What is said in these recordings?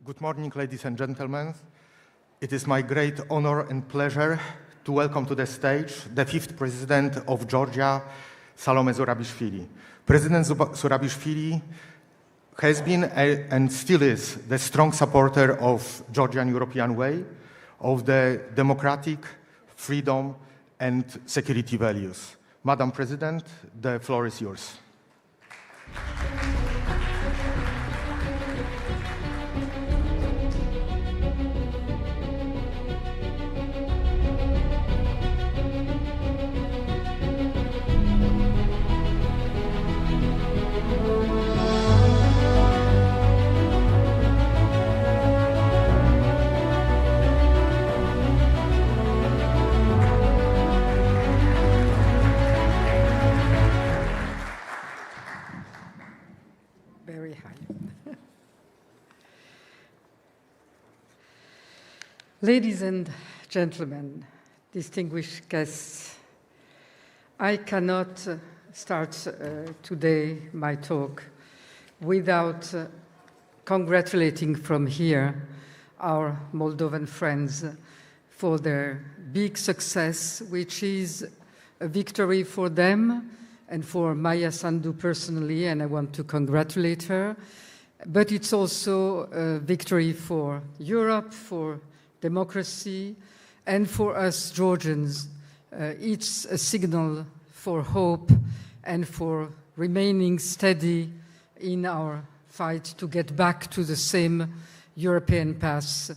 Good morning, ladies and gentlemen. It is my great honor and pleasure to welcome to the stage the fifth president of Georgia, Salome Zurabishvili. President Zurabishvili has been and still is the strong supporter of Georgian European way, of the democratic, freedom, and security values. Madam President, the floor is yours. Very high. Ladies and gentlemen, distinguished guests, I cannot start today my talk without congratulating from here our Moldovan friends for their big success, which is a victory for them and for Maya Sandu personally, and I want to congratulate her. But it's also a victory for Europe, for democracy, and for us Georgians. It's a signal for hope and for remaining steady in our fight to get back to the same European path,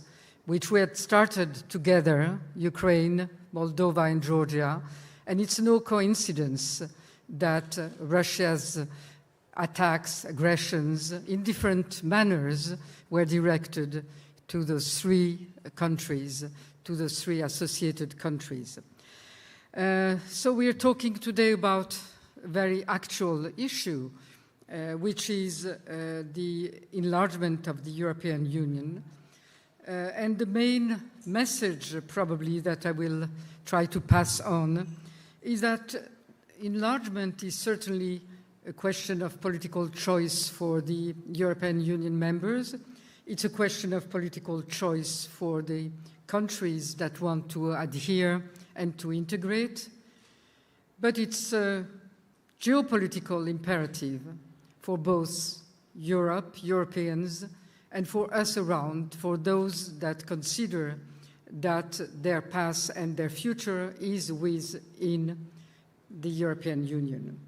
which we had started together, Ukraine, Moldova, and Georgia. And it's no coincidence that Russia's attacks, aggressions in different manners were directed to those three countries, to those three associated countries. So we are talking today about a very actual issue, which is the enlargement of the European Union. And the main message probably that I will try to pass on is that enlargement is certainly a question of political choice for the European Union members. It's a question of political choice for the countries that want to adhere and to integrate. But it's a geopolitical imperative for both Europe, Europeans, and for us around, for those that consider that their past and their future is within the European Union.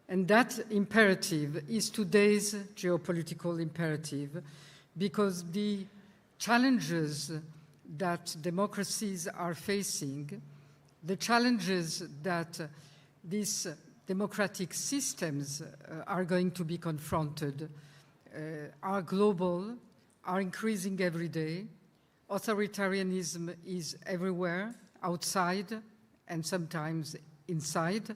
And that imperative is today's geopolitical imperative, because the challenges that democracies are facing, the challenges that these democratic systems are going to be confronted are global, are increasing every day. Authoritarianism is everywhere, outside and sometimes inside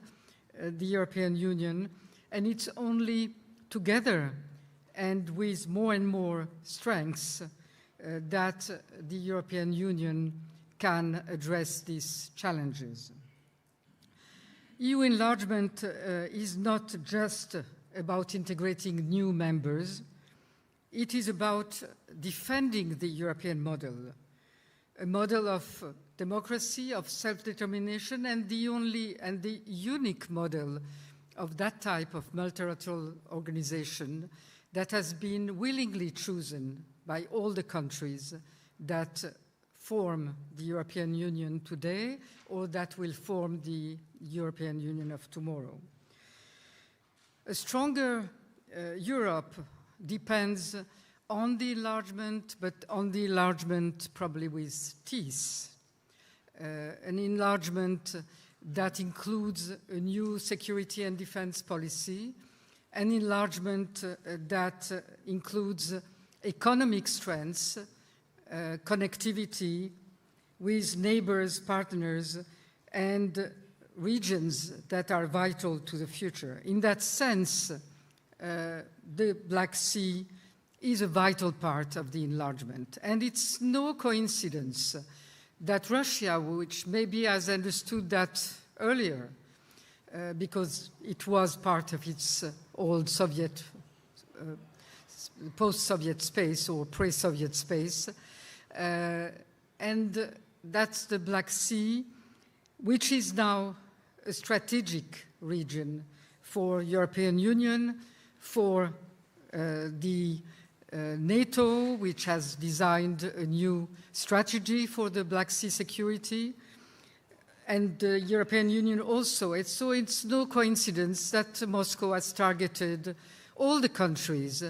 the European Union, and it's only together and with more and more strengths that the European Union can address these challenges. EU enlargement is not just about integrating new members. It is about defending the European model, a model of democracy, of self-determination, and the unique model of that type of multilateral organization that has been willingly chosen by all the countries that form the European Union today or that will form the European Union of tomorrow. A stronger Europe depends on the enlargement, but on the enlargement probably with teeth. An enlargement that includes a new security and defense policy, an enlargement that includes economic strengths, connectivity with neighbors, partners, and regions that are vital to the future. In that sense, the Black Sea is a vital part of the enlargement. And it's no coincidence that Russia, which maybe has understood that earlier, because it was part of its old Soviet post-Soviet space or pre-Soviet space. And that's the Black Sea, which is now a strategic region for European Union, for the NATO, which has designed a new strategy for the Black Sea security, and the European Union also. So it's no coincidence that Moscow has targeted all the countries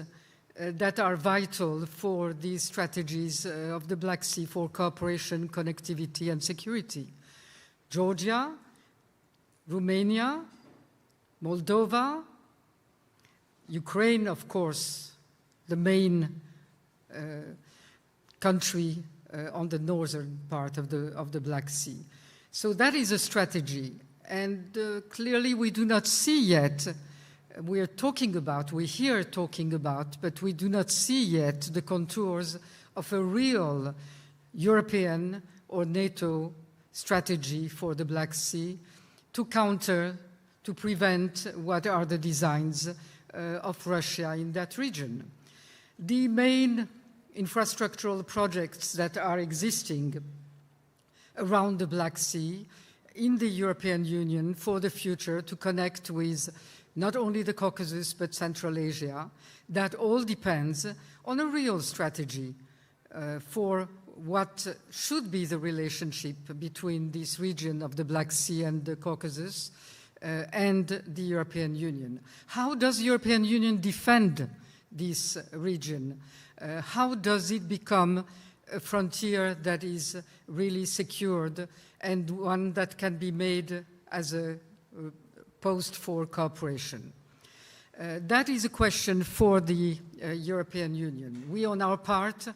that are vital for these strategies of the Black Sea for cooperation, connectivity, and security. Georgia, Romania, Moldova, Ukraine, of course, the main country on the northern part of the Black Sea. So that is a strategy. And clearly we do not see yet, we hear talking about, but we do not see yet the contours of a real European or NATO strategy for the Black Sea to counter, to prevent what are the designs of Russia in that region. The main infrastructural projects that are existing around the Black Sea in the European Union for the future to connect with not only the Caucasus but Central Asia, that all depends on a real strategy for what should be the relationship between this region of the Black Sea and the Caucasus and the European Union. How does the European Union defend this region? How does it become a frontier that is really secured and one that can be made as a post for cooperation? That is a question for the European Union. We, on our part,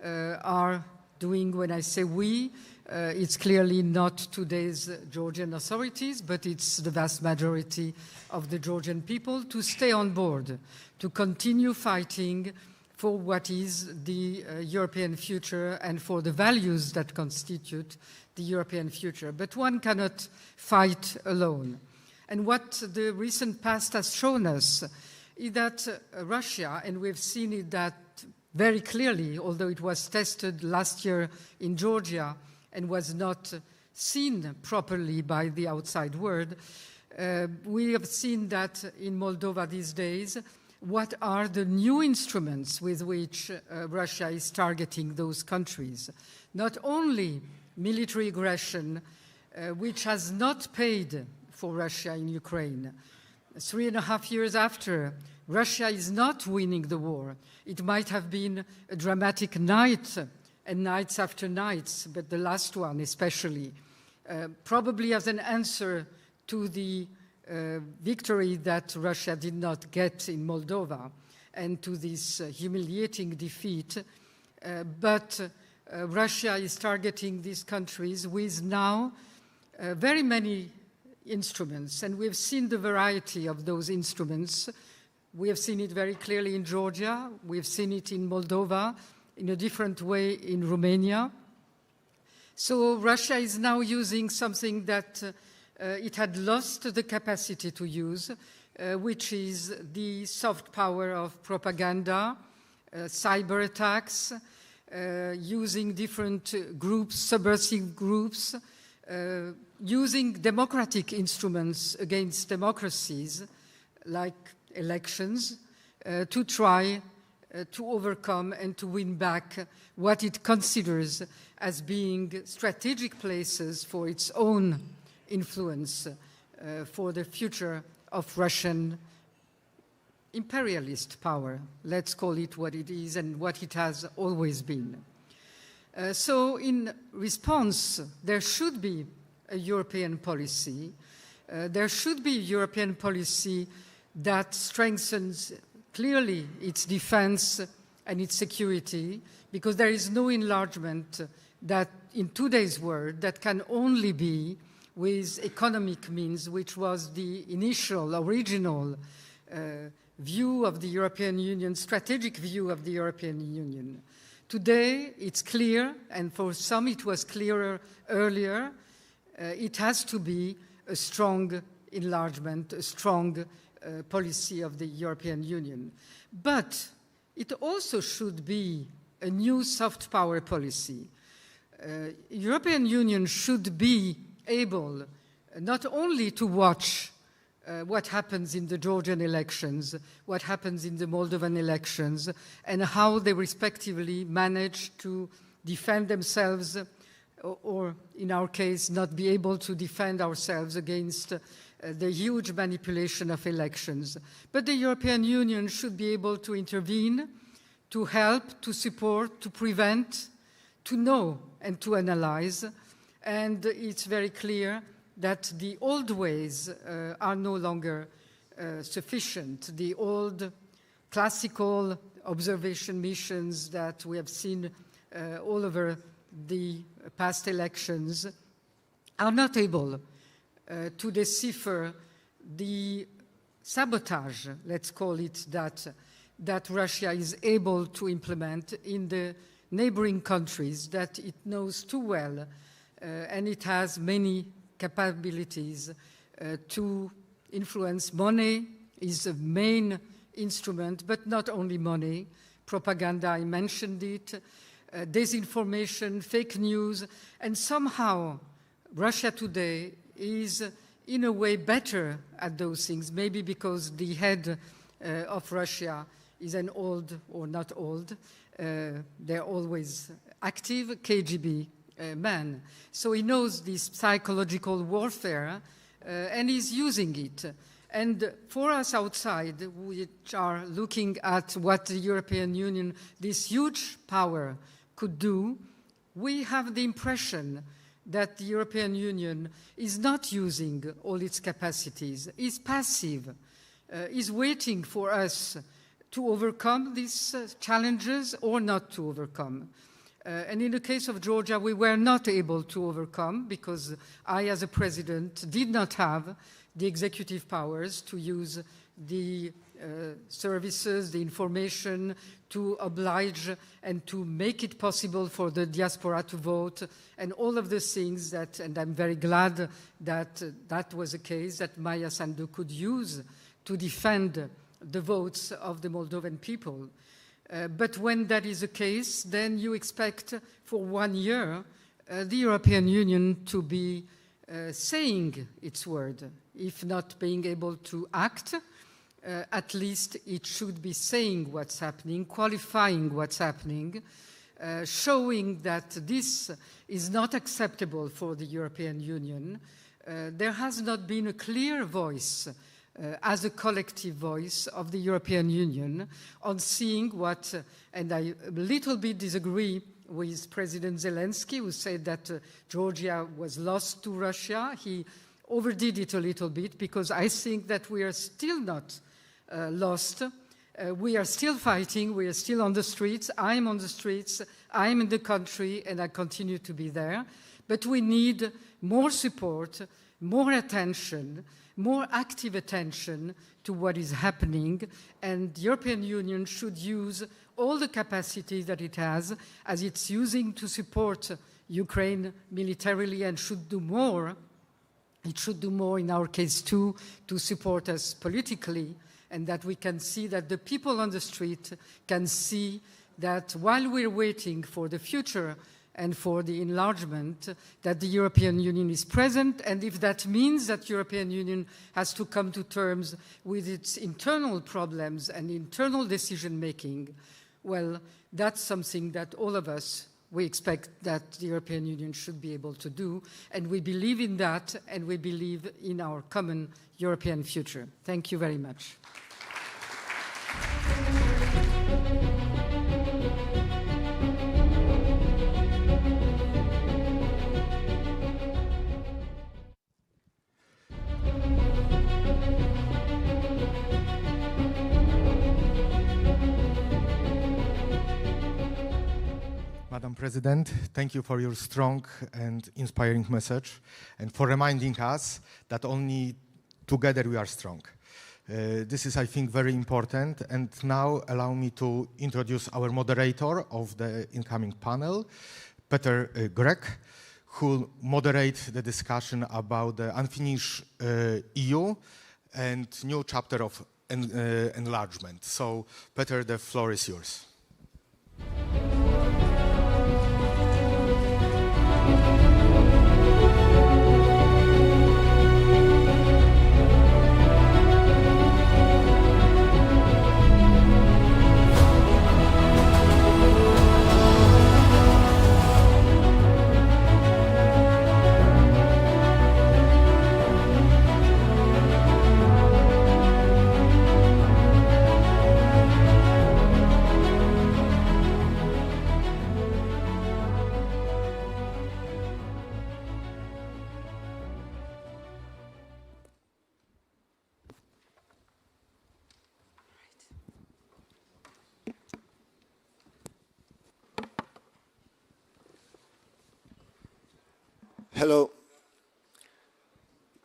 are doing, when I say we, it's clearly not today's Georgian authorities, but it's the vast majority of the Georgian people, to stay on board, to continue fighting for what is the European future and for the values that constitute the European future. But one cannot fight alone. And what the recent past has shown us is that Russia, and we've seen it that very clearly, although it was tested last year in Georgia and was not seen properly by the outside world, we have seen that in Moldova these days. What are the new instruments with which Russia is targeting those countries? Not only military aggression, which has not paid for Russia in Ukraine. 3.5 years after, Russia is not winning the war. It might have been a dramatic night and nights after nights, but the last one especially, probably as an answer to the victory that Russia did not get in Moldova and to this humiliating defeat. But Russia is targeting these countries with now very many instruments, and we've seen the variety of those instruments. We have seen it very clearly in Georgia, we've seen it in Moldova, in a different way in Romania. So Russia is now using something that it had lost the capacity to use, which is the soft power of propaganda, cyber attacks, using different groups, subversive groups, using democratic instruments against democracies, like elections, to try to overcome and to win back what it considers as being strategic places for its own influence for the future of Russian imperialist power. Let's call it what it is and what it has always been. So in response, there should be a European policy. There should be a European policy that strengthens clearly its defense and its security, because there is no enlargement that in today's world that can only be with economic means, which was the initial, original view of the European Union, strategic view of the European Union. Today, it's clear, and for some it was clearer earlier, it has to be a strong enlargement, a strong policy of the European Union. But it also should be a new soft power policy. European Union should be able not only to watch what happens in the Georgian elections, what happens in the Moldovan elections, and how they respectively manage to defend themselves, or in our case, not be able to defend ourselves against the huge manipulation of elections. But the European Union should be able to intervene, to help, to support, to prevent, to know and to analyze. And it's very clear that the old ways are no longer sufficient. The old classical observation missions that we have seen all over the past elections are not able to decipher the sabotage, let's call it that Russia is able to implement in the neighboring countries that it knows too well, and it has many capabilities to influence. Money is the main instrument, but not only money. Propaganda, I mentioned it, disinformation, fake news, and somehow Russia today is in a way better at those things, maybe because the head of Russia is an old, or not old, they're always active KGB man. So he knows this psychological warfare and is using it. And for us outside, which are looking at what the European Union, this huge power, could do, we have the impression that the European Union is not using all its capacities, is passive, is waiting for us to overcome these challenges or not to overcome. And in the case of Georgia, we were not able to overcome because I, as a president, did not have the executive powers to use the services, the information, to oblige and to make it possible for the diaspora to vote, and all of the things that, and I'm very glad that that was the case, that Maia Sandu could use to defend the votes of the Moldovan people. But when that is the case, then you expect for 1 year the European Union to be saying its word. If not being able to act, at least it should be saying what's happening, qualifying what's happening, showing that this is not acceptable for the European Union. There has not been a clear voice as a collective voice of the European Union on seeing what, and I a little bit disagree with President Zelensky, who said that Georgia was lost to Russia. He overdid it a little bit because I think that we are still not lost. We are still fighting, we are still on the streets. I'm on the streets, I'm in the country, and I continue to be there. But we need more support, more attention, more active attention to what is happening, and the European Union should use all the capacity that it has, as it's using to support Ukraine militarily, and should do more. It should do more in our case too, to support us politically, and that we can see that the people on the street can see that while we're waiting for the future and for the enlargement, that the European Union is present, and if that means that the European Union has to come to terms with its internal problems and internal decision-making, well, that's something that all of us, we expect that the European Union should be able to do, and we believe in that, and we believe in our common European future. Thank you very much. Madam President, thank you for your strong and inspiring message and for reminding us that only together we are strong. This is, I think, very important. And now allow me to introduce our moderator of the incoming panel, Peter Grek, who will moderate the discussion about the unfinished EU and new chapter of enlargement. So, Peter, the floor is yours. Hello,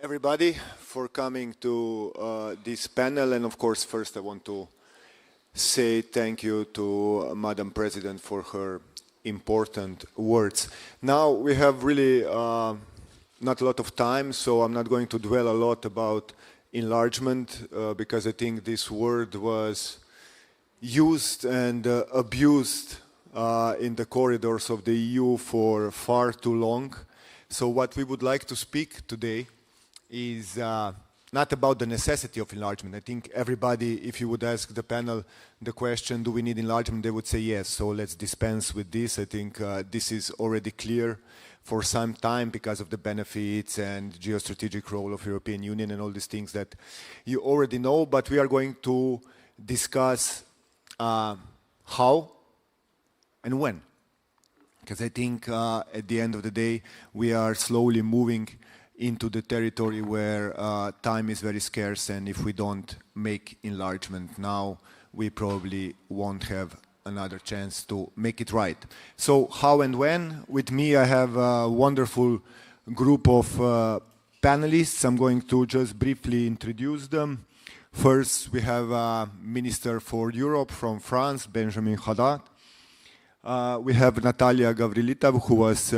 everybody, for coming to this panel. And of course, first I want to say thank you to Madam President for her important words. Now we have really not a lot of time, so I'm not going to dwell a lot about enlargement because I think this word was used and abused in the corridors of the EU for far too long. So what we would like to speak today is not about the necessity of enlargement. I think everybody, if you would ask the panel the question, do we need enlargement, they would say yes. So let's dispense with this. I think this is already clear for some time because of the benefits and geostrategic role of European Union and all these things that you already know. But we are going to discuss how and when. Because I think at the end of the day, we are slowly moving into the territory where time is very scarce, and if we don't make enlargement now, we probably won't have another chance to make it right. So how and when? With me, I have a wonderful group of panelists. I'm going to just briefly introduce them. First, we have Minister for Europe from France, Benjamin Haddad. We have Natalia Gavrilita, who was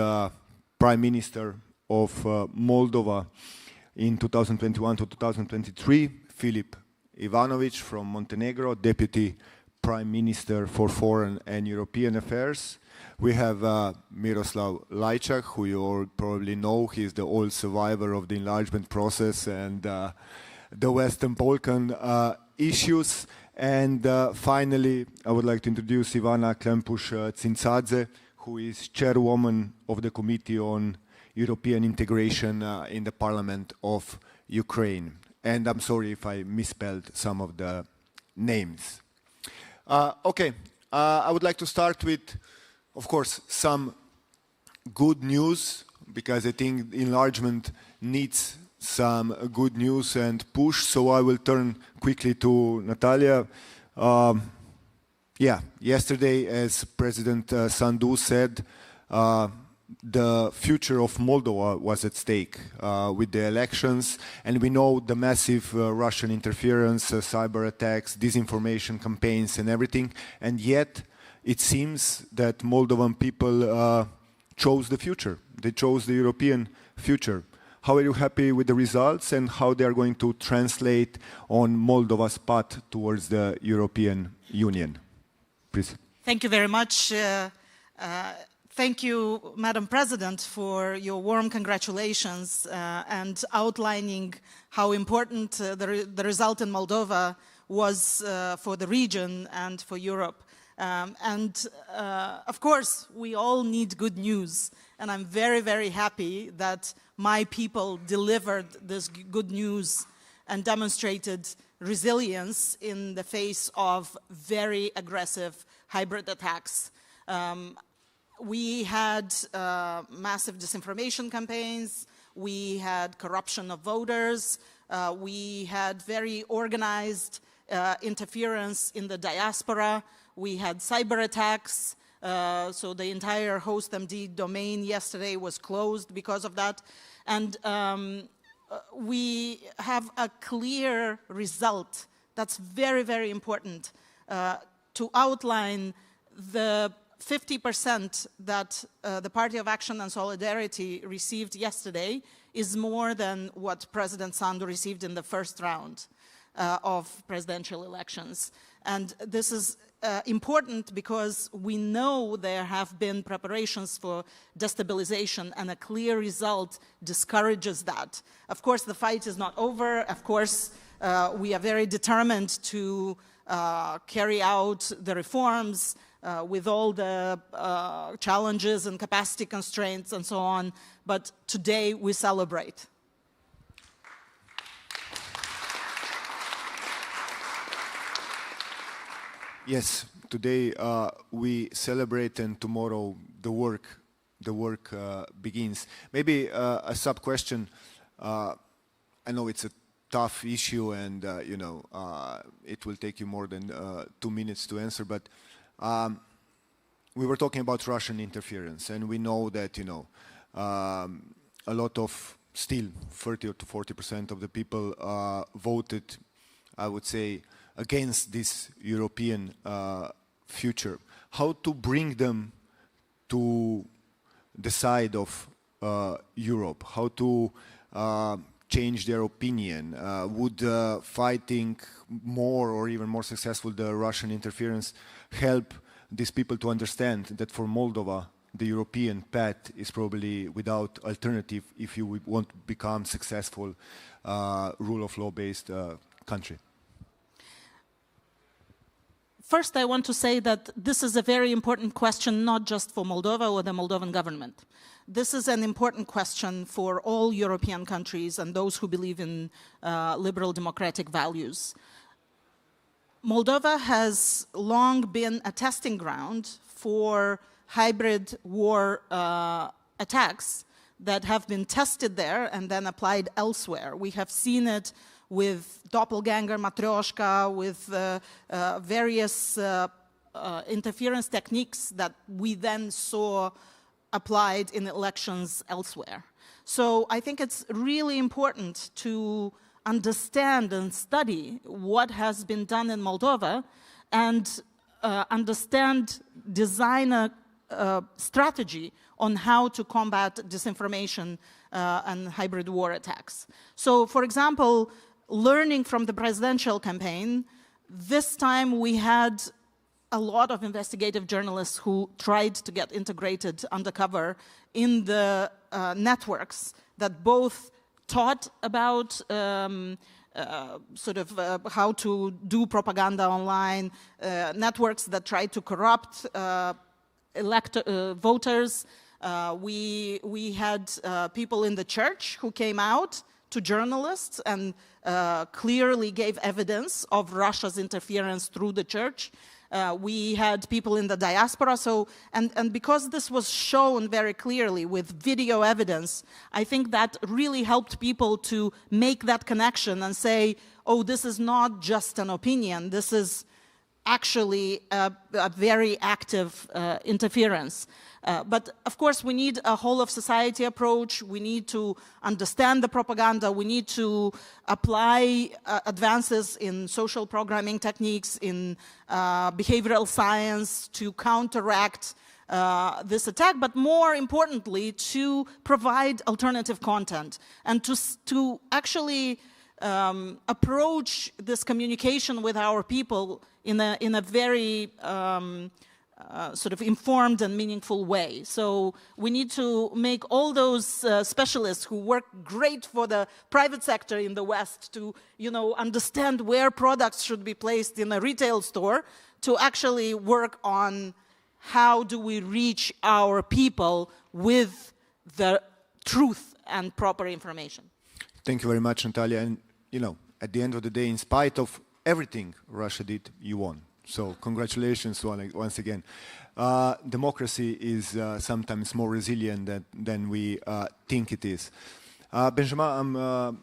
Prime Minister of Moldova in 2021 to 2023. Filip Ivanovic from Montenegro, Deputy Prime Minister for Foreign and European Affairs. We have Miroslav Lajčák, who you all probably know. He's the old survivor of the enlargement process and the Western Balkan issues. And finally, I would like to introduce Ivana Klempuš-Cințadze, who is chairwoman of the Committee on European Integration in the Parliament of Ukraine. And I'm sorry if I misspelled some of the names. I would like to start with, of course, some good news, because I think enlargement needs some good news and push. So I will turn quickly to Natalia. Yesterday, as President Sandu said, the future of Moldova was at stake with the elections, and we know the massive Russian interference, cyber attacks, disinformation campaigns and everything, and yet it seems that Moldovan people chose the future. They chose the European future. How are you happy with the results and how they are going to translate on Moldova's path towards the European Union? Please. Thank you very much. Thank you, Madam President, for your warm congratulations and outlining how important the result in Moldova was for the region and for Europe. Of course, we all need good news, and I'm very, very happy that my people delivered this good news and demonstrated resilience in the face of very aggressive hybrid attacks. We had massive disinformation campaigns, we had corruption of voters, we had very organized interference in the diaspora, we had cyber attacks, so the entire HostMD domain yesterday was closed because of that. And we have a clear result that's very, very important to outline the 50% that the Party of Action and Solidarity received yesterday is more than what President Sandu received in the first round. of presidential elections. And this is important because we know there have been preparations for destabilization, and a clear result discourages that. Of course, the fight is not over. Of course, we are very determined to carry out the reforms with all the challenges and capacity constraints and so on. But today we celebrate. Yes, today we celebrate, and tomorrow the work begins. Maybe a sub-question. I know it's a tough issue, and it will take you more than 2 minutes to answer. But we were talking about Russian interference, and we know that a lot of, still 30 to 40% of the people voted, I would say, against this European future. How to bring them to the side of Europe? How to change their opinion? Would fighting more or even more successful the Russian interference help these people to understand that for Moldova the European path is probably without alternative if you want to become successful rule of law based country? First, I want to say that this is a very important question, not just for Moldova or the Moldovan government. This is an important question for all European countries and those who believe in liberal democratic values. Moldova has long been a testing ground for hybrid war attacks that have been tested there and then applied elsewhere. We have seen it with doppelganger, matryoshka, with various interference techniques that we then saw applied in elections elsewhere. So I think it's really important to understand and study what has been done in Moldova and design a strategy on how to combat disinformation and hybrid war attacks. So, for example, learning from the presidential campaign, this time we had a lot of investigative journalists who tried to get integrated undercover in the networks that both taught about how to do propaganda online, networks that tried to corrupt voters. We had people in the church who came out to journalists and clearly gave evidence of Russia's interference through the church. We had people in the diaspora. And because this was shown very clearly with video evidence, I think that really helped people to make that connection and say, oh, this is not just an opinion. This is actually a very active interference. But of course, we need a whole of society approach. We need to understand the propaganda. We need to apply advances in social programming techniques, in behavioral science to counteract this attack, but more importantly, to provide alternative content and to actually approach this communication with our people in a very sort of informed and meaningful way. So we need to make all those specialists who work great for the private sector in the West to, understand where products should be placed in a retail store, to actually work on how do we reach our people with the truth and proper information. Thank you very much, Natalia. And, at the end of the day, in spite of everything Russia did, you won. So congratulations once again. Democracy is sometimes more resilient than we think it is. Benjamin, I'm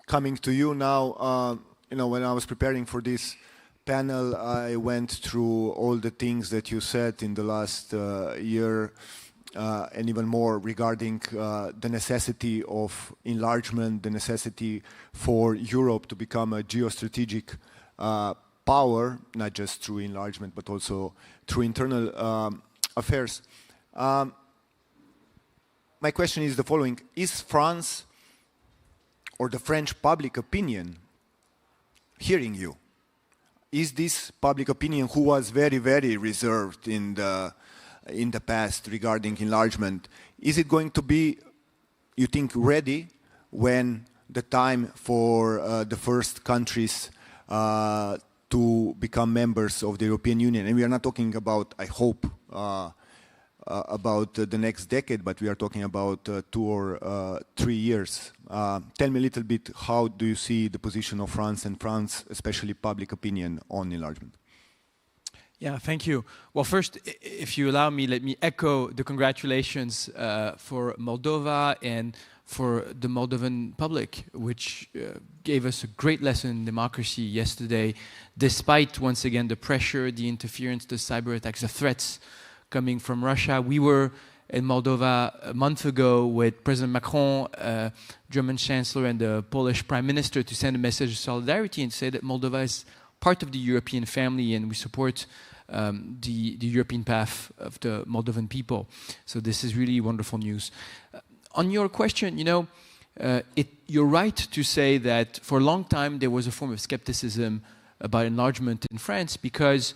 coming to you now. When I was preparing for this panel, I went through all the things that you said in the last year and even more regarding the necessity of enlargement, the necessity for Europe to become a geostrategic power, not just through enlargement, but also through internal affairs. My question is the following. Is France or the French public opinion hearing you. Is this public opinion, who was very, very reserved in the past regarding enlargement, is it going to be, you think, ready when the time for the first countries to become members of the European Union? And we are not talking about, I hope, about the next decade, but we are talking about 2 or 3 years. Tell me a little bit, how do you see the position of France, and France, especially public opinion, on enlargement? Yeah, thank you. Well, first, if you allow me, let me echo the congratulations for Moldova and for the Moldovan public, which gave us a great lesson in democracy yesterday, despite, once again, the pressure, the interference, the cyber attacks, the threats coming from Russia. We were in Moldova a month ago with President Macron, German Chancellor, and the Polish Prime Minister to send a message of solidarity and say that Moldova is part of the European family and we support the European path of the Moldovan people. So this is really wonderful news. On your question, you know, you're right to say that for a long time there was a form of skepticism about enlargement in France because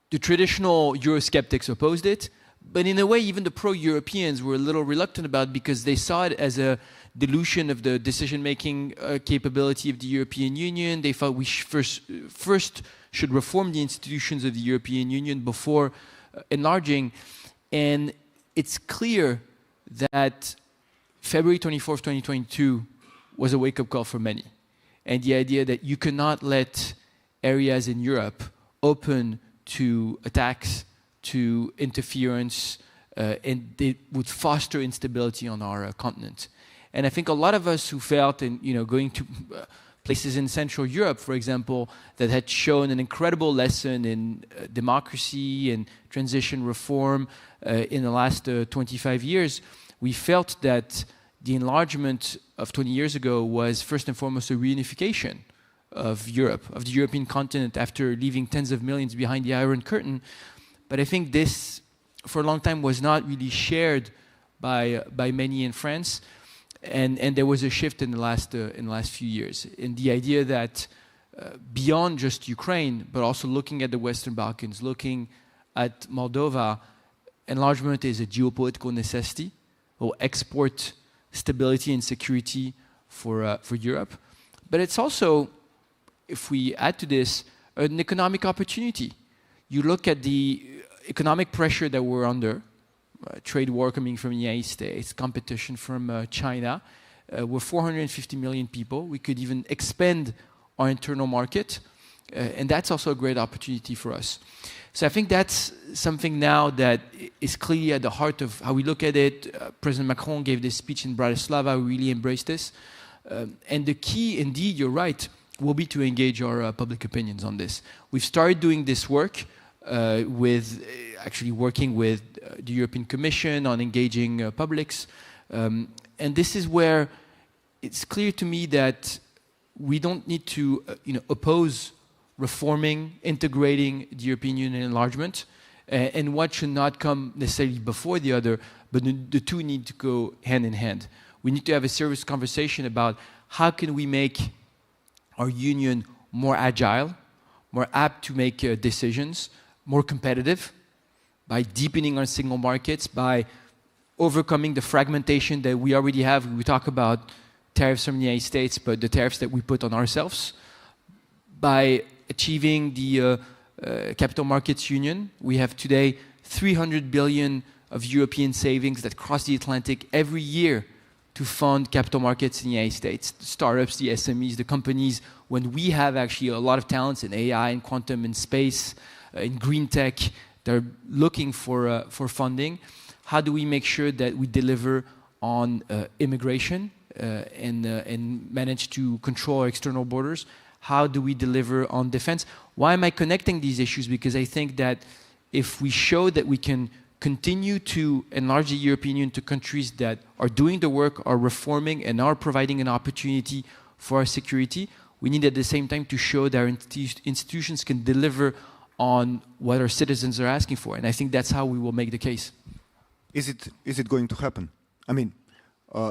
the traditional Eurosceptics opposed it, but in a way even the pro-Europeans were a little reluctant about it because they saw it as a dilution of the decision-making capability of the European Union. They thought we first should reform the institutions of the European Union before enlarging. And it's clear that February 24th, 2022 was a wake-up call for many. And the idea that you cannot let areas in Europe open to attacks, to interference, and they would foster instability on our continent. And I think a lot of us who felt, and going to places in Central Europe, for example, that had shown an incredible lesson in democracy and transition reform in the last 25 years, we felt that the enlargement of 20 years ago was first and foremost a reunification of Europe, of the European continent, after leaving tens of millions behind the Iron Curtain. But I think this, for a long time, was not really shared by many in France, and there was a shift in the last few years in the idea that beyond just Ukraine, but also looking at the Western Balkans, looking at Moldova, enlargement is a geopolitical necessity. It will export stability and security for Europe, but it's also, if we add to this, an economic opportunity. You look at the economic pressure that we're under, trade war coming from the United States, competition from China. We're 450 million people. We could even expand our internal market, and that's also a great opportunity for us. So I think that's something now that is clearly at the heart of how we look at it. President Macron gave this speech in Bratislava. We really embraced this. And the key, indeed, you're right, will be to engage our public opinions on this. We've started doing this work with actually working with the European Commission on engaging publics. And this is where it's clear to me that we don't need to oppose reforming, integrating the European Union enlargement, and what should not come necessarily before the other, but the two need to go hand in hand. We need to have a serious conversation about how can we make our union more agile, more apt to make decisions, more competitive, by deepening our single markets, by overcoming the fragmentation that we already have. We talk about tariffs from the United States, but the tariffs that we put on ourselves, by achieving the capital markets union. We have today 300 billion of European savings that cross the Atlantic every year to fund capital markets in the United States, the startups, the SMEs, the companies, when we have actually a lot of talents in AI, in quantum, in space, in green tech, they're looking for funding. How do we make sure that we deliver on immigration and manage to control our external borders? How do we deliver on defense? Why am I connecting these issues? Because I think that if we show that we can continue to enlarge the European Union to countries that are doing the work, are reforming, and are providing an opportunity for our security, we need at the same time to show that our institutions can deliver on what our citizens are asking for. And I think that's how we will make the case. Is it going to happen? I mean,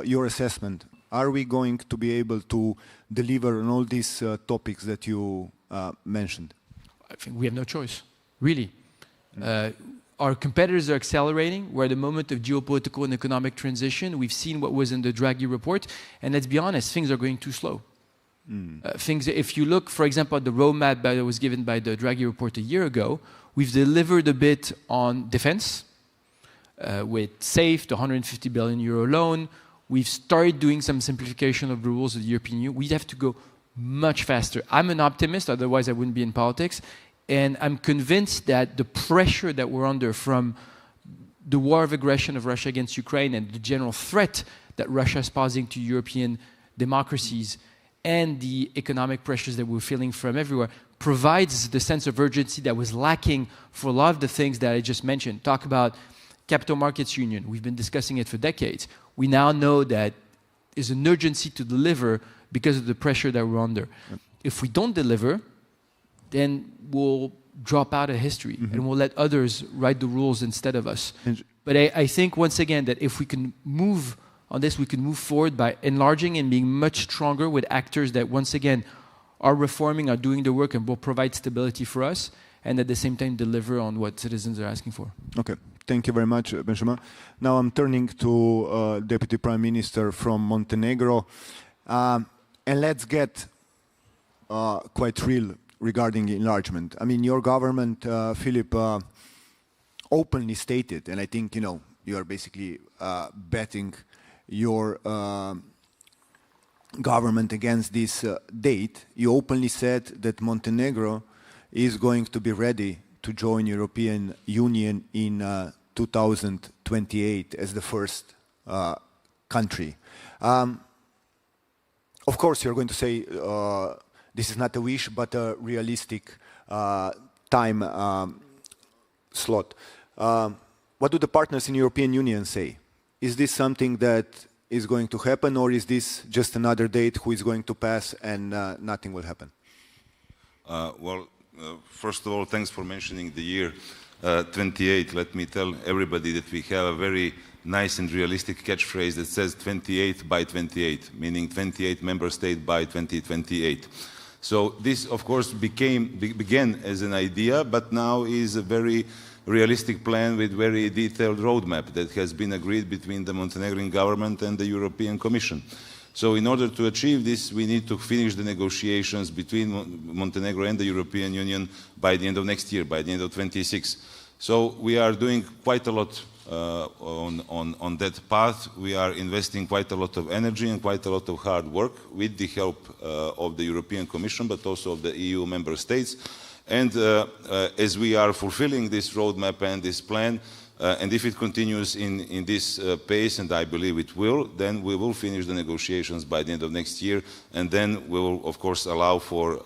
your assessment, Are we going to be able to deliver on all these topics that you mentioned? I think we have no choice, really. Our competitors are accelerating. We're at a moment of geopolitical and economic transition. We've seen what was in the Draghi report, and let's be honest, things are going too slow. If you look, for example, at the roadmap that was given by the Draghi report a year ago, we've delivered a bit on defense with SAFE, the 150 billion euro loan. We've started doing some simplification of the rules of the European Union. We have to go much faster. I'm an optimist, otherwise I wouldn't be in politics. And I'm convinced that the pressure that we're under from the war of aggression of Russia against Ukraine and the general threat that Russia is posing to European democracies and the economic pressures that we're feeling from everywhere provides the sense of urgency that was lacking for a lot of the things that I just mentioned. Talk about capital markets union. We've been discussing it for decades. We now know that there's an urgency to deliver because of the pressure that we're under. If we don't deliver, then we'll drop out of history and we'll let others write the rules instead of us. But I think, once again, that if we can move on this, we can move forward by enlarging and being much stronger with actors that, once again, are reforming, are doing the work, and will provide stability for us, and at the same time deliver on what citizens are asking for. Okay. Thank you very much, Benjamin. Now I'm turning to Deputy Prime Minister from Montenegro. And let's get quite real regarding enlargement. I mean, your government, Philip, openly stated, and I think, you are basically betting your government against this date. You openly said that Montenegro is going to be ready to join European Union in 2028 as the first country. Of course, you're going to say this is not a wish, but a realistic time slot. What do the partners in the European Union say? Is this something that is going to happen, or is this just another date who is going to pass and nothing will happen? First of all, thanks for mentioning the year 28. Let me tell everybody that we have a very nice and realistic catchphrase that says 28 by 28, meaning 28 member states by 2028. So this, of course, began as an idea, but now is a very realistic plan with very detailed roadmap that has been agreed between the Montenegrin government and the European Commission. So in order to achieve this, we need to finish the negotiations between Montenegro and the European Union by the end of next year, by the end of 26. So we are doing quite a lot on that path. We are investing quite a lot of energy and quite a lot of hard work with the help of the European Commission, but also of the EU member states. And as we are fulfilling this roadmap and this plan, and if it continues in this pace, and I believe it will, then we will finish the negotiations by the end of next year, and then we will, of course, allow for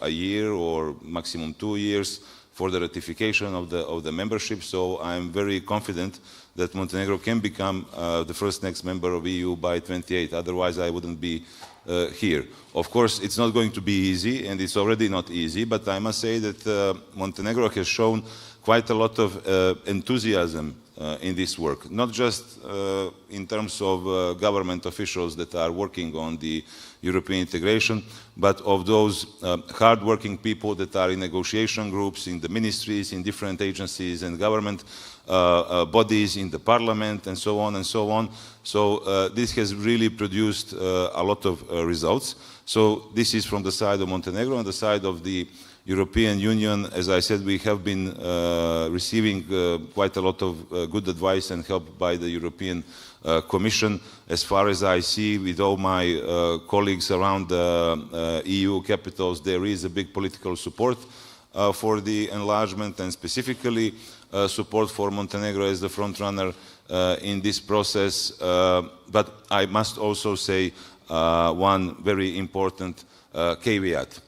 a year or maximum 2 years for the ratification of the membership. So I'm very confident that Montenegro can become the first next member of EU by 28. Otherwise, I wouldn't be here. Of course, it's not going to be easy, and it's already not easy, but I must say that Montenegro has shown quite a lot of enthusiasm in this work, not just in terms of government officials that are working on the European integration, but of those hard-working people that are in negotiation groups, in the ministries, in different agencies and government bodies, in the parliament, and so on and so on. So this has really produced a lot of results. So this is from the side of Montenegro. On the side of the European Union, as I said, we have been receiving quite a lot of good advice and help by the European Commission. As far as I see, with all my colleagues around the EU capitals, there is a big political support for the enlargement, and specifically support for Montenegro as the front runner in this process. But I must also say one very important caveat.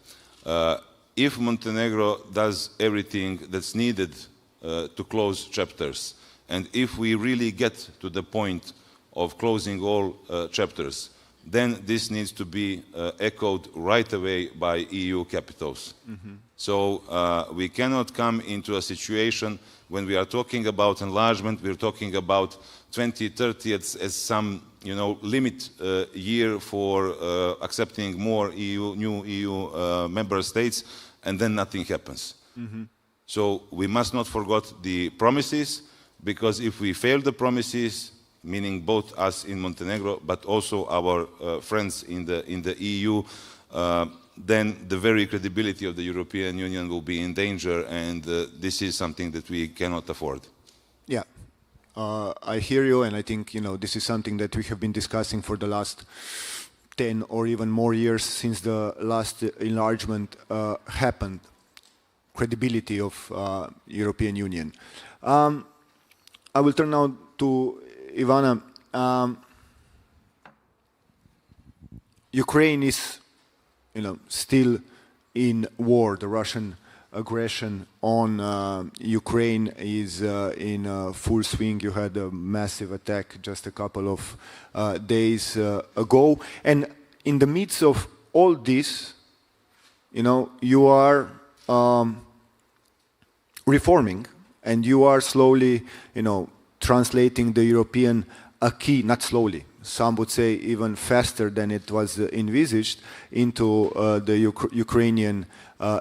If Montenegro does everything that's needed to close chapters, and if we really get to the point of closing all chapters, then this needs to be echoed right away by EU capitals. So we cannot come into a situation when we are talking about enlargement, we're talking about 2030 as some limit year for accepting more new EU member states, and then nothing happens. Mm-hmm. So we must not forget the promises, because if we fail the promises, meaning both us in Montenegro, but also our friends in the EU, then the very credibility of the European Union will be in danger, and this is something that we cannot afford. Yeah, I hear you, and I think this is something that we have been discussing for the last 10 or even more years since the last enlargement happened. Credibility of European Union. I will turn now to Ivana. Ukraine is still in war. The Russian aggression on Ukraine is in full swing. You had a massive attack just a couple of days ago. And in the midst of all this, you are reforming, and you are slowly, translating the European acquis, not slowly, some would say even faster than it was envisaged, into the Ukrainian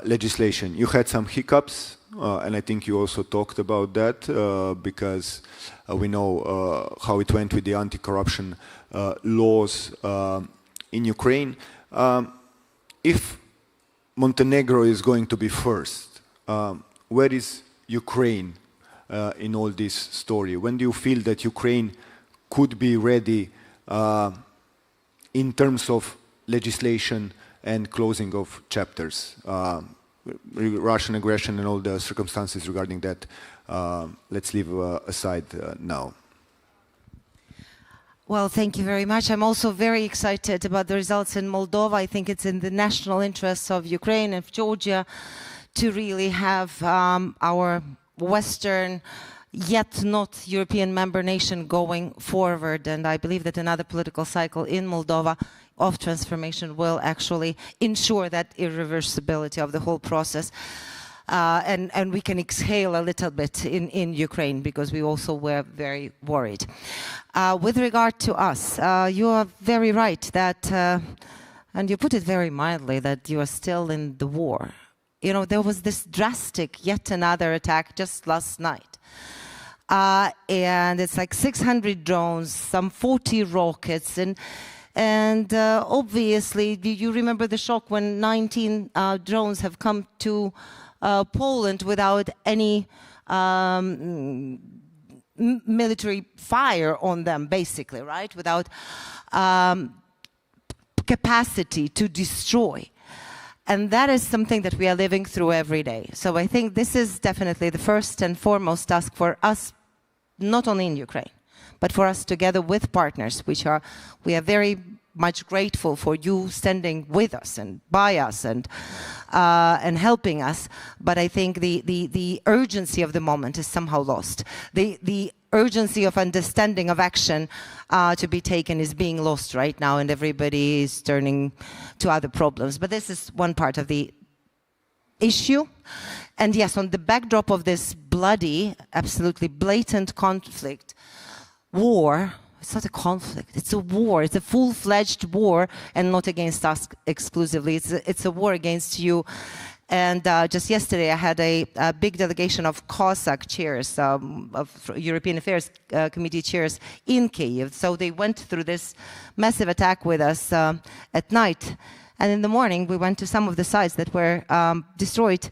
legislation. You had some hiccups, and I think you also talked about that, because we know how it went with the anti-corruption laws in Ukraine. If Montenegro is going to be first, where is Ukraine in all this story? When do you feel that Ukraine could be ready in terms of legislation and closing of chapters? Russian aggression and all the circumstances regarding that, let's leave aside now. Well, thank you very much. I'm also very excited about the results in Moldova. I think it's in the national interests of Ukraine and Georgia to really have our Western, yet not European member nation going forward. And I believe that another political cycle in Moldova of transformation will actually ensure that irreversibility of the whole process. And we can exhale a little bit in Ukraine, because we also were very worried. With regard to us, you are very right that, and you put it very mildly, that you are still in the war. There was this drastic, yet another attack just last night. And it's like 600 drones, some 40 rockets, and obviously, you remember the shock when 19 drones have come to Poland without any military fire on them, basically, right? Without capacity to destroy. And that is something that we are living through every day. So I think this is definitely the first and foremost task for us, not only in Ukraine, but for us together with partners, we are very much grateful for you standing with us and by us and helping us. But I think the urgency of the moment is somehow lost. The urgency of understanding of action to be taken is being lost right now, and everybody is turning to other problems. But this is one part of the issue. And yes, on the backdrop of this bloody, absolutely blatant conflict, war, it's not a conflict, it's a war. It's a full-fledged war, and not against us exclusively. It's a war against you. And just yesterday, I had a big delegation of COSAC chairs, of European Affairs Committee chairs in Kyiv. So they went through this massive attack with us at night. And in the morning, we went to some of the sites that were destroyed.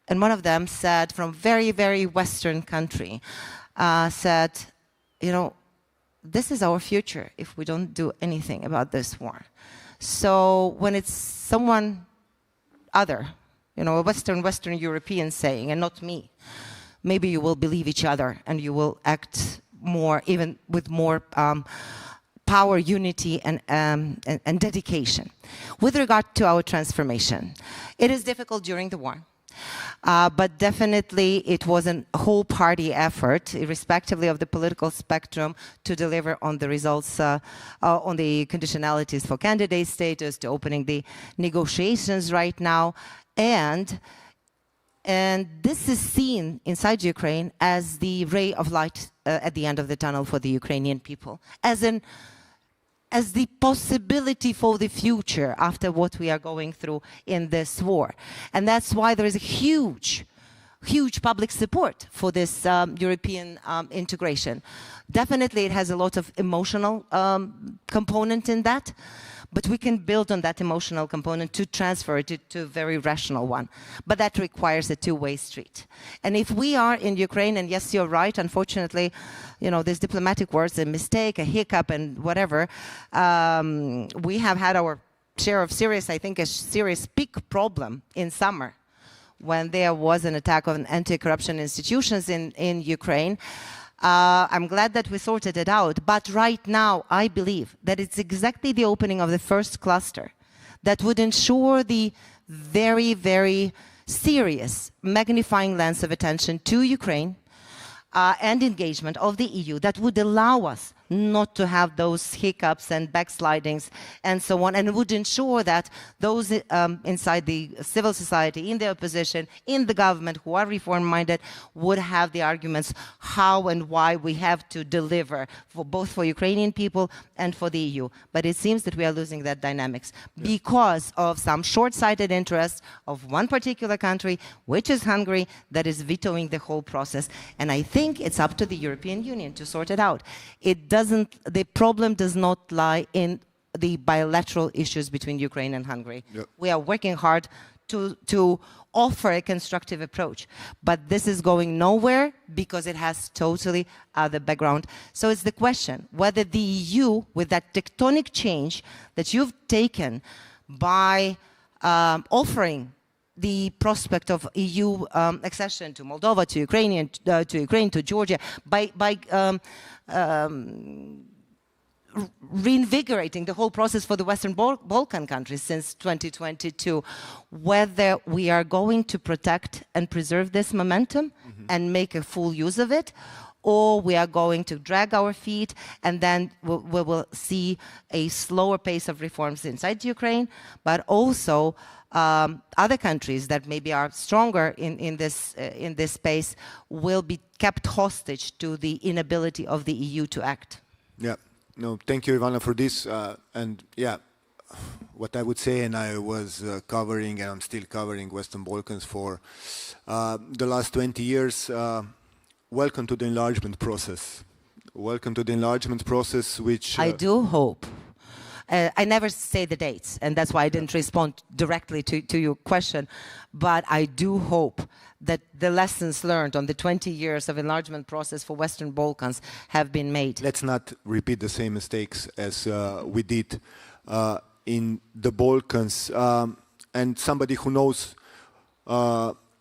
And one of them said, from very, very Western country, said, this is our future if we don't do anything about this war. So when it's someone other, a Western European saying, and not me, maybe you will believe each other and you will act more, even with more power, unity, and dedication. With regard to our transformation, it is difficult during the war. But definitely it was a whole party effort, irrespectively of the political spectrum, to deliver on the results, on the conditionalities for candidate status, to opening the negotiations right now. And And this is seen inside Ukraine as the ray of light at the end of the tunnel for the Ukrainian people, as the possibility for the future after what we are going through in this war. And that's why there is a huge public support for this European integration. Definitely it has a lot of emotional component in that, but we can build on that emotional component to transfer it to a very rational one. But that requires a two-way street. And if we are in Ukraine, and yes, you're right, unfortunately, you know, these diplomatic words, a mistake, a hiccup, and whatever, we have had our share of serious, I think, a serious big problem in summer when there was an attack on anti-corruption institutions in Ukraine. I'm glad that we sorted it out, but right now I believe that it's exactly the opening of the first cluster that would ensure the very, very serious magnifying lens of attention to Ukraine and engagement of the EU that would allow us not to have those hiccups and backslidings and so on, and would ensure that those inside the civil society, in the opposition, in the government who are reform-minded would have the arguments how and why we have to deliver for both for Ukrainian people and for the EU. But it seems that we are losing that dynamics because of some short-sighted interest of one particular country, which is Hungary, that is vetoing the whole process. And I think it's up to the European Union to sort it out. The problem does not lie in the bilateral issues between Ukraine and Hungary. Yep. We are working hard to offer a constructive approach, but this is going nowhere because it has totally other background. So it's the question whether the EU, with that tectonic change that you've taken by offering the prospect of EU accession to Moldova, to Ukraine, to Georgia, by reinvigorating the whole process for the Western Balkan countries since 2022, whether we are going to protect and preserve this momentum and make a full use of it, or we are going to drag our feet and then we will see a slower pace of reforms inside Ukraine, but also other countries that maybe are stronger in this space will be kept hostage to the inability of the EU to act. Yeah, no, thank you, Ivana, for this. And yeah, what I would say, and I was covering, and I'm still covering Western Balkans for the last 20 years. Welcome to the enlargement process. Welcome to the enlargement process, which I do hope. I never say the dates, and that's why I didn't respond directly to your question. But I do hope that the lessons learned on the 20 years of enlargement process for Western Balkans have been made. Let's not repeat the same mistakes as we did in the Balkans. And somebody who knows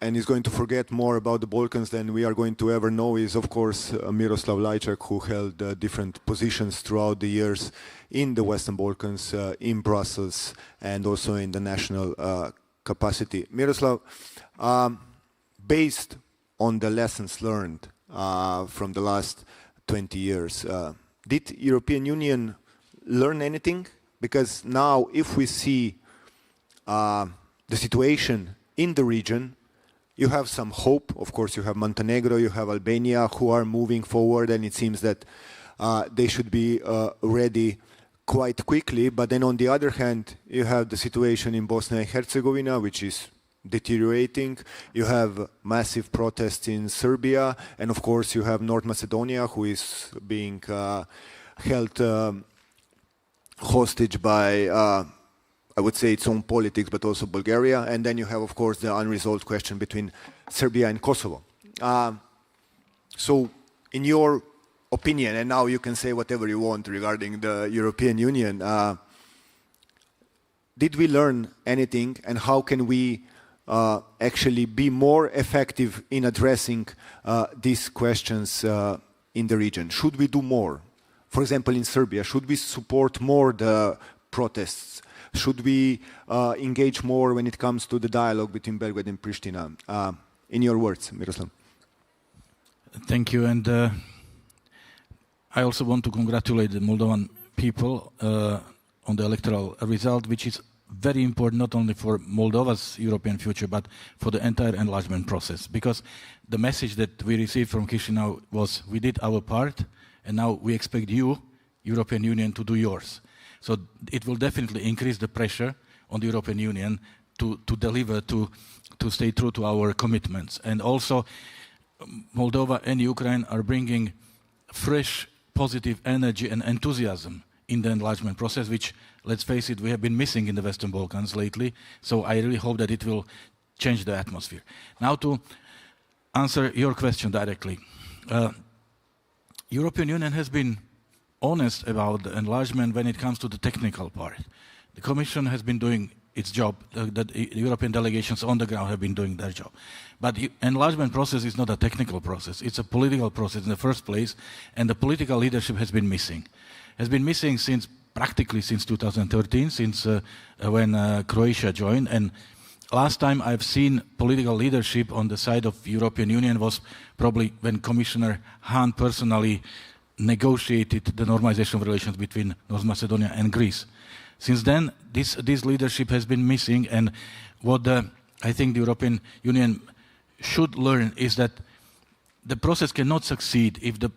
and is going to forget more about the Balkans than we are going to ever know is, of course, Miroslav Lajčák, who held different positions throughout the years in the Western Balkans, in Brussels, and also in the national capacity. Miroslav, based on the lessons learned from the last 20 years, did European Union learn anything? Because now, if we see the situation in the region, you have some hope. Of course, you have Montenegro, you have Albania, who are moving forward, and it seems that they should be ready quite quickly. But then on the other hand, you have the situation in Bosnia and Herzegovina, which is deteriorating. You have massive protests in Serbia, and of course you have North Macedonia, who is being held hostage by I would say its own politics, but also Bulgaria. And then you have, of course, the unresolved question between Serbia and Kosovo. So in your opinion, and now you can say whatever you want regarding the European Union, did we learn anything, and how can we actually be more effective in addressing these questions in the region? Should we do more? For example, in Serbia, should we support more the protests? Should we engage more when it comes to the dialogue between Belgrade and Pristina? In your words, Miroslav. Thank you. And I also want to congratulate the Moldovan people on the electoral result, which is very important not only for Moldova's European future, but for the entire enlargement process. Because the message that we received from Chisinau was, we did our part, and now we expect you, European Union, to do yours. So it will definitely increase the pressure on the European Union to deliver, to stay true to our commitments. And also, Moldova and Ukraine are bringing fresh, positive energy and enthusiasm in the enlargement process, which, let's face it, we have been missing in the Western Balkans lately. So I really hope that it will change the atmosphere. Now, to answer your question directly. European Union has been honest about the enlargement when it comes to the technical part. The Commission has been doing its job, the European delegations on the ground have been doing their job. But the enlargement process is not a technical process, it's a political process in the first place, and the political leadership has been missing. Has been missing practically since 2013, since when Croatia joined, and last time I've seen political leadership on the side of European Union was probably when Commissioner Hahn personally negotiated the normalization of relations between North Macedonia and Greece. Since then, this leadership has been missing, and what I think the European Union should learn is that the process cannot succeed if the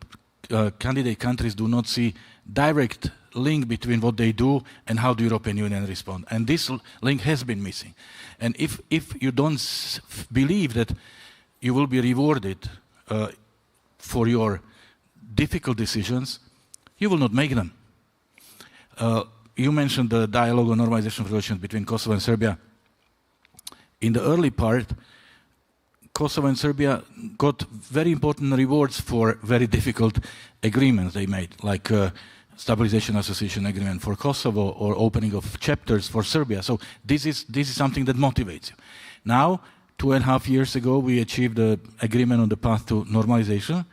candidate countries do not see direct link between what they do and how the European Union responds. And this link has been missing. And if you don't believe that you will be rewarded for your difficult decisions, you will not make them. You mentioned the dialogue on normalization of relations between Kosovo and Serbia. In the early part, Kosovo and Serbia got very important rewards for very difficult agreements they made, like Stabilization Association Agreement for Kosovo or opening of chapters for Serbia. So this is something that motivates you. Now, 2.5 years ago, we achieved an agreement on the path to normalization,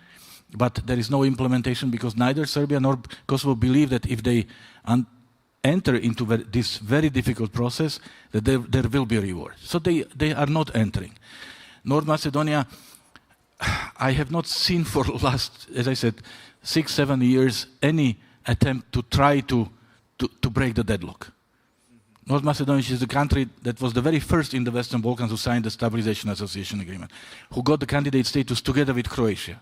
but there is no implementation because neither Serbia nor Kosovo believe that if they enter into this very difficult process, that there will be a reward. So they are not entering. North Macedonia, I have not seen for the last, as I said, 6-7 years, any attempt to try to break the deadlock. North Macedonia is the country that was the very first in the Western Balkans who signed the Stabilization Association Agreement, who got the candidate status together with Croatia,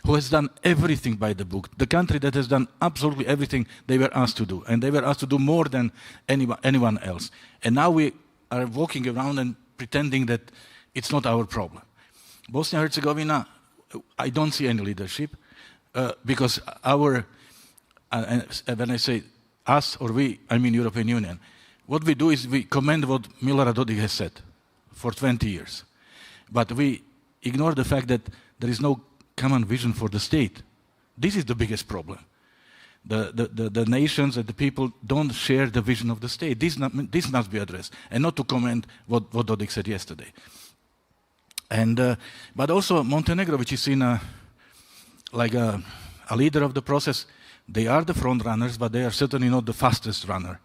who has done everything by the book, the country that has done absolutely everything they were asked to do, and they were asked to do more than anyone else. And now we are walking around and pretending that it's not our problem. Bosnia and Herzegovina, I don't see any leadership because when I say us or we, I mean European Union. What we do is we commend what Milorad Dodik has said for 20 years. But we ignore the fact that there is no common vision for the state. This is the biggest problem. The nations and the people don't share the vision of the state. This must be addressed, and not to comment what Dodik said yesterday. And but also Montenegro, which is seen like a leader of the process, they are the front runners, but they are certainly not the fastest runner.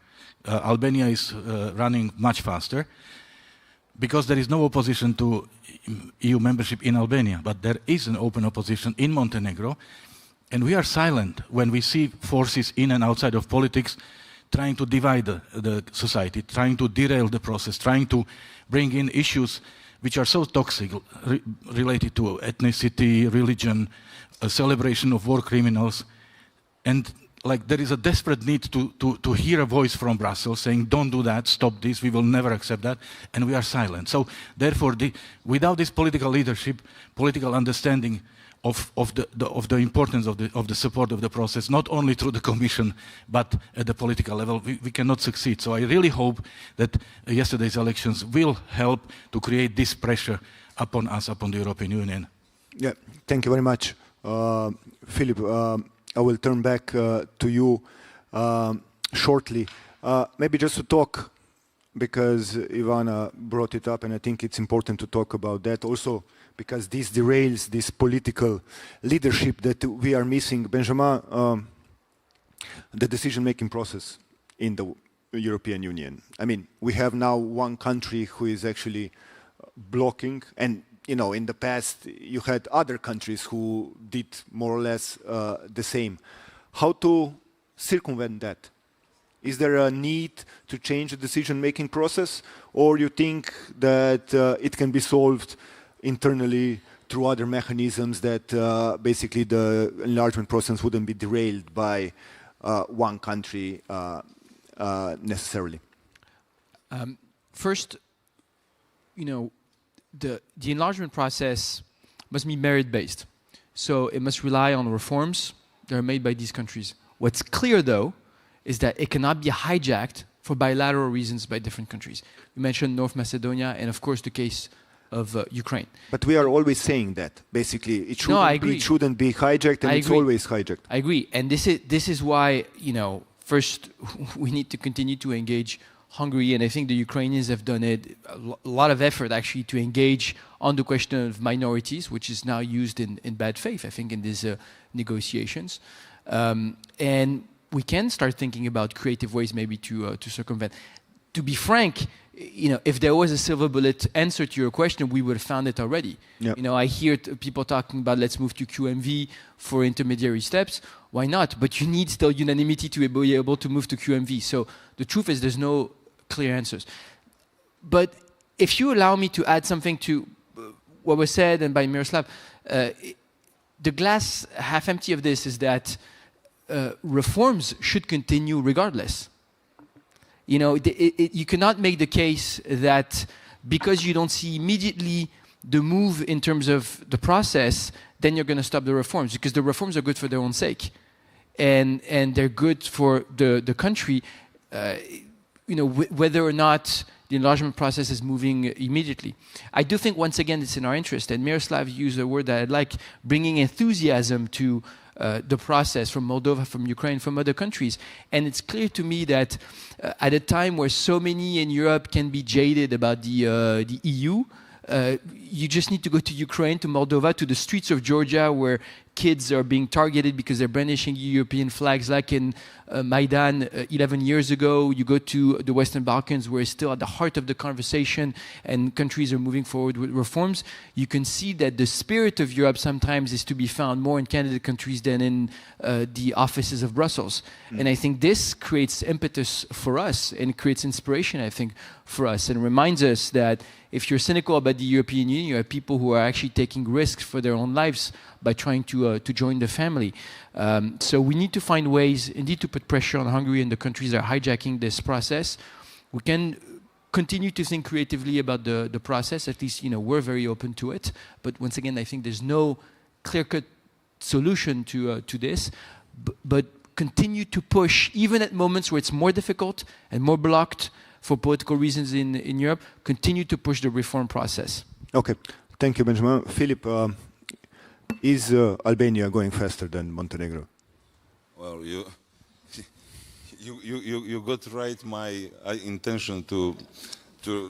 Albania is running much faster because there is no opposition to EU membership in Albania, but there is an open opposition in Montenegro, and we are silent when we see forces in and outside of politics trying to divide the society, trying to derail the process, trying to bring in issues which are so toxic, related to ethnicity, religion, a celebration of war criminals, and like there is a desperate need to hear a voice from Brussels saying, don't do that, stop this, we will never accept that, and we are silent. So therefore, without this political leadership, political understanding of the importance of the support of the process, not only through the Commission, but at the political level, we cannot succeed. So I really hope that yesterday's elections will help to create this pressure upon us, upon the European Union. Yeah, thank you very much. Philip, I will turn back to you shortly. Maybe just to talk, because Ivana brought it up, and I think it's important to talk about that also, because this derails this political leadership that we are missing. Benjamin, the decision-making process in the European Union. I mean, we have now one country who is actually blocking, and you know, in the past, you had other countries who did more or less the same. How to circumvent that Is there a need to change the decision-making process, or you think that it can be solved internally through other mechanisms that basically the enlargement process wouldn't be derailed by one country necessarily? First, the enlargement process must be merit-based. So it must rely on reforms that are made by these countries. What's clear, though, is that it cannot be hijacked for bilateral reasons by different countries. You mentioned North Macedonia and, of course, the case of Ukraine. But we are always saying that, basically. It shouldn't be hijacked, and it's always hijacked. I agree. And this is why, first, we need to continue to engage Hungary, and I think the Ukrainians have done a lot of effort, actually, to engage on the question of minorities, which is now used in bad faith, I think, in these negotiations. And we can start thinking about creative ways maybe to circumvent. To be frank, if there was a silver bullet answer to your question, we would have found it already. Yep. I hear people talking about let's move to QMV for intermediary steps. Why not? But you need still unanimity to be able to move to QMV. So the truth is there's no clear answers. But if you allow me to add something to what was said and by Miroslav, the glass half empty of this is that reforms should continue regardless. You cannot make the case that because you don't see immediately the move in terms of the process, then you're going to stop the reforms, because the reforms are good for their own sake, and they're good for the country. Whether or not the enlargement process is moving immediately. I do think, once again, it's in our interest, and Miroslav used a word that I like, bringing enthusiasm to the process from Moldova, from Ukraine, from other countries. And it's clear to me that at a time where so many in Europe can be jaded about the EU, you just need to go to Ukraine, to Moldova, to the streets of Georgia, where kids are being targeted because they're brandishing European flags, like in Maidan 11 years ago. You go to the Western Balkans, where it's still at the heart of the conversation, and countries are moving forward with reforms. You can see that the spirit of Europe sometimes is to be found more in candidate countries than in the offices of Brussels. And I think this creates impetus for us, and creates inspiration, I think, for us, and reminds us that if you're cynical about the European Union, you have people who are actually taking risks for their own lives by trying to join the family. So we need to find ways, indeed, to put pressure on Hungary and the countries that are hijacking this process. We can continue to think creatively about the process. At least, we're very open to it. But once again, I think there's no clear-cut solution to this. But continue to push, even at moments where it's more difficult and more blocked for political reasons in Europe, continue to push the reform process. Okay, thank you, Benjamin. Philip, is Albania going faster than Montenegro? Well, you got right my intention to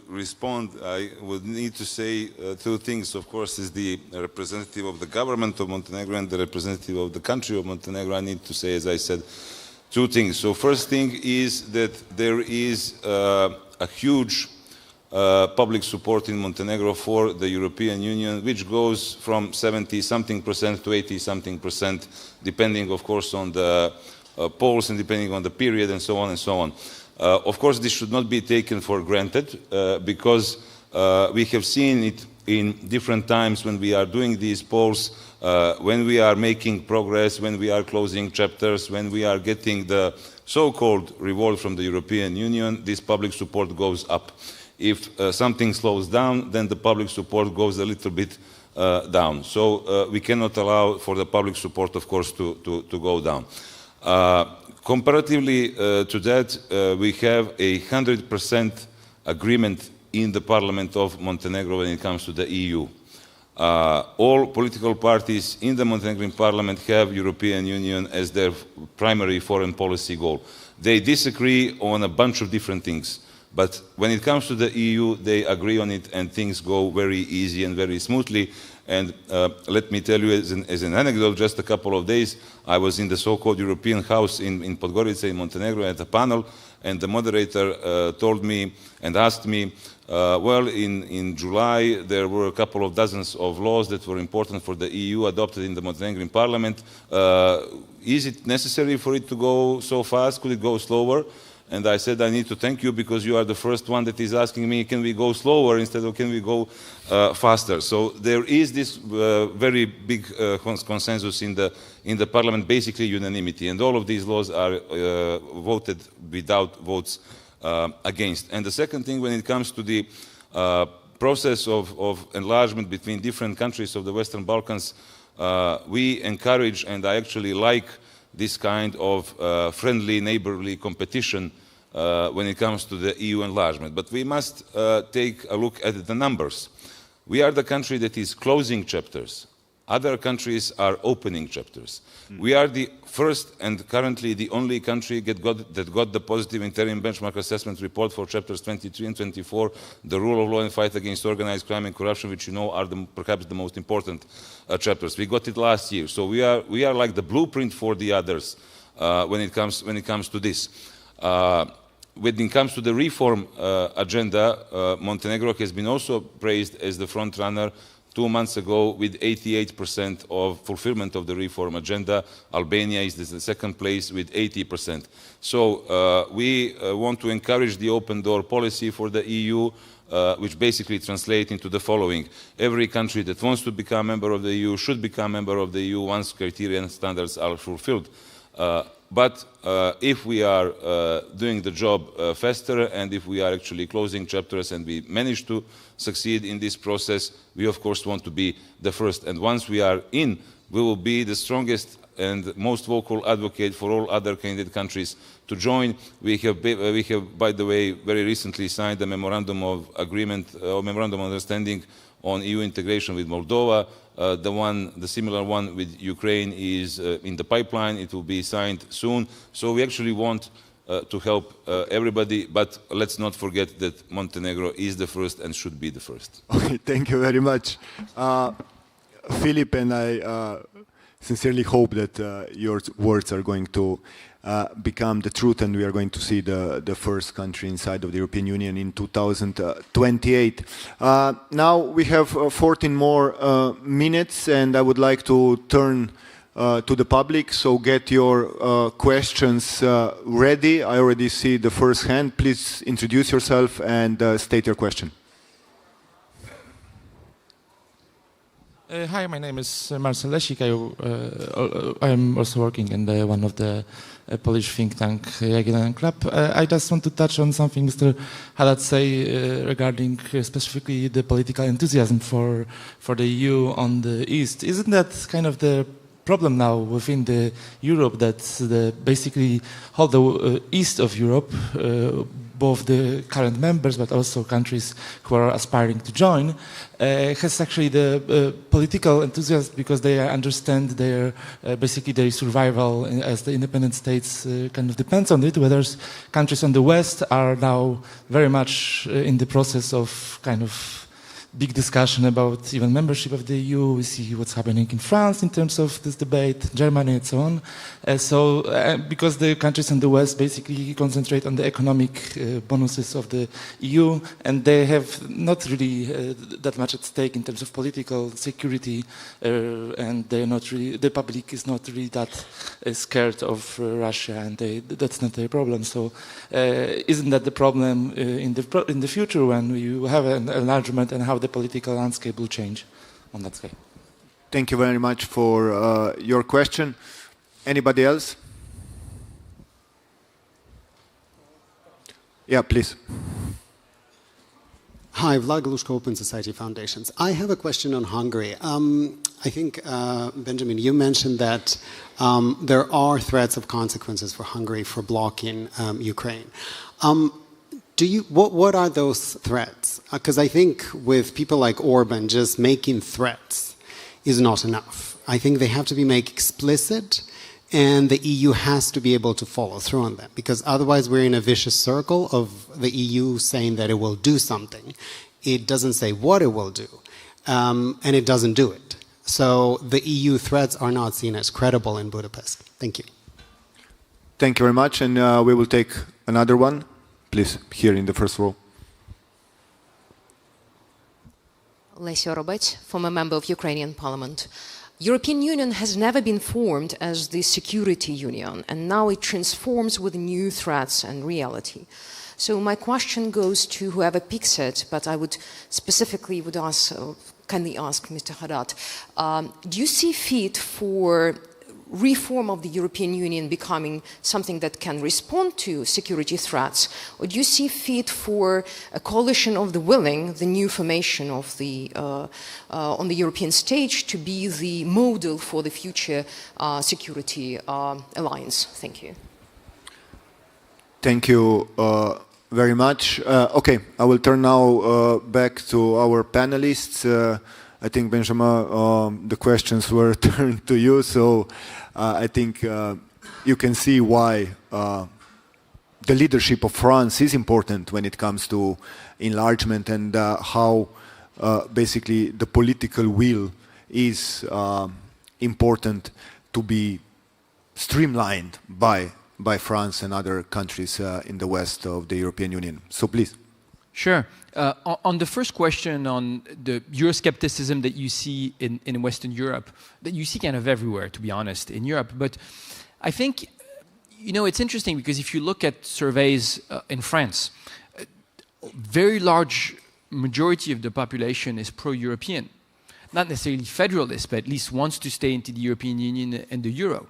respond. I would need to say two things. Of course, is the representative of the government of Montenegro and the representative of the country of Montenegro. I need to say, as I said, two things. So first thing is that there is a huge public support in Montenegro for the European Union, which goes from 70-something% to 80-something%, depending, of course, on the polls and depending on the period and so on and so on. Of course, this should not be taken for granted because we have seen it in different times when we are doing these polls, when we are making progress, when we are closing chapters, when we are getting the so-called reward from the European Union, this public support goes up. If something slows down, then the public support goes a little bit down. So we cannot allow for the public support, of course, to go down. Comparatively to that, we have 100% agreement in the Parliament of Montenegro when it comes to the EU. All political parties in the Montenegrin Parliament have European Union as their primary foreign policy goal. They disagree on a bunch of different things. But when it comes to the EU, they agree on it, and things go very easy and very smoothly. And let me tell you, as an anecdote, just a couple of days, I was in the so-called European House in Podgorica, in Montenegro, at a panel, and the moderator told me and asked me, well, in July, there were a couple of dozens of laws that were important for the EU adopted in the Montenegrin parliament. Is it necessary for it to go so fast? Could it go slower? And I said, I need to thank you because you are the first one that is asking me, can we go slower instead of can we go faster? So there is this very big consensus in the parliament, basically unanimity. And all of these laws are voted without votes against. And the second thing, when it comes to the process of enlargement between different countries of the Western Balkans, we encourage, and I actually like this kind of friendly, neighborly competition when it comes to the EU enlargement. But we must take a look at the numbers. We are the country that is closing chapters. Other countries are opening chapters. We are the first and currently the only country that got the positive interim benchmark assessment report for chapters 23 and 24, the rule of law and fight against organized crime and corruption, which you know are perhaps the most important chapters. We got it last year. So we are like the blueprint for the others when it comes to this. When it comes to the reform agenda, Montenegro has been also praised as the front runner 2 months ago with 88% of fulfillment of the reform agenda. Albania is the second place with 80%. So we want to encourage the open door policy for the EU, which basically translates into the following. Every country that wants to become a member of the EU should become a member of the EU once criteria and standards are fulfilled. But if we are doing the job faster, and if we are actually closing chapters and we manage to succeed in this process, we of course want to be the first. And once we are in, we will be the strongest and most vocal advocate for all other candidate countries to join. We have, by the way, very recently signed a memorandum of agreement, or memorandum of understanding on EU integration with Moldova. The similar one with Ukraine is in the pipeline. It will be signed soon. So we actually want to help everybody, but let's not forget that Montenegro is the first and should be the first. Okay, thank you very much. Philip, and I sincerely hope that your words are going to become the truth, and we are going to see the first country inside of the European Union in 2028. Now we have 14 more minutes, and I would like to turn to the public, so get your questions ready. I already see the first hand. Please introduce yourself and state your question. Hi, my name is Marcel Lesik. I am also working in one of the Polish think tank, Jagiellonian Club. I just want to touch on something Mr. Haddad said regarding specifically the political enthusiasm for the EU on the East. Isn't that kind of the problem now within the Europe that basically all the east of Europe, both the current members but also countries who are aspiring to join, has actually the political enthusiasm because they understand their basically their survival as the independent states kind of depends on it, whereas countries on the West are now very much in the process of kind of big discussion about even membership of the EU. We see what's happening in France in terms of this debate, Germany and so on. Because the countries in the West basically concentrate on the economic bonuses of the EU, and they have not really that much at stake in terms of political security, and they're not really, the public is not really that scared of Russia, and that's not their problem. So isn't that the problem in the future when you have an enlargement and how the political landscape will change on that scale? Thank you very much for your question. Anybody else? Yeah, please. Hi, Vlad Glushko, Open Society Foundations. I have a question on Hungary. I think, Benjamin, you mentioned that there are threats of consequences for Hungary for blocking Ukraine. What are those threats? Because I think with people like Orban, just making threats is not enough. I think they have to be made explicit, and the EU has to be able to follow through on them, because otherwise we're in a vicious circle of the EU saying that it will do something. It doesn't say what it will do, and it doesn't do it. So the EU threats are not seen as credible in Budapest. Thank you. Thank you very much, and we will take another one. Please, here in the first row. Lesya Robec, former member of Ukrainian Parliament. European Union has never been formed as the security union, and now it transforms with new threats and reality. So my question goes to whoever picks it, but I would specifically kindly ask Mr. Haddad, do you see fit for reform of the European Union becoming something that can respond to security threats, or do you see fit for a coalition of the willing, the new formation of the on the European stage, to be the model for the future security alliance? Thank you. Thank you very much. Okay, I will turn now back to our panelists. I think, Benjamin, the questions were turned to you, so I think you can see why the leadership of France is important when it comes to enlargement, and how basically the political will is important to be streamlined by France and other countries in the west of the European Union. So please. Sure. On the first question on the Euroscepticism that you see in Western Europe, that you see kind of everywhere, to be honest, in Europe. But I think, you know, it's interesting because if you look at surveys in France, a very large majority of the population is pro-European. Not necessarily federalist, but at least wants to stay into the European Union and the Euro.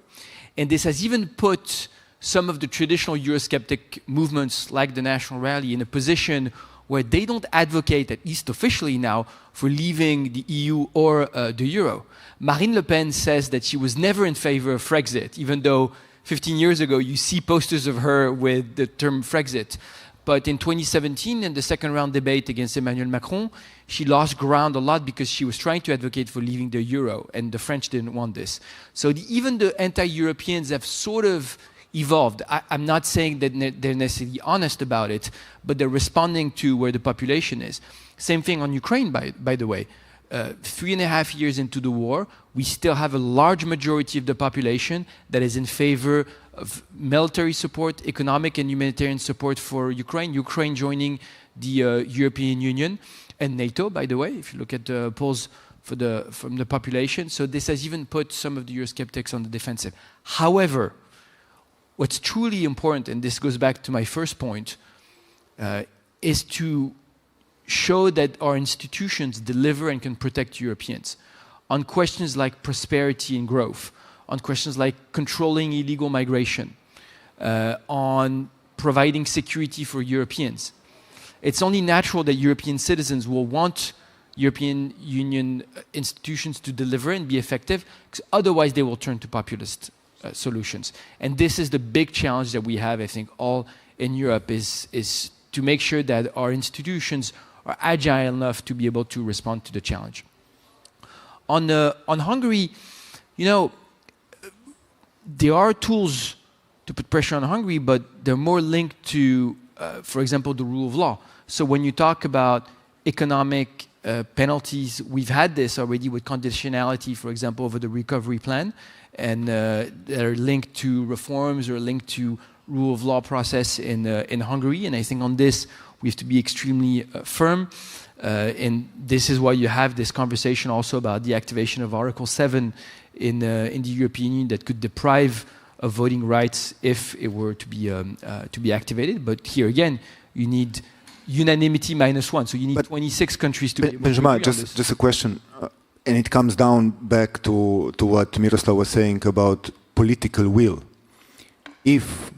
And this has even put some of the traditional Eurosceptic movements like the National Rally in a position where they don't advocate, at least officially now, for leaving the EU or the Euro. Marine Le Pen says that she was never in favor of Frexit, even though 15 years ago you see posters of her with the term Frexit. But in 2017, in the second round debate against Emmanuel Macron, she lost ground a lot because she was trying to advocate for leaving the Euro, and the French didn't want this. So even the anti-Europeans have sort of evolved. I'm not saying that they're necessarily honest about it, but they're responding to where the population is. Same thing on Ukraine, by the way. 3.5 years into the war, we still have a large majority of the population that is in favor of military support, economic and humanitarian support for Ukraine, Ukraine joining the European Union and NATO, by the way, if you look at the polls from the population. So this has even put some of the Eurosceptics on the defensive. However, what's truly important, and this goes back to my first point, is to show that our institutions deliver and can protect Europeans on questions like prosperity and growth, on questions like controlling illegal migration, on providing security for Europeans. It's only natural that European citizens will want European Union institutions to deliver and be effective, because otherwise they will turn to populist solutions. And this is the big challenge that we have, I think, all in Europe, is to make sure that our institutions are agile enough to be able to respond to the challenge. On Hungary, you know, there are tools to put pressure on Hungary, but they're more linked to, for example, the rule of law. So when you talk about economic penalties, we've had this already with conditionality, for example, over the recovery plan, and they're linked to reforms or linked to rule of law process in Hungary. And I think on this, we have to be extremely firm. And this is why you have this conversation also about the activation of Article 7 in the European Union that could deprive of voting rights if it were to be activated. But here again, you need unanimity -1. So you need 26 countries to be able Benjamin, to agree on this. just a question. And it comes down back to what Miroslav was saying about political will. If,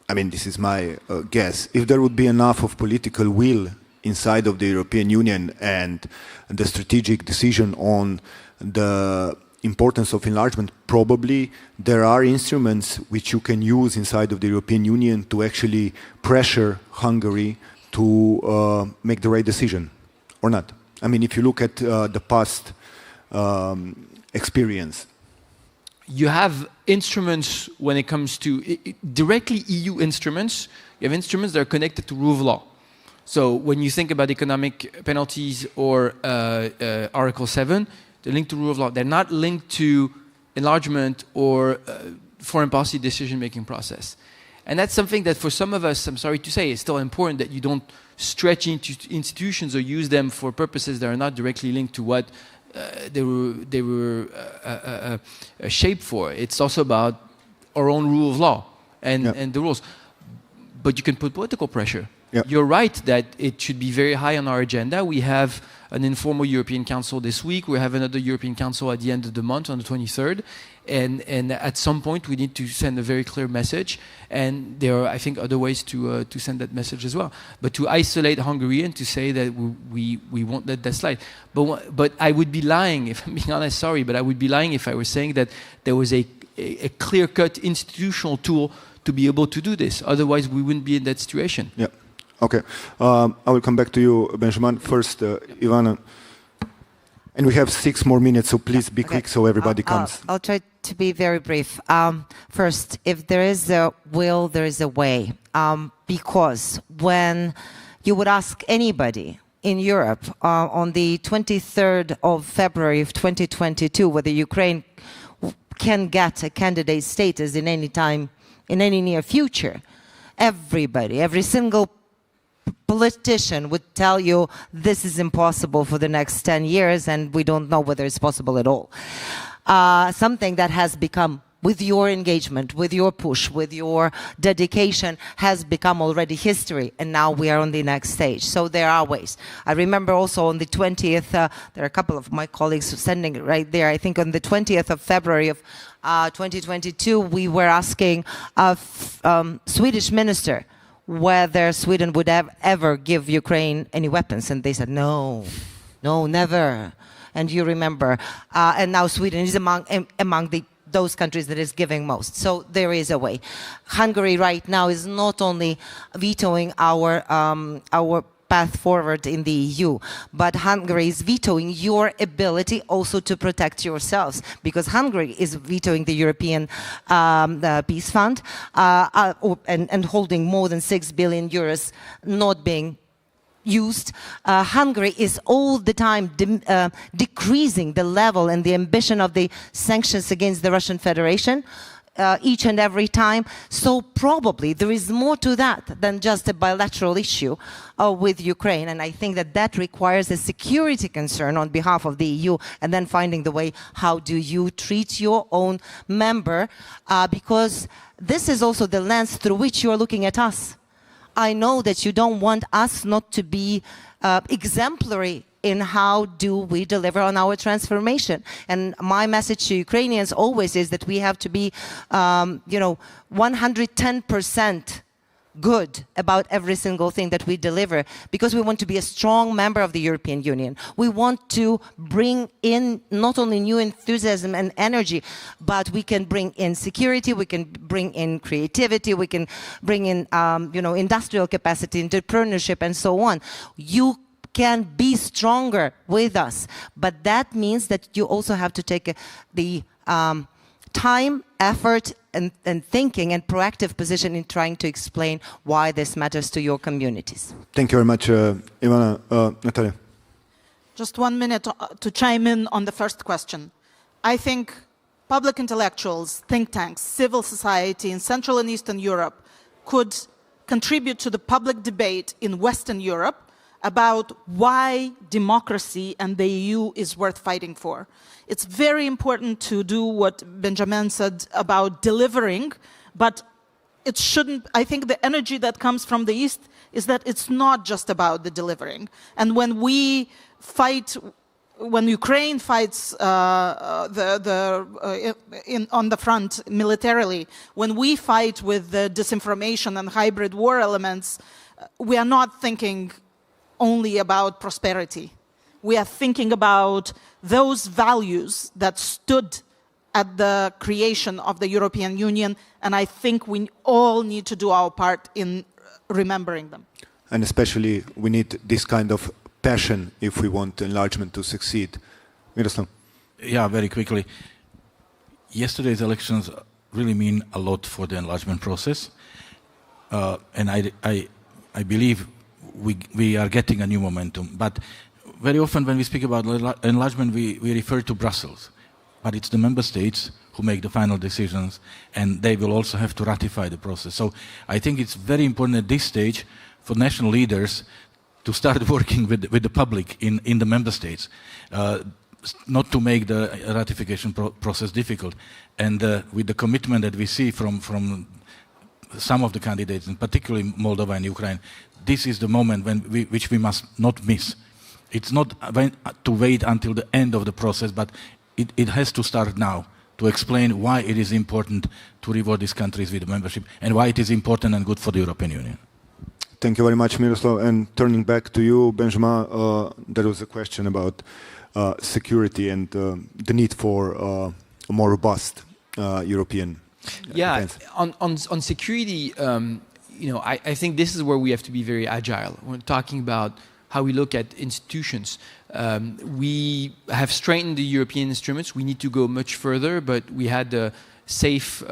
I mean, this is my guess, if there would be enough of political will inside of the European Union and the strategic decision on the importance of enlargement, probably there are instruments which you can use inside of the European Union to actually pressure Hungary to make the right decision, or not? I mean, if you look at the past experience. You have instruments when it comes to directly EU instruments. You have instruments that are connected to rule of law. So when you think about economic penalties or Article 7, they're linked to rule of law. They're not linked to enlargement or foreign policy decision-making process. And that's something that for some of us, I'm sorry to say, is still important, that you don't stretch into institutions or use them for purposes that are not directly linked to what shaped for. It's also about our own rule of law and the rules. But you can put political pressure. Yeah. You're right that it should be very high on our agenda. We have an informal European Council this week. We have another European Council at the end of the month on the 23rd. And at some point we need to send a very clear message. And there are, I think, other ways to send that message as well. But to isolate Hungary and to say that we won't let that slide. But I would be lying, if I'm being honest, sorry, but I would be lying if I were saying that there was a clear-cut institutional tool to be able to do this. Otherwise, we wouldn't be in that situation. Yeah. Okay. I will come back to you, Benjamin. First, Ivana. And we have 6 more minutes, so please be quick so everybody comes. I'll try to be very brief. First, if there is a will, there is a way. Because when you would ask anybody in Europe on the 23rd of February of 2022 whether Ukraine can get a candidate status in any time, in any near future, everybody, every single politician would tell you this is impossible for the next 10 years and we don't know whether it's possible at all. Something that has become, with your engagement, with your push, with your dedication, has become already history, and now we are on the next stage. So there are ways. I remember also on the 20th, there are a couple of my colleagues sending it right there, I think on the 20th of February of 2022, we were asking a Swedish minister whether Sweden would ever give Ukraine any weapons, and they said, no, never. And you remember, and now Sweden is among those countries that is giving most. So there is a way. Hungary right now is not only vetoing our path forward in the EU, but Hungary is vetoing your ability also to protect yourselves, because Hungary is vetoing the European Peace Fund and holding more than 6 billion euros not being used. Hungary is all the time decreasing the level and the ambition of the sanctions against the Russian Federation each and every time. So probably there is more to that than just a bilateral issue with Ukraine. And I think that that requires a security concern on behalf of the EU, and then finding the way, how do you treat your own member? Because this is also the lens through which you are looking at us. I know that you don't want us not to be exemplary in how do we deliver on our transformation. And my message to Ukrainians always is that we have to be, 110% good about every single thing that we deliver, because we want to be a strong member of the European Union. We want to bring in not only new enthusiasm and energy, but we can bring in security, we can bring in creativity, we can bring in, industrial capacity, entrepreneurship, and so on. You can be stronger with us, but that means that you also have to take the time, effort, and thinking and proactive position in trying to explain why this matters to your communities. Thank you very much, Ivana. Natalia. Just 1 minute to chime in on the first question. I think public intellectuals, think tanks, civil society in Central and Eastern Europe could contribute to the public debate in Western Europe about why democracy and the EU is worth fighting for. It's very important to do what Benjamin said about delivering, but it shouldn't, I think the energy that comes from the East is that it's not just about the delivering. And when we fight, when Ukraine fights on the front militarily, when we fight with the disinformation and hybrid war elements, we are not thinking only about prosperity. We are thinking about those values that stood at the creation of the European Union, and I think we all need to do our part in remembering them. And especially we need this kind of passion if we want enlargement to succeed. Miroslav. Yeah, very quickly. Yesterday's elections really mean a lot for the enlargement process, and I believe we are getting a new momentum. But very often when we speak about enlargement, we refer to Brussels. But it's the member states who make the final decisions, and they will also have to ratify the process. So I think it's very important at this stage for national leaders to start working with the public in the member states. not to make the ratification process difficult. And with the commitment that we see from some of the candidates, and particularly Moldova and Ukraine, this is the moment which we must not miss. It's not to wait until the end of the process, but it has to start now to explain why it is important to reward these countries with membership and why it is important and good for the European Union. Thank you very much, Miroslav. And turning back to you, Benjamin, there was a question about security and the need for a more robust European defense. On security, I think this is where we have to be very agile. We're talking about how we look at institutions. We have strengthened the European instruments. We need to go much further, but we had the safe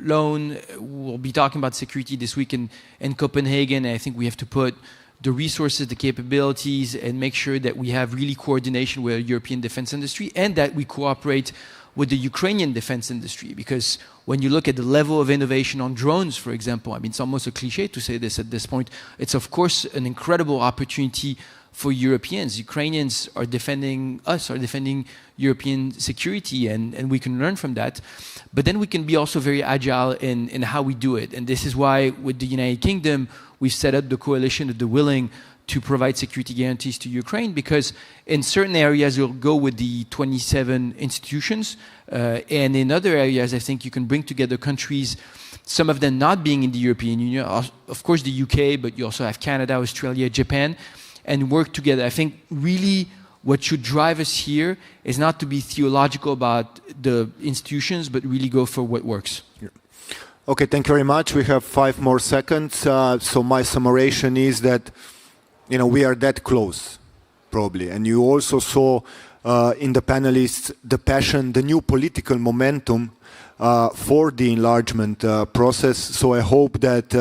loan. We'll be talking about security this week in Copenhagen. I think we have to put the resources, the capabilities, and make sure that we have really coordination with the European defense industry and that we cooperate with the Ukrainian defense industry. Because when you look at the level of innovation on drones, for example, I mean, it's almost a cliche to say this at this point. It's, of course, an incredible opportunity for Europeans. Ukrainians are defending us, are defending European security, and we can learn from that. But then we can be also very agile in how we do it. And this is why, with the United Kingdom, we've set up the coalition of the willing to provide security guarantees to Ukraine, because in certain areas you'll go with the 27 institutions, and in other areas I think you can bring together countries, some of them not being in the European Union, of course the UK, but you also have Canada, Australia, Japan, and work together. I think really what should drive us here is not to be theological about the institutions, but really go for what works. Yeah. Okay, thank you very much. We have 5 more seconds. So my summation is that we are that close, probably. And you also saw in the panelists the passion, the new political momentum for the enlargement process. So I hope that,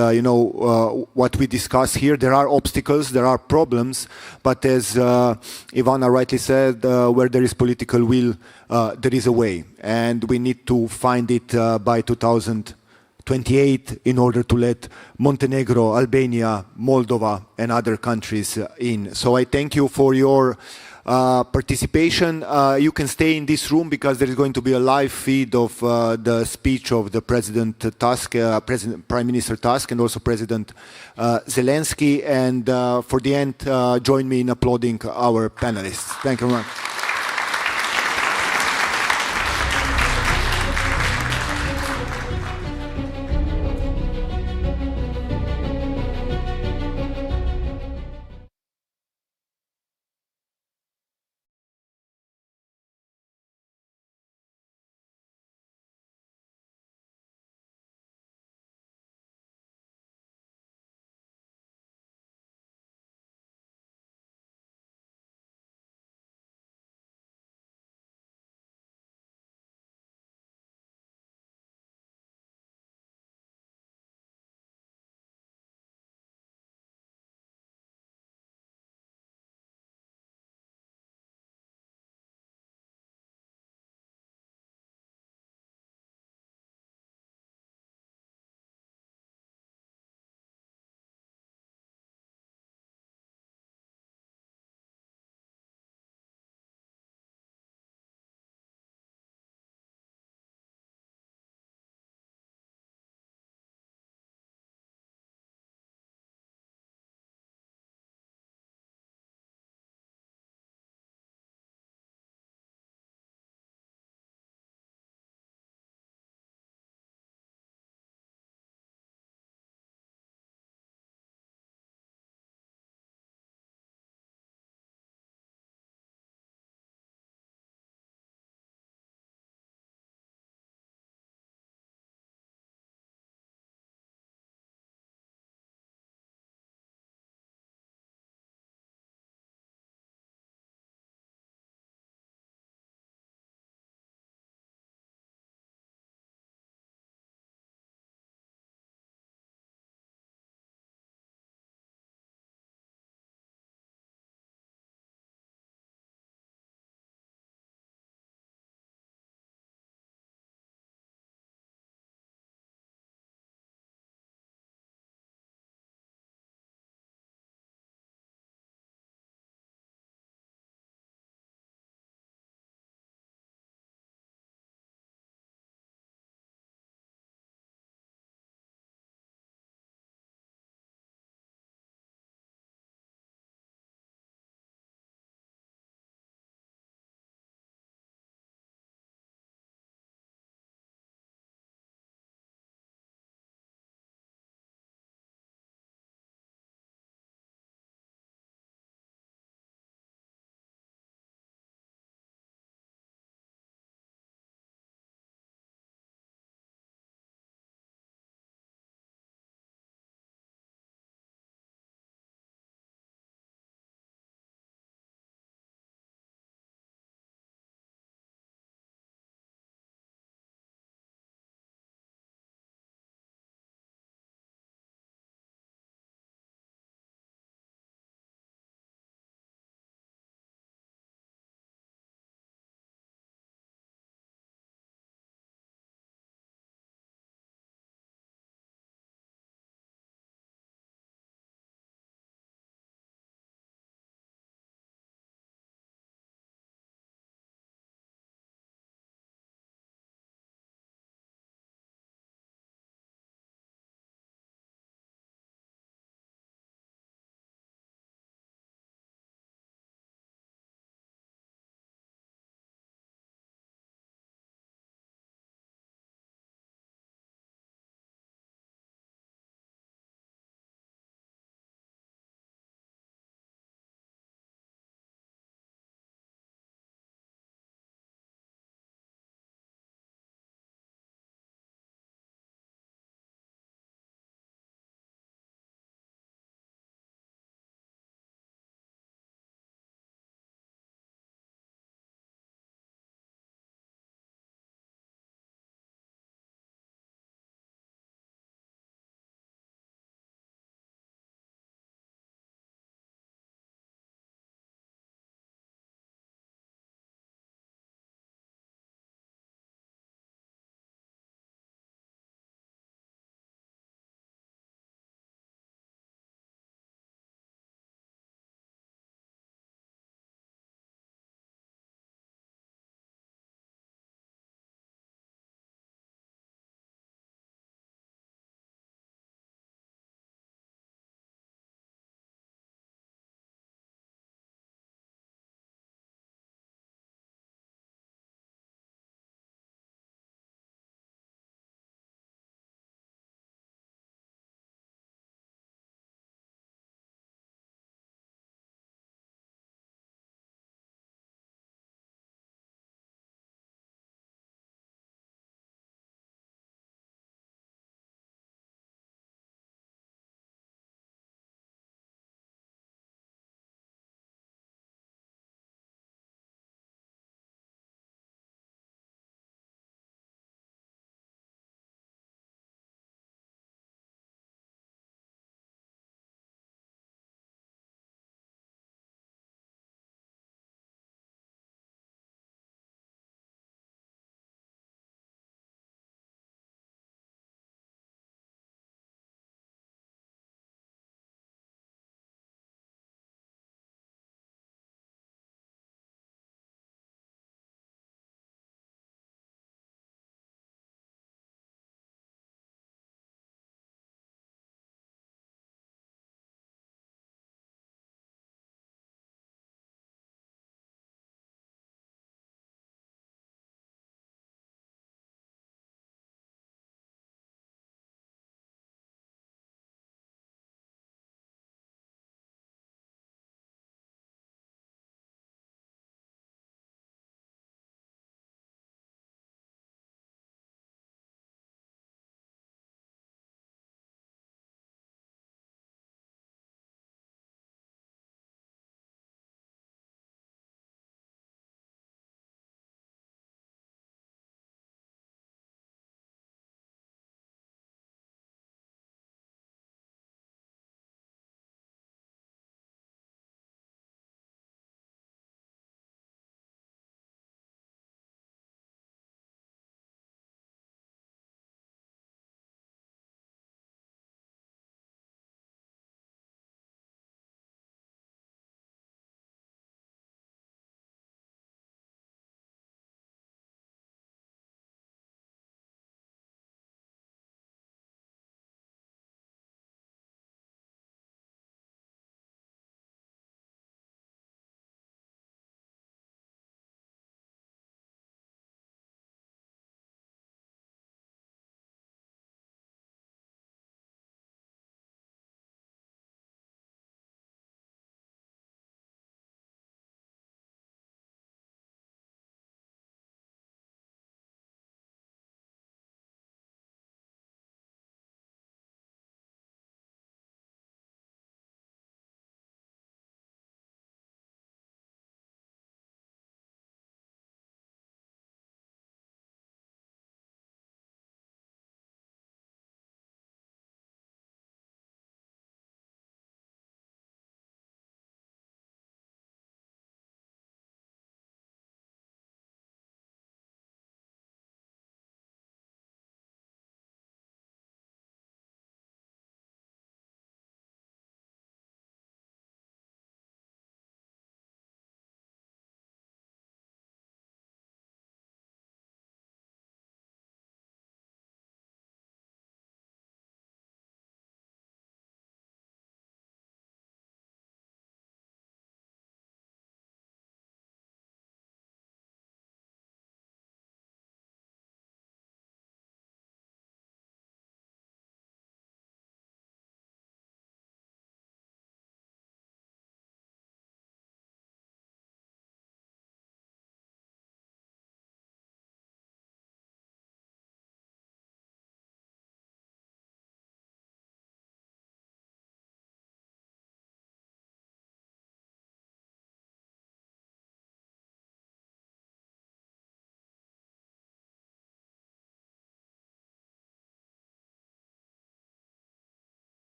what we discuss here, there are obstacles, there are problems, but as Ivana rightly said, where there is political will, there is a way. And we need to find it by 2028 in order to let Montenegro, Albania, Moldova and other countries in. So I thank you for your participation. You can stay in this room because there is going to be a live feed of the speech of the President Tusk, Prime Minister Tusk, and also President Zelensky. And for the end, join me in applauding our panelists. Thank you very much.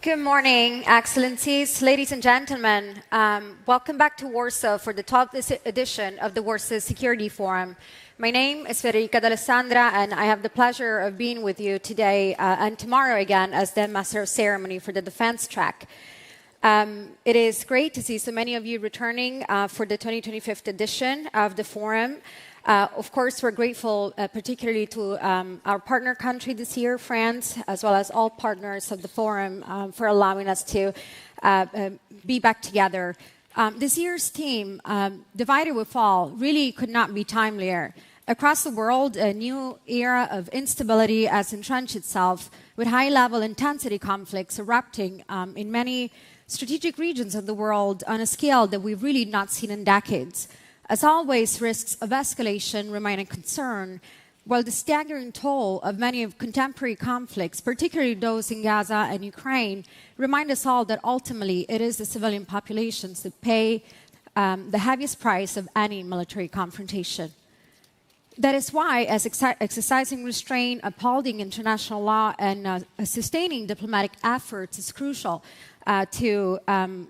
Good morning, Excellencies, ladies and gentlemen. Welcome back to Warsaw for the 12th edition of the Warsaw Security Forum. My name is Federica D'Alessandra, and I have the pleasure of being with you today and tomorrow again as the Master of Ceremony for the defense track. It is great to see so many of you returning for the 2025 edition of the forum. Of course, we're grateful particularly to our partner country this year, France, as well as all partners of the forum for allowing us to be back together. This year's theme, Divided We Fall, really could not be timelier. Across the world, a new era of instability has entrenched itself, with high-level intensity conflicts erupting in many strategic regions of the world on a scale that we've really not seen in decades. As always, risks of escalation remain a concern, while the staggering toll of many of contemporary conflicts, particularly those in Gaza and Ukraine, remind us all that ultimately it is the civilian populations that pay the heaviest price of any military confrontation. That is why, as exercising restraint, upholding international law, and sustaining diplomatic efforts is crucial to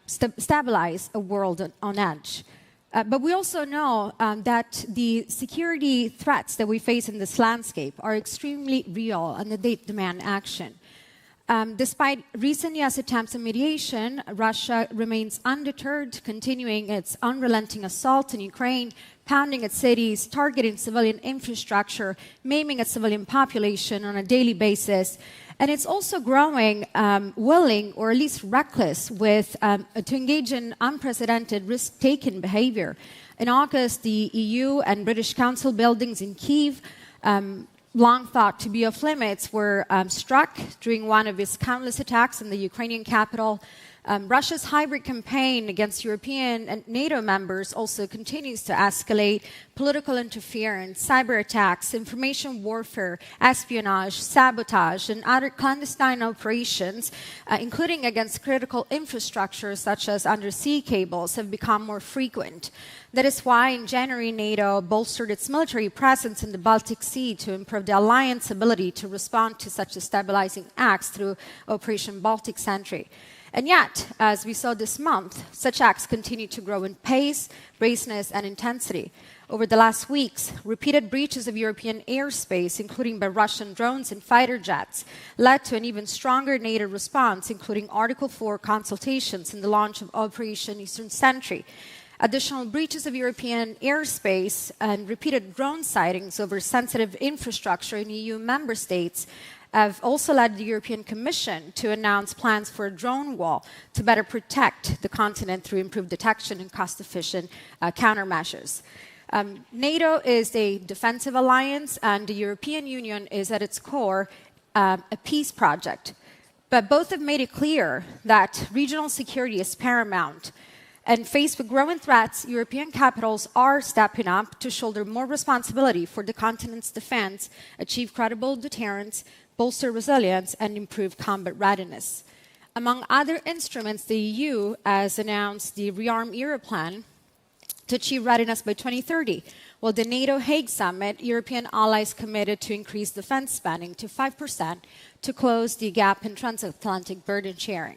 stabilize a world on edge. But we also know that the security threats that we face in this landscape are extremely real and that they demand action. Despite recent U.S. attempts at mediation, Russia remains undeterred, continuing its unrelenting assault in Ukraine, pounding its cities, targeting civilian infrastructure, maiming its civilian population on a daily basis. And it's also growing willing, or at least reckless, to engage in unprecedented risk-taking behavior. In August, the EU and British Council buildings in Kyiv, long thought to be off limits, were struck during one of its countless attacks in the Ukrainian capital. Russia's hybrid campaign against European and NATO members also continues to escalate. Political interference, cyber attacks, information warfare, espionage, sabotage, and other clandestine operations, including against critical infrastructures such as undersea cables, have become more frequent. That is why in January, NATO bolstered its military presence in the Baltic Sea to improve the alliance's ability to respond to such destabilizing acts through Operation Baltic Sentry. And yet, as we saw this month, such acts continue to grow in pace, baseness, and intensity. Over the last weeks, repeated breaches of European airspace, including by Russian drones and fighter jets, led to an even stronger NATO response, including Article 4 consultations and the launch of Operation Eastern Sentry. Additional breaches of European airspace and repeated drone sightings over sensitive infrastructure in EU member states have also led the European Commission to announce plans for a drone wall to better protect the continent through improved detection and cost-efficient countermeasures. NATO is a defensive alliance, and the European Union is at its core a peace project. But both have made it clear that regional security is paramount. And faced with growing threats, European capitals are stepping up to shoulder more responsibility for the continent's defense, achieve credible deterrence, bolster resilience, and improve combat readiness. Among other instruments, the EU has announced the Rearm Era plan to achieve readiness by 2030, while the NATO Hague Summit, European allies committed to increase defense spending to 5% to close the gap in transatlantic burden sharing.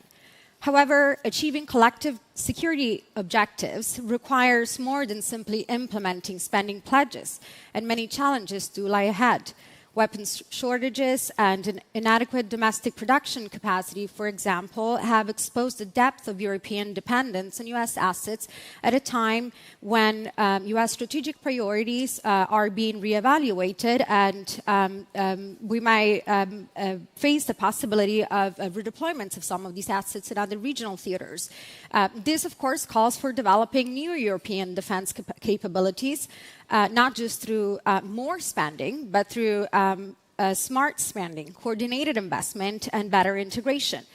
However, achieving collective security objectives requires more than simply implementing spending pledges, and many challenges do lie ahead. Weapons shortages and an inadequate domestic production capacity, for example, have exposed the depth of European dependence on U.S. assets at a time when U.S. strategic priorities are being reevaluated, and we might face the possibility of redeployments of some of these assets in other regional theaters. This, of course, calls for developing new European defense capabilities, not just through more spending, but through smart spending, coordinated investment, and better integration.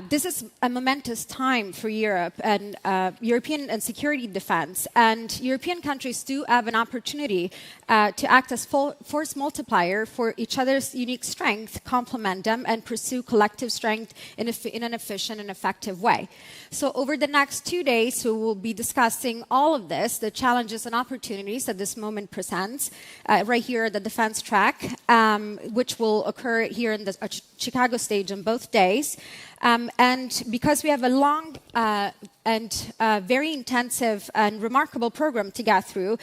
This is a momentous time for Europe and European and security defense, and European countries do have an opportunity to act as force multiplier for each other's unique strength, complement them, and pursue collective strength in an efficient and effective way. So over the next 2 days, we will be discussing all of this, the challenges and opportunities that this moment presents, right here at the defense track, which will occur here in the Chicago stage on both days. And because we have a long and very intensive and remarkable program to get through,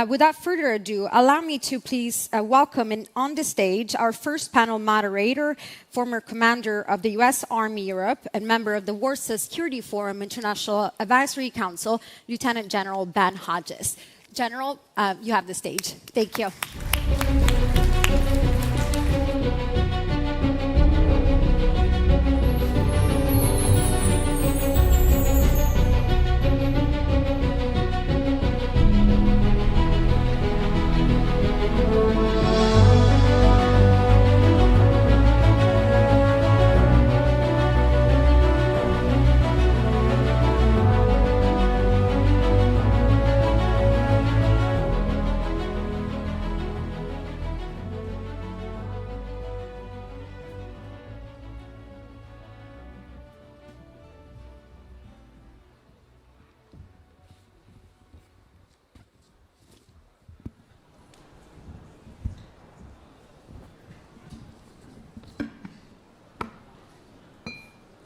without further ado, allow me to please welcome on the stage our first panel moderator, former commander of the U.S. Army Europe and member of the Warsaw Security Forum International Advisory Council, Lieutenant General Ben Hodges. General, you have the stage. Thank you.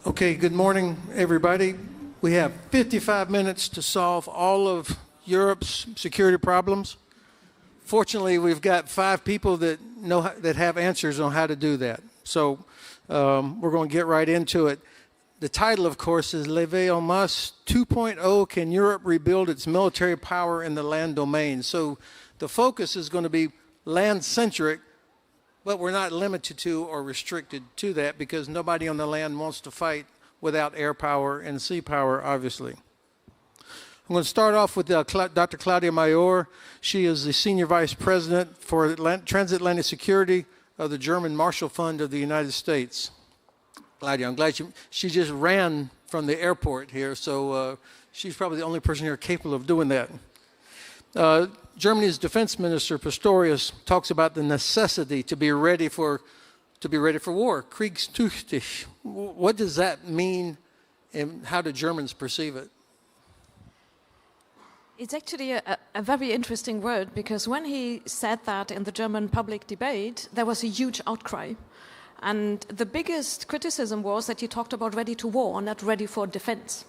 Okay, good morning, everybody. We have 55 minutes to solve all of Europe's security problems. Fortunately, we've got 5 people that have answers on how to do that. So we're going to get right into it. The title, of course, is Levé en masse 2.0, Can Europe Rebuild Its Military Power in the Land Domain? So the focus is going to be land-centric, but we're not limited to or restricted to that because nobody on the land wants to fight without air power and sea power, obviously. I'm going to start off with Dr. Claudia Mayor. She is the Senior Vice President for Transatlantic Security of the German Marshall Fund of the United States. Claudia, I'm glad she just ran from the airport here, so she's probably the only person here capable of doing that. Germany's Defense Minister Pistorius talks about the necessity to be ready for war. Kriegstüchtig. What does that mean, and how do Germans perceive it? It's actually a very interesting word, because when he said that in the German public debate, there was a huge outcry. And the biggest criticism was that he talked about ready to war, not ready for defense.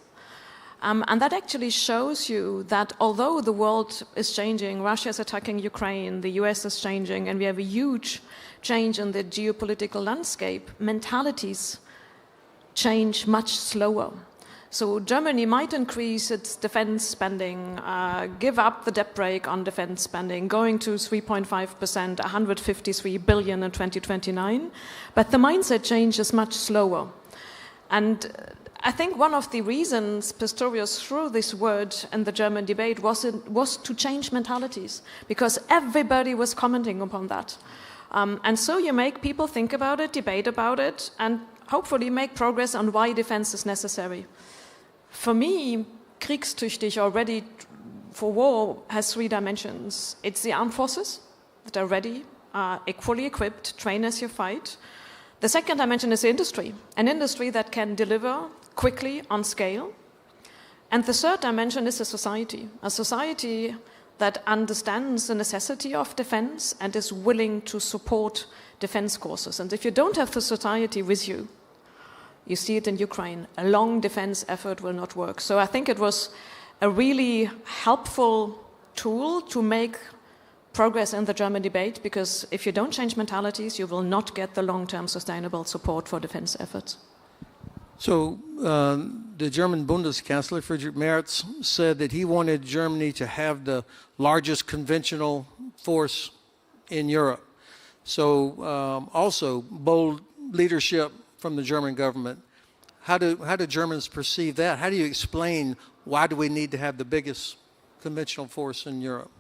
And that actually shows you that although the world is changing, Russia is attacking Ukraine, the US is changing, and we have a huge change in the geopolitical landscape, mentalities change much slower. So Germany might increase its defense spending, give up the debt brake on defense spending, going to 3.5%, 153 billion in 2029, but the mindset change is much slower. And I think one of the reasons Pistorius threw this word in the German debate was to change mentalities, because everybody was commenting upon that. And so you make people think about it, debate about it, and hopefully make progress on why defense is necessary. For me, kriegstüchtig, or ready for war, has 3 dimensions. It's the armed forces that are ready, equally equipped, train as you fight. The second dimension is the industry, an industry that can deliver quickly on scale. And the third dimension is a society that understands the necessity of defense and is willing to support defense courses. And if you don't have the society with you, you see it in Ukraine, a long defense effort will not work. So I think it was a really helpful tool to make progress in the German debate, because if you don't change mentalities, you will not get the long-term sustainable support for defense efforts. So the German Bundeskanzler, Friedrich Merz, said that he wanted Germany to have the largest conventional force in Europe. So also bold leadership from the German government. How do Germans perceive that? How do you explain why do we need to have the biggest conventional force in Europe?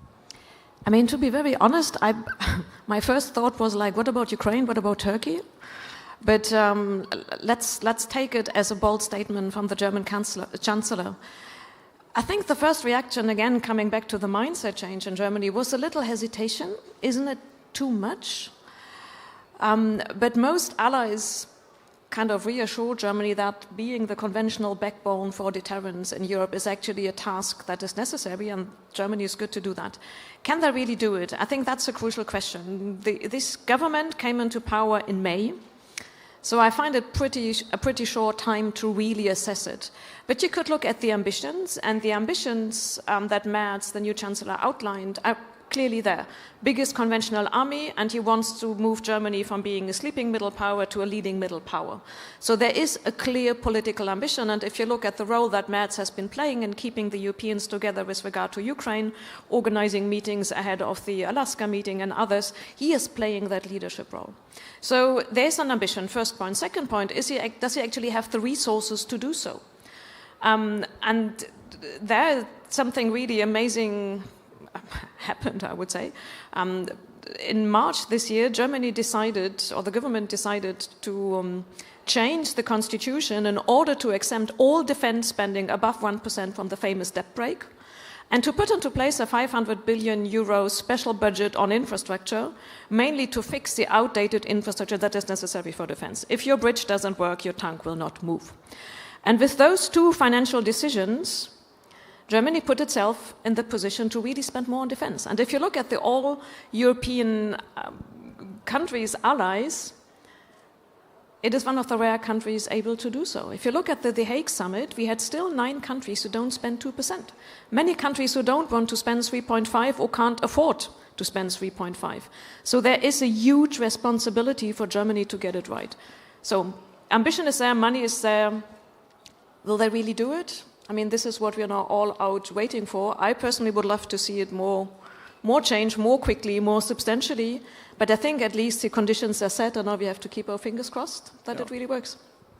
I mean, to be very honest, my first thought was like, what about Ukraine? What about Turkey? But let's take it as a bold statement from the German Chancellor. I think the first reaction, again, coming back to the mindset change in Germany, was a little hesitation. Isn't it too much? But most allies kind of reassure Germany that being the conventional backbone for deterrence in Europe is actually a task that is necessary, and Germany is good to do that. Can they really do it? I think that's a crucial question. This government came into power in May. So I find it a pretty short time to really assess it. But you could look at the ambitions, and the ambitions that Merz, the new chancellor, outlined are clearly there. Biggest conventional army, and he wants to move Germany from being a sleeping middle power to a leading middle power. So there is a clear political ambition, and if you look at the role that Merz has been playing in keeping the Europeans together with regard to Ukraine, organizing meetings ahead of the Alaska meeting and others, he is playing that leadership role. So there's an ambition, first point. Second point, does he actually have the resources to do so? And there something really amazing happened, I would say. In March this year, Germany decided, or the government decided, to change the constitution in order to exempt all defense spending above 1% from the famous debt brake, and to put into place a 500 billion euro special budget on infrastructure, mainly to fix the outdated infrastructure that is necessary for defense. If your bridge doesn't work, your tank will not move. And with those two financial decisions, Germany put itself in the position to really spend more on defense. And if you look at the all European countries, allies, it is one of the rare countries able to do so. If you look at the Hague summit, we had still 9 countries who don't spend 2%. Many countries who don't want to spend 3.5 or can't afford to spend 3.5. So there is a huge responsibility for Germany to get it right. So ambition is there, money is there. Will they really do it? I mean, this is what we are now all out waiting for. I personally would love to see it more change, more quickly, more substantially. But I think at least the conditions are set, and now we have to keep our fingers crossed that it really works.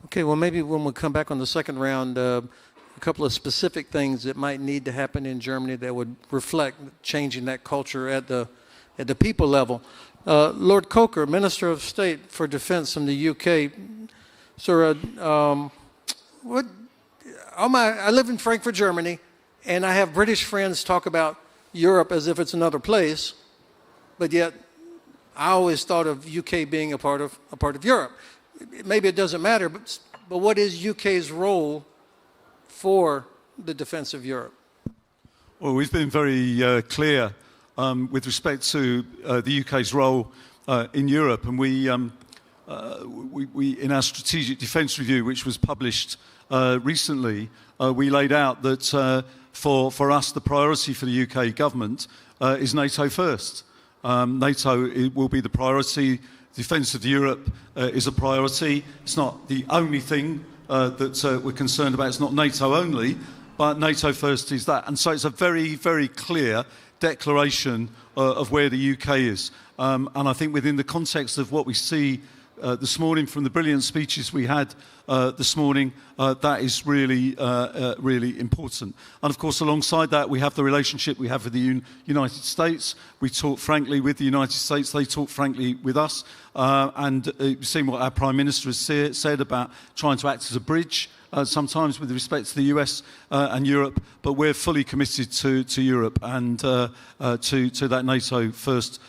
Okay, well, maybe when we come back on the second round, a couple of specific things that might need to happen in Germany that would reflect changing that culture at the people level. Lord Coker, Minister of State for Defence from the UK. Sir, I live in Frankfurt, Germany, and I have British friends talk about Europe as if it's another place, but yet I always thought of UK being a part of Europe. Maybe it doesn't matter, but what is UK's role for the defense of Europe? Well, we've been very clear with respect to the UK's role in Europe, and we in our strategic defence review, which was published recently, we laid out that for us the priority for the UK government is NATO first. NATO will be the priority. Defence of Europe is a priority. It's not the only thing that we're concerned about. It's not NATO only, but NATO first is that. And so it's a very, very clear declaration of where the UK is. And I think within the context of what we see this morning from the brilliant speeches we had this morning, that is really, really important. And of course, alongside that, we have the relationship we have with the United States. We talk frankly with the United States. They talk frankly with us. And you've seen what our Prime Minister has said about trying to act as a bridge, sometimes with respect to the US and Europe. But we're fully committed to Europe and to that NATO first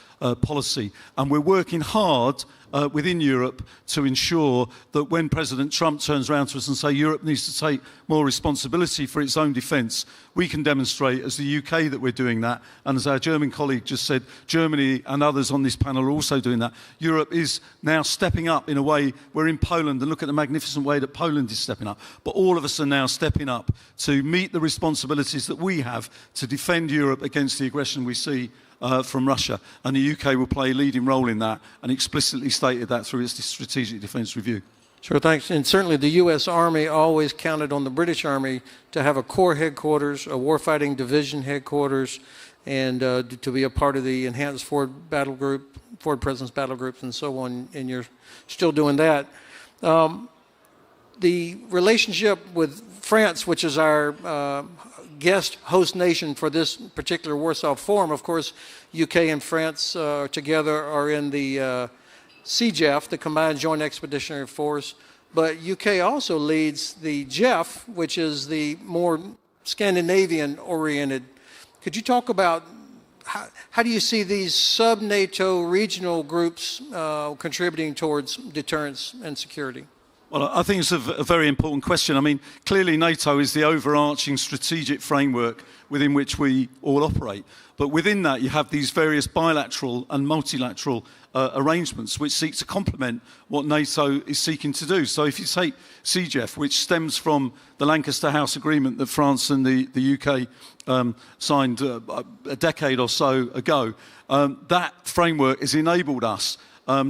policy. And we're working hard within Europe to ensure that when President Trump turns around to us and says Europe needs to take more responsibility for its own defence, we can demonstrate as the UK that we're doing that. And as our German colleague just said, Germany and others on this panel are also doing that. Europe is now stepping up in a way. We're in Poland, and look at the magnificent way that Poland is stepping up. But all of us are now stepping up to meet the responsibilities that we have to defend Europe against the aggression we see from Russia, and the UK will play a leading role in that, and explicitly stated that through its strategic defence review. Sure, thanks. And certainly the U.S. Army always counted on the British Army to have a core headquarters, a warfighting division headquarters, and to be a part of the enhanced forward presence battle groups and so on, and you're still doing that. The relationship with France, which is our guest host nation for this particular Warsaw Forum. Of course, UK and France together are in the CJEF, the Combined Joint Expeditionary Force, but UK also leads the JEF, which is the more Scandinavian-oriented. Could you talk about how do you see these sub-NATO regional groups contributing towards deterrence and security? Well, I think it's a very important question. I mean, clearly NATO is the overarching strategic framework within which we all operate. But within that, you have these various bilateral and multilateral arrangements which seek to complement what NATO is seeking to do. So if you take CGF, which stems from the Lancaster House Agreement that France and the UK signed a decade or so ago, that framework has enabled us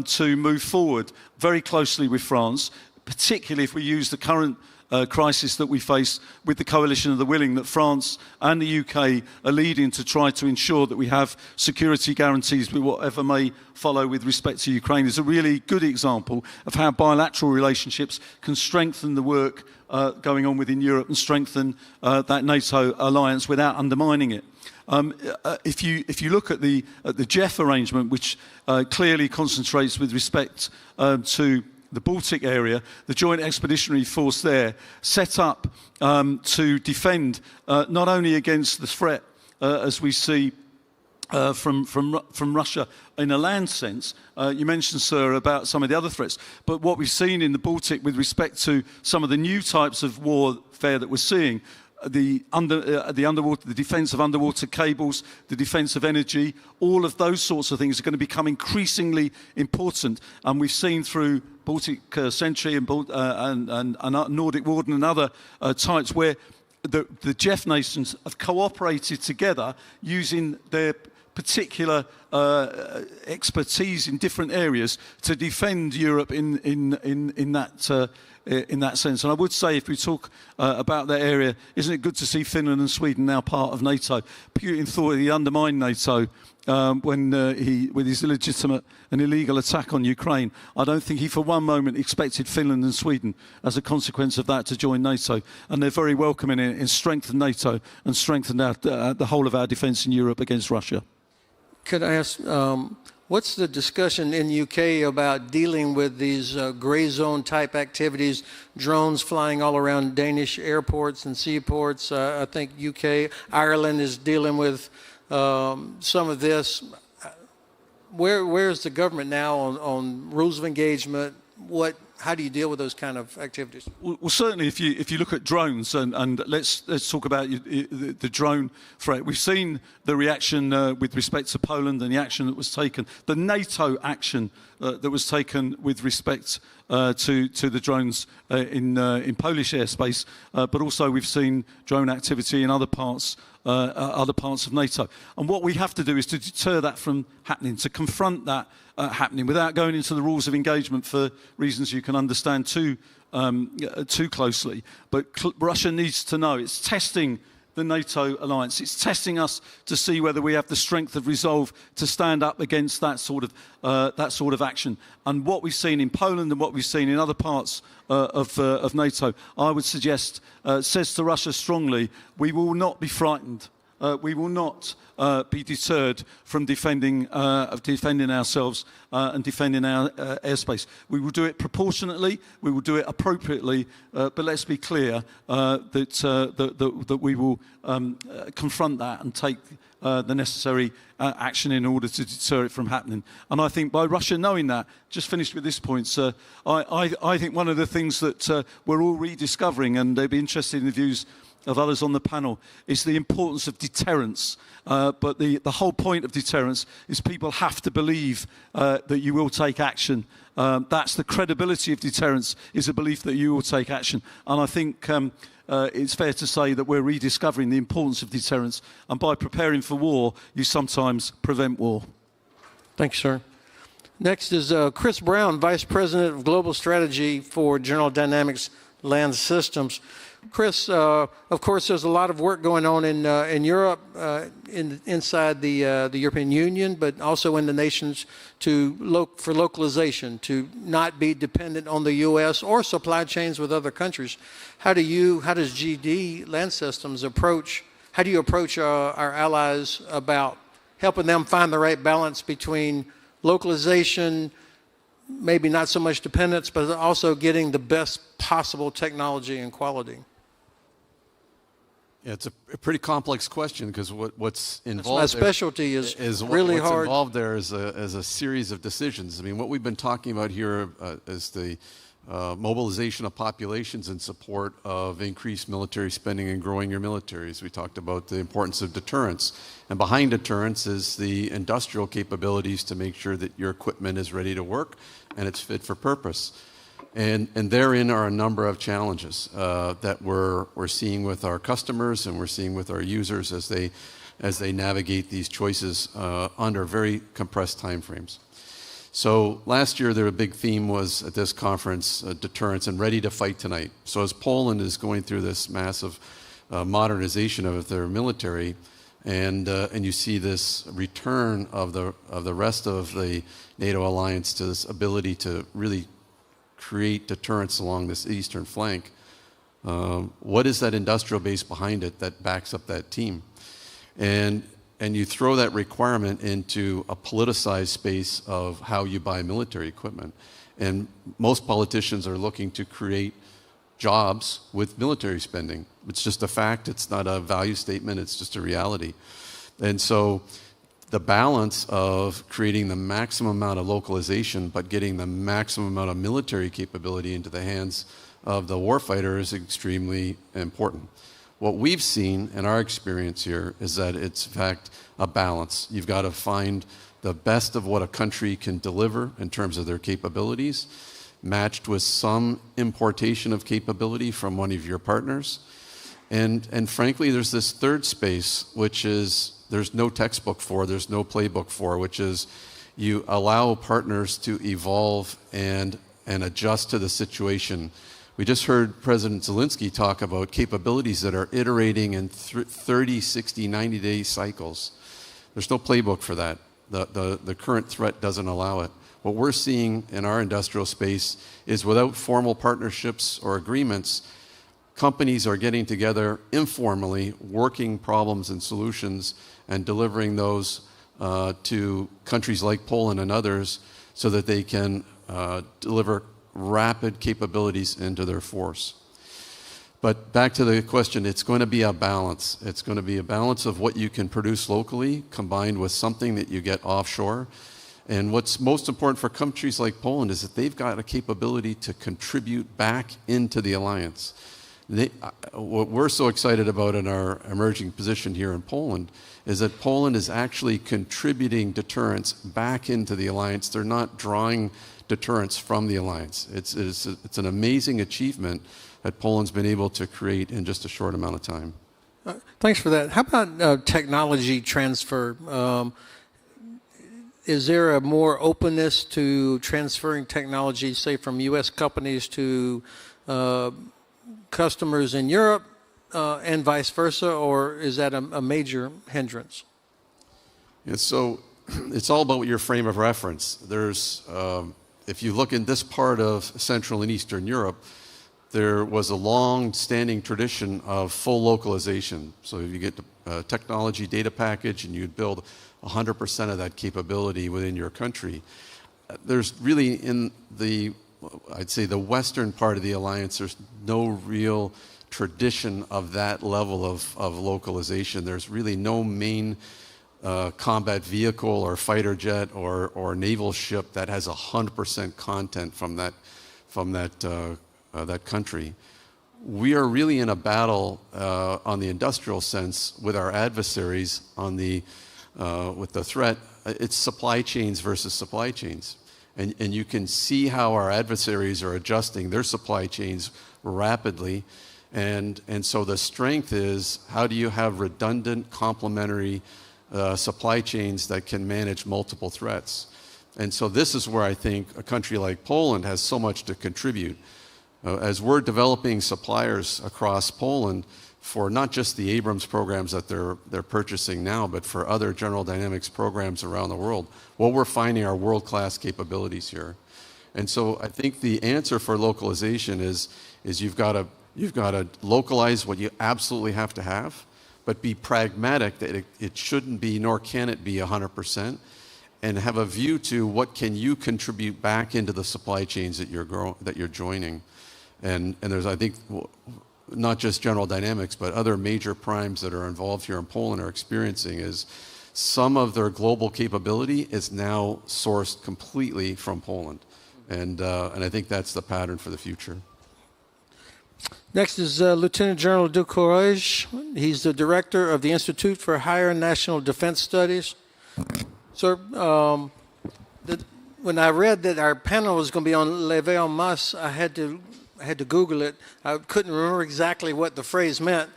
to move forward very closely with France, particularly if we use the current crisis that we face with the coalition of the willing that France and the UK are leading to try to ensure that we have security guarantees with whatever may follow with respect to Ukraine is a really good example of how bilateral relationships can strengthen the work going on within Europe and strengthen that NATO alliance without undermining it. If you look at the JEF arrangement, which clearly concentrates with respect to the Baltic area, the Joint Expeditionary Force there, set up to defend not only against the threat, as we see from Russia in a land sense. You mentioned, sir, about some of the other threats, but what we've seen in the Baltic with respect to some of the new types of warfare that we're seeing, the underwater, the defence of underwater cables, the defence of energy, all of those sorts of things are going to become increasingly important. And we've seen through Baltic Sentry and Nordic Warden and other types where the JEF nations have cooperated together using their particular expertise in different areas to defend Europe in that sense. And I would say, if we talk about that area, isn't it good to see Finland and Sweden now part of NATO? Putin thought he undermined NATO with his illegitimate and illegal attack on Ukraine. I don't think he for one moment expected Finland and Sweden, as a consequence of that, to join NATO. And they're very welcome in it, and strengthen NATO and strengthen the whole of our defence in Europe against Russia. Could I ask, what's the discussion in the UK about dealing with these grey zone type activities, drones flying all around Danish airports and seaports? I think UK, Ireland is dealing with some of this. Where's the government now on rules of engagement? How do you deal with those kind of activities? Well, certainly, if you look at drones, and let's talk about the drone threat. We've seen the reaction with respect to Poland and the action that was taken, the NATO action that was taken with respect to the drones in Polish airspace, but also we've seen drone activity in other parts of NATO. And what we have to do is to deter that from happening, to confront that happening without going into the rules of engagement for reasons you can understand too closely. But Russia needs to know it's testing the NATO alliance. It's testing us to see whether we have the strength of resolve to stand up against that sort of action. And what we've seen in Poland and what we've seen in other parts of NATO, I would suggest, says to Russia strongly, we will not be frightened. We will not be deterred from defending ourselves and defending our airspace. We will do it proportionately. We will do it appropriately. But let's be clear that we will confront that and take the necessary action in order to deter it from happening. And I think by Russia knowing that, just finished with this point, sir, I think one of the things that we're all rediscovering, and they'd be interested in the views of others on the panel, is the importance of deterrence. But the whole point of deterrence is people have to believe that you will take action. That's the credibility of deterrence, is a belief that you will take action. And I think it's fair to say that we're rediscovering the importance of deterrence. And by preparing for war, you sometimes prevent war. Thank you, sir. Next is Chris Brown, Vice President of Global Strategy for General Dynamics Land Systems. Chris, of course, there's a lot of work going on in Europe, inside the European Union, but also in the nations for localization, to not be dependent on the U.S. or supply chains with other countries. How does GD Land Systems approach our allies about helping them find the right balance between localization, maybe not so much dependence, but also getting the best possible technology and quality? Yeah, it's a pretty complex question, because what's involved. That's my specialty is really what's hard. Involved there is a series of decisions. I mean, what we've been talking about here is the mobilization of populations in support of increased military spending and growing your militaries. We talked about the importance of deterrence. And behind deterrence is the industrial capabilities to make sure that your equipment is ready to work and it's fit for purpose. And therein are a number of challenges that we're seeing with our customers and we're seeing with our users as they navigate these choices under very compressed timeframes. So last year, their big theme was at this conference, deterrence and ready to fight tonight. So as Poland is going through this massive modernization of their military, and you see this return of the rest of the NATO alliance to this ability to really create deterrence along this eastern flank, what is that industrial base behind it that backs up that team? And you throw that requirement into a politicized space of how you buy military equipment. And most politicians are looking to create jobs with military spending. It's just a fact. It's not a value statement. It's just a reality. And so the balance of creating the maximum amount of localization but getting the maximum amount of military capability into the hands of the warfighter is extremely important. What we've seen in our experience here is that it's, in fact, a balance. You've got to find the best of what a country can deliver in terms of their capabilities, matched with some importation of capability from one of your partners. And frankly, there's this third space, which is there's no textbook for, there's no playbook for, which is you allow partners to evolve and adjust to the situation. We just heard President Zelensky talk about capabilities that are iterating in 30, 60, 90-day cycles. There's no playbook for that. The current threat doesn't allow it. What we're seeing in our industrial space is without formal partnerships or agreements, companies are getting together informally, working problems and solutions, and delivering those to countries like Poland and others so that they can deliver rapid capabilities into their force. But back to the question, it's going to be a balance. It's going to be a balance of what you can produce locally combined with something that you get offshore. And what's most important for countries like Poland is that they've got a capability to contribute back into the alliance. What we're so excited about in our emerging position here in Poland is that Poland is actually contributing deterrence back into the alliance. They're not drawing deterrence from the alliance. It's an amazing achievement that Poland's been able to create in just a short amount of time. Thanks for that. How about technology transfer? Is there a more openness to transferring technology, say, from U.S. companies to customers in Europe and vice versa, or is that a major hindrance? Yeah, so it's all about your frame of reference. There's if you look in this part of Central and Eastern Europe, there was a long-standing tradition of full localization. So if you get a technology data package and you'd build 100% of that capability within your country, there's really in the, I'd say the western part of the alliance, there's no real tradition of that level of localization. There's really no main combat vehicle or fighter jet or naval ship that has 100% content from that country. We are really in a battle on the industrial sense with our adversaries on the with the threat. It's supply chains versus supply chains, and you can see how our adversaries are adjusting their supply chains rapidly, and so the strength is how do you have redundant, complementary supply chains that can manage multiple threats. And so this is where I think a country like Poland has so much to contribute. As we're developing suppliers across Poland for not just the Abrams programs that they're purchasing now, but for other General Dynamics programs around the world, what we're finding are world-class capabilities here. And so I think the answer for localization is you've got to localize what you absolutely have to have, but be pragmatic that it shouldn't be, nor can it be 100%, and have a view to what can you contribute back into the supply chains that you're joining. And there's, I think, not just General Dynamics, but other major primes that are involved here in Poland are experiencing is some of their global capability is now sourced completely from Poland. And I think that's the pattern for the future. Next is Lieutenant General Ducourage. He's the director of the Institute for Higher National Defense Studies. Sir, when I read that our panel was going to be on lever en masse, I had to Google it. I couldn't remember exactly what the phrase meant,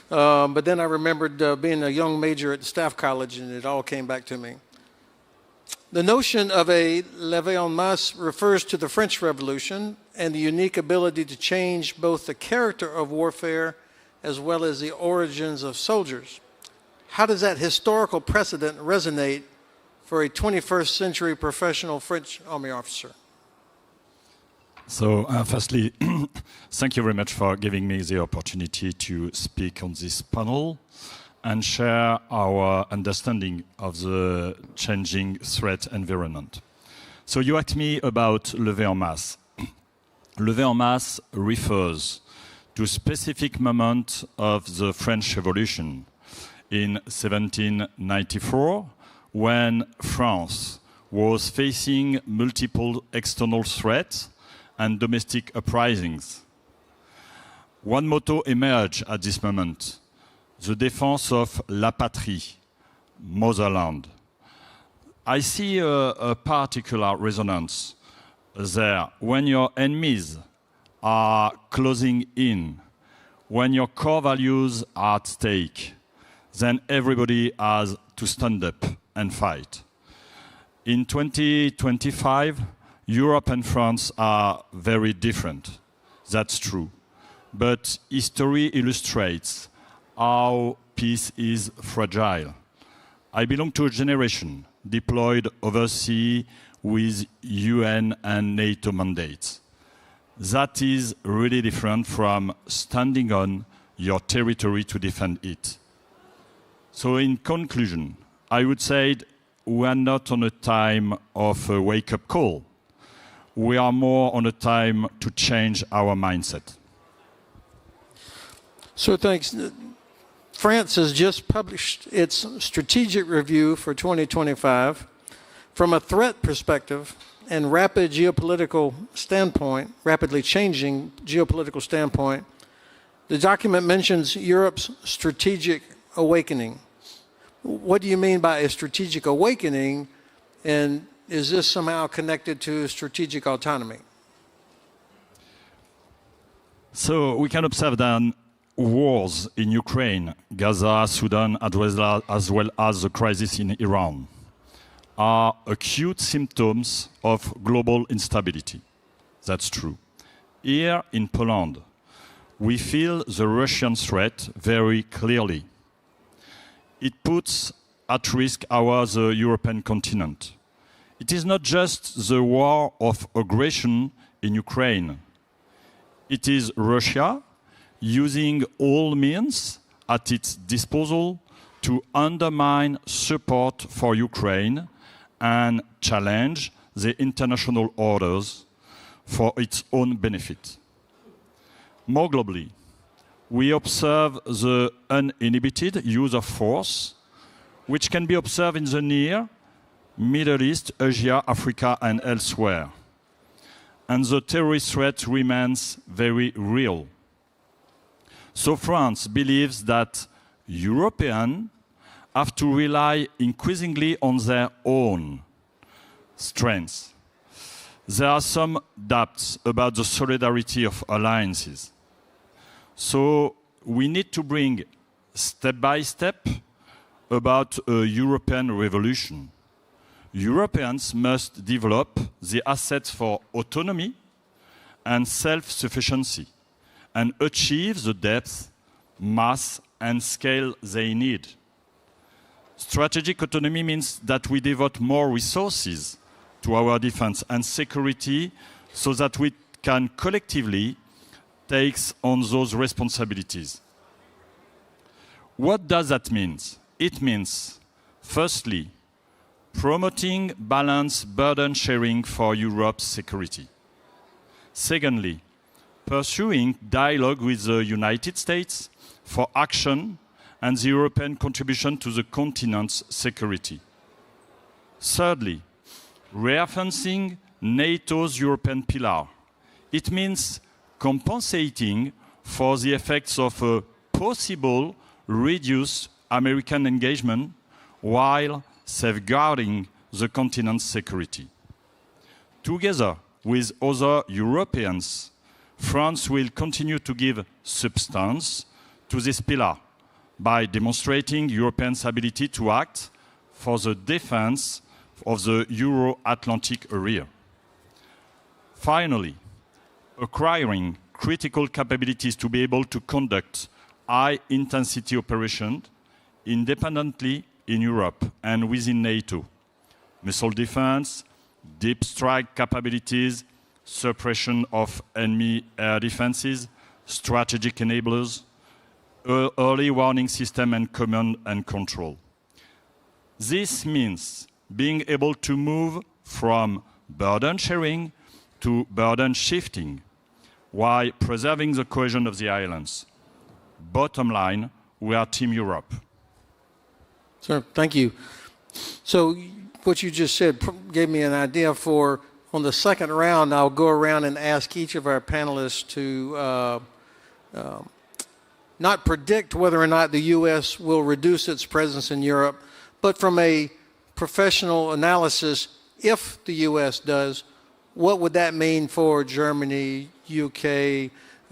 but then I remembered being a young major at the Staff College, and it all came back to me. The notion of a lever en masse refers to the French Revolution and the unique ability to change both the character of warfare as well as the origins of soldiers. How does that historical precedent resonate for a 21st century professional French army officer? So firstly, thank you very much for giving me the opportunity to speak on this panel and share our understanding of the changing threat environment. So you asked me about lever en masse. Lever en masse refers to a specific moment of the French Revolution in 1794, when France was facing multiple external threats and domestic uprisings. One motto emerged at this moment: the defense of la patrie, motherland. I see a particular resonance there. When your enemies are closing in, when your core values are at stake, then everybody has to stand up and fight. In 2025, Europe and France are very different. That's true. But history illustrates how peace is fragile. I belong to a generation deployed overseas with UN and NATO mandates. That is really different from standing on your territory to defend it. So in conclusion, I would say we are not on a time of a wake-up call. We are more on a time to change our mindset. So thanks. France has just published its strategic review for 2025. From a threat perspective and rapidly changing geopolitical standpoint, the document mentions Europe's strategic awakening. What do you mean by a strategic awakening, and is this somehow connected to strategic autonomy? So we can observe that wars in Ukraine, Gaza, Sudan, as well as the crisis in Iran, are acute symptoms of global instability. That's true. Here in Poland, we feel the Russian threat very clearly. It puts at risk the European continent. It is not just the war of aggression in Ukraine. It is Russia using all means at its disposal to undermine support for Ukraine and challenge the international orders for its own benefit. More globally, we observe the uninhibited use of force, which can be observed in the Near, Middle East, Asia, Africa, and elsewhere. And the terrorist threat remains very real. So France believes that Europeans have to rely increasingly on their own strengths. There are some doubts about the solidarity of alliances. So we need to bring step by step about a European revolution. Europeans must develop the assets for autonomy and self-sufficiency and achieve the depth, mass, and scale they need. Strategic autonomy means that we devote more resources to our defense and security so that we can collectively take on those responsibilities. What does that mean? It means, firstly, promoting balanced burden sharing for Europe's security. Secondly, pursuing dialogue with the United States for action and the European contribution to the continent's security. Thirdly, referencing NATO's European pillar. It means compensating for the effects of a possible reduced American engagement while safeguarding the continent's security. Together with other Europeans, France will continue to give substance to this pillar by demonstrating Europeans' ability to act for the defense of the Euro-Atlantic area. Finally, acquiring critical capabilities to be able to conduct high-intensity operations independently in Europe and within NATO. Missile defense, deep strike capabilities, suppression of enemy air defenses, strategic enablers, early warning system and command and control. This means being able to move from burden sharing to burden shifting while preserving the cohesion of the islands. Bottom line, we are Team Europe. Sir, thank you. So what you just said gave me an idea for, on the second round, I'll go around and ask each of our panelists to not predict whether or not the U.S. will reduce its presence in Europe, but from a professional analysis, if the U.S. does, what would that mean for Germany, UK,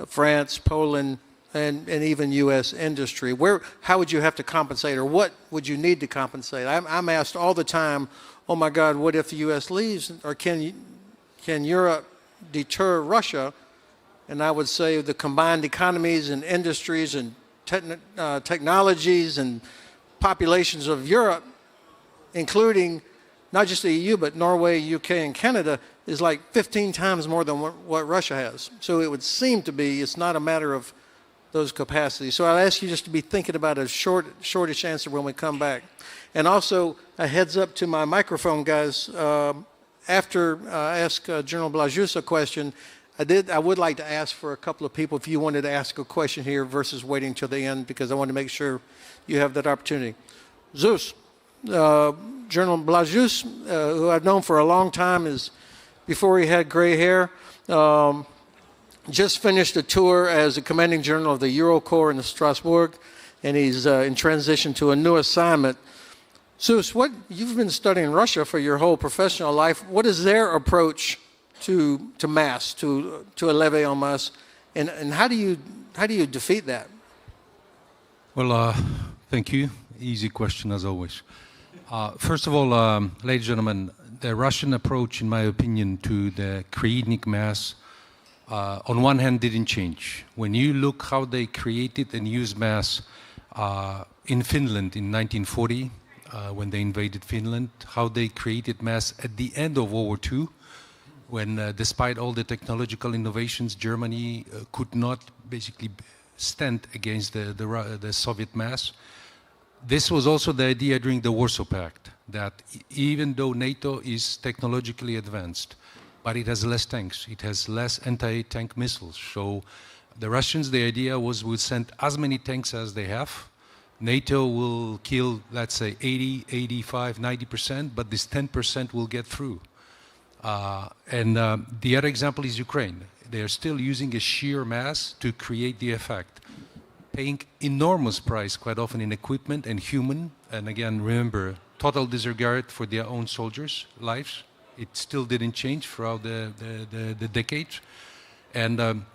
France, Poland, and even U.S. industry? How would you have to compensate, or what would you need to compensate? I'm asked all the time, oh my God, what if the U.S. leaves, or can Europe deter Russia? And I would say the combined economies and industries and technologies and populations of Europe, including not just the EU, but Norway, UK, and Canada, is like 15 times more than what Russia has. So it would seem to be, it's not a matter of those capacities. So I'll ask you just to be thinking about a shortish answer when we come back. And also a heads up to my microphone guys, after I ask General Blajus a question, I would like to ask for a couple of people if you wanted to ask a question here versus waiting till the end, because I want to make sure you have that opportunity. Zeus, General Blajus, who I've known for a long time, is before he had gray hair, just finished a tour as a commanding general of the Eurocorps in Strasbourg, and he's in transition to a new assignment. Zeus, you've been studying Russia for your whole professional life. What is their approach to mass, to a levée en masse, and how do you defeat that? Well, thank you. Easy question as always. First of all, ladies and gentlemen, the Russian approach, in my opinion, to the creating mass, on one hand, didn't change. When you look how they created and used mass in Finland in 1940, when they invaded Finland, how they created mass at the end of World War II, when despite all the technological innovations, Germany could not basically stand against the Soviet mass. This was also the idea during the Warsaw Pact, that even though NATO is technologically advanced, but it has less tanks, it has less anti-tank missiles. So the Russians, the idea was we'll send as many tanks as they have. NATO will kill, let's say, 80, 85, 90%, but this 10% will get through. The other example is Ukraine. They are still using a sheer mass to create the effect, paying enormous price quite often in equipment and human. And again, remember, total disregard for their own soldiers' lives. It still didn't change throughout the decades. And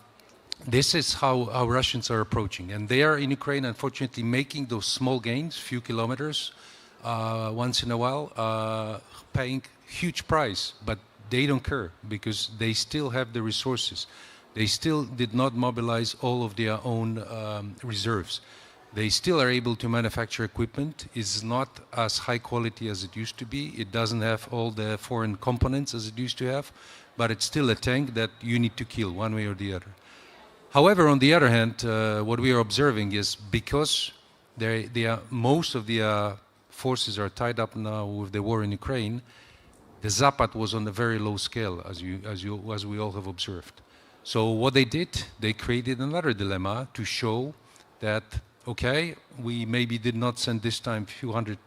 this is how Russians are approaching. And they are in Ukraine, unfortunately, making those small gains, few kilometers, once in a while, paying huge price. But they don't care because they still have the resources. They still did not mobilize all of their own reserves. They still are able to manufacture equipment. It's not as high quality as it used to be. It doesn't have all the foreign components as it used to have, but it's still a tank that you need to kill one way or the other. However, on the other hand, what we are observing is because most of the forces are tied up now with the war in Ukraine, the Zapad was on a very low scale, as we all have observed. So what they did, they created another dilemma to show that, okay, we maybe did not send this time a few hundred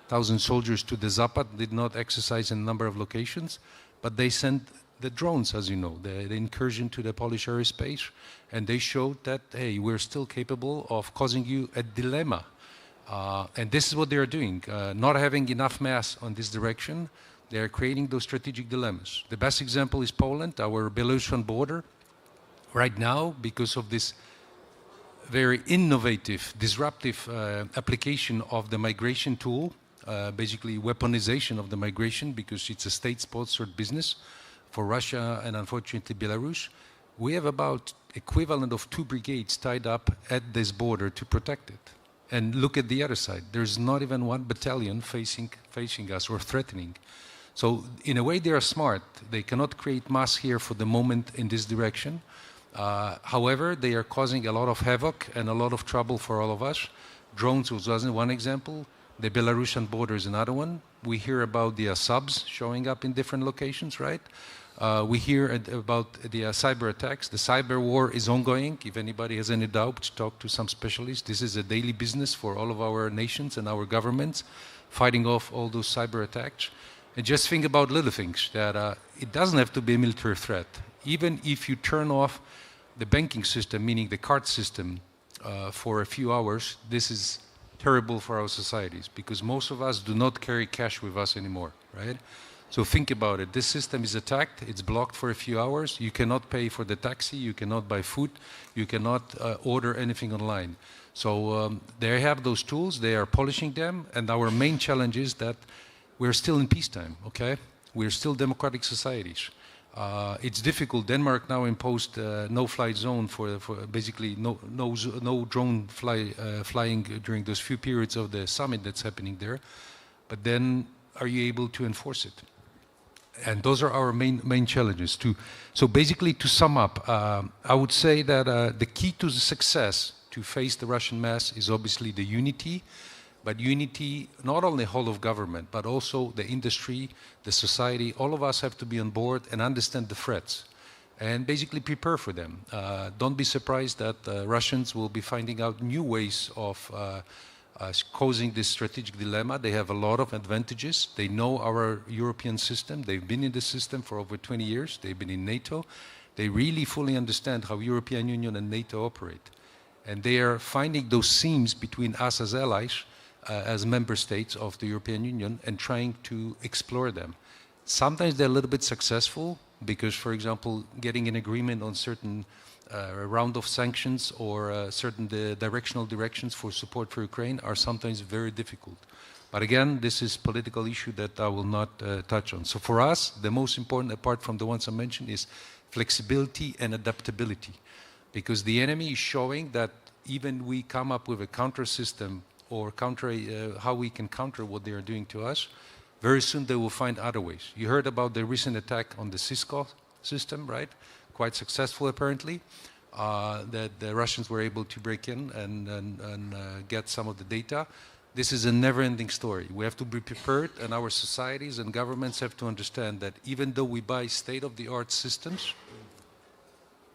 1,000 soldiers to the Zapad, did not exercise in a number of locations, but they sent the drones, as you know, the incursion to the Polish airspace, and they showed that, hey, we're still capable of causing you a dilemma. And this is what they are doing. Not having enough mass on this direction, they are creating those strategic dilemmas. The best example is Poland, our Belarusian border. Right now, because of this very innovative, disruptive application of the migration tool, basically weaponization of the migration, because it's a state-sponsored business for Russia and unfortunately Belarus, we have about equivalent of 2 brigades tied up at this border to protect it. And look at the other side. There's not even 1 battalion facing us or threatening. So in a way they are smart. They cannot create mass here for the moment in this direction. However, they are causing a lot of havoc and a lot of trouble for all of us. Drones was one example. The Belarusian border is another one. We hear about the subs showing up in different locations, right? We hear about the cyber attacks. The cyber war is ongoing. If anybody has any doubt, talk to some specialists. This is a daily business for all of our nations and our governments, fighting off all those cyber attacks. And just think about little things, that it doesn't have to be a military threat. Even if you turn off the banking system, meaning the card system, for a few hours, this is terrible for our societies, because most of us do not carry cash with us anymore, right? So think about it. This system is attacked, it's blocked for a few hours, you cannot pay for the taxi, you cannot buy food, you cannot order anything online. So they have those tools, they are polishing them, and our main challenge is that we're still in peacetime, okay? We're still democratic societies. It's difficult. Denmark now imposed no-fly zone for basically no drone flying during those few periods of the summit that's happening there. But then, are you able to enforce it? And those are our main challenges. So basically, to sum up, I would say that the key to the success to face the Russian mass is obviously the unity. But unity, not only whole of government, but also the industry, the society, all of us have to be on board and understand the threats and basically prepare for them. Don't be surprised that Russians will be finding out new ways of causing this strategic dilemma. They have a lot of advantages. They know our European system. They've been in the system for over 20 years. They've been in NATO. They really fully understand how European Union and NATO operate. And they are finding those seams between us as allies, as member states of the European Union, and trying to explore them. Sometimes they're a little bit successful because, for example, getting an agreement on certain round of sanctions or certain directional directions for support for Ukraine are sometimes very difficult. But again, this is a political issue that I will not touch on. So for us, the most important, apart from the ones I mentioned, is flexibility and adaptability. Because the enemy is showing that even we come up with a counter system or how we can counter what they are doing to us, very soon they will find other ways. You heard about the recent attack on the Cisco system, right? Quite successful apparently, that the Russians were able to break in and get some of the data. This is a never-ending story. We have to be prepared, and our societies and governments have to understand that even though we buy state-of-the-art systems,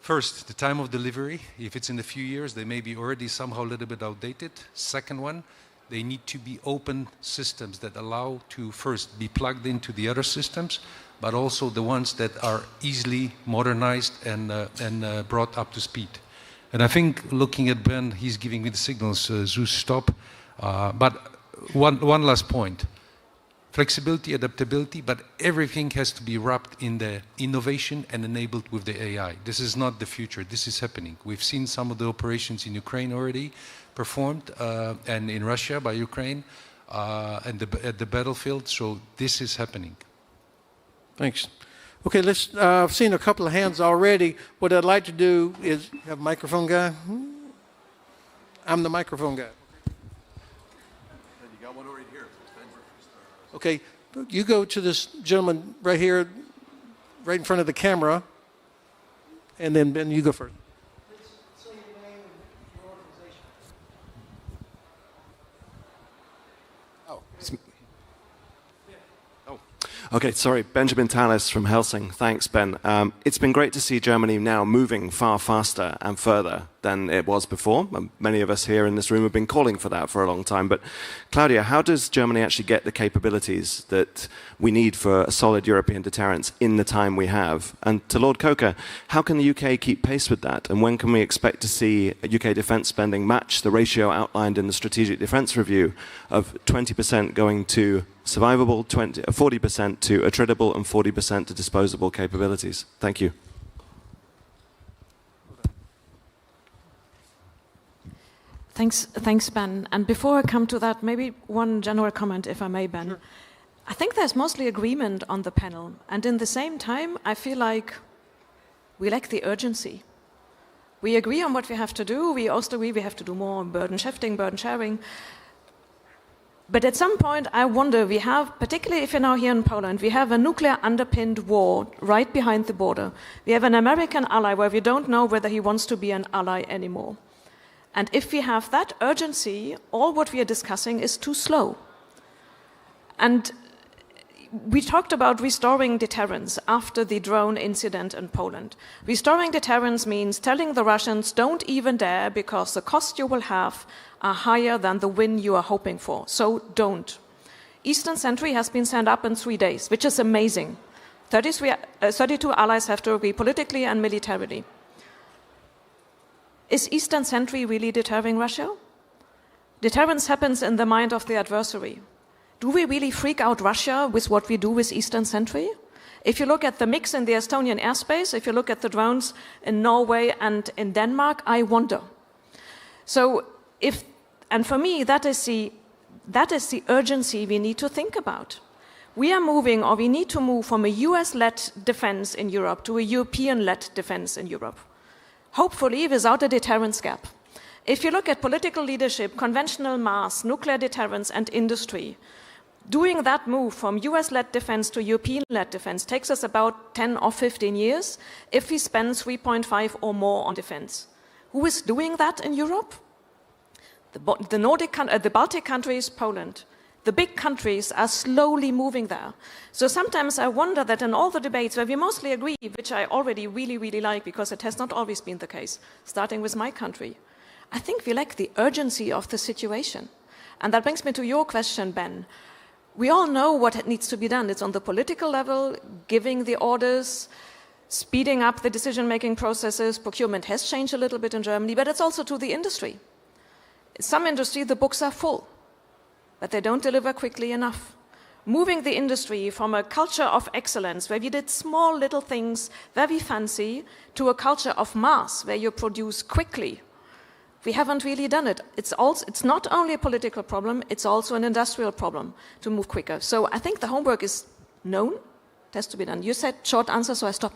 first, the time of delivery, if it's in a few years, they may be already somehow a little bit outdated. Second one, they need to be open systems that allow to first be plugged into the other systems, but also the ones that are easily modernized and brought up to speed. And I think looking at Ben, he's giving me the signals, Zeus, stop. But one last point. Flexibility, adaptability, but everything has to be wrapped in the innovation and enabled with the AI. This is not the future, this is happening. We've seen some of the operations in Ukraine already performed, and in Russia by Ukraine, and at the battlefield, so this is happening. Thanks. Okay, I've seen a couple of hands already. What I'd like to do is, have a microphone guy? I'm the microphone guy. Okay, you go to this gentleman right here, right in front of the camera, and then Ben, you go first. Say your name and your organization. Okay, sorry, Benjamin Tallis from Helsing. Thanks, Ben. It's been great to see Germany now moving far faster and further than it was before. Many of us here in this room have been calling for that for a long time. But Claudia, how does Germany actually get the capabilities that we need for a solid European deterrence in the time we have? And to Lord Coker, how can the UK keep pace with that? And when can we expect to see UK defence spending match the ratio outlined in the Strategic Defence Review of 20% going to survivable, 40% to attritable, and 40% to disposable capabilities? Thank you. Thanks, Ben. And before I come to that, maybe one general comment, if I may, Ben. Sure. I think there's mostly agreement on the panel. And in the same time, I feel like we lack the urgency. We agree on what we have to do. We also agree we have to do more burden shifting, burden sharing. But at some point, I wonder, we have, particularly if you're now here in Poland, we have a nuclear underpinned war right behind the border. We have an American ally where we don't know whether he wants to be an ally anymore. And if we have that urgency, all what we are discussing is too slow. And we talked about restoring deterrence after the drone incident in Poland. Restoring deterrence means telling the Russians, don't even dare, because the cost you will have are higher than the win you are hoping for. So don't. Eastern Sentry has been sent up in 3 days, which is amazing. 32 allies have to agree politically and militarily. Is Eastern Sentry really deterring Russia? Deterrence happens in the mind of the adversary. Do we really freak out Russia with what we do with Eastern Sentry? If you look at the mix in the Estonian airspace, if you look at the drones in Norway and in Denmark, I wonder. And for me, that is the urgency we need to think about. We are moving, or we need to move from a US-led defense in Europe to a European-led defense in Europe. Hopefully without a deterrence gap. If you look at political leadership, conventional mass, nuclear deterrence, and industry, doing that move from US-led defense to European-led defense takes us about 10 or 15 years if we spend 3.5 or more on defense. Who is doing that in Europe? The Baltic countries, Poland. The big countries are slowly moving there. So sometimes I wonder that in all the debates where we mostly agree, which I already really, really like because it has not always been the case, starting with my country, I think we lack the urgency of the situation. And that brings me to your question, Ben. We all know what needs to be done. It's on the political level, giving the orders, speeding up the decision-making processes. Procurement has changed a little bit in Germany, but it's also to the industry. In some industry, the books are full, but they don't deliver quickly enough. Moving the industry from a culture of excellence, where we did small little things, very fancy, to a culture of mass, where you produce quickly. We haven't really done it. It's not only a political problem, it's also an industrial problem to move quicker. So I think the homework is known, it has to be done. You said short answer, so I stop.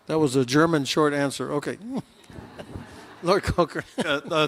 That was a German short answer. Okay. Lord Coker.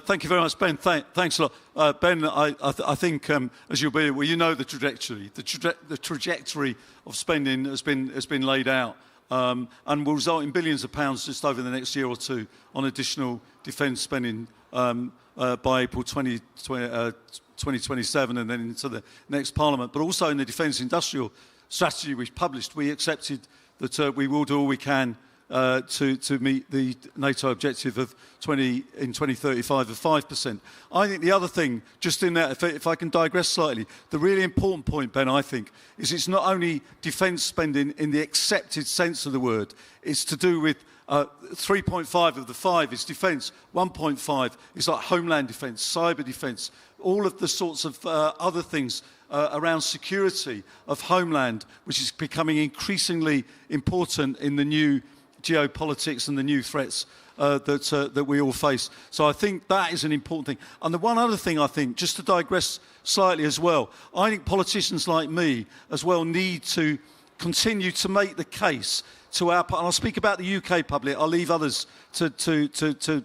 Thank you very much, Ben. Thanks a lot. Ben, I think, as you'll be, well, you know the trajectory. The trajectory of spending has been laid out and will result in billions of pounds just over the next year or two on additional defence spending by April 2027 and then into the next Parliament. But also in the defence industrial strategy we've published, we accepted that we will do all we can to meet the NATO objective of in 2035 of 5%. I think the other thing, just in that, if I can digress slightly, the really important point, Ben, I think, is it's not only defence spending in the accepted sense of the word, it's to do with 3.5 of the 5 is defence, 1.5 is like homeland defence, cyber defence, all of the sorts of other things around security of homeland, which is becoming increasingly important in the new geopolitics and the new threats that we all face. So I think that is an important thing. And the one other thing I think, just to digress slightly as well, I think politicians like me as well need to continue to make the case to our, and I'll speak about the UK public, I'll leave others to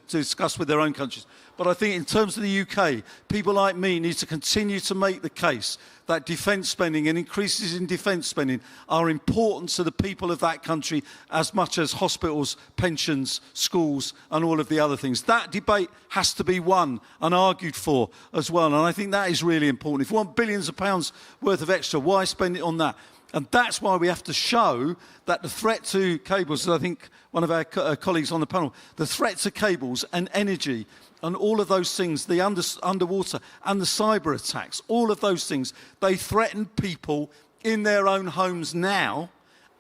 discuss with their own countries. But I think in terms of the UK, people like me need to continue to make the case that defence spending and increases in defence spending are important to the people of that country as much as hospitals, pensions, schools and all of the other things. That debate has to be won and argued for as well, and I think that is really important. If you want billions of pounds worth of extra, why spend it on that? And that's why we have to show that the threat to cables, I think one of our colleagues on the panel, the threat to cables and energy and all of those things, the underwater and the cyber attacks, all of those things, they threaten people in their own homes now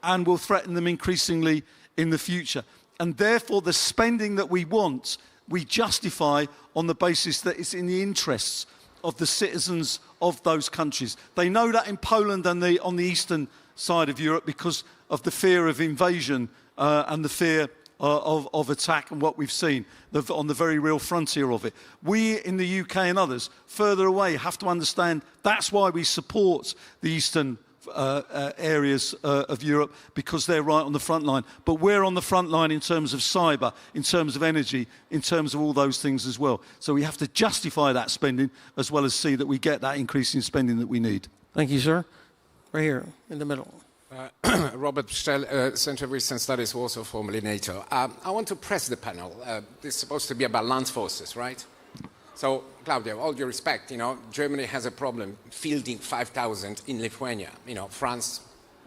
and will threaten them increasingly in the future. And therefore, the spending that we want, we justify on the basis that it's in the interests of the citizens of those countries. They know that in Poland and on the eastern side of Europe because of the fear of invasion and the fear of attack and what we've seen on the very real frontier of it. We in the UK and others further away have to understand that's why we support the eastern areas of Europe, because they're right on the front line. But we're on the front line in terms of cyber, in terms of energy, in terms of all those things as well. So we have to justify that spending as well as see that we get that increase in spending that we need. Thank you, sir. Right here in the middle. Robert Pszczell, Center of Eastern Studies, Warsaw, formerly NATO. I want to press the panel. This is supposed to be about land forces, right? So, Claudia, all due respect, you know, Germany has a problem fielding 5,000 in Lithuania. You know, France,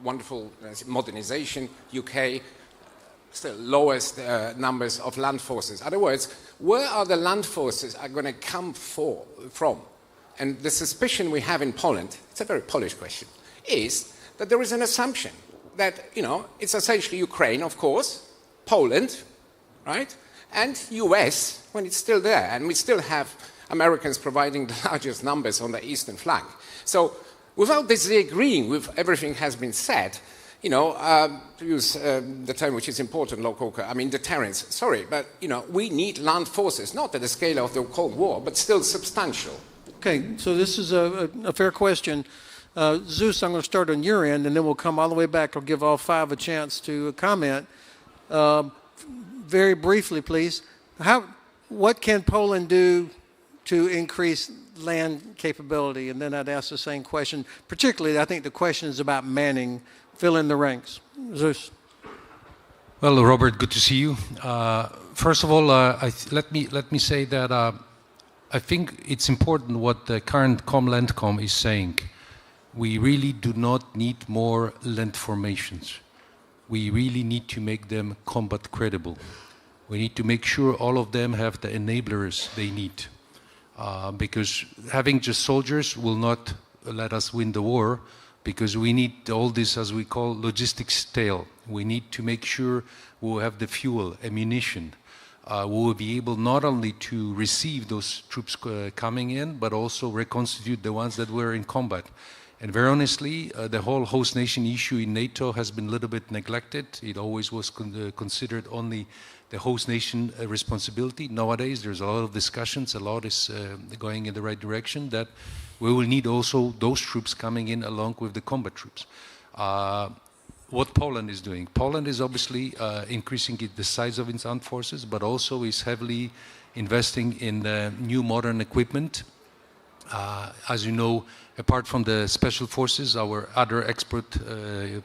wonderful modernization, UK, still lowest numbers of land forces. In other words, where are the land forces are going to come from? And the suspicion we have in Poland, it's a very Polish question, is that there is an assumption that, you know, it's essentially Ukraine, of course, Poland, right? And US, when it's still there. And we still have Americans providing the largest numbers on the eastern flank. So without disagreeing with everything has been said, you know, to use the term which is important, I mean, deterrence. Sorry, but, you know, we need land forces, not at the scale of the Cold War, but still substantial. Okay, so this is a fair question. Zeus, I'm going to start on your end, and then we'll come all the way back. I'll give all five a chance to comment. Very briefly, please. What can Poland do to increase land capability? And then I'd ask the same question. Particularly, I think the question is about manning. Fill in the ranks. Zeus. Well, Robert, good to see you. First of all, let me say that I think it's important what the current ComLandCom is saying. We really do not need more land formations. We really need to make them combat credible. We need to make sure all of them have the enablers they need. Because having just soldiers will not let us win the war, because we need all this, as we call, logistics tail. We need to make sure we'll have the fuel, ammunition. We will be able not only to receive those troops coming in, but also reconstitute the ones that were in combat. And very honestly, the whole host nation issue in NATO has been a little bit neglected. It always was considered only the host nation responsibility. Nowadays, there's a lot of discussions, a lot is going in the right direction, that we will need also those troops coming in along with the combat troops. What Poland is doing. Poland is obviously increasing the size of its armed forces, but also is heavily investing in new modern equipment. As you know, apart from the special forces, our other expert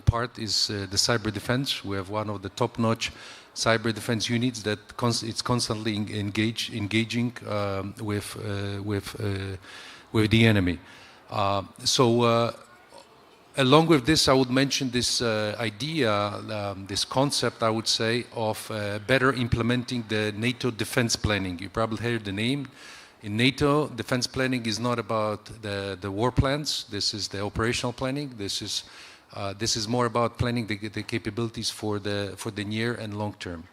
part is the cyber defense. We have one of the top-notch cyber defense units that it's constantly engaging with the enemy. Along with this, I would mention this idea, this concept, I would say, of better implementing the NATO defense planning. You probably heard the name. In NATO, defense planning is not about the war plans. This is the operational planning. This is more about planning the capabilities for the near and long term.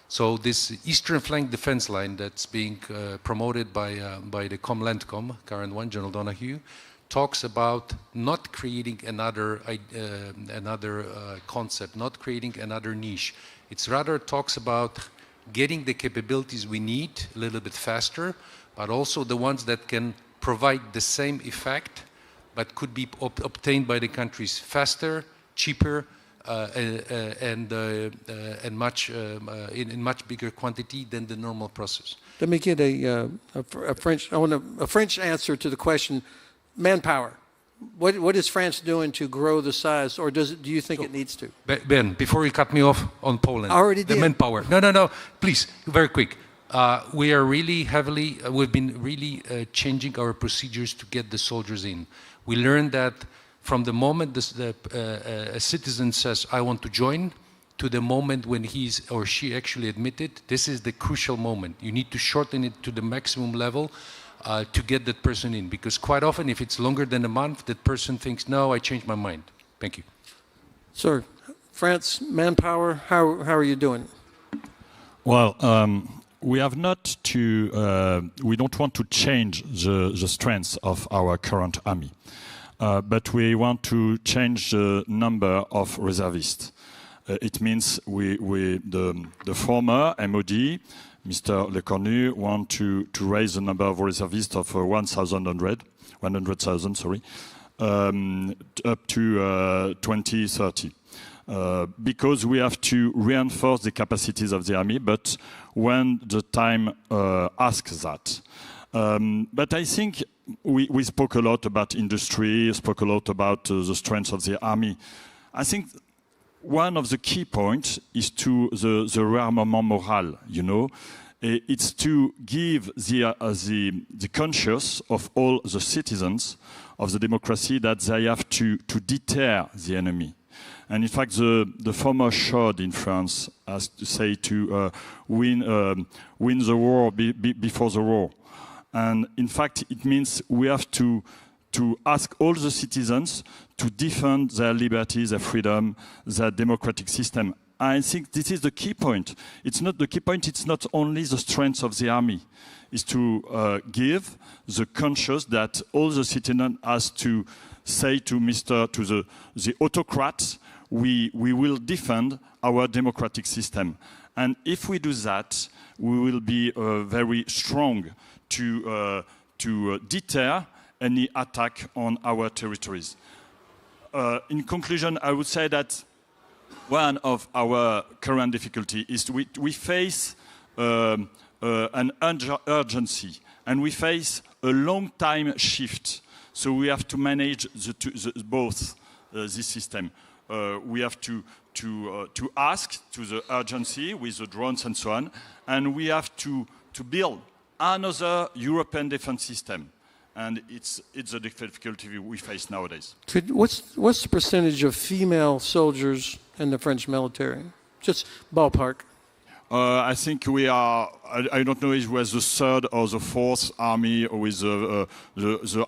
So this eastern flank defense line that's being promoted by the ComLandCom, current one, General Donahue, talks about not creating another concept, not creating another niche. It's rather talks about getting the capabilities we need a little bit faster, but also the ones that can provide the same effect, but could be obtained by the countries faster, cheaper, and much in much bigger quantity than the normal process. Let me get a French answer to the question: manpower. What is France doing to grow the size, or do you think it needs to? Ben, before you cut me off on Poland, I already did. The manpower. No, please, very quick. We are really heavily, we've been really changing our procedures to get the soldiers in. We learned that from the moment a citizen says, I want to join, to the moment when he's or she actually admitted, this is the crucial moment. You need to shorten it to the maximum level to get that person in. Because quite often, if it's longer than a month, that person thinks, no, I changed my mind. Thank you. Sir, France, manpower, how are you doing? Well, we have not to, we don't want to change the strength of our current army, but we want to change the number of reservists. It means the former MOD, Mr. Lecornu, want to raise the number of reservists of 100,000, sorry, up to 2030. Because we have to reinforce the capacities of the army, but when the time asks that. But I think we spoke a lot about industry, spoke a lot about the strength of the army. I think one of the key points is to the rearmament moral, you know. It's to give the conscience of all the citizens of the democracy that they have to deter the enemy. And in fact, the former showed in France, as to say, to win the war before the war. And in fact, it means we have to ask all the citizens to defend their liberties, their freedom, their democratic system. I think this is the key point. It's not the key point, it's not only the strength of the army. It's to give the conscience that all the citizens has to say to the autocrats, we will defend our democratic system. And if we do that, we will be very strong to deter any attack on our territories. In conclusion, I would say that one of our current difficulties is we face an urgency, and we face a long time shift. So we have to manage both this system. We have to ask to the urgency with the drones and so on, and we have to build another European defense system. And it's a difficulty we face nowadays. What's the percentage of female soldiers in the French military? Just ballpark. I think we are, I don't know if it was the third or the fourth army with the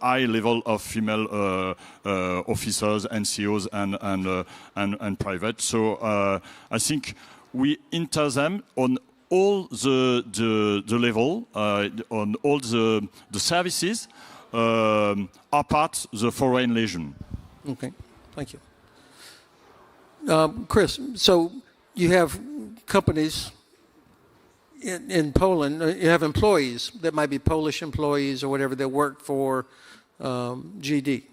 high level of female officers, NCOs and private. So I think we enter them on all the level, on all the services, apart the foreign legion. Okay, thank you. Chris, so you have companies in Poland, you have employees that might be Polish employees or whatever that work for GD.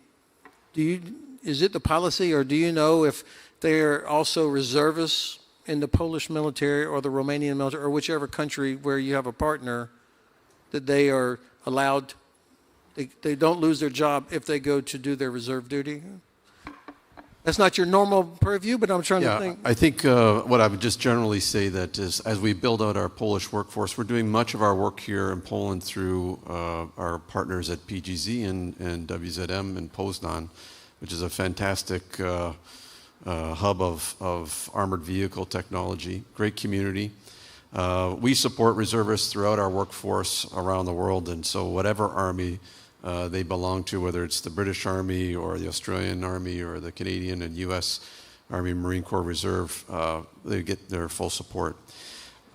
Is it the policy, or do you know if they're also reservists in the Polish military or the Romanian military or whichever country where you have a partner, that they are allowed, they don't lose their job if they go to do their reserve duty? That's not your normal purview, but I'm trying to think. I think what I would just generally say that is, as we build out our Polish workforce, we're doing much of our work here in Poland through our partners at PGZ and WZM and Poznan, which is a fantastic hub of armored vehicle technology, great community. We support reservists throughout our workforce around the world, and so whatever army they belong to, whether it's the British Army or the Australian Army or the Canadian and US Army Marine Corps Reserve, they get their full support.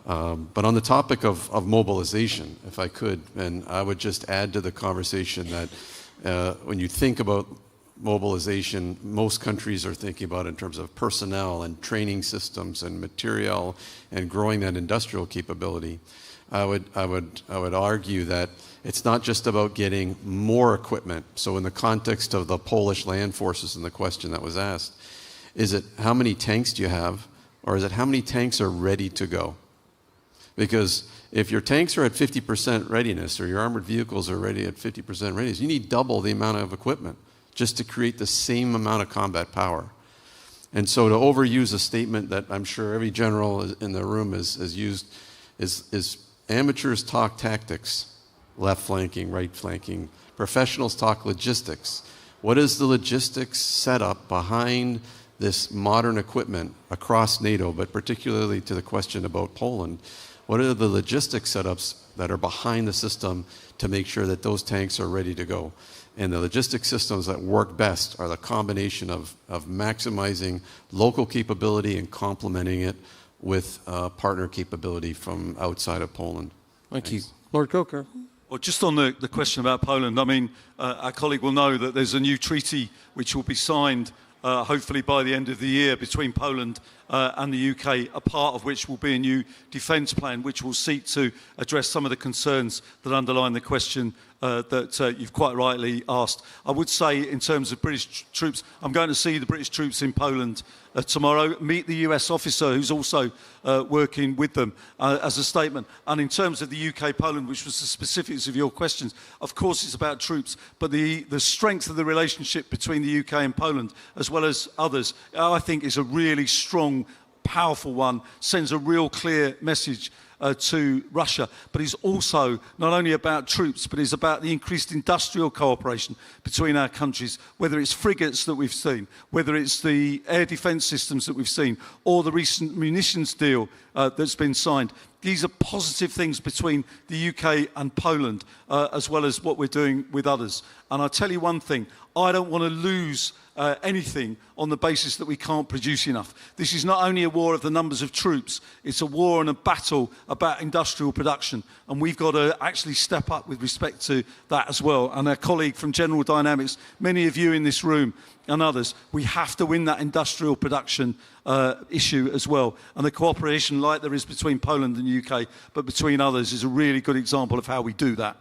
But on the topic of mobilization, if I could, and I would just add to the conversation that when you think about mobilization, most countries are thinking about it in terms of personnel and training systems and material and growing that industrial capability. I would argue that it's not just about getting more equipment. So in the context of the Polish land forces and the question that was asked, is it how many tanks do you have, or is it how many tanks are ready to go? Because if your tanks are at 50% readiness or your armored vehicles are ready at 50% readiness, you need double the amount of equipment just to create the same amount of combat power. And so to overuse a statement that I'm sure every general in the room has used is amateurs talk tactics, left flanking, right flanking. Professionals talk logistics. What is the logistics setup behind this modern equipment across NATO, but particularly to the question about Poland? What are the logistics setups that are behind the system to make sure that those tanks are ready to go? And the logistics systems that work best are the combination of maximizing local capability and complementing it with partner capability from outside of Poland. Thank you. Lord Coker. Well, just on the question about Poland, I mean, our colleague will know that there's a new treaty which will be signed hopefully by the end of the year between Poland and the UK, a part of which will be a new defence plan which will seek to address some of the concerns that underline the question that you've quite rightly asked. I would say in terms of British troops, I'm going to see the British troops in Poland tomorrow, meet the US officer who's also working with them as a statement. And in terms of the UK-Poland, which was the specifics of your questions, of course it's about troops, but the strength of the relationship between the UK and Poland, as well as others, I think is a really strong, powerful one, sends a real clear message to Russia, but is also not only about troops, but is about the increased industrial cooperation between our countries, whether it's frigates that we've seen, whether it's the air defence systems that we've seen, or the recent munitions deal that's been signed. These are positive things between the UK and Poland, as well as what we're doing with others. And I'll tell you one thing, I don't want to lose anything on the basis that we can't produce enough. This is not only a war of the numbers of troops, it's a war and a battle about industrial production. And we've got to actually step up with respect to that as well. And our colleague from General Dynamics, many of you in this room and others, we have to win that industrial production issue as well. And the cooperation like there is between Poland and the UK, but between others, is a really good example of how we do that.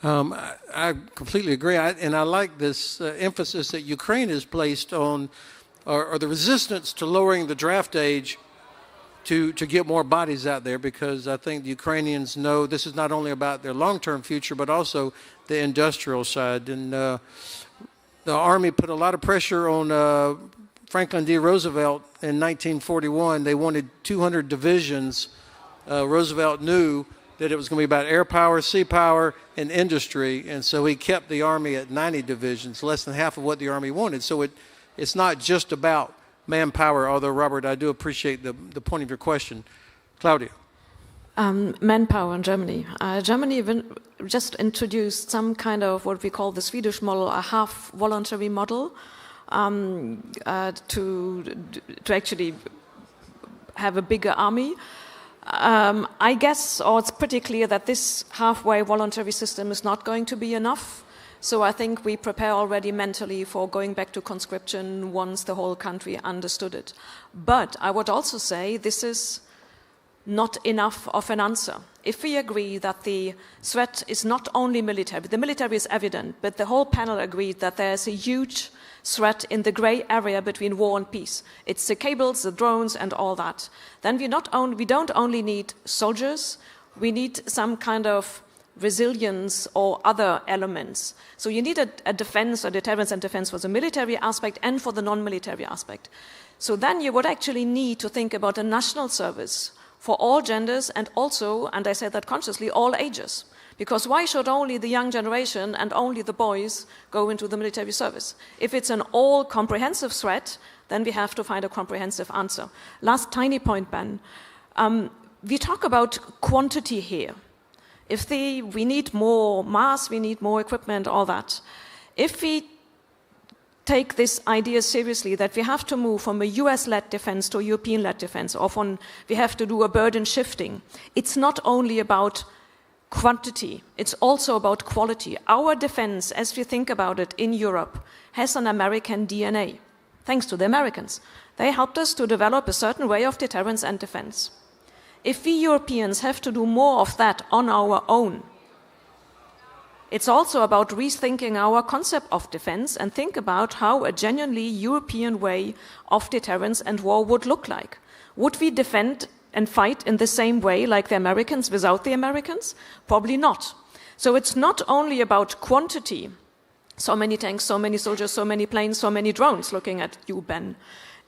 I completely agree, and I like this emphasis that Ukraine has placed on, or the resistance to lowering the draft age to get more bodies out there, because I think the Ukrainians know this is not only about their long-term future, but also the industrial side. And the Army put a lot of pressure on Franklin D. Roosevelt in 1941. They wanted 200 divisions. Roosevelt knew that it was going to be about air power, sea power, and industry, and so he kept the Army at 90 divisions, less than half of what the Army wanted. So it's not just about manpower, although, Robert, I do appreciate the point of your question. Claudia. Manpower in Germany. Germany even just introduced some kind of what we call the Swedish model, a half-voluntary model, to actually have a bigger army. I guess, or it's pretty clear that this halfway voluntary system is not going to be enough. So I think we prepare already mentally for going back to conscription once the whole country understood it. But I would also say this is not enough of an answer. If we agree that the threat is not only military, the military is evident, but the whole panel agreed that there's a huge threat in the grey area between war and peace. It's the cables, the drones, and all that. Then we don't only need soldiers, we need some kind of resilience or other elements. So you need a defense, a deterrence and defense for the military aspect and for the non-military aspect. So then you would actually need to think about a national service for all genders and also, and I say that consciously, all ages. Because why should only the young generation and only the boys go into the military service? If it's an all-comprehensive threat, then we have to find a comprehensive answer. Last tiny point, Ben. We talk about quantity here. We need more mass, we need more equipment, all that. If we take this idea seriously that we have to move from a US-led defense to a European-led defense, or we have to do a burden shifting, it's not only about quantity, it's also about quality. Our defense, as we think about it in Europe, has an American DNA, thanks to the Americans. They helped us to develop a certain way of deterrence and defense. If we Europeans have to do more of that on our own, it's also about rethinking our concept of defense and think about how a genuinely European way of deterrence and war would look like. Would we defend and fight in the same way like the Americans without the Americans? Probably not. So it's not only about quantity, so many tanks, so many soldiers, so many planes, so many drones, looking at you, Ben.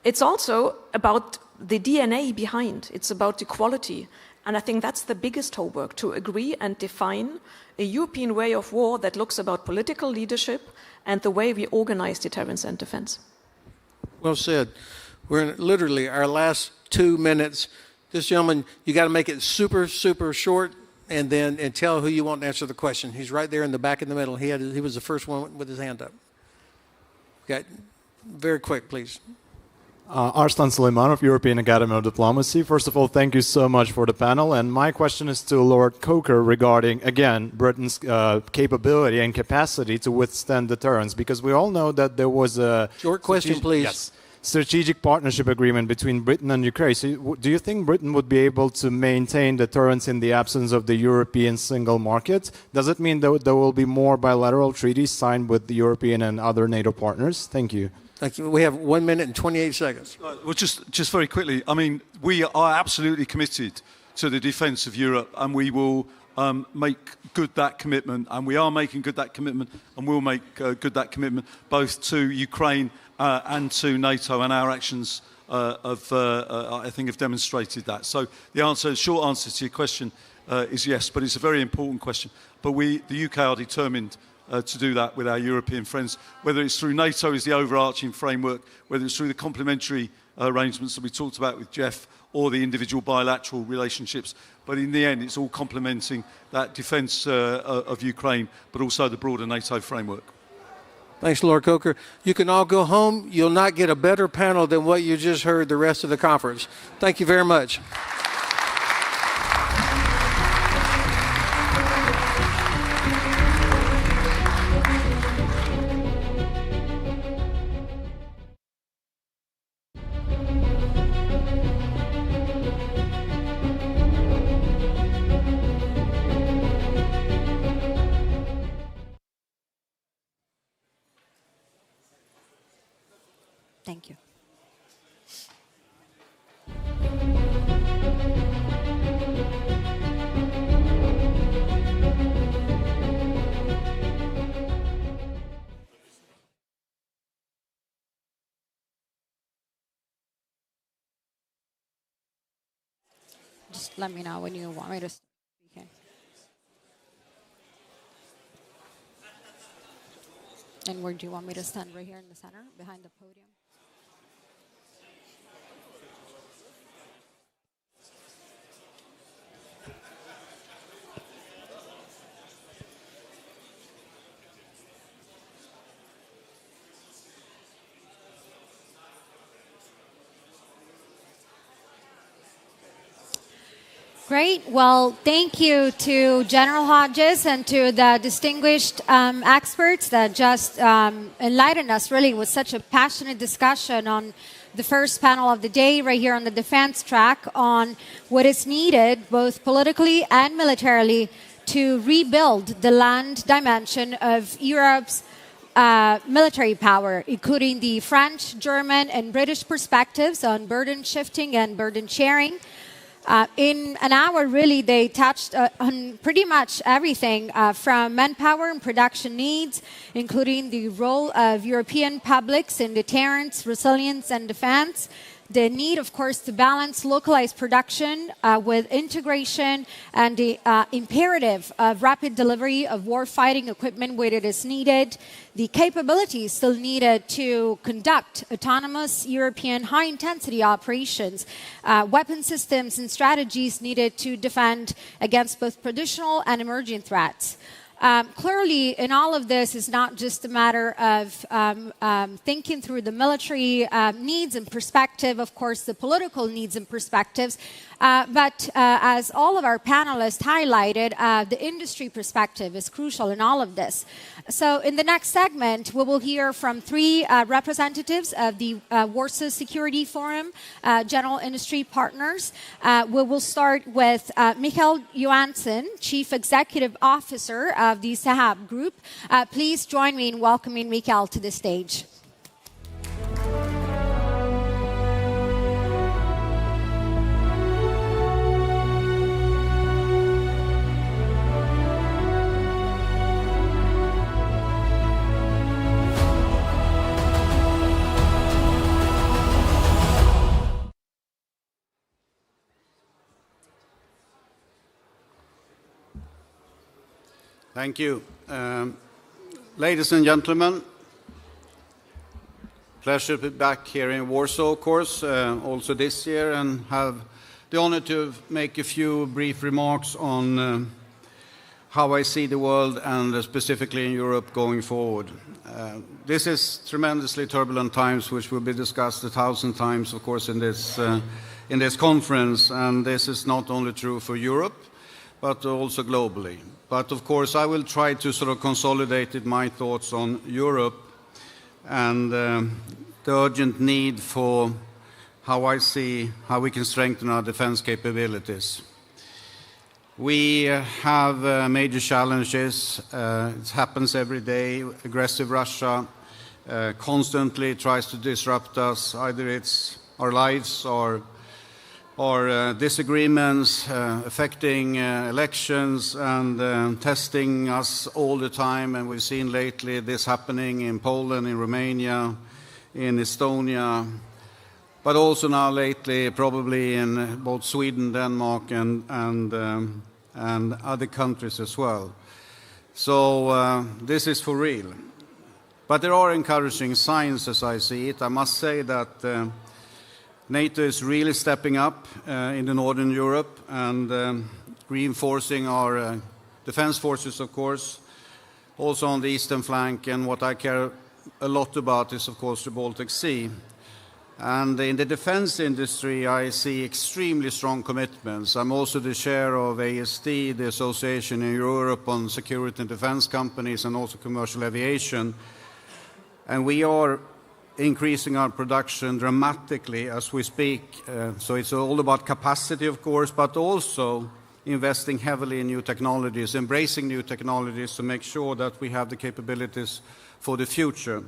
It's also about the DNA behind. It's about the quality. And I think that's the biggest homework, to agree and define a European way of war that looks about political leadership and the way we organize deterrence and defense. Well said. We're in literally our last 2 minutes. This gentleman, you got to make it super, super short, and tell who you want to answer the question. He's right there in the back in the middle. He was the first one with his hand up. Okay, very quick, please. Arslan Suleimanov, European Academy of Diplomacy. First of all, thank you so much for the panel. And my question is to Lord Coker regarding, again, Britain's capability and capacity to withstand deterrence, because we all know that there was a... Short question, please. Yes. Strategic partnership agreement between Britain and Ukraine. So do you think Britain would be able to maintain deterrence in the absence of the European single market? Does it mean that there will be more bilateral treaties signed with the European and other NATO partners? Thank you. Thank you. We have 1 minute and 28 seconds. Well, just very quickly, I mean, we are absolutely committed to the defence of Europe, and we will make good that commitment, and we are making good that commitment, and we'll make good that commitment both to Ukraine and to NATO, and our actions I think have demonstrated that. So the short answer to your question is yes, but it's a very important question. But the UK are determined to do that with our European friends, whether it's through NATO as the overarching framework, whether it's through the complementary arrangements that we talked about with Jeff, or the individual bilateral relationships. But in the end, it's all complementing that defence of Ukraine, but also the broader NATO framework. Thanks, Lord Coker. You can all go home. You'll not get a better panel than what you just heard the rest of the conference. Thank you very much. Thank you. Just let me know when you want me to speak. And where do you want me to stand? Right here in the center, behind the podium? Great. Well, thank you to General Hodges and to the distinguished experts that just enlightened us really with such a passionate discussion on the first panel of the day right here on the defense track on what is needed both politically and militarily to rebuild the land dimension of Europe's military power, including the French, German, and British perspectives on burden shifting and burden sharing. In an hour, really, they touched on pretty much everything from manpower and production needs, including the role of European publics in deterrence, resilience, and defense. The need, of course, to balance localized production with integration and the imperative of rapid delivery of warfighting equipment where it is needed. The capabilities still needed to conduct autonomous European high-intensity operations, weapon systems and strategies needed to defend against both traditional and emerging threats. Clearly, in all of this, is not just a matter of thinking through the military needs and perspective, of course, the political needs and perspectives, but as all of our panelists highlighted, the industry perspective is crucial in all of this. So in the next segment, we will hear from three representatives of the Warsaw Security Forum, general industry partners. We will start with Michael Johansson, Chief Executive Officer of the Sahab Group. Please join me in welcoming Michael to the stage. Thank you. Ladies and gentlemen, pleasure to be back here in Warsaw, of course, also this year, and have the honor to make a few brief remarks on how I see the world and specifically in Europe going forward. This is tremendously turbulent times, which will be discussed 1,000 times, of course, in this conference, and this is not only true for Europe, but also globally. But of course, I will try to sort of consolidate my thoughts on Europe and the urgent need for how I see how we can strengthen our defense capabilities. We have major challenges. It happens every day. Aggressive Russia constantly tries to disrupt us. Either it's our lives or disagreements affecting elections and testing us all the time. And we've seen lately this happening in Poland, in Romania, in Estonia, but also now lately probably in both Sweden, Denmark, and other countries as well. So this is for real. But there are encouraging signs as I see it. I must say that NATO is really stepping up in the Northern Europe and reinforcing our defense forces, of course, also on the eastern flank. And what I care a lot about is, of course, the Baltic Sea. And in the defense industry, I see extremely strong commitments. I'm also the chair of AST, the Association in Europe on Security and Defense Companies and also Commercial Aviation. And we are increasing our production dramatically as we speak. So it's all about capacity, of course, but also investing heavily in new technologies, embracing new technologies to make sure that we have the capabilities for the future.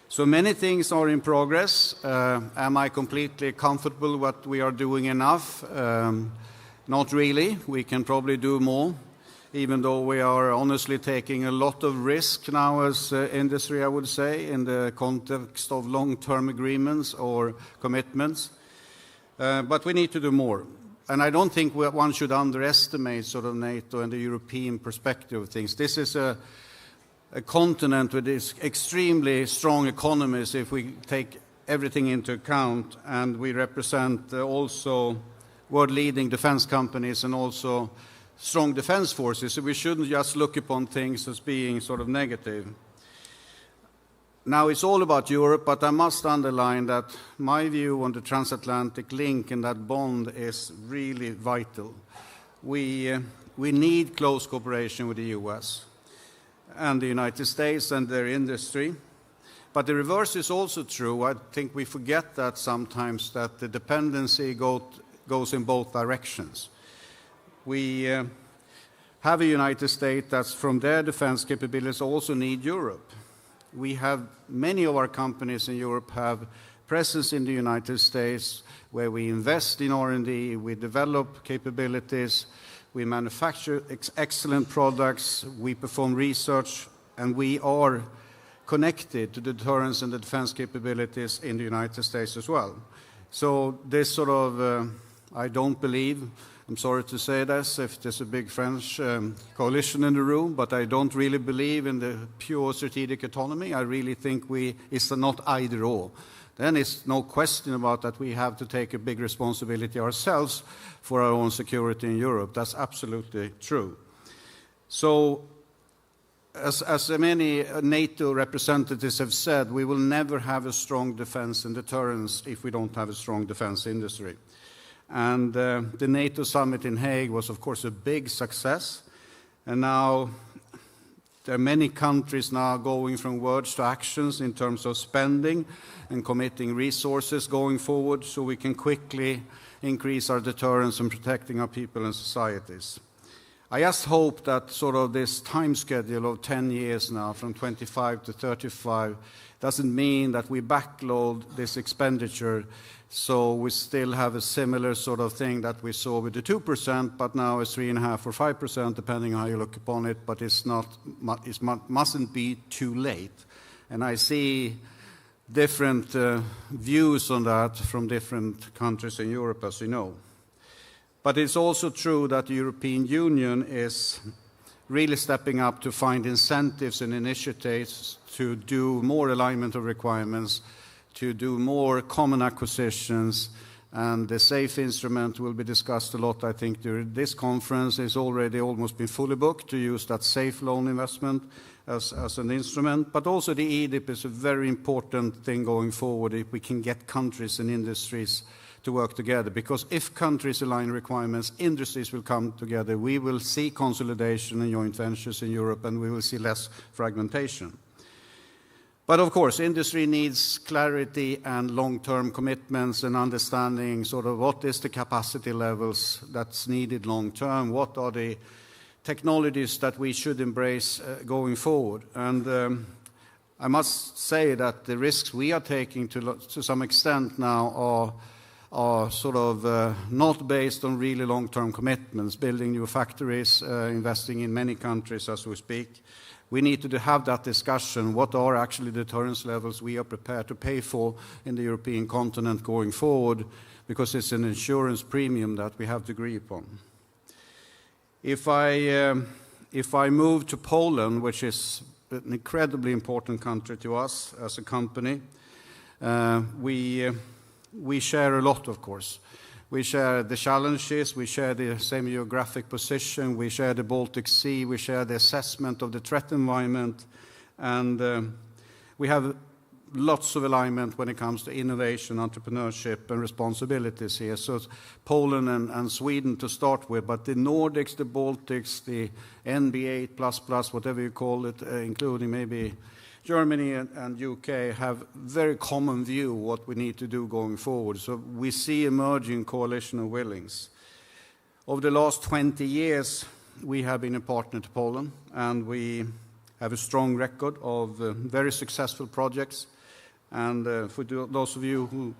So many things are in progress. Am I completely comfortable what we are doing enough? Not really. We can probably do more, even though we are honestly taking a lot of risk now as industry, I would say, in the context of long-term agreements or commitments. But we need to do more. And I don't think one should underestimate sort of NATO and the European perspective of things. This is a continent with this extremely strong economies if we take everything into account, and we represent also world-leading defense companies and also strong defense forces, so we shouldn't just look upon things as being sort of negative. Now, it's all about Europe, but I must underline that my view on the transatlantic link and that bond is really vital. We need close cooperation with the US and the United States and their industry. But the reverse is also true. I think we forget that sometimes, that the dependency goes in both directions. We have a United States that's from their defense capabilities also need Europe. We have many of our companies in Europe have presence in the United States where we invest in R&D, we develop capabilities, we manufacture excellent products, we perform research, and we are connected to the deterrence and the defense capabilities in the United States as well. So this sort of, I don't believe, I'm sorry to say this, if there's a big French coalition in the room, but I don't really believe in the pure strategic autonomy. I really think it's not either or. Then it's no question about that we have to take a big responsibility ourselves for our own security in Europe. That's absolutely true. So, as many NATO representatives have said, we will never have a strong defense and deterrence if we don't have a strong defense industry. And the NATO summit in Hague was, of course, a big success. And now there are many countries now going from words to actions in terms of spending and committing resources going forward so we can quickly increase our deterrence and protecting our people and societies. I just hope that sort of this time schedule of 10 years now, from 25 to 35, doesn't mean that we backload this expenditure so we still have a similar sort of thing that we saw with the 2%, but now it's 3.5% or 5%, depending on how you look upon it, but it mustn't be too late. And I see different views on that from different countries in Europe, as you know. But it's also true that the European Union is really stepping up to find incentives and initiatives to do more alignment of requirements, to do more common acquisitions, and the SAFE instrument will be discussed a lot, I think, during this conference. It's already almost been fully booked to use that SAFE loan investment as an instrument. But also the EDIP is a very important thing going forward if we can get countries and industries to work together. Because if countries align requirements, industries will come together. We will see consolidation and joint ventures in Europe, and we will see less fragmentation. But of course, industry needs clarity and long-term commitments and understanding sort of what is the capacity levels that's needed long-term, what are the technologies that we should embrace going forward. And I must say that the risks we are taking to some extent now are sort of not based on really long-term commitments, building new factories, investing in many countries as we speak. We need to have that discussion. What are actually the deterrence levels we are prepared to pay for in the European continent going forward? Because it's an insurance premium that we have to agree upon. If I move to Poland, which is an incredibly important country to us as a company, we share a lot, of course. We share the challenges, we share the same geographic position, we share the Baltic Sea, we share the assessment of the threat environment, and we have lots of alignment when it comes to innovation, entrepreneurship, and responsibilities here. So it's Poland and Sweden to start with, but the Nordics, the Baltics, the NB8++, whatever you call it, including maybe Germany and UK, have very common view what we need to do going forward. So we see emerging coalition of willings. Over the last 20 years, we have been a partner to Poland, and we have a strong record of very successful projects. And for those of you who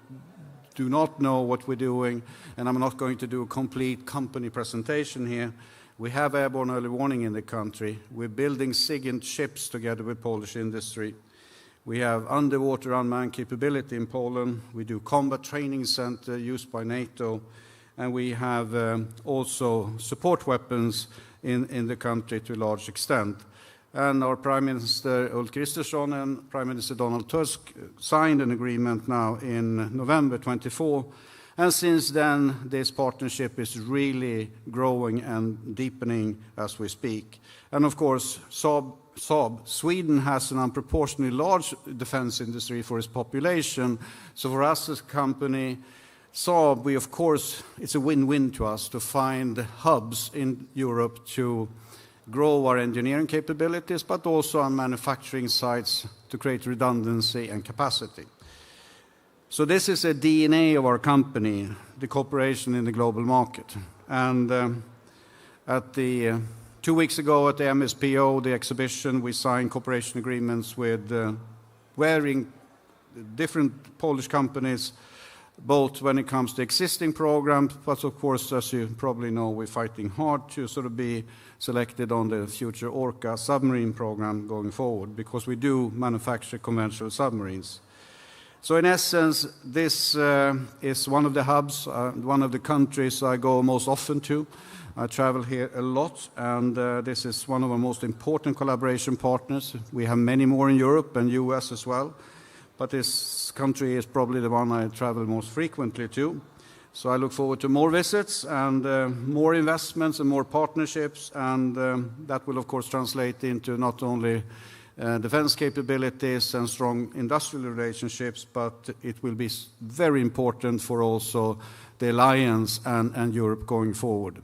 do not know what we're doing, and I'm not going to do a complete company presentation here, we have airborne early warning in the country. We're building SIGINT ships together with Polish industry. We have underwater unmanned capability in Poland. We do combat training center used by NATO. And we have also support weapons in the country to a large extent. And our Prime Minister Ulf Kristersson and Prime Minister Donald Tusk signed an agreement now in November 24. And since then, this partnership is really growing and deepening as we speak. And of course, Saab, Sweden has an unproportionately large defense industry for its population. So for us as a company, Saab, we of course, it's a win-win to us to find hubs in Europe to grow our engineering capabilities, but also our manufacturing sites to create redundancy and capacity. So this is a DNA of our company, the cooperation in the global market. And at the 2 weeks ago at the MSPO, the exhibition, we signed cooperation agreements with varying different Polish companies, both when it comes to existing programs, but of course, as you probably know, we're fighting hard to sort of be selected on the future Orca submarine program going forward, because we do manufacture conventional submarines. So in essence, this is one of the hubs, one of the countries I go most often to. I travel here a lot, and this is one of our most important collaboration partners. We have many more in Europe and US as well, but this country is probably the one I travel most frequently to. So I look forward to more visits and more investments and more partnerships, and that will of course translate into not only defense capabilities and strong industrial relationships, but it will be very important for also the alliance and Europe going forward.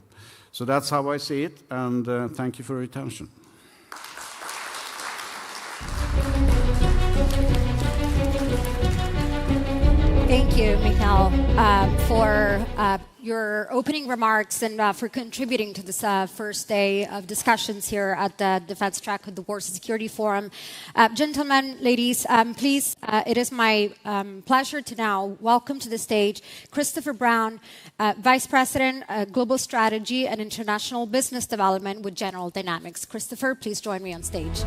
So that's how I see it, and thank you for your attention. Thank you, Mikael, for your opening remarks and for contributing to this first day of discussions here at the defense track of the Warsaw Security Forum. Gentlemen, ladies, please, it is my pleasure to now welcome to the stage Christopher Brown, Vice President, Global Strategy and International Business Development with General Dynamics. Christopher, please join me on stage.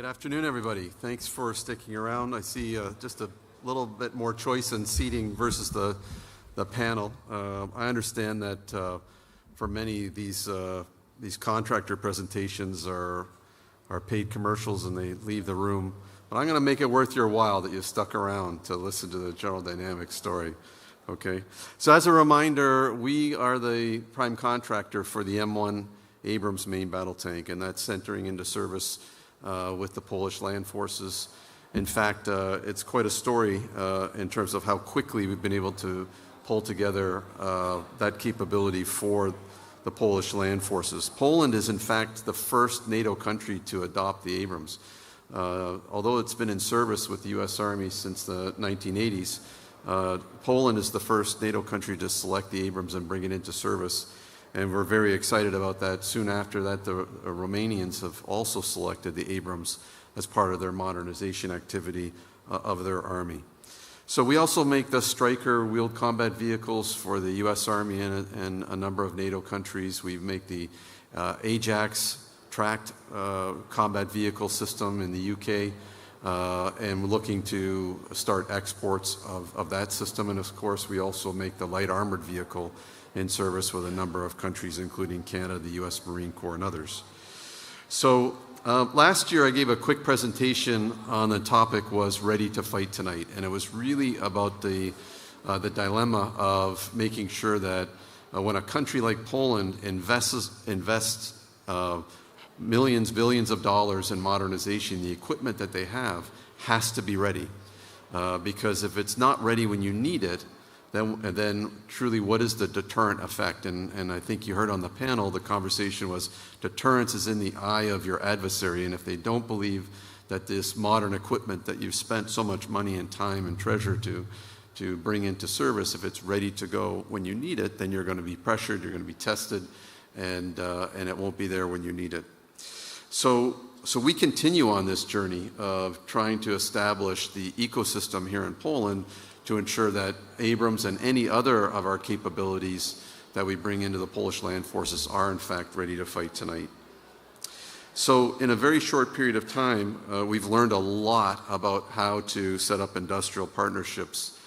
afternoon, everybody. Thanks for sticking around. I see just a little bit more choice in seating versus the panel. I understand that for many, these contractor presentations are paid commercials and they leave the room. But I'm going to make it worth your while that you stuck around to listen to the General Dynamics story. Okay. So as a reminder, we are the prime contractor for the M1 Abrams main battle tank, and that's entering into service with the Polish land forces. In fact, it's quite a story in terms of how quickly we've been able to pull together that capability for the Polish land forces. Poland is, in fact, the first NATO country to adopt the Abrams. Although it's been in service with the U.S. Army since the 1980s, Poland is the first NATO country to select the Abrams and bring it into service. And we're very excited about that. Soon after that, the Romanians have also selected the Abrams as part of their modernization activity of their army. So we also make the Stryker wheeled combat vehicles for the U.S. Army and a number of NATO countries. We make the Ajax tracked combat vehicle system in the UK, and we're looking to start exports of that system. And of course, we also make the light armored vehicle in service with a number of countries, including Canada, the U.S. Marine Corps, and others. So last year, I gave a quick presentation on the topic was ready to fight tonight, and it was really about the dilemma of making sure that when a country like Poland invests millions, billions of dollars in modernization, the equipment that they have has to be ready. Because if it's not ready when you need it, then truly what is the deterrent effect? And I think you heard on the panel, the conversation was deterrence is in the eye of your adversary. And if they don't believe that this modern equipment that you've spent so much money and time and treasure to bring into service, if it's ready to go when you need it, then you're going to be pressured, you're going to be tested, and it won't be there when you need it. So we continue on this journey of trying to establish the ecosystem here in Poland to ensure that Abrams and any other of our capabilities that we bring into the Polish land forces are in fact ready to fight tonight. So in a very short period of time, we've learned a lot about how to set up industrial partnerships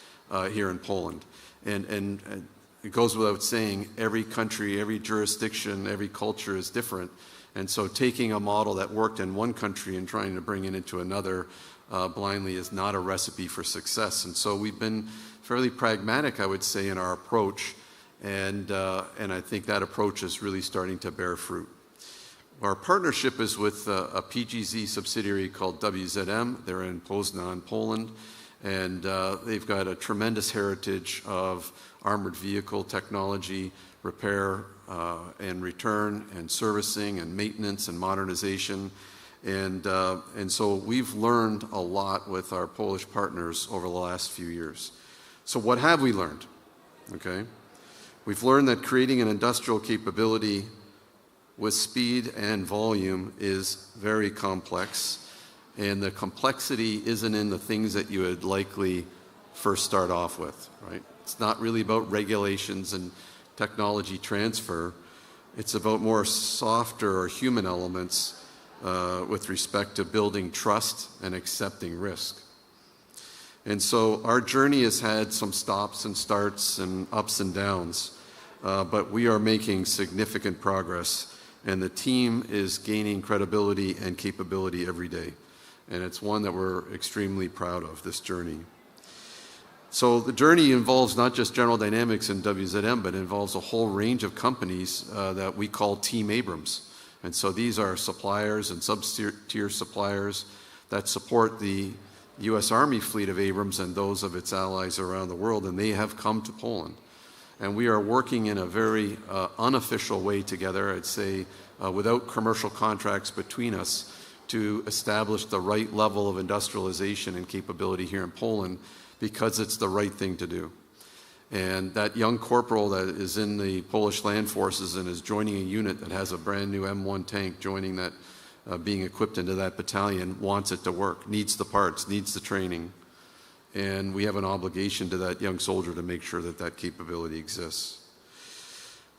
here in Poland. And it goes without saying, every country, every jurisdiction, every culture is different. And so taking a model that worked in one country and trying to bring it into another blindly is not a recipe for success. And so we've been fairly pragmatic, I would say, in our approach. And I think that approach is really starting to bear fruit. Our partnership is with a PGZ subsidiary called WZM. They're in Poznan, Poland. And they've got a tremendous heritage of armored vehicle technology, repair and return and servicing and maintenance and modernization. And so we've learned a lot with our Polish partners over the last few years. So what have we learned? Okay. We've learned that creating an industrial capability with speed and volume is very complex. And the complexity isn't in the things that you would likely first start off with, right? It's not really about regulations and technology transfer. It's about more softer or human elements with respect to building trust and accepting risk. And so our journey has had some stops and starts and ups and downs, but we are making significant progress, and the team is gaining credibility and capability every day. And it's one that we're extremely proud of, this journey. So the journey involves not just General Dynamics and WZM, but involves a whole range of companies that we call Team Abrams. And so these are suppliers and sub-tier suppliers that support the U.S. Army fleet of Abrams and those of its allies around the world, and they have come to Poland. And we are working in a very unofficial way together, I'd say, without commercial contracts between us, to establish the right level of industrialization and capability here in Poland, because it's the right thing to do. And that young corporal that is in the Polish land forces and is joining a unit that has a brand new M1 tank, joining that, being equipped into that battalion, wants it to work, needs the parts, needs the training. And we have an obligation to that young soldier to make sure that that capability exists.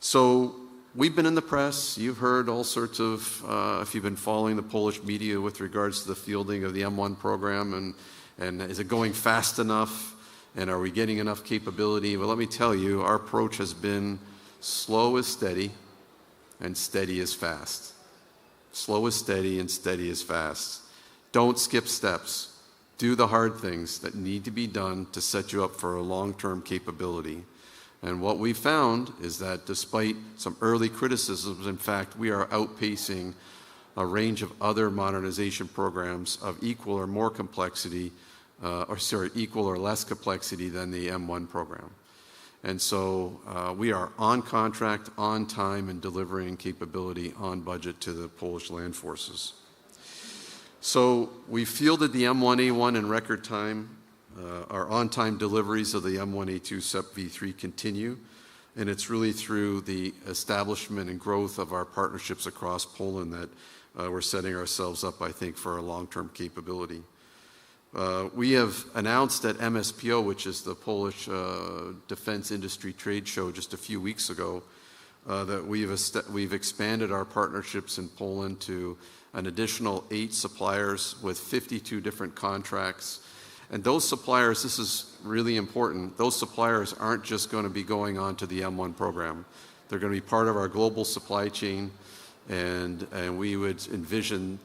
So we've been in the press. You've heard all sorts of, if you've been following the Polish media with regards to the fielding of the M1 program, and is it going fast enough, and are we getting enough capability? Well, let me tell you, our approach has been slow is steady, and steady is fast. Slow is steady, and steady is fast. Don't skip steps. Do the hard things that need to be done to set you up for a long-term capability. And what we found is that despite some early criticisms, in fact, we are outpacing a range of other modernization programs of equal or more complexity, equal or less complexity than the M1 program. And so we are on contract, on time, and delivering capability on budget to the Polish land forces. So we fielded the M1A1 in record time. Our on-time deliveries of the M1A2 SEP V3 continue, and it's really through the establishment and growth of our partnerships across Poland that we're setting ourselves up, I think, for a long-term capability. We have announced at MSPO, which is the Polish Defense Industry Trade Show just a few weeks ago, that we've expanded our partnerships in Poland to an additional 8 suppliers with 52 different contracts. And those suppliers, this is really important, those suppliers aren't just going to be going on to the M1 program. They're going to be part of our global supply chain, and we would envision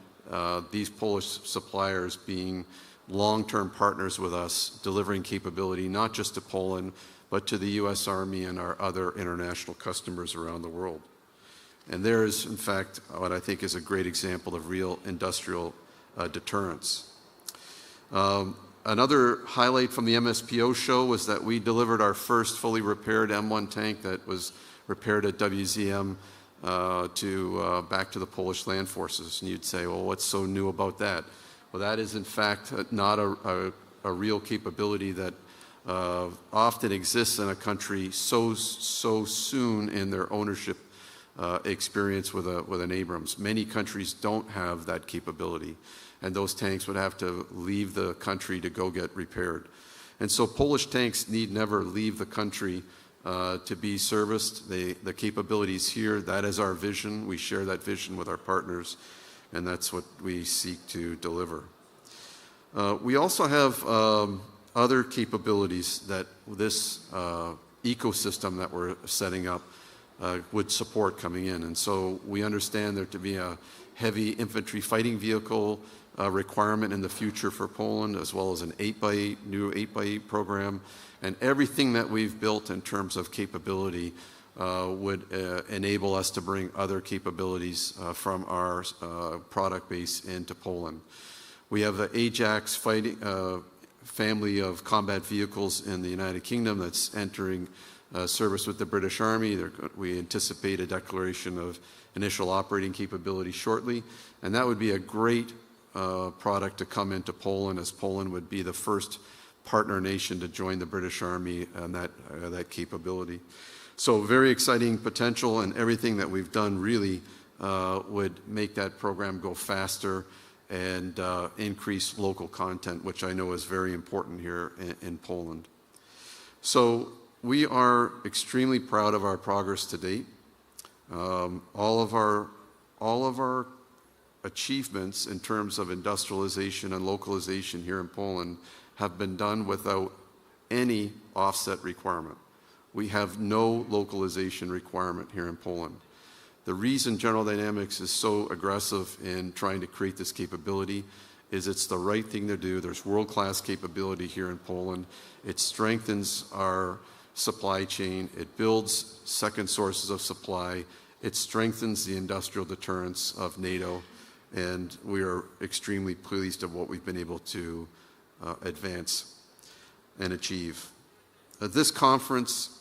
these Polish suppliers being long-term partners with us, delivering capability not just to Poland, but to the U.S. Army and our other international customers around the world. And there is, in fact, what I think is a great example of real industrial deterrence. Another highlight from the MSPO show was that we delivered our first fully repaired M1 tank that was repaired at WZM back to the Polish land forces. And you'd say, well, what's so new about that? Well, that is, in fact, not a real capability that often exists in a country so soon in their ownership experience with an Abrams. Many countries don't have that capability, and those tanks would have to leave the country to go get repaired. And so Polish tanks need never leave the country to be serviced. The capabilities here, that is our vision. We share that vision with our partners, and that's what we seek to deliver. We also have other capabilities that this ecosystem that we're setting up would support coming in. And so we understand there to be a heavy infantry fighting vehicle requirement in the future for Poland, as well as an 8x8, new 8x8 program. And everything that we've built in terms of capability would enable us to bring other capabilities from our product base into Poland. We have the Ajax fighting family of combat vehicles in the United Kingdom that's entering service with the British Army. We anticipate a declaration of initial operating capability shortly, and that would be a great product to come into Poland, as Poland would be the first partner nation to join the British Army and that capability. So very exciting potential, and everything that we've done really would make that program go faster and increase local content, which I know is very important here in Poland. So we are extremely proud of our progress to date. All of our achievements in terms of industrialization and localization here in Poland have been done without any offset requirement. We have no localization requirement here in Poland. The reason General Dynamics is so aggressive in trying to create this capability is it's the right thing to do. There's world-class capability here in Poland. It strengthens our supply chain. It builds second sources of supply. It strengthens the industrial deterrence of NATO, and we are extremely pleased of what we've been able to advance and achieve. This conference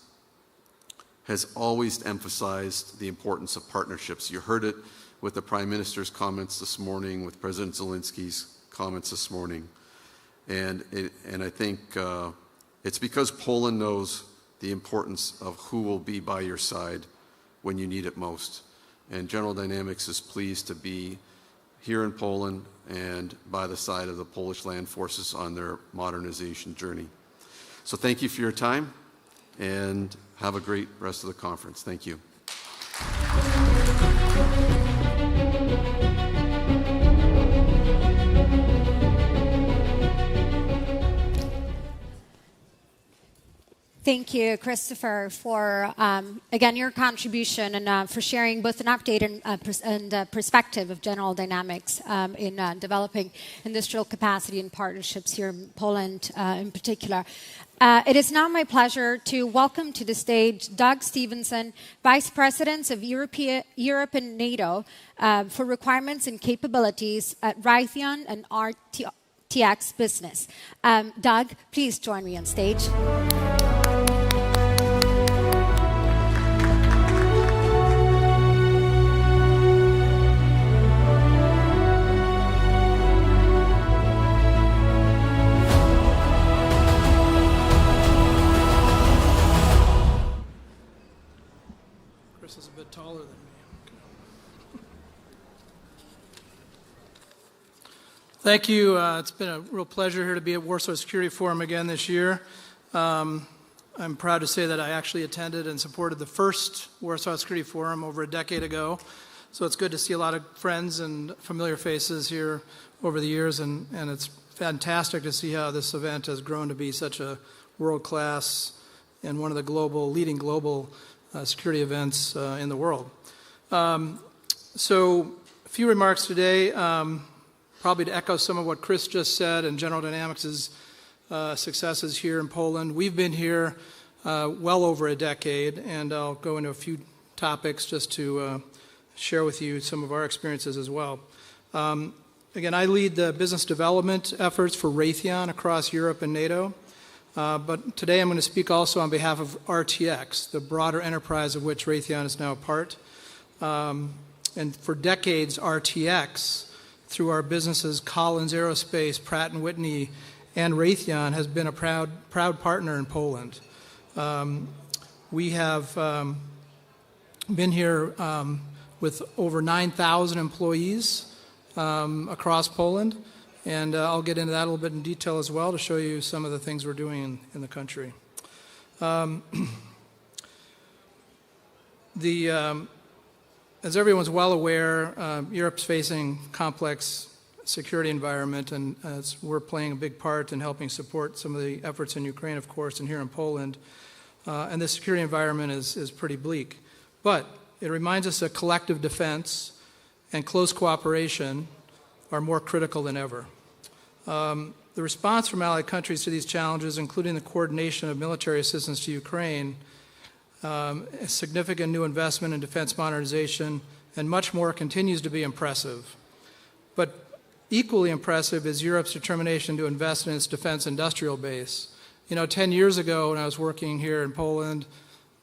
has always emphasized the importance of partnerships. You heard it with the Prime Minister's comments this morning, with President Zelensky's comments this morning. And I think it's because Poland knows the importance of who will be by your side when you need it most. And General Dynamics is pleased to be here in Poland and by the side of the Polish land forces on their modernization journey. So thank you for your time, and have a great rest of the conference. Thank you. Thank you, Christopher, for, again, your contribution and for sharing both an update and perspective of general dynamics in developing industrial capacity and partnerships here in Poland in particular. It is now my pleasure to welcome to the stage Doug Stevenson, Vice President of Europe and NATO for Requirements and Capabilities at Raytheon and RTX Business. Doug, please join me on stage. Is a bit taller than me. Thank you. It's been a real pleasure here to be at Warsaw Security Forum again this year. I'm proud to say that I actually attended and supported the first Warsaw Security Forum over a decade ago. So it's good to see a lot of friends and familiar faces here over the years, and it's fantastic to see how this event has grown to be such a world-class and one of the leading global security events in the world. So a few remarks today, probably to echo some of what Chris just said and General Dynamics' successes here in Poland. We've been here well over a decade, and I'll go into a few topics just to share with you some of our experiences as well. Again, I lead the business development efforts for Raytheon across Europe and NATO. But today I'm going to speak also on behalf of RTX, the broader enterprise of which Raytheon is now a part. And for decades, RTX, through our businesses Collins Aerospace, Pratt & Whitney, and Raytheon, has been a proud partner in Poland. We have been here with over 9,000 employees across Poland. And I'll get into that a little bit in detail as well to show you some of the things we're doing in the country. As everyone's well aware, Europe's facing complex security environment, and we're playing a big part in helping support some of the efforts in Ukraine, of course, and here in Poland. And the security environment is pretty bleak. But it reminds us that collective defense and close cooperation are more critical than ever. The response from allied countries to these challenges, including the coordination of military assistance to Ukraine, a significant new investment in defense modernization, and much more, continues to be impressive. But equally impressive is Europe's determination to invest in its defense industrial base. 10 years ago when I was working here in Poland,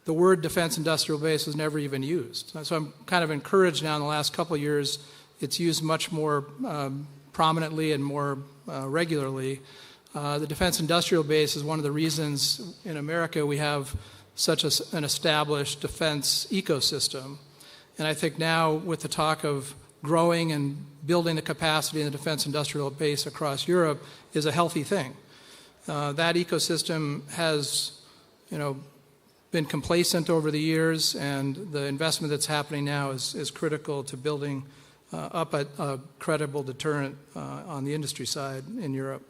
the word defense industrial base was never even used. So I'm kind of encouraged now in the last couple of years it's used much more prominently and more regularly. The defense industrial base is one of the reasons in America we have such an established defense ecosystem. And I think now with the talk of growing and building the capacity in the defense industrial base across Europe is a healthy thing. That ecosystem has, been complacent over the years, and the investment that's happening now is critical to building up a credible deterrent on the industry side in Europe.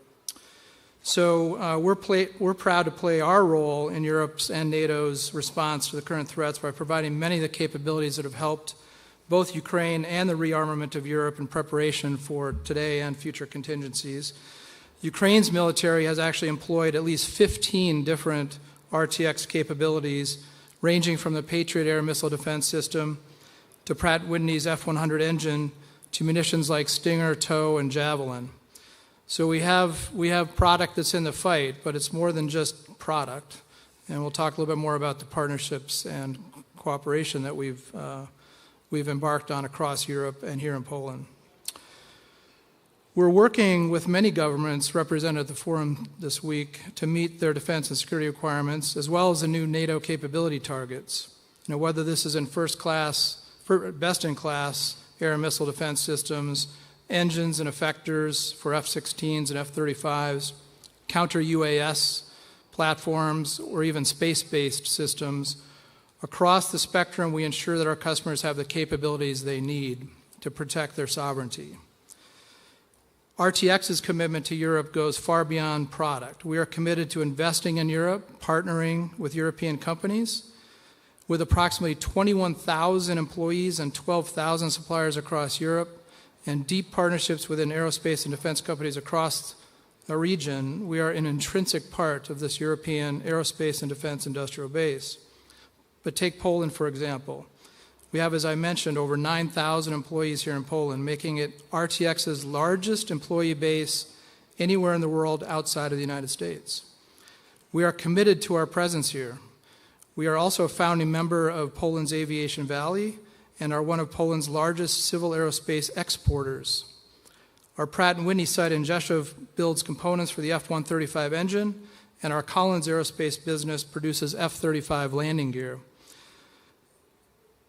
So we're proud to play our role in Europe's and NATO's response to the current threats by providing many of the capabilities that have helped both Ukraine and the rearmament of Europe in preparation for today and future contingencies. Ukraine's military has actually employed at least 15 different RTX capabilities, ranging from the Patriot air missile defense system to Pratt & Whitney's F-100 engine to munitions like Stinger, TOW, and Javelin. So we have product that's in the fight, but it's more than just product. And we'll talk a little bit more about the partnerships and cooperation that we've embarked on across Europe and here in Poland. We're working with many governments represented at the forum this week to meet their defense and security requirements, as well as the new NATO capability targets. Whether this is in best-in-class air and missile defense systems, engines and effectors for F-16s and F-35s, counter-UAS platforms, or even space-based systems, Across the spectrum, we ensure that our customers have the capabilities they need to protect their sovereignty. RTX's commitment to Europe goes far beyond product. We are committed to investing in Europe, partnering with European companies. With approximately 21,000 employees and 12,000 suppliers across Europe, and deep partnerships within aerospace and defense companies across the region, we are an intrinsic part of this European aerospace and defense industrial base. But take Poland, for example. We have, as I mentioned, over 9,000 employees here in Poland, making it RTX's largest employee base anywhere in the world outside of the United States. We are committed to our presence here. We are also a founding member of Poland's Aviation Valley and are one of Poland's largest civil aerospace exporters. Our Pratt & Whitney site in Rzeszów builds components for the F-135 engine, and our Collins Aerospace business produces F-35 landing gear.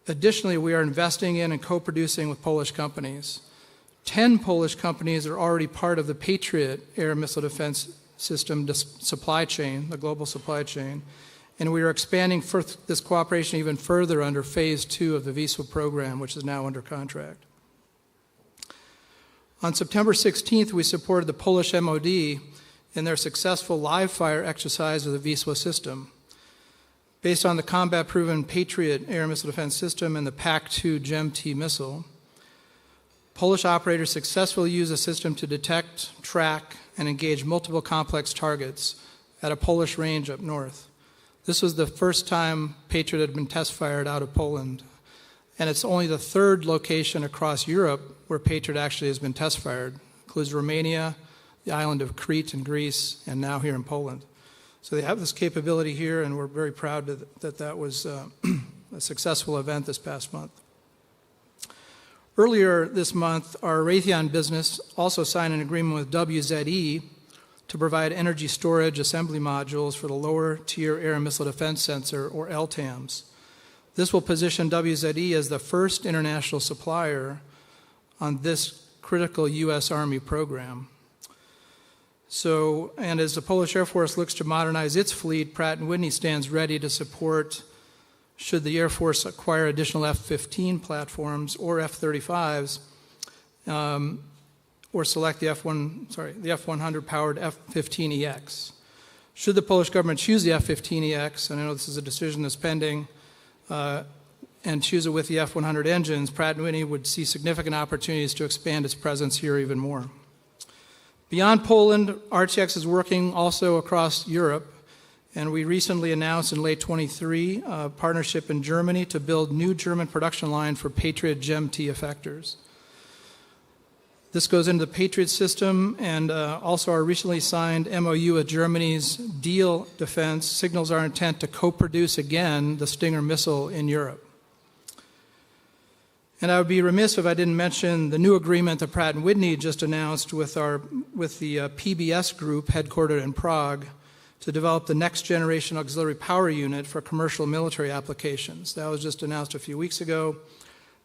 Additionally, we are investing in and co-producing with Polish companies. 10 Polish companies are already part of the Patriot air missile defense system supply chain, the global supply chain, and we are expanding this cooperation even further under Phase 2 of the Wisła program, which is now under contract. On September 16th, we supported the Polish MOD in their successful live-fire exercise of the Wisła system. Based on the combat-proven Patriot air missile defense system and the PAC-2 GEM-T missile, Polish operators successfully used the system to detect, track, and engage multiple complex targets at a Polish range up north. This was the first time Patriot had been test-fired out of Poland, and it's only the third location across Europe where Patriot actually has been test-fired. It includes Romania, the island of Crete in Greece, and now here in Poland. So they have this capability here, and we're very proud that that was a successful event this past month. Earlier this month, our Raytheon business also signed an agreement with WZE to provide energy storage assembly modules for the lower-tier air and missile defense sensor, or LTAMs. This will position WZE as the first international supplier on this critical U.S. Army program. So, and as the Polish Air Force looks to modernize its fleet, Pratt & Whitney stands ready to support should the Air Force acquire additional F-15 platforms or F-35s, or select the F-100 powered F-15EX. Should the Polish government choose the F-15EX, and I know this is a decision that's pending, and choose it with the F-100 engines, Pratt & Whitney would see significant opportunities to expand its presence here even more. Beyond Poland, RTX is working also across Europe, and we recently announced in late 23 a partnership in Germany to build new German production line for Patriot GEM-T effectors. This goes into the Patriot system, and also our recently signed MOU with Germany's Diehl Defense signals our intent to co-produce again the Stinger missile in Europe. And I would be remiss if I didn't mention the new agreement that Pratt & Whitney just announced with the PBS group headquartered in Prague to develop the next generation auxiliary power unit for commercial military applications. That was just announced a few weeks ago.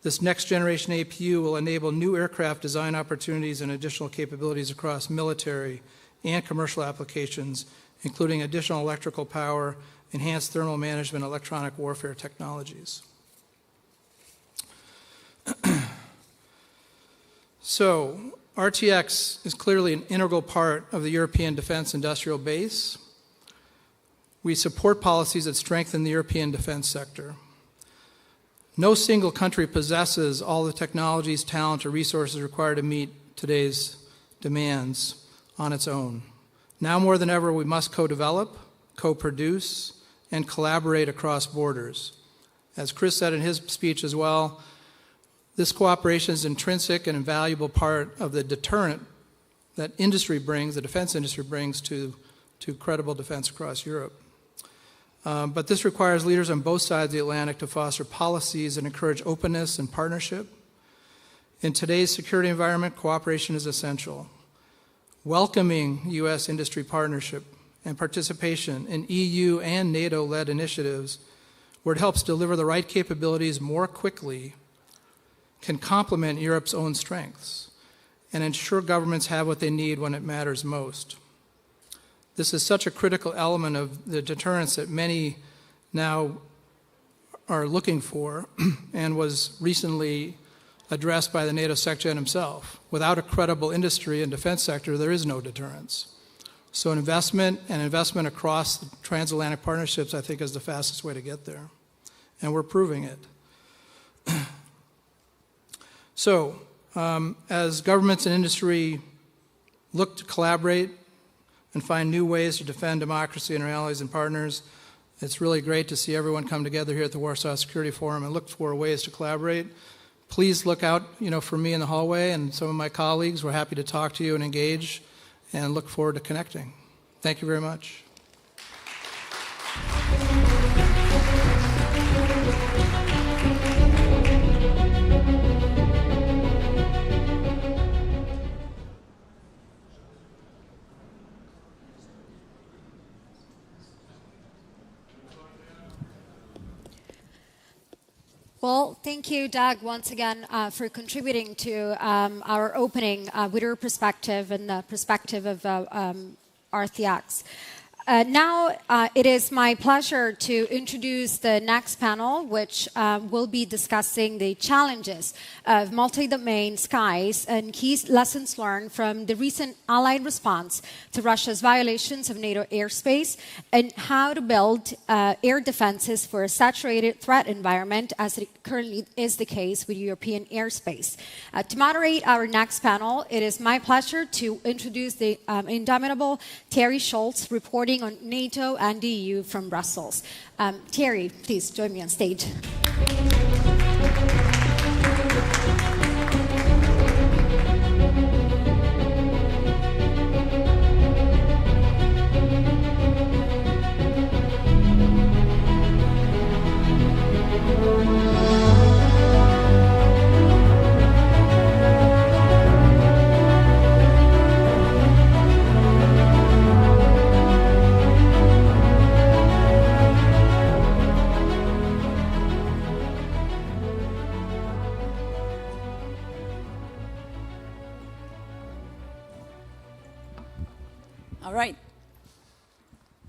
This next generation APU will enable new aircraft design opportunities and additional capabilities across military and commercial applications, including additional electrical power, enhanced thermal management, electronic warfare technologies. So, RTX is clearly an integral part of the European defense industrial base. We support policies that strengthen the European defense sector. No single country possesses all the technologies, talent, or resources required to meet today's demands on its own. Now more than ever, we must co-develop, co-produce, and collaborate across borders. As Chris said in his speech as well, this cooperation is an intrinsic and invaluable part of the deterrent that industry brings, the defense industry brings to credible defense across Europe. But this requires leaders on both sides of the Atlantic to foster policies that encourage openness and partnership. In today's security environment, cooperation is essential. Welcoming U.S. industry partnership and participation in EU and NATO-led initiatives where it helps deliver the right capabilities more quickly can complement Europe's own strengths and ensure governments have what they need when it matters most. This is such a critical element of the deterrence that many now are looking for and was recently addressed by the NATO Secretary himself. Without a credible industry and defense sector, there is no deterrence. So investment across the transatlantic partnerships, I think, is the fastest way to get there. And we're proving it. So, as governments and industry look to collaborate and find new ways to defend democracy and our allies and partners, it's really great to see everyone come together here at the Warsaw Security Forum and look for ways to collaborate. Please look out, for me in the hallway and some of my colleagues. We're happy to talk to you and engage and look forward to connecting. Thank you very much. Well, thank you, Doug, once again for contributing to our opening with your perspective and the perspective of RTX. Now, it is my pleasure to introduce the next panel, which will be discussing the challenges of multi-domain skies and key lessons learned from the recent Allied response to Russia's violations of NATO airspace and how to build air defenses for a saturated threat environment, as it currently is the case with European airspace. To moderate our next panel, it is my pleasure to introduce the indomitable Terry Schultz, reporting on NATO and EU from Brussels. Terry, please join me on stage. All right.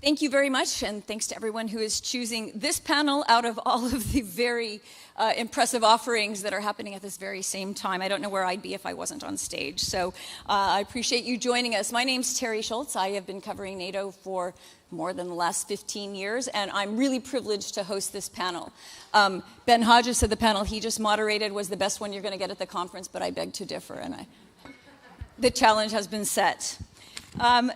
Thank you very much, and thanks to everyone who is choosing this panel out of all of the very impressive offerings that are happening at this very same time. I don't know where I'd be if I wasn't on stage, so I appreciate you joining us. My name's Terry Schultz. I have been covering NATO for more than the last 15 years, and I'm really privileged to host this panel. Ben Hodges said the panel he just moderated was the best one you're going to get at the conference, but I beg to differ, and the challenge has been set.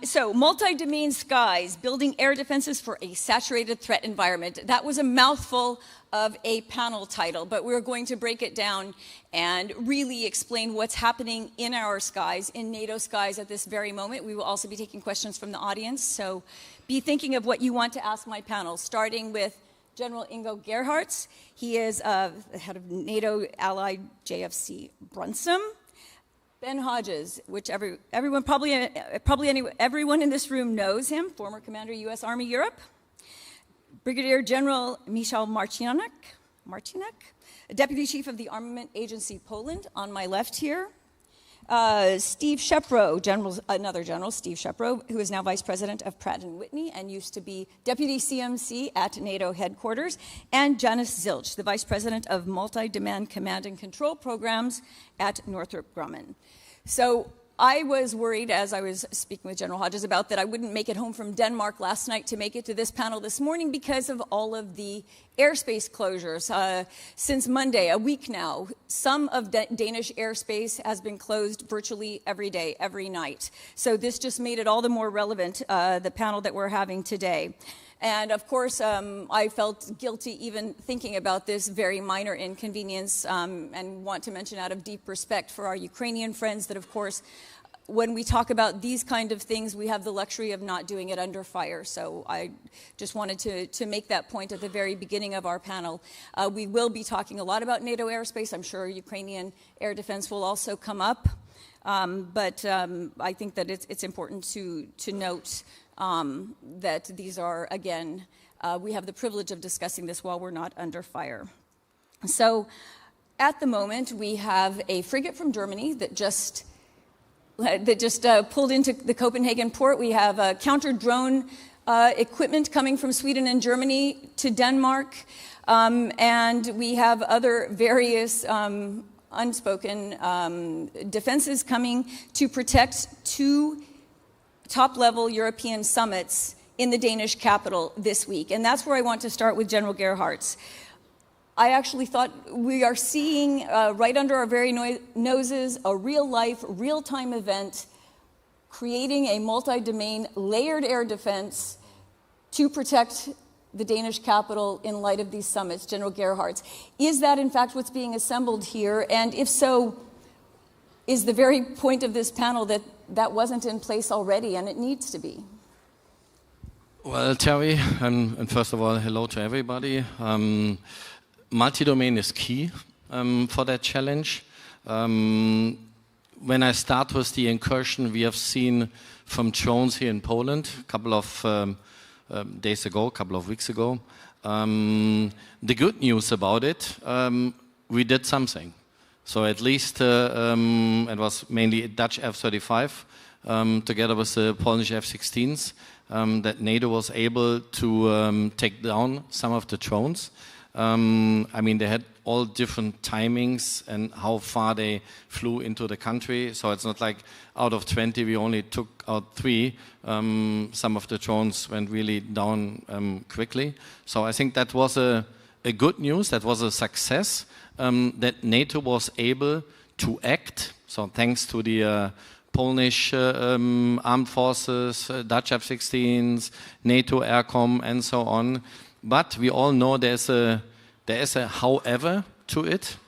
So, multi-domain skies, building air defenses for a saturated threat environment. That was a mouthful of a panel title, but we're going to break it down and really explain what's happening in our skies, in NATO skies at this very moment. We will also be taking questions from the audience, so be thinking of what you want to ask my panel, starting with General Ingo Gerhardt. He is the head of NATO allied JFC Brunsum. Ben Hodges, which everyone everyone in this room knows him, former commander, U.S. Army Europe. Brigadier General Michał Marcinek, Deputy Chief of the Armament Agency Poland, on my left here. Steve Shepro, another general, Steve Shepro, who is now Vice President of Pratt & Whitney and used to be Deputy CMC at NATO headquarters, and Janis Zilch, the Vice President of Multi-Domain Command and Control Programs at Northrop Grumman. So I was worried, as I was speaking with General Hodges, about that I wouldn't make it home from Denmark last night to make it to this panel this morning because of all of the airspace closures. Since Monday, a week now, some of Danish airspace has been closed virtually every day, every night. So this just made it all the more relevant, the panel that we're having today. And of course, I felt guilty even thinking about this very minor inconvenience, and want to mention out of deep respect for our Ukrainian friends that, of course, when we talk about these kind of things, we have the luxury of not doing it under fire. So I just wanted to make that point at the very beginning of our panel. We will be talking a lot about NATO airspace. I'm sure Ukrainian air defense will also come up. But I think that it's important to note that these are, again, we have the privilege of discussing this while we're not under fire. So at the moment, we have a frigate from Germany that just pulled into the Copenhagen port. We have counter-drone equipment coming from Sweden and Germany to Denmark, and we have other various unspoken defenses coming to protect 2 top-level European summits in the Danish capital this week. And that's where I want to start with General Gerhardt's. I actually thought we are seeing right under our very noses a real-life, real-time event creating a multi-domain layered air defense to protect the Danish capital in light of these summits, General Gerhardt's. Is that in fact what's being assembled here? And if so, is the very point of this panel that that wasn't in place already and it needs to be? Well, Terry, and first of all, hello to everybody. Multi-domain is key for that challenge. When I start with the incursion we have seen from drones here in Poland a couple of days ago, a couple of weeks ago, the good news about it, we did something. So at least it was mainly Dutch F-35 together with the Polish F-16s that NATO was able to take down some of the drones. I mean, they had all different timings and how far they flew into the country. So it's not like out of 20 we only took out 3. Some of the drones went really down quickly. So I think that was a good news. That was a success that NATO was able to act. So thanks to the Polish armed forces, Dutch F-16s, NATO Aircom, and so on. But we all know there is a however to it,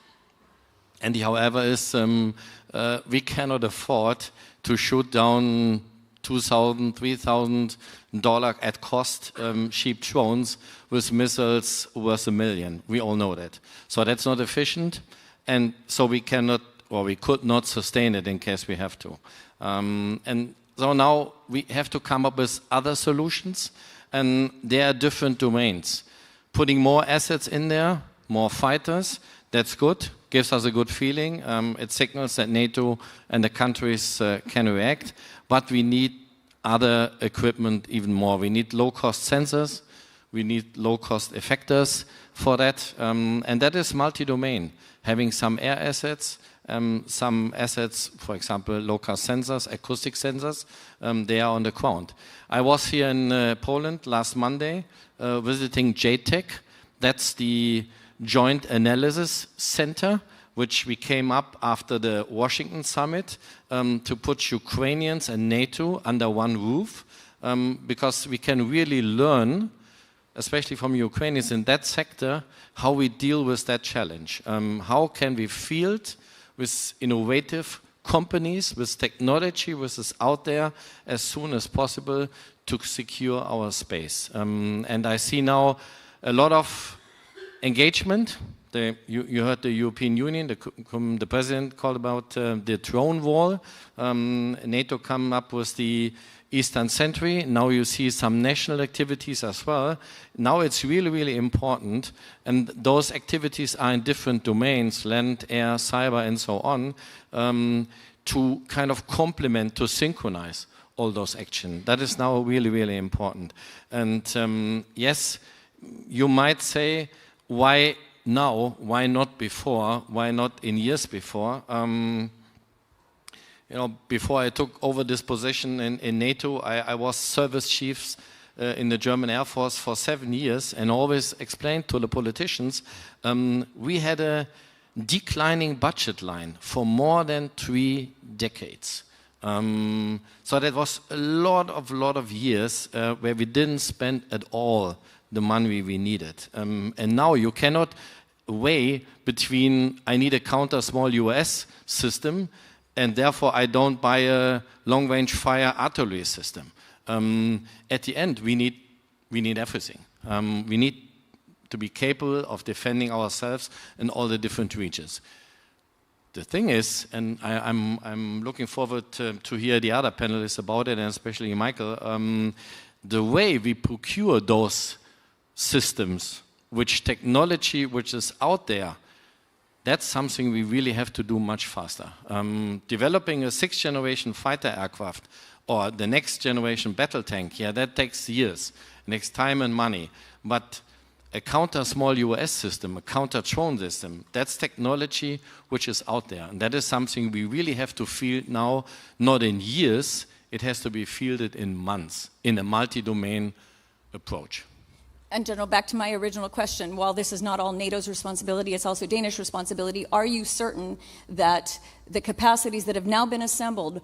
and the however is we cannot afford to shoot down $2,000, $3,000 at cost cheap drones with missiles worth $1 million. We all know that. So that's not efficient, and so we cannot, or we could not sustain it in case we have to. And so now we have to come up with other solutions, and there are different domains. Putting more assets in there, more fighters, that's good, gives us a good feeling. It signals that NATO and the countries can react, but we need other equipment even more. We need low-cost sensors, we need low-cost effectors for that, and that is multi-domain. Having some air assets, some assets, for example, low-cost sensors, acoustic sensors, they are on the ground. I was here in Poland last Monday visiting JTEC. That's the Joint Analysis Center, which we came up after the Washington summit to put Ukrainians and NATO under one roof, because we can really learn, especially from Ukrainians in that sector, how we deal with that challenge. How can we field with innovative companies, with technology which is out there as soon as possible to secure our space. And I see now a lot of engagement. You heard the European Union, the President called about the drone wall. NATO come up with the Eastern Sentry. Now you see some national activities as well. Now it's really, really important, and those activities are in different domains, land, air, cyber, and so on, to kind of complement, to synchronize all those actions. That is now really, really important. And yes, you might say, why now? Why not before? Why not in years before? You know, before I took over this position in NATO, I was service chiefs in the German Air Force for 7 years, and always explained to the politicians, we had a declining budget line for more than 3 decades. So that was a lot of years where we didn't spend at all the money we needed. And now you cannot weigh between I need a counter small US system and therefore I don't buy a long-range fire artillery system. At the end, we need everything. We need to be capable of defending ourselves in all the different regions. The thing is, and I'm looking forward to hear the other panelists about it, and especially Michael, the way we procure those systems, which technology which is out there, that's something we really have to do much faster. Developing a 6th generation fighter aircraft Or the next generation battle tank, yeah, that takes years, takes time and money. But a counter small US system, a counter drone system, that's technology which is out there. And that is something we really have to field now, not in years, it has to be fielded in months, in a multi-domain approach. And General, back to my original question, while this is not all NATO's responsibility, it's also Danish responsibility, are you certain that the capacities that have now been assembled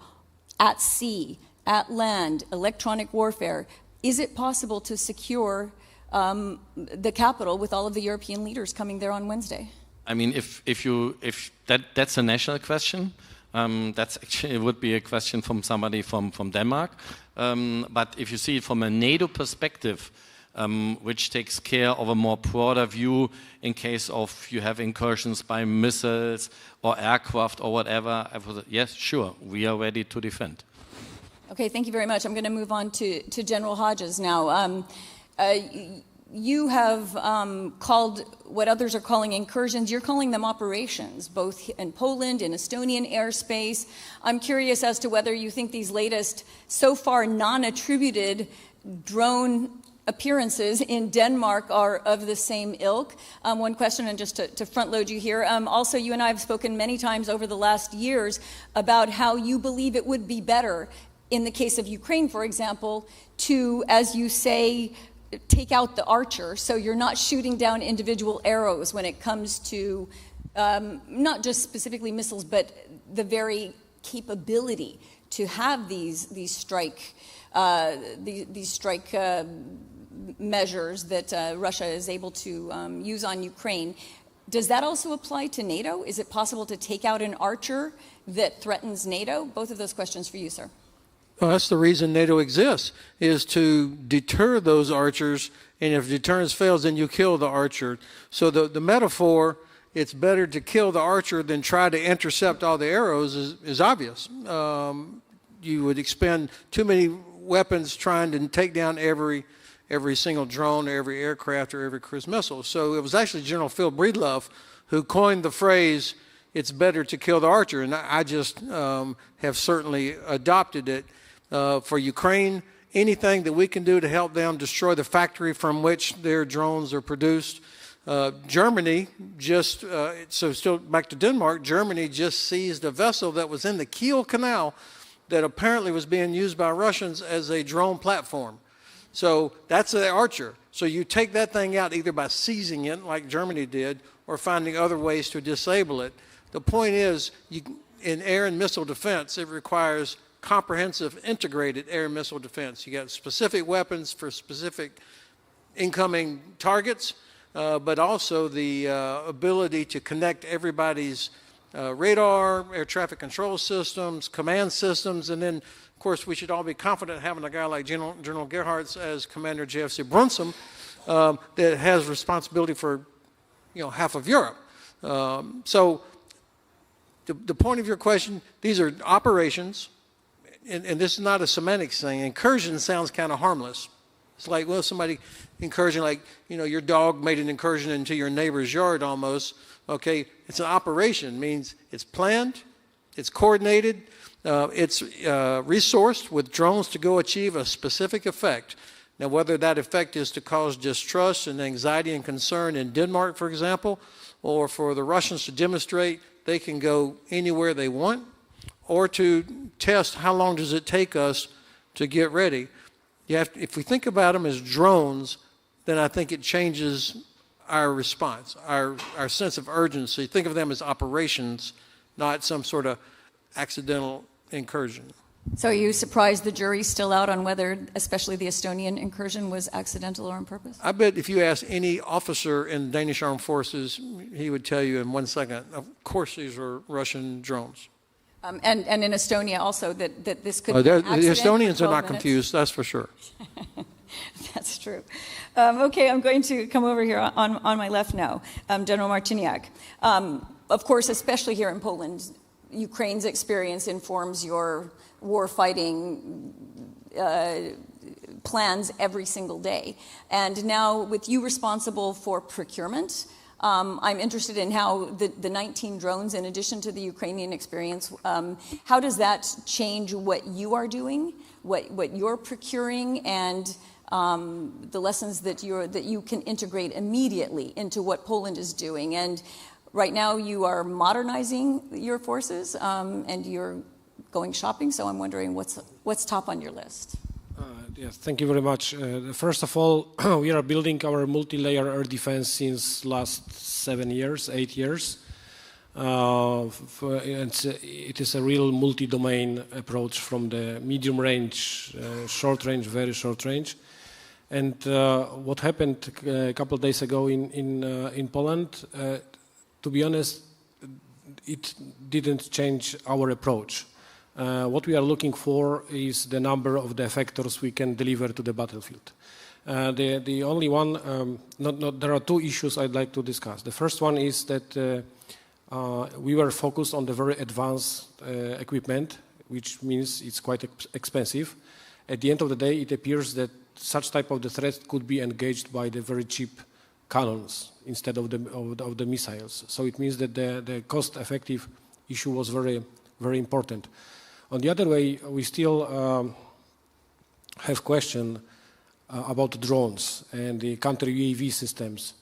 at sea, at land, electronic warfare, is it possible to secure the capital with all of the European leaders coming there on Wednesday? I mean, if that's a national question. That's actually, it would be a question from somebody from Denmark. But if you see it from a NATO perspective, which takes care of a more broader view in case of you have incursions by missiles or aircraft or whatever, yes, sure, we are ready to defend. Okay, thank you very much. I'm going to move on to General Hodges now. You have called what others are calling incursions, you're calling them operations, both in Poland, in Estonian airspace. I'm curious as to whether you think these latest, so far non-attributed drone appearances in Denmark are of the same ilk. One question, and just to front load you here, also you and I have spoken many times over the last years about how you believe it would be better in the case of Ukraine, for example, to, as you say, take out the archer, so you're not shooting down individual arrows when it comes to not just specifically missiles, but the very capability to have these strike measures that Russia is able to use on Ukraine. Does that also apply to NATO? Is it possible to take out an archer that threatens NATO? Both of those questions for you, sir. Well, that's the reason NATO exists, is to deter those archers, and if deterrence fails, then you kill the archer. So the metaphor, it's better to kill the archer than try to intercept all the arrows, is obvious. You would expend too many weapons trying to take down every single drone, or every aircraft, or every cruise missile. So it was actually General Phil Breedlove who coined the phrase, it's better to kill the archer, and I just have certainly adopted it. For Ukraine, anything that we can do to help them destroy the factory from which their drones are produced. Germany just, so still back to Denmark, Germany just seized a vessel that was in the Kiel Canal that apparently was being used by Russians as a drone platform. So that's the archer. So you take that thing out either by seizing it, like Germany did, or finding other ways to disable it. The point is, in air and missile defense, it requires comprehensive integrated air and missile defense. You got specific weapons for specific incoming targets, but also the ability to connect everybody's radar, air traffic control systems, command systems, and then, of course, we should all be confident having a guy like General Gerhardt as Commander JFC Brunsum that has responsibility for, half of Europe. So the point of your question, these are operations. And this is not a semantics thing. Incursion sounds kind of harmless. It's like, well, somebody incursion, like, your dog made an incursion into your neighbor's yard almost. Okay, it's an operation. Means it's planned, it's coordinated, it's resourced with drones to go achieve a specific effect. Now, whether that effect is to cause distrust and anxiety and concern in Denmark, for example, or for the Russians to demonstrate they can go anywhere they want, or to test how long does it take us to get ready. If we think about them as drones, then I think it changes our response, our sense of urgency. Think of them as operations, not some sort of accidental incursion. So are you surprised the jury's still out on whether, especially the Estonian incursion, was accidental or on purpose? I bet if you ask any officer in the Danish Armed Forces, he would tell you in 1 second, of course these were Russian drones. And in Estonia also, that this could be the an accident. Estonians are not confused, that's for sure. That's true. Okay, I'm going to come over here on my left now. General Marciniak. Of course, especially here in Poland, Ukraine's experience informs your war-fighting plans every single day. And now with you responsible for procurement, I'm interested in how the 19 drones, in addition to the Ukrainian experience, how does that change what you are doing, what you're procuring, and the lessons that you can integrate immediately into what Poland is doing. And right now you are modernizing your forces and you're going shopping, so I'm wondering what's top on your list. Yes, thank you very much. First of all, we are building our multi-layer air defense since last 7 years, 8 years. It is a real multi-domain approach from the medium range, short range, very short range. And what happened a couple of days ago in Poland, to be honest, it didn't change our approach. What we are looking for is the number of the effectors we can deliver to the battlefield. The only one, there are two issues I'd like to discuss. The first one is that we were focused on the very advanced equipment, which means it's quite expensive. At the end of the day, it appears that such type of the threat could be engaged by the very cheap cannons instead of the missiles. So it means that the cost-effective issue was very, very important. On the other way, we still have question about drones and the counter-UAV systems.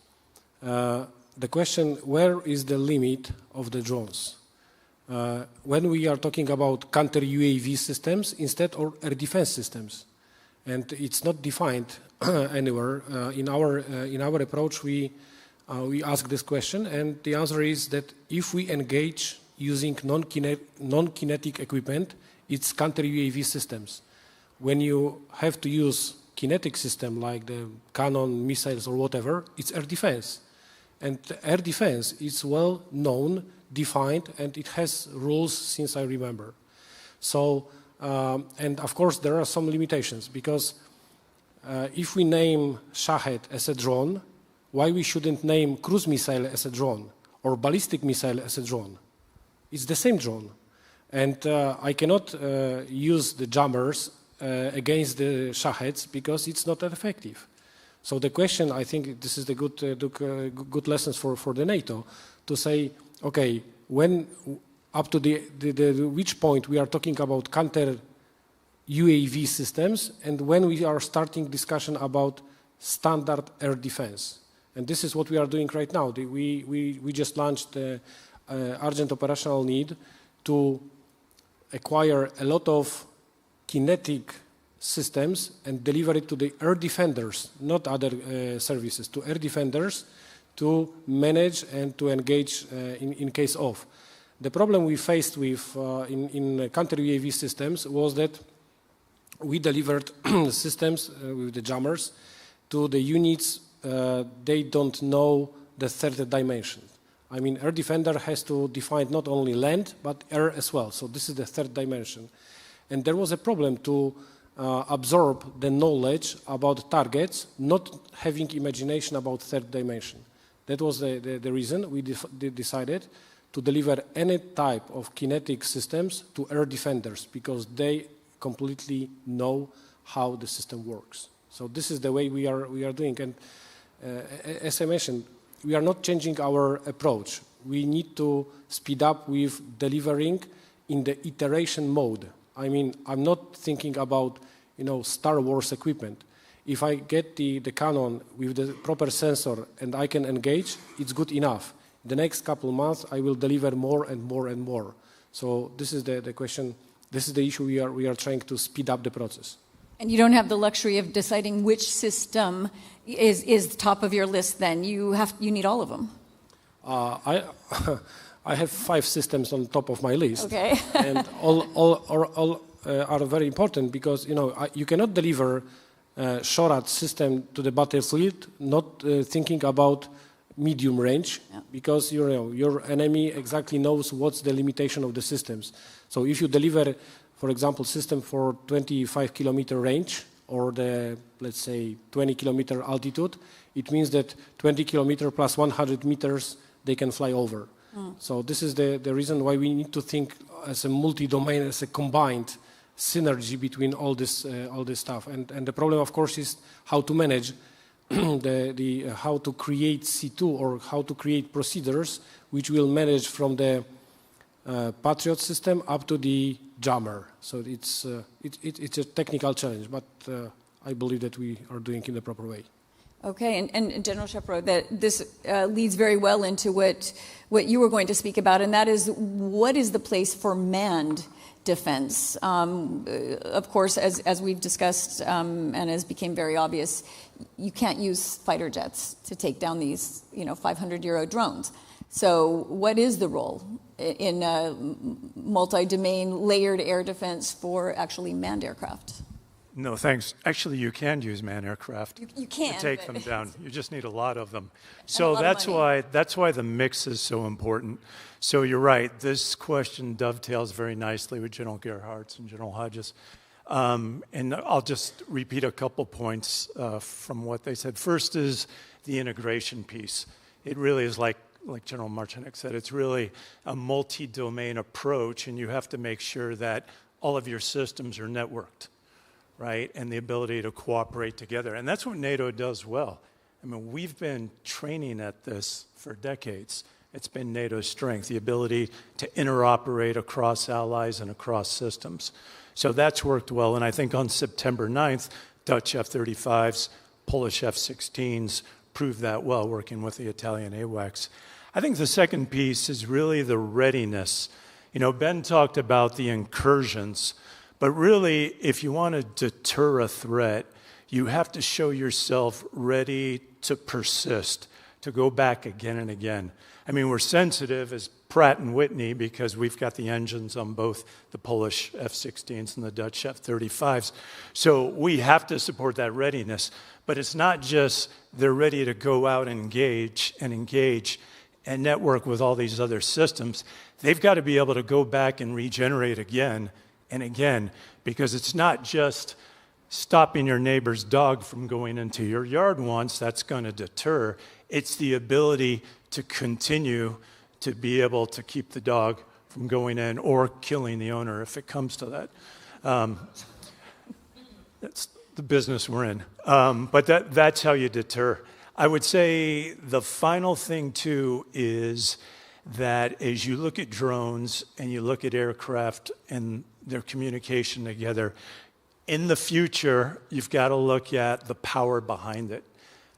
The question, where is the limit of the drones? When we are talking about counter-UAV systems instead of air defense systems, and it's not defined anywhere. In our approach, we ask this question, and the answer is that if we engage using non-kinetic equipment, it's counter-UAV systems. When you have to use kinetic system like the cannon, missiles, or whatever, it's air defense. And air defense is well known, defined, and it has rules since I remember. So, and of course there are some limitations, because if we name Shahed as a drone, why we shouldn't name cruise missile as a drone or ballistic missile as a drone? It's the same drone. And I cannot use the jammers against the Shaheds because it's not that effective. So the question, I think this is the good lessons for the NATO, to say, okay, when up to which point we are talking about counter UAV systems, and when we are starting discussion about standard air defense. And this is what we are doing right now. We just launched the urgent operational need to acquire a lot of kinetic systems and deliver it to the air defenders, not other services, to air defenders to manage and to engage in case of. The problem we faced with in counter-UAV systems was that we delivered systems with the jammers to the units. They don't know the third dimension. I mean, air defender has to define not only land, but air as well. So this is the third dimension. And there was a problem to absorb the knowledge about targets, not having imagination about third dimension. That was the reason we decided to deliver any type of kinetic systems to air defenders, because they completely know how the system works. So this is the way we are doing. And as I mentioned, we are not changing our approach. We need to speed up with delivering in the iteration mode. I mean, I'm not thinking about, Star Wars equipment. If I get the cannon with the proper sensor and I can engage, it's good enough. The next couple of months, I will deliver more and more and more. So this is the question. This is the issue we are trying to speed up the process. And you don't have the luxury of deciding which system is top of your list then. You need all of them. I have 5 systems on top of my list. Okay. And all are very important, because you cannot deliver a SHORAD system to the battlefield not thinking about medium range, because your enemy exactly knows what's the limitation of the systems. So if you deliver, for example, system for 25-kilometer range, or let's say 20-kilometer altitude, it means that 20 kilometer plus 100 meters they can fly over. So this is the reason why we need to think as a multi-domain, as a combined synergy between all this stuff. And the problem, of course, is how to manage how to create C2 or how to create procedures which will manage from the Patriot system up to the jammer. So it's a technical challenge, but I believe that we are doing it in the proper way. Okay, and General Shepro, that this leads very well into what you were going to speak about, and that is, what is the place for manned defense? Of course, as we've discussed and as became very obvious, you can't use fighter jets to take down these 500-euro drones. So what is the role in multi-domain layered air defense for actually manned aircraft? No, thanks. Actually, you can use manned aircraft you can, to take them down. You just need a lot of them. So that's why the mix is so important. So you're right. This question dovetails very nicely with General Gerhardt's and General Hodges. And I'll just repeat a couple points from what they said. First is the integration piece. It really is like General Marcinek said, it's really a multi-domain approach, and you have to make sure that all of your systems are networked, right? And the ability to cooperate together. And that's what NATO does well. I mean, we've been training at this for decades. It's been NATO's strength, the ability to interoperate across allies and across systems. So that's worked well. And I think on September 9th, Dutch F-35s, Polish F-16s proved that well, working with the Italian AWACS. I think the second piece is really the readiness. Ben talked about the incursions. But really, if you want to deter a threat, you have to show yourself ready to persist, to go back again and again. I mean, we're sensitive as Pratt & Whitney because we've got the engines on both the Polish F-16s and the Dutch F-35s. So we have to support that readiness. But it's not just they're ready to go out and engage and network with all these other systems. They've got to be able to go back and regenerate again and again, because it's not just stopping your neighbor's dog from going into your yard once that's going to deter. It's the ability to continue to be able to keep the dog from going in or killing the owner if it comes to that. That's the business we're in. But that's how you deter. I would say the final thing, too, is that as you look at drones and you look at aircraft and their communication together, in the future, you've got to look at the power behind it.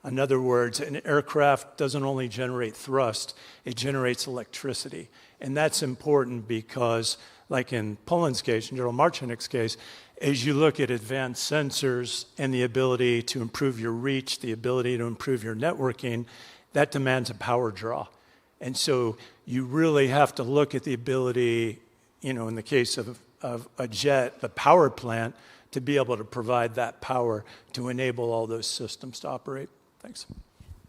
In other words, an aircraft doesn't only generate thrust, it generates electricity. And that's important because, like in Poland's case, in General Marcinek's case, as you look at advanced sensors and the ability to improve your reach, the ability to improve your networking, that demands a power draw. And so you really have to look at the ability, in the case of a jet, the power plant, to be able to provide that power to enable all those systems to operate. Thanks.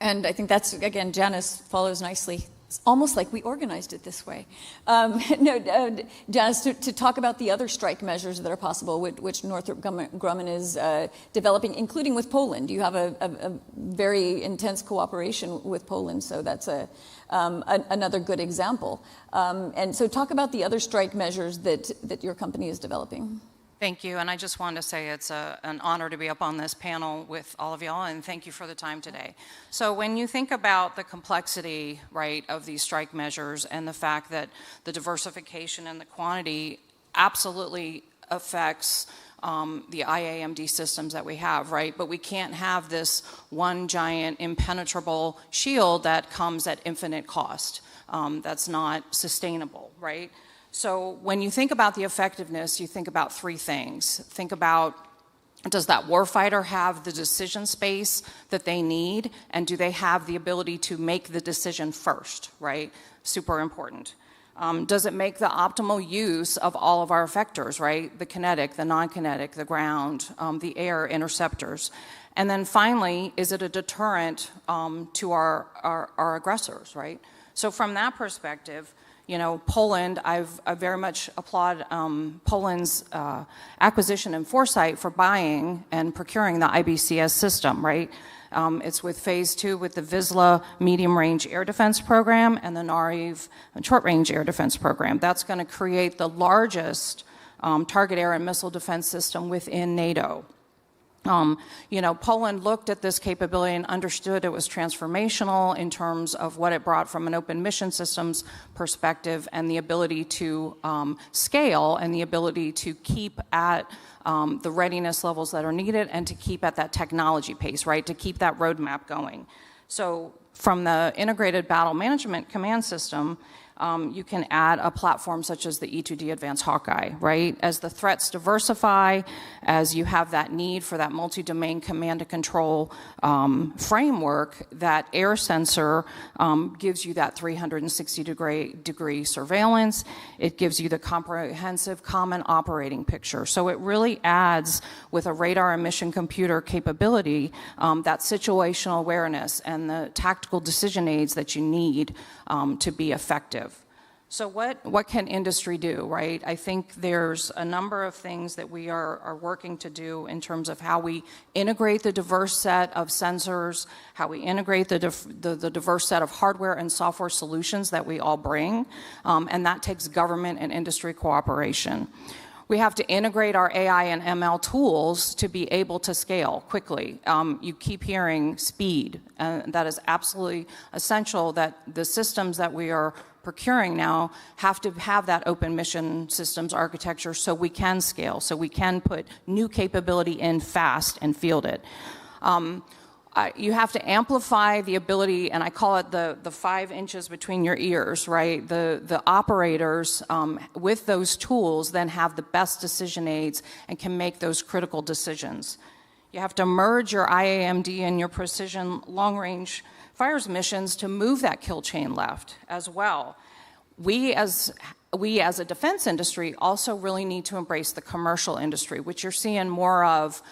And I think that's, again, Janice follows nicely. It's almost like we organized it this way. Janice, to talk about the other strike measures that are possible, which Northrop Grumman is developing, including with Poland. You have a very intense cooperation with Poland, so that's another good example. And so talk about the other strike measures that your company is developing. Thank you, and I just wanted to say it's an honor to be up on this panel with all of y'all, and thank you for the time today. So when you think about the complexity, right, of these strike measures and the fact that the diversification and the quantity absolutely affects the IAMD systems that we have, right? But we can't have this one giant impenetrable shield that comes at infinite cost. That's not sustainable, right? So when you think about the effectiveness, you think about three things. Think about, does that warfighter have the decision space that they need? And do they have the ability to make the decision first, right? Super important. Does it make the optimal use of all of our effectors, right? The kinetic, the non-kinetic, the ground, the air interceptors. And then finally, is it a deterrent to our aggressors, right? So from that perspective, Poland, I very much applaud Poland's acquisition and foresight for buying and procuring the IBCS system, right? It's with phase 2 with the Wisla medium-range air defense program and the NARIV short-range air defense program. That's going to create the largest target air and missile defense system within NATO. Poland looked at this capability and understood it was transformational in terms of what it brought from an open mission systems perspective and the ability to scale and the ability to keep at the readiness levels that are needed and to keep at that technology pace, right, to keep that roadmap going. So from the integrated battle management command system, you can add a platform such as the E2D Advanced Hawkeye, right? As the threats diversify, as you have that need for that multi-domain command and control framework, that air sensor gives you that 360-degree surveillance. It gives you the comprehensive common operating picture. So it really adds, with a radar and mission computer capability, that situational awareness and the tactical decision aids that you need to be effective. So what can industry do, right? I think there's a number of things that we are working to do in terms of how we integrate the diverse set of sensors, how we integrate the diverse set of hardware and software solutions that we all bring, and that takes government and industry cooperation. We have to integrate our AI and ML tools to be able to scale quickly. You keep hearing speed, and that is absolutely essential that the systems that we are procuring now have to have that open mission systems architecture so we can scale, so we can put new capability in fast and field it. You have to amplify the ability, and I call it the 5 inches between your ears, right? The operators with those tools then have the best decision aids and can make those critical decisions. You have to merge your IAMD and your precision long-range fires missions to move that kill chain left as well. We as a defense industry also really need to embrace the commercial industry, which you're seeing more of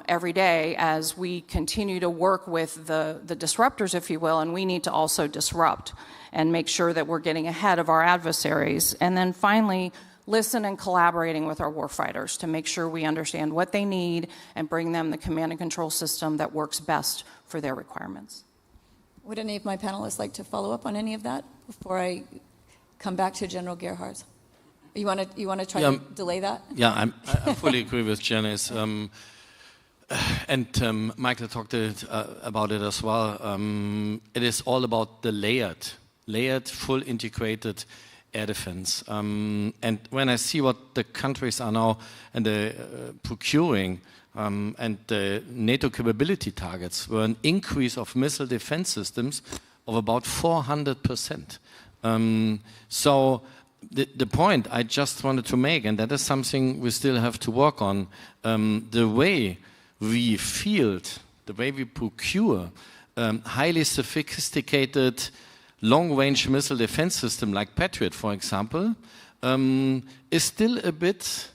every day as we continue to work with the disruptors, if you will, and we need to also disrupt and make sure that we're getting ahead of our adversaries. And then finally, listen and collaborating with our warfighters to make sure we understand what they need and bring them the command and control system that works best for their requirements. Would any of my panelists like to follow up on any of that before I come back to General Gerhardt? You want to try to delay that? Yeah, I fully agree with Janice. And Michael talked about it as well. It is all about the layered, full integrated air defense. And when I see what the countries are now and procuring, and the NATO capability targets were an increase of missile defense systems of about 400%. So the point I just wanted to make, and that is something we still have to work on, the way we field, the way we procure highly sophisticated long-range missile defense system like Patriot, for example, is still a bit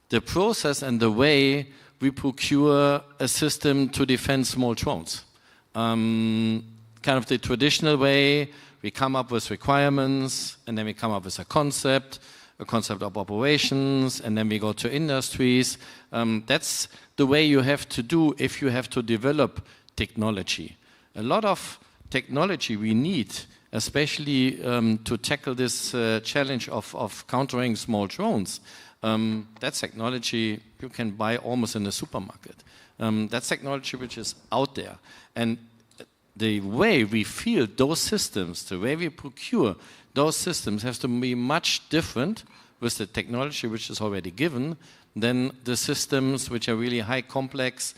the process and the way we procure a system to defend small drones. Kind of the traditional way, we come up with requirements, and then we come up with a concept of operations, and then we go to industries. That's the way you have to do if you have to develop technology. A lot of technology we need, especially to tackle this challenge of countering small drones. That's technology you can buy almost in a supermarket. That's technology which is out there. And the way we field those systems, the way we procure those systems has to be much different with the technology which is already given than the systems which are really high complex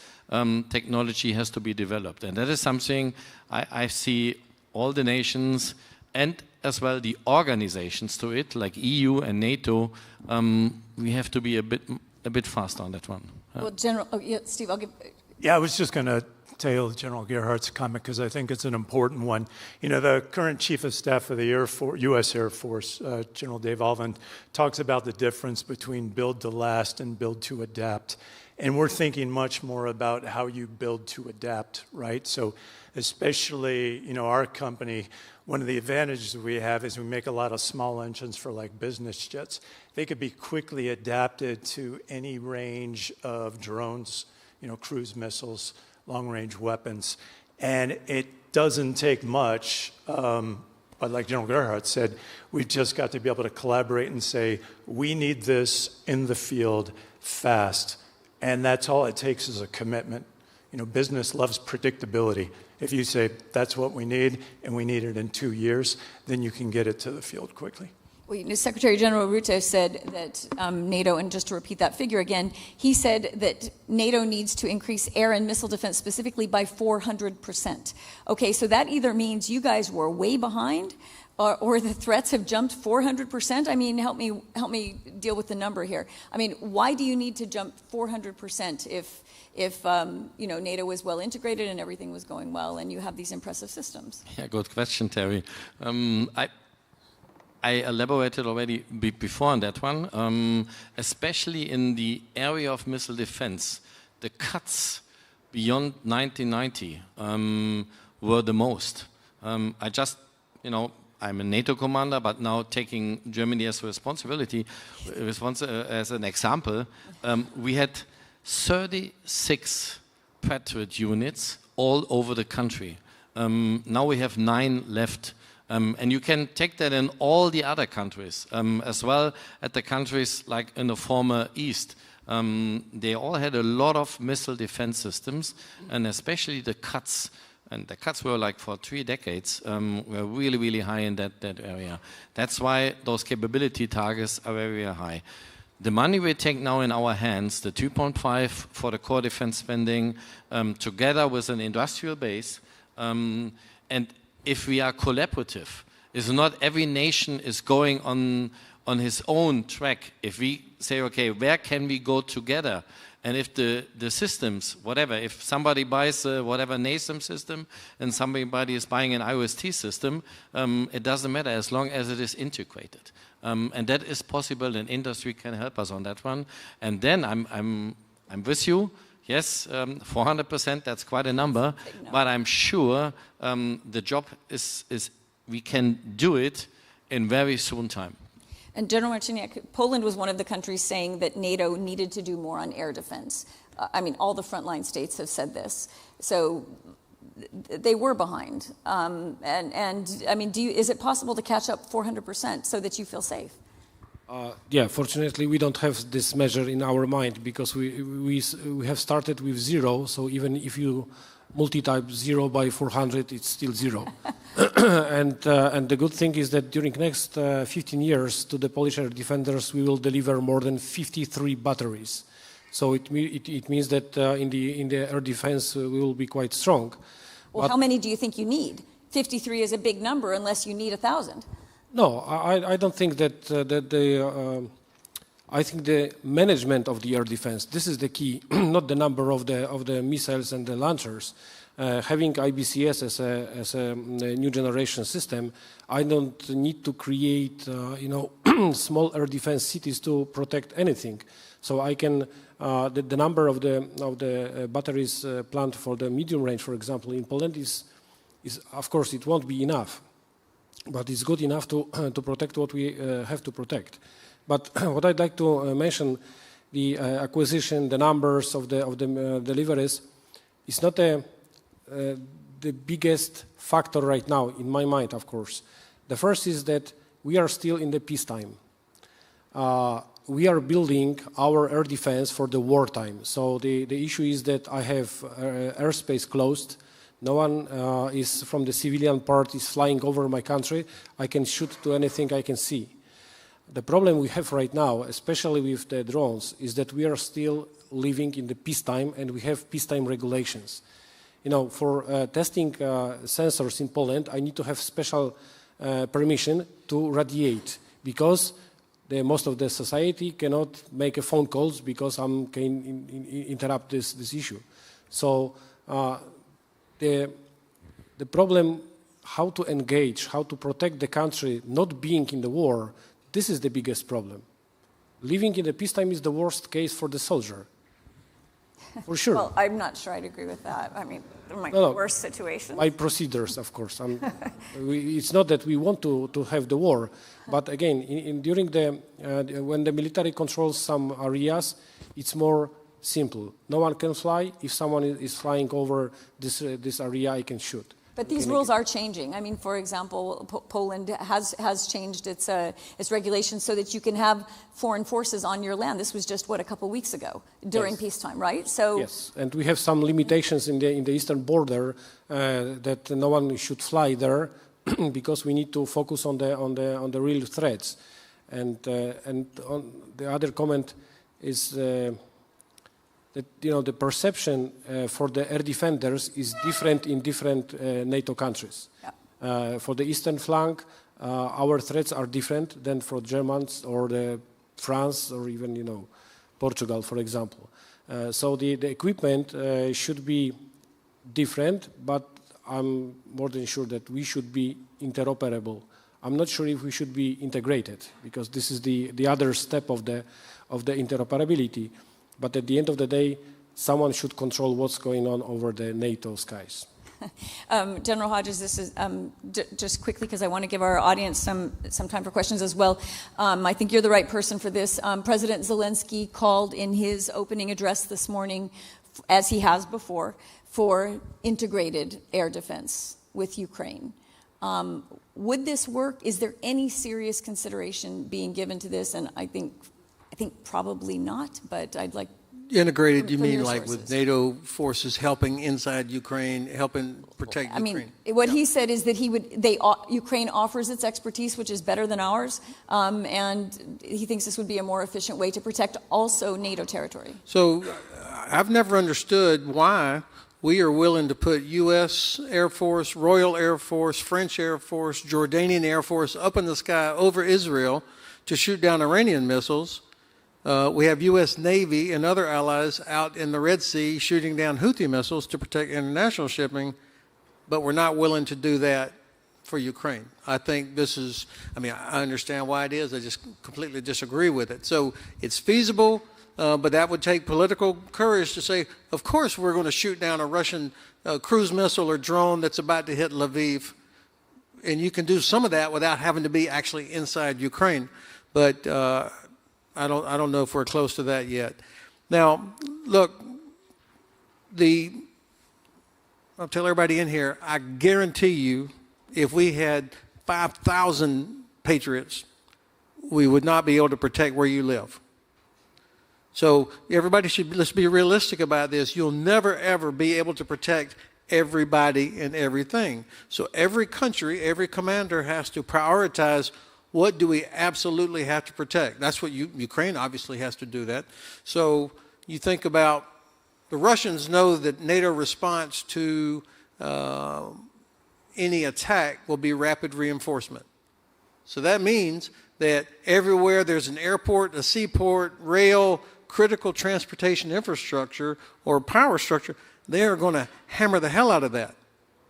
technology has to be developed. And that is something I see all the nations and as well the organizations to it, like EU and NATO, we have to be a bit faster on that one. Well, General, Steve, I'll give. Yeah, I was just going to tail General Gerhardt's comment because I think it's an important one. You know, the current Chief of Staff of the U.S. Air Force, General Dave Alvin, talks about the difference between build to last and build to adapt. And we're thinking much more about how you build to adapt, right? So especially, you know, our company, one of the advantages we have is we make a lot of small engines for like business jets. They could be quickly adapted to any range of drones, you know, cruise missiles, long-range weapons. And it doesn't take much, but like General Gerhardt said, we've just got to be able to collaborate and say, we need this in the field fast. And that's all it takes is a commitment. You know, business loves predictability. If you say, that's what we need, and we need it in 2 years, then you can get it to the field quickly. Well, you know, Secretary General Rutte said that NATO, and just to repeat that figure again, he said that NATO needs to increase air and missile defense specifically by 400%. Okay, so that either means you guys were way behind, or the threats have jumped 400%. I mean, help me deal with the number here. I mean, why do you need to jump 400% if you know, NATO was well integrated and everything was going well, and you have these impressive systems? Yeah, good question, Terry. I elaborated already before on that one, especially in the area of missile defense. The cuts beyond 1990 were the most. I just, you know, I'm a NATO commander, but now taking Germany as responsibility, as an example, we had 36 Patriot units all over the country. Now we have 9 left. And you can take that in all the other countries, as well at the countries like in the former East. They all had a lot of missile defense systems, and especially the cuts. And the cuts were like for 3 decades, were really, really high in that area. That's why those capability targets are very, very high. The money we take now in our hands, the 2.5 for the core defense spending, together with an industrial base, and if we are collaborative, is not every nation is going on his own track. If we say, okay, where can we go together? And if the systems, whatever, if somebody buys whatever NASAM system and somebody is buying an IOST system, it doesn't matter as long as it is integrated. And that is possible, and industry can help us on that one. And then I'm with you. Yes, 400%, that's quite a number, but I'm sure the job is we can do it in very soon time. And General Marciniak, Poland was one of the countries saying that NATO needed to do more on air defense. I mean, all the frontline states have said this. So they were behind. And I mean, is it possible to catch up 400% so that you feel safe? Yeah, fortunately, we don't have this measure in our mind because we have started with 0. So even if you multi-type 0 by 400, it's still 0. And the good thing is that during next 15 years to the Polish air defenders, we will deliver more than 53 batteries. So it means that in the air defense we will be quite strong. Well, but how many do you think you need? 53 is a big number unless you need 1,000. No, I don't think that I think the management of the air defense, this is the key, not the number of the missiles and the launchers. Having IBCS as a new generation system, I don't need to create small air defense cities to protect anything. So I can the number of the batteries planned for the medium range, for example, in Poland is of course it won't be enough. But it's good enough to protect what we have to protect. But what I'd like to mention, the acquisition, the numbers of the deliveries, is not the biggest factor right now in my mind, of course. The first is that we are still in the peacetime. We are building our air defense for the wartime. So the issue is that I have airspace closed. No one is from the civilian part is flying over my country. I can shoot to anything I can see. The problem we have right now, especially with the drones, is that we are still living in the peacetime and we have peacetime regulations. You know, for testing sensors in Poland, I need to have special permission to radiate because most of the society cannot make phone calls because I can interrupt this issue. So the problem, how to engage, how to protect the country, not being in the war, this is the biggest problem. Living in the peacetime is the worst case for the soldier, for sure. Well, I'm not sure I'd agree with that. I mean, worst situation. My procedures, of course. It's not that we want to have the war, but again, during when the military controls some areas, it's more simple. No one can fly. If someone is flying over this area, I can shoot. But these rules are changing. I mean, for example, Poland has changed its regulations so that you can have foreign forces on your land. This was just, what, a couple weeks ago during peacetime, right? So yes, and we have some limitations in the eastern border that no one should fly there because we need to focus on the real threats. And on the other comment is that the perception for the air defenders is different in different NATO countries. Yeah. For the eastern flank, our threats are different than for Germans or the France or even Portugal, for example. So the equipment should be different, but I'm more than sure that we should be interoperable. I'm not sure if we should be integrated, because this is the other step of the interoperability. But at the end of the day, someone should control what's going on over the NATO skies. General Hodges, this is just quickly because I want to give our audience some time for questions as well. I think you're the right person for this. President Zelensky called in his opening address this morning, as he has before, for integrated air defense with Ukraine. Would this work? Is there any serious consideration being given to this? And I think probably not, but I'd like... Integrated, you mean like with NATO forces helping inside Ukraine, helping protect Ukraine? I mean, what he said is that Ukraine offers its expertise, which is better than ours, and he thinks this would be a more efficient way to protect also NATO territory. So I've never understood why we are willing to put U.S. Air Force, Royal Air Force, French Air Force, Jordanian Air Force up in the sky over Israel to shoot down Iranian missiles. We have U.S. Navy and other allies out in the Red Sea shooting down Houthi missiles to protect international shipping, but we're not willing to do that for Ukraine. I think this is, I understand why it is. I just completely disagree with it. So it's feasible, but that would take political courage to say, of course we're going to shoot down a Russian cruise missile or drone that's about to hit Lviv. And you can do some of that without having to be actually inside Ukraine. But I don't know if we're close to that yet. Now, look, I'll tell everybody in here, I guarantee you, if we had 5,000 Patriots, we would not be able to protect where you live. So everybody let's be realistic about this. You'll never, ever be able to protect everybody and everything. So every country, every commander has to prioritize what do we absolutely have to protect? That's what Ukraine obviously has to do that. So you think about the Russians know that NATO response to any attack will be rapid reinforcement. So that means that everywhere there's an airport, a seaport, rail, critical transportation infrastructure, or power structure, they are going to hammer the hell out of that.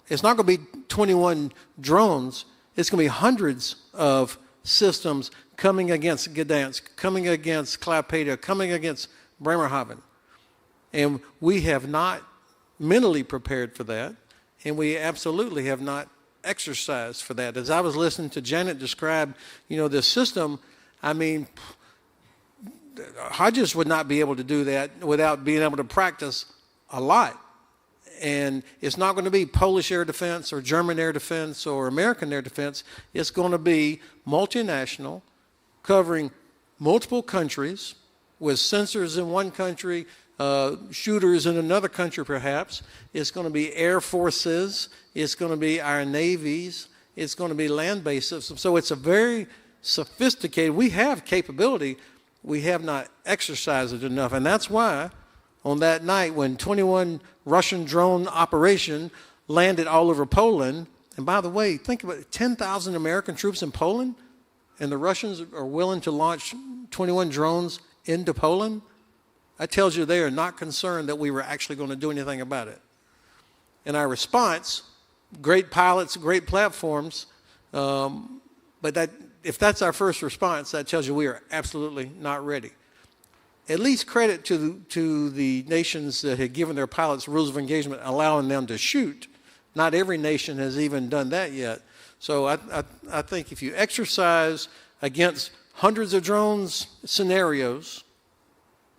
It's not going to be 21 drones. It's going to be hundreds of systems coming against Gdansk, coming against Klaipeda, coming against Bremerhaven. And we have not mentally prepared for that, and we absolutely have not exercised for that. As I was listening to Janet describe, this system, Hodges would not be able to do that without being able to practice a lot. And it's not going to be Polish air defense or German air defense or American air defense. It's going to be multinational, covering multiple countries with sensors in one country, shooters in another country perhaps. It's going to be air forces. It's going to be our navies. It's going to be land-based systems. So it's a very sophisticated, we have capability. We have not exercised it enough. And that's why on that night when 21 Russian drone operation landed all over Poland, and by the way, think about it, 10,000 American troops in Poland, and the Russians are willing to launch 21 drones into Poland, that tells you they are not concerned that we were actually going to do anything about it. And our response, great pilots, great platforms, but if that's our first response, that tells you we are absolutely not ready. At least credit to the nations that had given their pilots rules of engagement, allowing them to shoot. Not every nation has even done that yet. So I think if you exercise against hundreds of drones scenarios,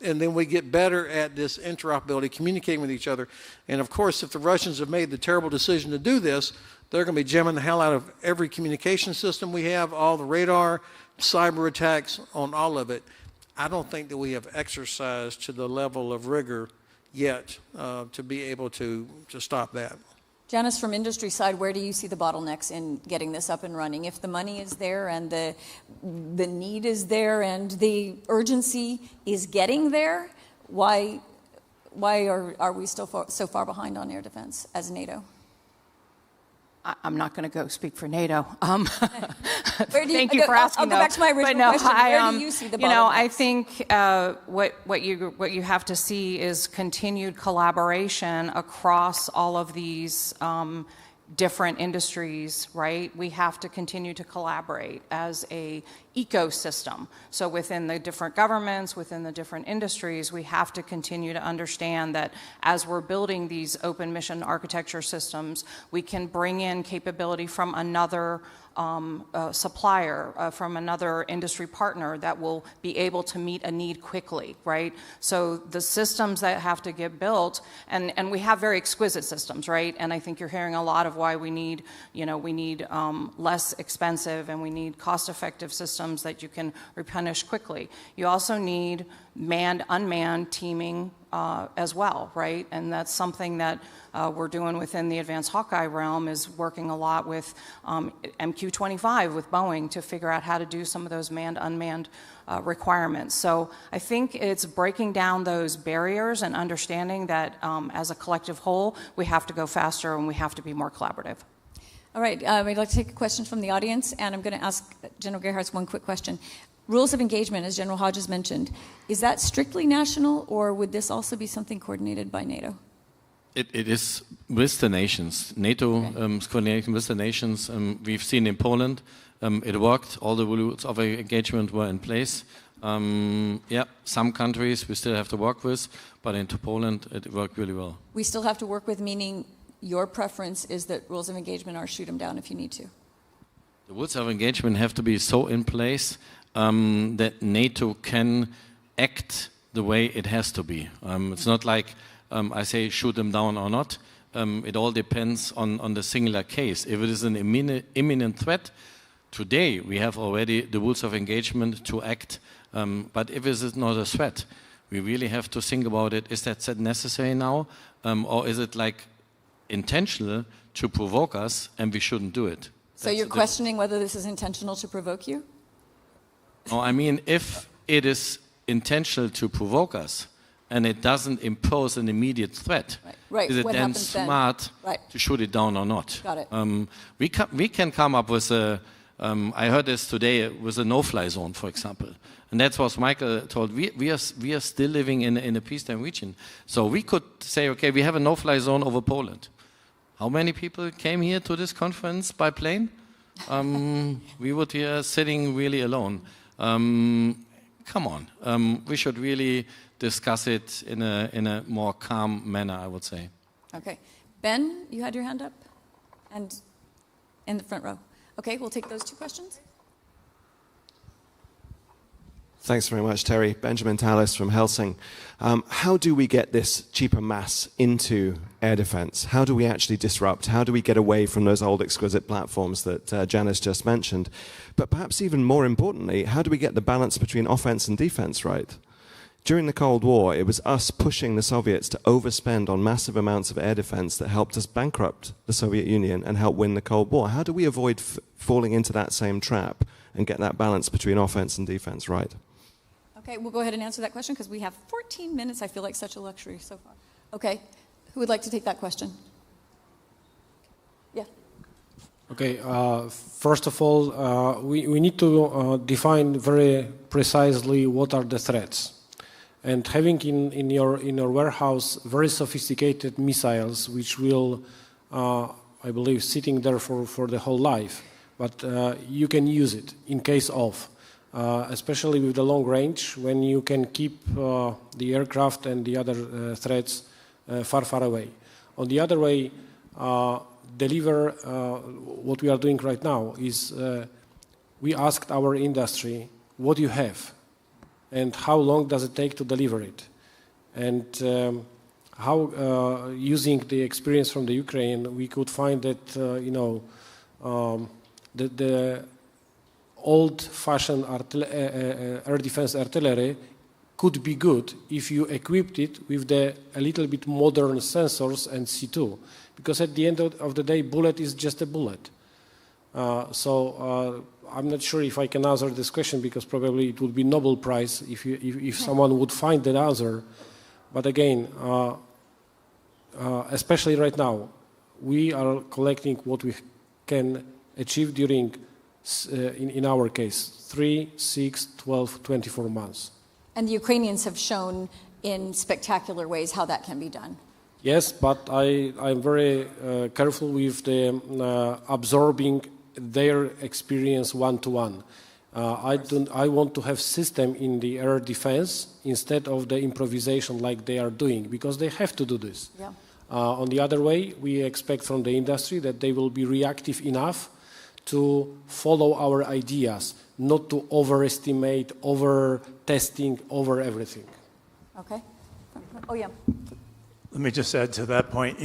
and then we get better at this interoperability, communicating with each other. And of course, if the Russians have made the terrible decision to do this, they're going to be jamming the hell out of every communication system we have, all the radar, cyber attacks on all of it. I don't think that we have exercised to the level of rigor yet to be able to stop that. Janice, from industry side, where do you see the bottlenecks in getting this up and running? If the money is there and the need is there and the urgency is getting there, why are we still so far behind on air defense as NATO? I'm not going to go speak for NATO. Thank you for asking. I'll go back to my original question. Where do you see the bottlenecks? I think what you have to see is continued collaboration across all of these different industries, right? We have to continue to collaborate as a ecosystem. So within the different governments, within the different industries, we have to continue to understand that as we're building these open mission architecture systems, we can bring in capability from another supplier, from another industry partner that will be able to meet a need quickly, right? So the systems that have to get built, and we have very exquisite systems, right? And I think you're hearing a lot of why we need, less expensive and we need cost-effective systems that you can replenish quickly. You also need manned, unmanned teaming as well, right? And that's something that we're doing within the Advanced Hawkeye realm, is working a lot with MQ-25 with Boeing to figure out how to do some of those manned, unmanned requirements. So I think it's breaking down those barriers and understanding that as a collective whole, we have to go faster and we have to be more collaborative. All right, we'd like to take a question from the audience, and I'm going to ask General Gerhardt one quick question. Rules of engagement, as General Hodges mentioned, is that strictly national, or would this also be something coordinated by NATO? It is with the nations. NATO is coordinating with the nations. We've seen in Poland, it worked. All the rules of engagement were in place. Some countries we still have to work with, but into Poland it worked really well. We still have to work with, meaning your preference is that rules of engagement are shoot them down if you need to? The rules of engagement have to be so in place that NATO can act the way it has to be. It's not like I say shoot them down or not. It all depends on the singular case. If it is an imminent threat, today we have already the rules of engagement to act. But if it is not a threat, we really have to think about it. Is that necessary now? Or is it like intentional to provoke us and we shouldn't do it? So you're questioning whether this is intentional to provoke you? No, I mean, if it is intentional to provoke us and it doesn't impose an immediate threat, right. is it then smart to shoot it down or not? Got it. We can come up with a, I heard this today, with a no-fly zone, for example. And that's what Michael told. We are still living in a peacetime region. So we could say, okay, we have a no-fly zone over Poland. How many people came here to this conference by plane? We would be sitting really alone. Come on, we should really discuss it in a more calm manner, I would say. Okay. Ben, you had your hand up? And in the front row. Okay, we'll take those two questions. Thanks very much, Terry. Benjamin Tallis from Helsing. How do we get this cheaper mass into air defense? How do we actually disrupt? How do we get away from those old exquisite platforms that Janice just mentioned? But perhaps even more importantly, how do we get the balance between offense and defense right? During the Cold War, it was us pushing the Soviets to overspend on massive amounts of air defense that helped us bankrupt the Soviet Union and help win the Cold War. How do we avoid falling into that same trap and get that balance between offense and defense right? Okay, we'll go ahead and answer that question because we have 14 minutes. I feel like such a luxury so far. Okay, who would like to take that question? Yeah. Okay, first of all, we need to define very precisely what are the threats. And having in your warehouse very sophisticated missiles, which will, I believe, sitting there for the whole life, but you can use it in case of. Especially with the long range, when you can keep the aircraft and the other threats far, far away. On the other way, deliver what we are doing right now is we asked our industry, what do you have? and how long does it take to deliver it. And how, using the experience from the Ukraine, we could find that, the old-fashioned air defense artillery could be good if you equipped it with a little bit modern sensors and C2, because at the end of the day, bullet is just a bullet. I'm not sure if I can answer this question, because probably it would be Nobel Prize if someone would find that answer. But again, especially right now, we are collecting what we can achieve during, in our case, 3, 6, 12, 24 months. And the Ukrainians have shown in spectacular ways how that can be done. Yes, but I'm very careful with the absorbing their experience one-to-one. I want to have system in the air defense instead of the improvisation like they are doing, because they have to do this. Yeah. On the other way, we expect from the industry that they will be reactive enough to follow our ideas, not to overestimate, over-testing, over everything. Okay. Oh, yeah. Let me just add to that point.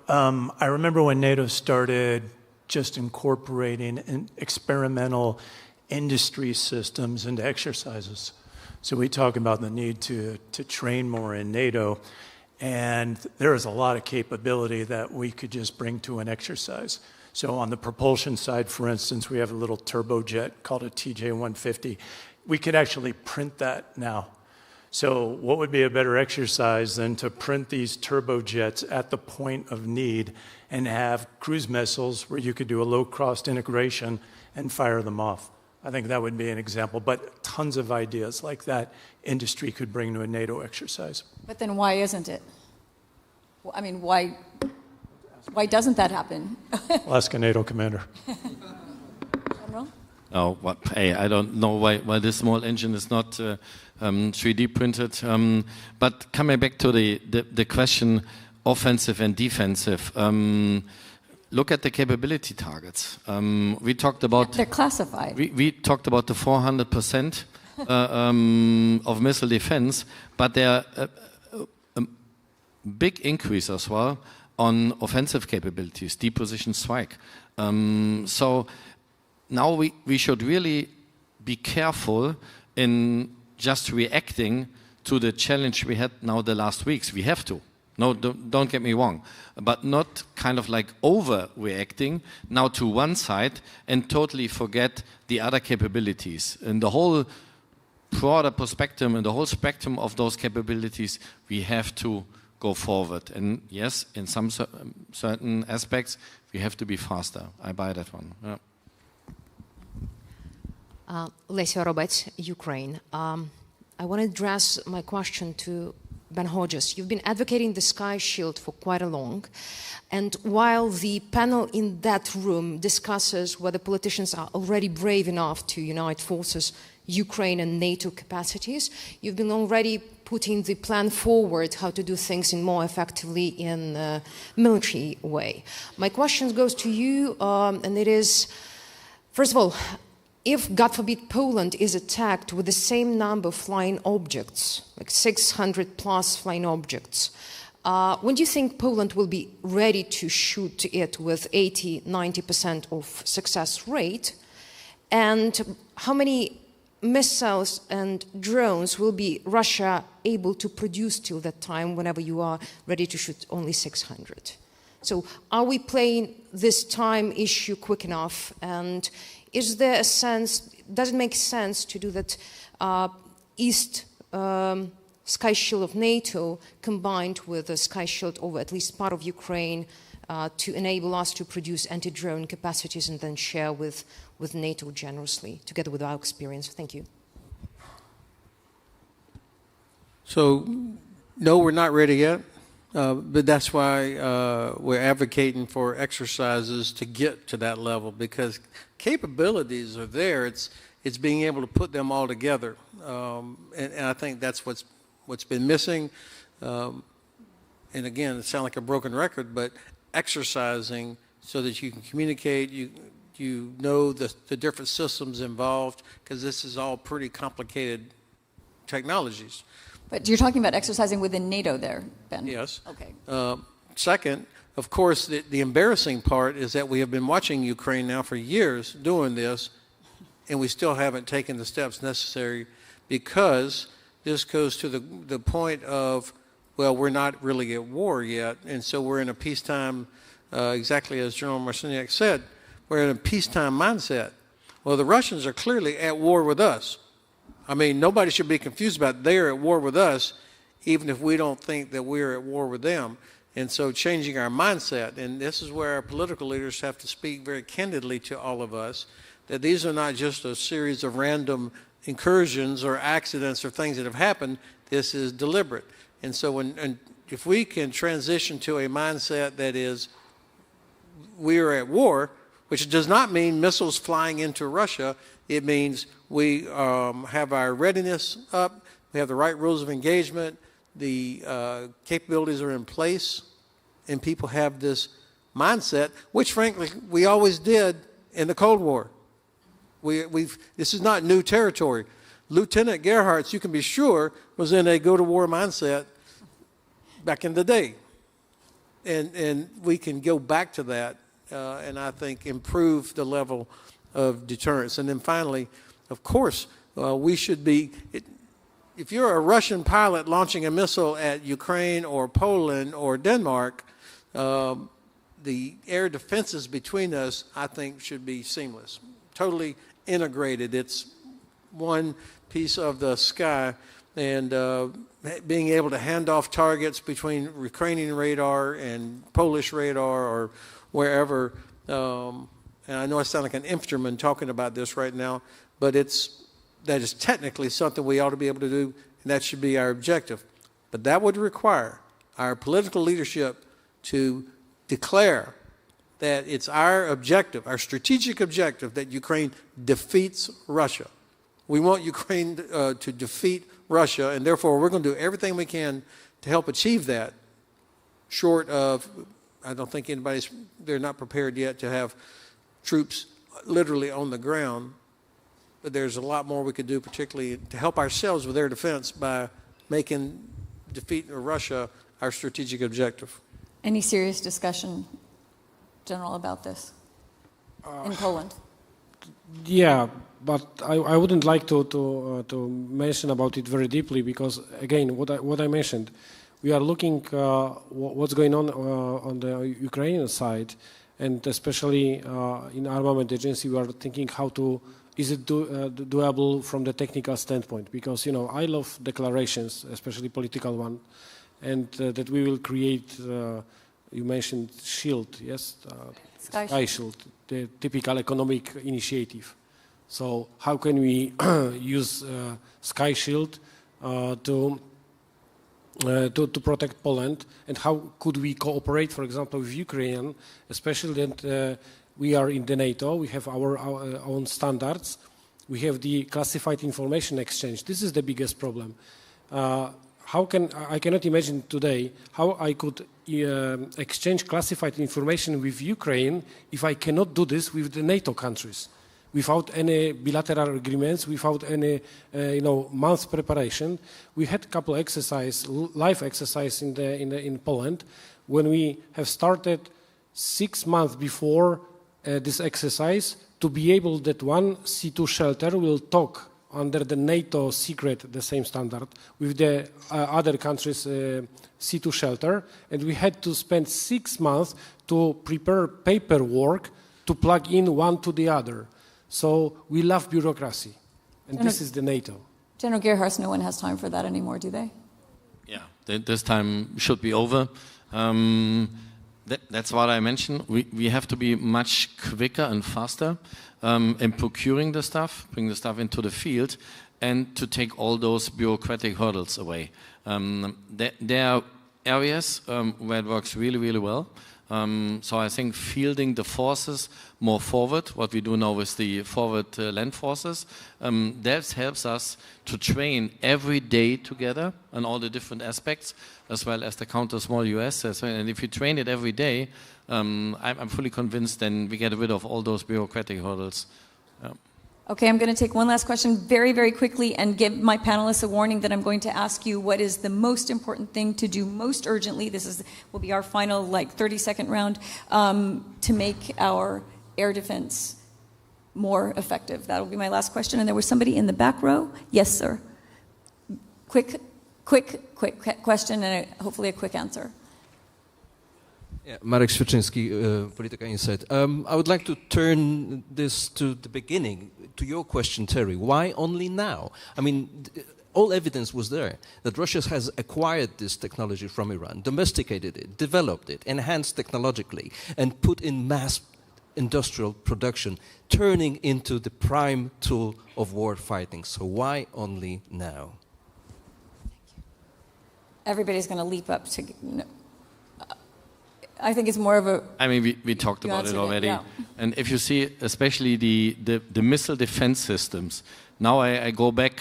I remember when NATO started just incorporating experimental industry systems into exercises. So we talk about the need to train more in NATO, and there is a lot of capability that we could just bring to an exercise. So on the propulsion side, for instance, we have a little turbojet called a TJ-150. We could actually print that now. So what would be a better exercise than to print these turbojets at the point of need and have cruise missiles where you could do a low-cost integration and fire them off? I think that would be an example, but tons of ideas like that industry could bring to a NATO exercise. But then why isn't it? I mean, why doesn't that happen? I'll ask a NATO commander. General? Oh, I don't know why this small engine is not 3D printed. But coming back to the question, offensive and defensive. Look at the capability targets. We talked about... They're classified. We talked about the 400% of missile defense, but there are a big increase as well on offensive capabilities, deep position strike. So now we should really be careful in just reacting to the challenge we had now the last weeks. We have to. No, don't get me wrong, but not kind of like overreacting now to one side and totally forget the other capabilities. And the whole broader perspective and the whole spectrum of those capabilities, we have to go forward. And yes, in some certain aspects, we have to be faster. I buy that one. Yeah. Lesya Robec, Ukraine. I want to address my question to Ben Hodges. You've been advocating the Sky Shield for quite a long, and while the panel in that room discusses whether politicians are already brave enough to unite forces, Ukraine and NATO capacities, you've been already putting the plan forward how to do things in more effectively in a military way. My question goes to you, and it is, first of all, if, God forbid, Poland is attacked with the same number of flying objects, like 600 plus flying objects, when do you think Poland will be ready to shoot it with 80–90% of success rate? And how many missiles and drones will be Russia able to produce till that time whenever you are ready to shoot only 600? So are we playing this time issue quick enough? And is there a sense, does it make sense to do that East Sky Shield of NATO combined with the Sky Shield over at least part of Ukraine to enable us to produce anti-drone capacities and then share with NATO generously, together with our experience? Thank you. So, no, we're not ready yet. But that's why we're advocating for exercises to get to that level, because capabilities are there. It's being able to put them all together, and I think that's what's been missing. And again, it sounds like a broken record, but exercising so that you can communicate, you know the different systems involved, because this is all pretty complicated technologies. But you're talking about exercising within NATO there, Ben? Yes. Okay. Second, of course, the embarrassing part is that we have been watching Ukraine now for years doing this, and we still haven't taken the steps necessary, because this goes to the point of, well, we're not really at war yet, and so we're in a peacetime, exactly as General Marciniak said, we're in a peacetime mindset. Well, the Russians are clearly at war with us. I mean, nobody should be confused about it. They are at war with us, even if we don't think that we're at war with them. And so changing our mindset, and this is where our political leaders have to speak very candidly to all of us, that these are not just a series of random incursions or accidents or things that have happened. This is deliberate. And so if we can transition to a mindset that is, we are at war, which does not mean missiles flying into Russia. It means we have our readiness up, we have the right rules of engagement, the capabilities are in place, and people have this mindset, which frankly we always did in the Cold War. This is not new territory. Lieutenant Gerhardt, you can be sure, was in a go-to-war mindset back in the day. And we can go back to that and I think improve the level of deterrence. And then finally, of course, we should be, if you're a Russian pilot launching a missile at Ukraine or Poland or Denmark, the air defenses between us, I think, should be seamless, totally integrated. It's one piece of the sky, and being able to hand off targets between Ukrainian radar and Polish radar or wherever. And I know I sound like an infantryman talking about this right now, but that is technically something we ought to be able to do, and that should be our objective. But that would require our political leadership to declare that it's our objective, our strategic objective, that Ukraine defeats Russia. We want Ukraine to defeat Russia, and therefore we're going to do everything we can to help achieve that, short of, I don't think they're not prepared yet to have troops literally on the ground, but there's a lot more we could do, particularly to help ourselves with air defense by making defeat Russia our strategic objective. Any serious discussion, General, about this in Poland? Yeah, but I wouldn't like to mention about it very deeply, because again, what I mentioned, we are looking what's going on the Ukrainian side, and especially in armament agency, we are thinking is it doable from the technical standpoint? Because I love declarations, especially political one, and that we will create. You mentioned shield, yes, Sky Shield, the typical economic initiative. So how can we use Sky Shield to protect Poland, and how could we cooperate, for example, with Ukraine, especially that we are in the NATO, we have our own standards, we have the classified information exchange. This is the biggest problem. I cannot imagine today how I could exchange classified information with Ukraine if I cannot do this with the NATO countries, without any bilateral agreements, without any month preparation. We had a couple live exercise in Poland when we have started 6 months before this exercise to be able that one C2 shelter will talk under the NATO secret, the same standard, with the other countries' C2 shelter, and we had to spend 6 months to prepare paperwork to plug in one to the other. So we love bureaucracy, and this is the NATO. General Gerhardt, no one has time for that anymore, do they? Yeah, this time should be over. That's what I mentioned. We have to be much quicker and faster in procuring the stuff, bring the stuff into the field, and to take all those bureaucratic hurdles away. There are areas where it works really, really well. So I think fielding the forces more forward, what we do now with the forward land forces, that helps us to train every day together on all the different aspects, as well as the counter-small US. And if you train it every day, I'm fully convinced then we get rid of all those bureaucratic hurdles. Okay, I'm going to take one last question very, very quickly and give my panelists a warning that I'm going to ask you what is the most important thing to do most urgently. Will be our final 30-second round to make our air defense more effective. That will be my last question. And there was somebody in the back row. Yes, sir. Quick question and hopefully a quick answer. Yeah, Marek Świeczyński, Polityka Insight. I would like to turn this to the beginning, to your question, Terry. Why only now? I mean, all evidence was there that Russia has acquired this technology from Iran, domesticated it, developed it, enhanced technologically, and put in mass industrial production, turning into the prime tool of war fighting. So why only now? Everybody's going to leap up to... I think it's more of a... I mean, we talked about it already. Yeah. And if you see, especially the missile defense systems, now I go back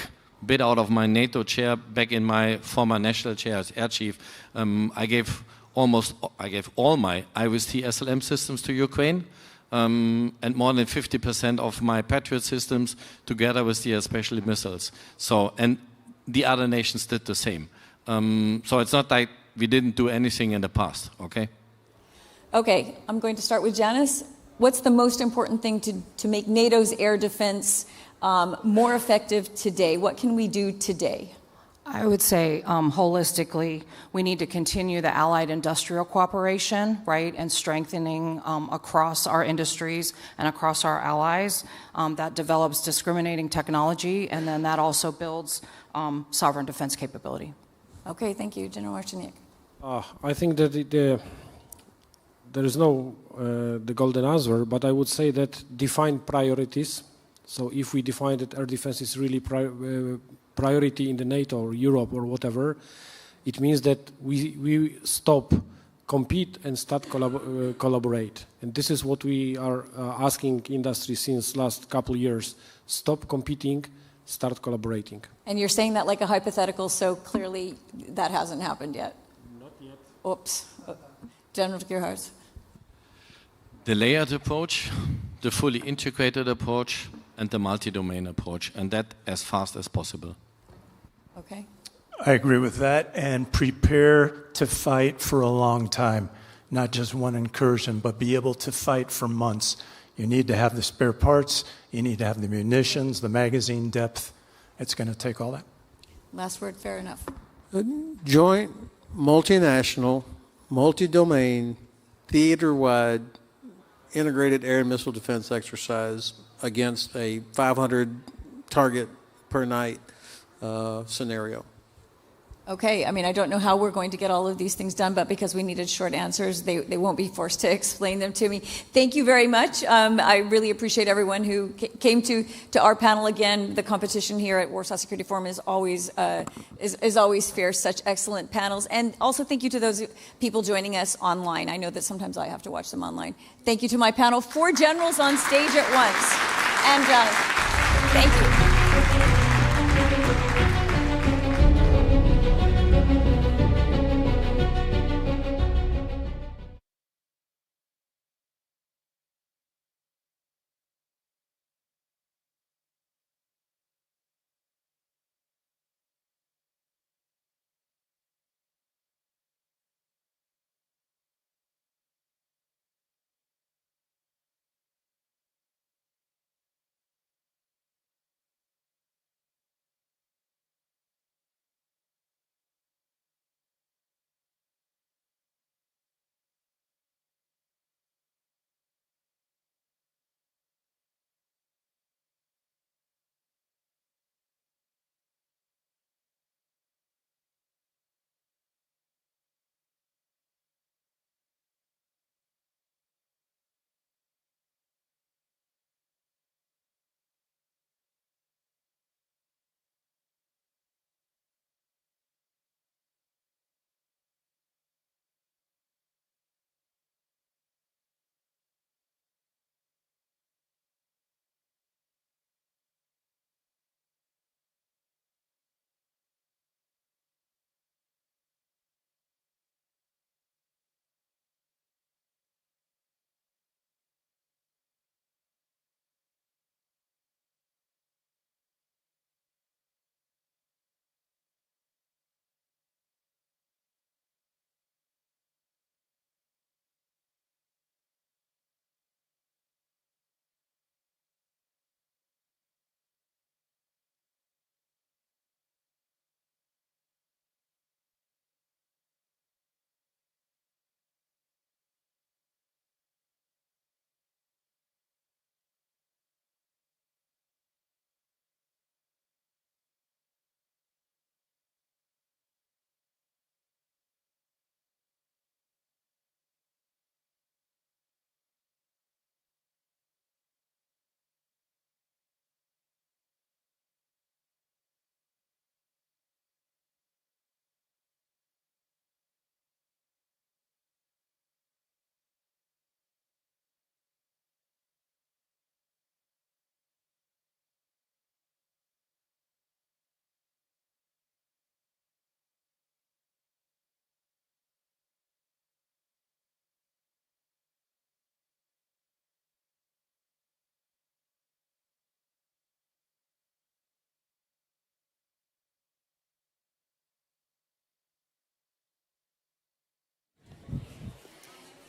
a bit out of my NATO chair, back in my former national chair as air chief. I gave all my IRIS-T SLM systems to Ukraine, and more than 50% of my Patriot systems together with the special missiles. So, and the other nations did the same. So it's not like we didn't do anything in the past, okay? Okay, I'm going to start with Janice. What's the most important thing to make NATO's air defense more effective today? What can we do today? I would say holistically, we need to continue the allied industrial cooperation, right, and strengthening across our industries and across our allies. That develops discriminating technology, and then that also builds sovereign defense capability. Okay, thank you, General Marciniak. I think that there is no the golden answer, but I would say that define priorities. So if we define that air defense is really priority in the NATO or Europe or whatever, it means that we stop compete and start collaborate. And this is what we are asking industry since last couple years. Stop competing, start collaborating. And you're saying that like a hypothetical, so clearly that hasn't happened yet. Not yet. Oops. General Gerhardt. The layered approach, the fully integrated approach, and the multi-domain approach, and that as fast as possible. Okay. I agree with that, and prepare to fight for a long time, not just one incursion, but be able to fight for months. You need to have the spare parts, you need to have the munitions, the magazine depth. It's going to take all that. Last word, fair enough. A joint, multinational, multi-domain, theater-wide, integrated air and missile defense exercise against a 500 target per night scenario. Okay, I mean, I don't know how we're going to get all of these things done, but because we needed short answers, they won't be forced to explain them to me. Thank you very much. I really appreciate everyone who came to our panel again. The competition here at Warsaw Security Forum is always fair, such excellent panels. And also thank you to those people joining us online. I know that sometimes I have to watch them online. Thank you to my panel, 4 generals on stage at once. And thank you.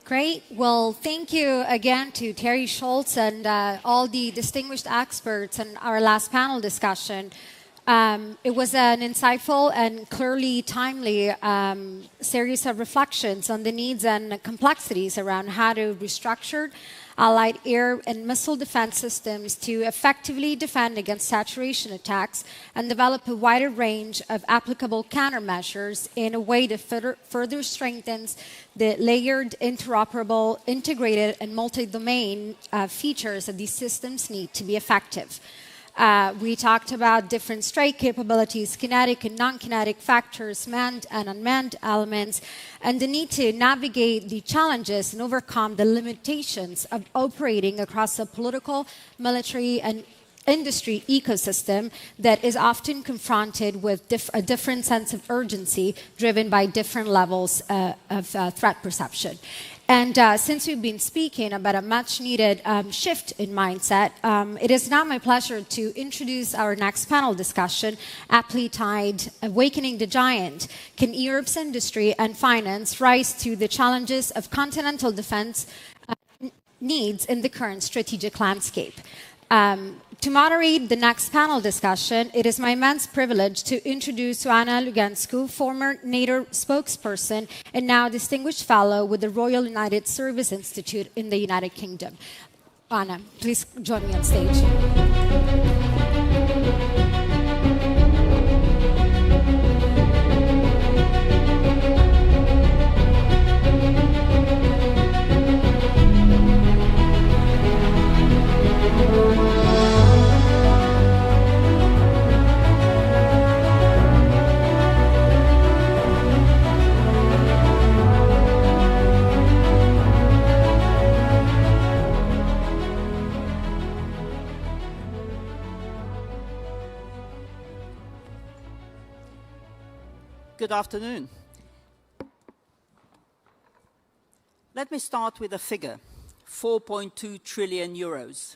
Great. Well, thank you again to Terry Schultz and all the distinguished experts in our last panel discussion. It was an insightful and clearly timely series of reflections on the needs and complexities around how to restructure Allied air and missile defense systems to effectively defend against saturation attacks and develop a wider range of applicable countermeasures in a way that further strengthens the layered, interoperable, integrated, and multi-domain features that these systems need to be effective. We talked about different strike capabilities, kinetic and non-kinetic factors, manned and unmanned elements, and the need to navigate the challenges and overcome the limitations of operating across a political, military, and industry ecosystem that is often confronted with a different sense of urgency driven by different levels of threat perception. And since we've been speaking about a much-needed shift in mindset, it is now my pleasure to introduce our next panel discussion, aptly titled Awakening the Giant: Can Europe's Industry and Finance Rise to the Challenges of Continental Defense Needs in the Current Strategic Landscape? To moderate the next panel discussion, it is my immense privilege to introduce Joanna Lugansku, former NATO spokesperson and now distinguished fellow with the Royal United Service Institute in the United Kingdom. Joanna, please join me on stage. Good afternoon. Let me start with a figure, 4.2 trillion euros.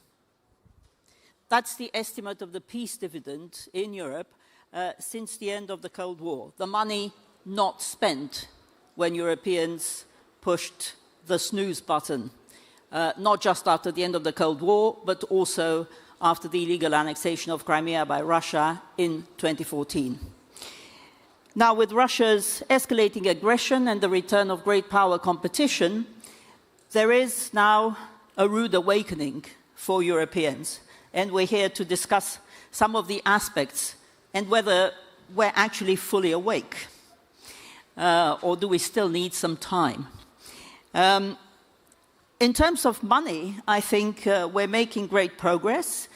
That's the estimate of the peace dividend in Europe since the end of the Cold War, the money not spent when Europeans pushed the snooze button, not just after the end of the Cold War, but also after the illegal annexation of Crimea by Russia in 2014. Now, with Russia's escalating aggression and the return of great power competition, there is now a rude awakening for Europeans. And we're here to discuss some of the aspects and whether we're actually fully awake, or do we still need some time. In terms of money, I think we're making great progress,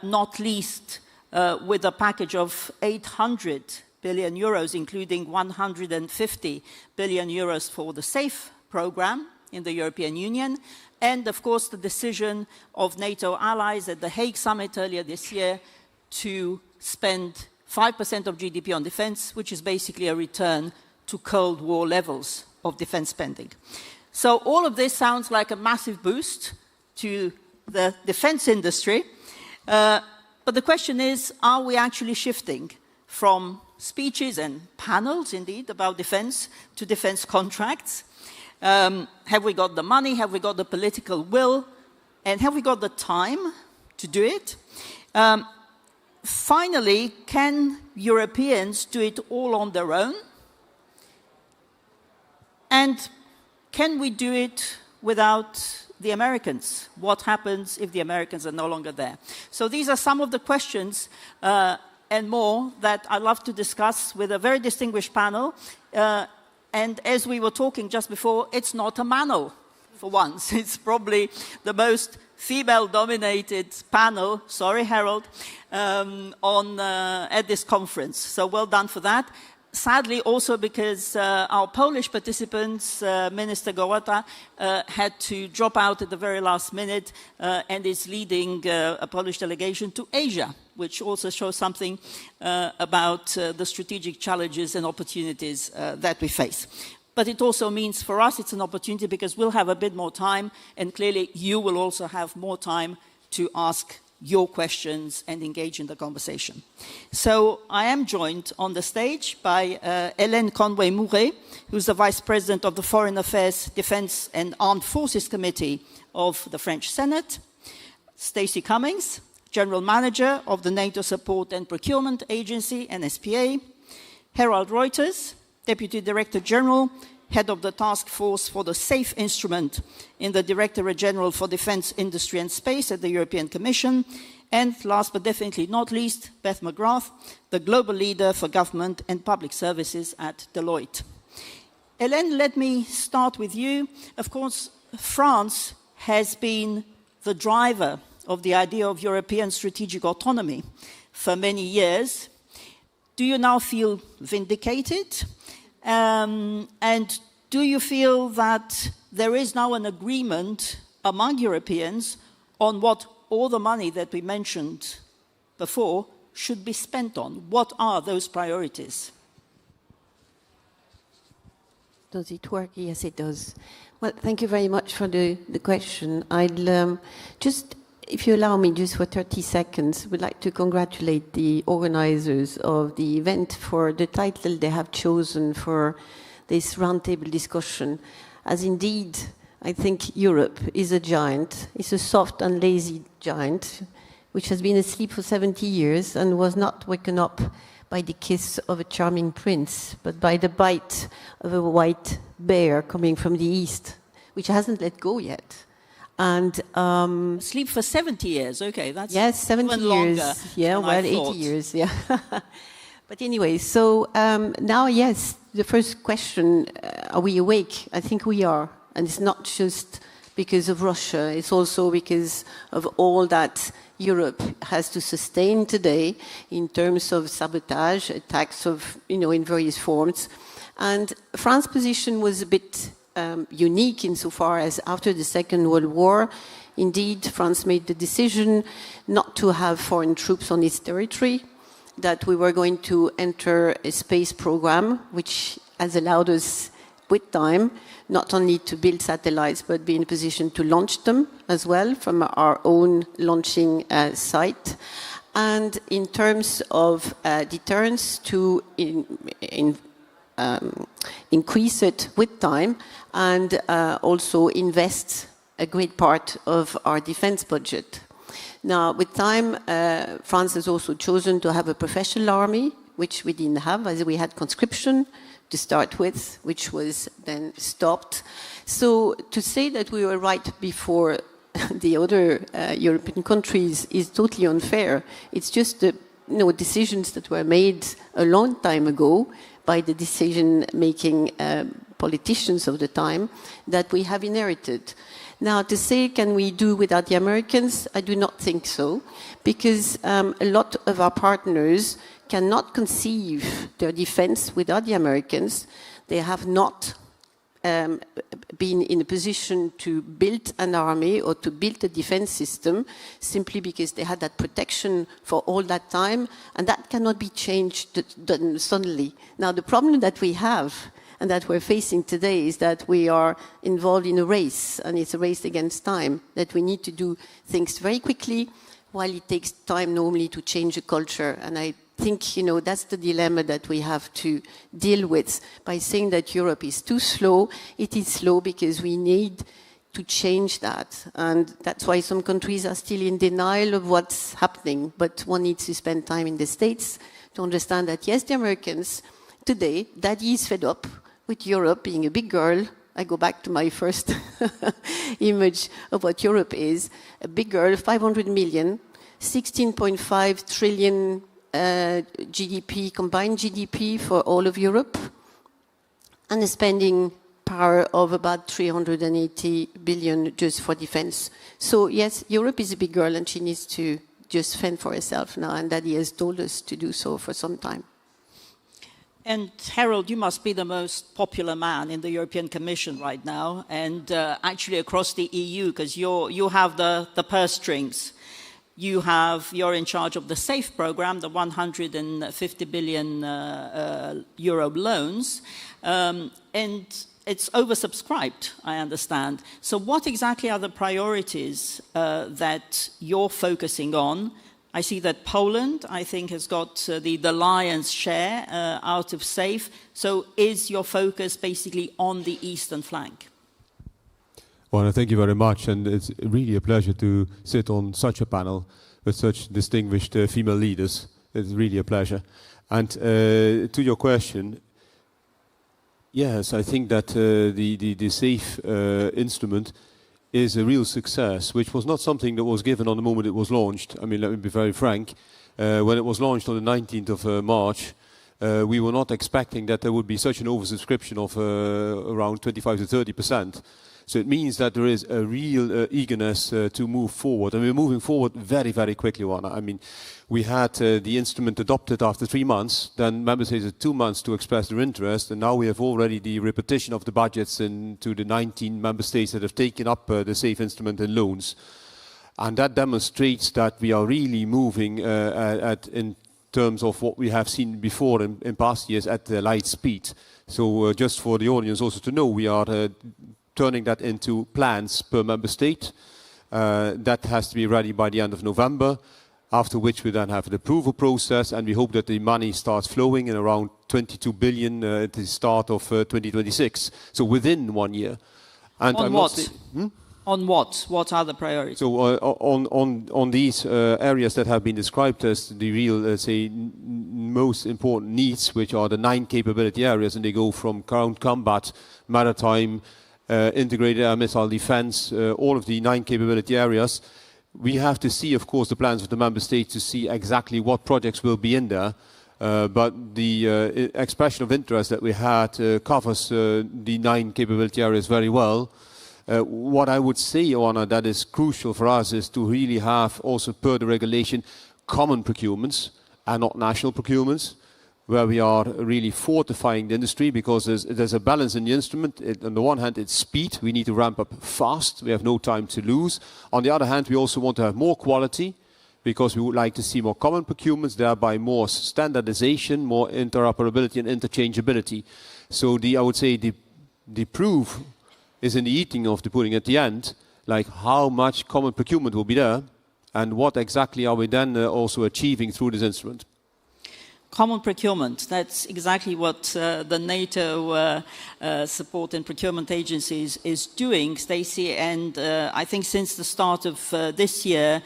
not least with a package of 800 billion euros, including 150 billion euros for the SAFE program in the European Union, and of course the decision of NATO allies at the Hague summit earlier this year to spend 5% of GDP on defense, which is basically a return to Cold War levels of defense spending. So all of this sounds like a massive boost to the defense industry, but the question is, are we actually shifting from speeches and panels, indeed, about defense to defense contracts? Have we got the money? Have we got the political will? And have we got the time to do it? Finally, can Europeans do it all on their own? And can we do it without the Americans? What happens if the Americans are no longer there? So these are some of the questions and more that I'd love to discuss with a very distinguished panel. And as we were talking just before, it's not a manel for once. It's probably the most female-dominated panel, sorry Harold, at this conference. So well done for that. Sadly, also because our Polish participants, Minister Gołota, had to drop out at the very last minute and is leading a Polish delegation to Asia, which also shows something about the strategic challenges and opportunities that we face. But it also means for us it's an opportunity because we'll have a bit more time, and clearly you will also have more time to ask your questions and engage in the conversation. So I am joined on the stage by Hélène Conway-Mouret, who's the Vice President of the Foreign Affairs, Defense and Armed Forces Committee of the French Senate, Stacey Cummings, General Manager of the NATO Support and Procurement Agency, NSPA, Harold Reuters, Deputy Director General, Head of the Task Force for the SAFE Instrument in the Directorate General for Defense, Industry and Space at the European Commission, and last but definitely not least, Beth McGrath, the Global Leader for Government and Public Services at Deloitte. Hélène, let me start with you. Of course, France has been the driver of the idea of European strategic autonomy for many years. Do you now feel vindicated? And do you feel that there is now an agreement among Europeans on what all the money that we mentioned before should be spent on? What are those priorities? Does it work? Yes, it does. Well, thank you very much for the question. I'll just, if you allow me, just for 30 seconds, would like to congratulate the organizers of the event for the title they have chosen for this roundtable discussion. As indeed, I think Europe is a giant. It's a soft and lazy giant, which has been asleep for 70 years and was not woken up by the kiss of a charming prince, but by the bite of a white bear coming from the east, which hasn't let go yet. And sleep for 70 years. Okay, that's yes, 70 years. Yeah, well, 80 years. Yeah. But anyway, so now, yes, the first question: are we awake? I think we are, and it's not just because of Russia. It's also because of all that Europe has to sustain today in terms of sabotage, attacks of, in various forms. And France's position was a bit unique insofar as after the Second World War, indeed, France made the decision not to have foreign troops on its territory, that we were going to enter a space program, which has allowed us, with time, not only to build satellites, but be in a position to launch them as well from our own launching site. And in terms of deterrence, to increase it with time and also invest a great part of our defense budget. Now, with time, France has also chosen to have a professional army, which we didn't have, as we had conscription to start with, which was then stopped. So to say that we were right before the other European countries is totally unfair. It's just the decisions that were made a long time ago by the decision-making politicians of the time that we have inherited. Now, to say, can we do without the Americans? I do not think so, because a lot of our partners cannot conceive their defense without the Americans. They have not been in a position to build an army or to build a defense system simply because they had that protection for all that time, and that cannot be changed suddenly. Now, the problem that we have and that we're facing today is that we are involved in a race, and it's a race against time, that we need to do things very quickly while it takes time normally to change a culture. And I think, that's the dilemma that we have to deal with by saying that Europe is too slow. It is slow because we need to change that. And that's why some countries are still in denial of what's happening. But one needs to spend time in the States to understand that, yes, the Americans today, daddy is fed up with Europe being a big girl. I go back to my first image of what Europe is. A big girl, 500 million, 16.5 trillion GDP, combined GDP for all of Europe, and a spending power of about 380 billion just for defense. So yes, Europe is a big girl and she needs to just fend for herself now, and Daddy has told us to do so for some time. And Harold, you must be the most popular man in the European Commission right now, and actually across the EU, because you have the purse strings. You're in charge of the SAFE program, the 150 billion euro loans. And it's oversubscribed, I understand. So what exactly are the priorities that you're focusing on? I see that Poland, I think, has got the lion's share out of SAFE. So is your focus basically on the eastern flank? Well, thank you very much. And it's really a pleasure to sit on such a panel with such distinguished female leaders. It's really a pleasure. And to your question, yes, I think that the SAFE instrument is a real success, which was not something that was given on the moment it was launched. I mean, let me be very frank. When it was launched on the 19th of March, we were not expecting that there would be such an oversubscription of around 25 to 30%. So it means that there is a real eagerness to move forward. And we're moving forward very, very quickly, Juana. I mean, we had the instrument adopted after 3 months, then member states had 2 months to express their interest, and now we have already the repetition of the budgets into the 19 member states that have taken up the SAFE instrument in loans. And that demonstrates that we are really moving in terms of what we have seen before in past years at light speed. So just for the audience also to know, we are turning that into plans per member state. That has to be ready by the end of November, after which we then have the approval process, and we hope that the money starts flowing in around 22 billion at the start of 2026, so within 1 year. And on what? On what? What are the priorities? So on these areas that have been described as the real, let's say, most important needs, which are the 9 capability areas, and they go from ground combat, maritime, integrated air missile defense, all of the 9 capability areas. We have to see, of course, the plans of the member states to see exactly what projects will be in there. But the expression of interest that we had covers the 9 capability areas very well. What I would say, Joanna, that is crucial for us is to really have also per the regulation common procurements and not national procurements, where we are really fortifying the industry, because there's a balance in the instrument. On the one hand, it's speed. We need to ramp up fast. We have no time to lose. On the other hand, we also want to have more quality, because we would like to see more common procurements, thereby more standardization, more interoperability and interchangeability. So I would say the proof is in the eating of the pudding at the end, like how much common procurement will be there, and what exactly are we then also achieving through this instrument. Common procurement, that's exactly what the NATO support and procurement agencies is doing, Stacey, and I think since the start of this year,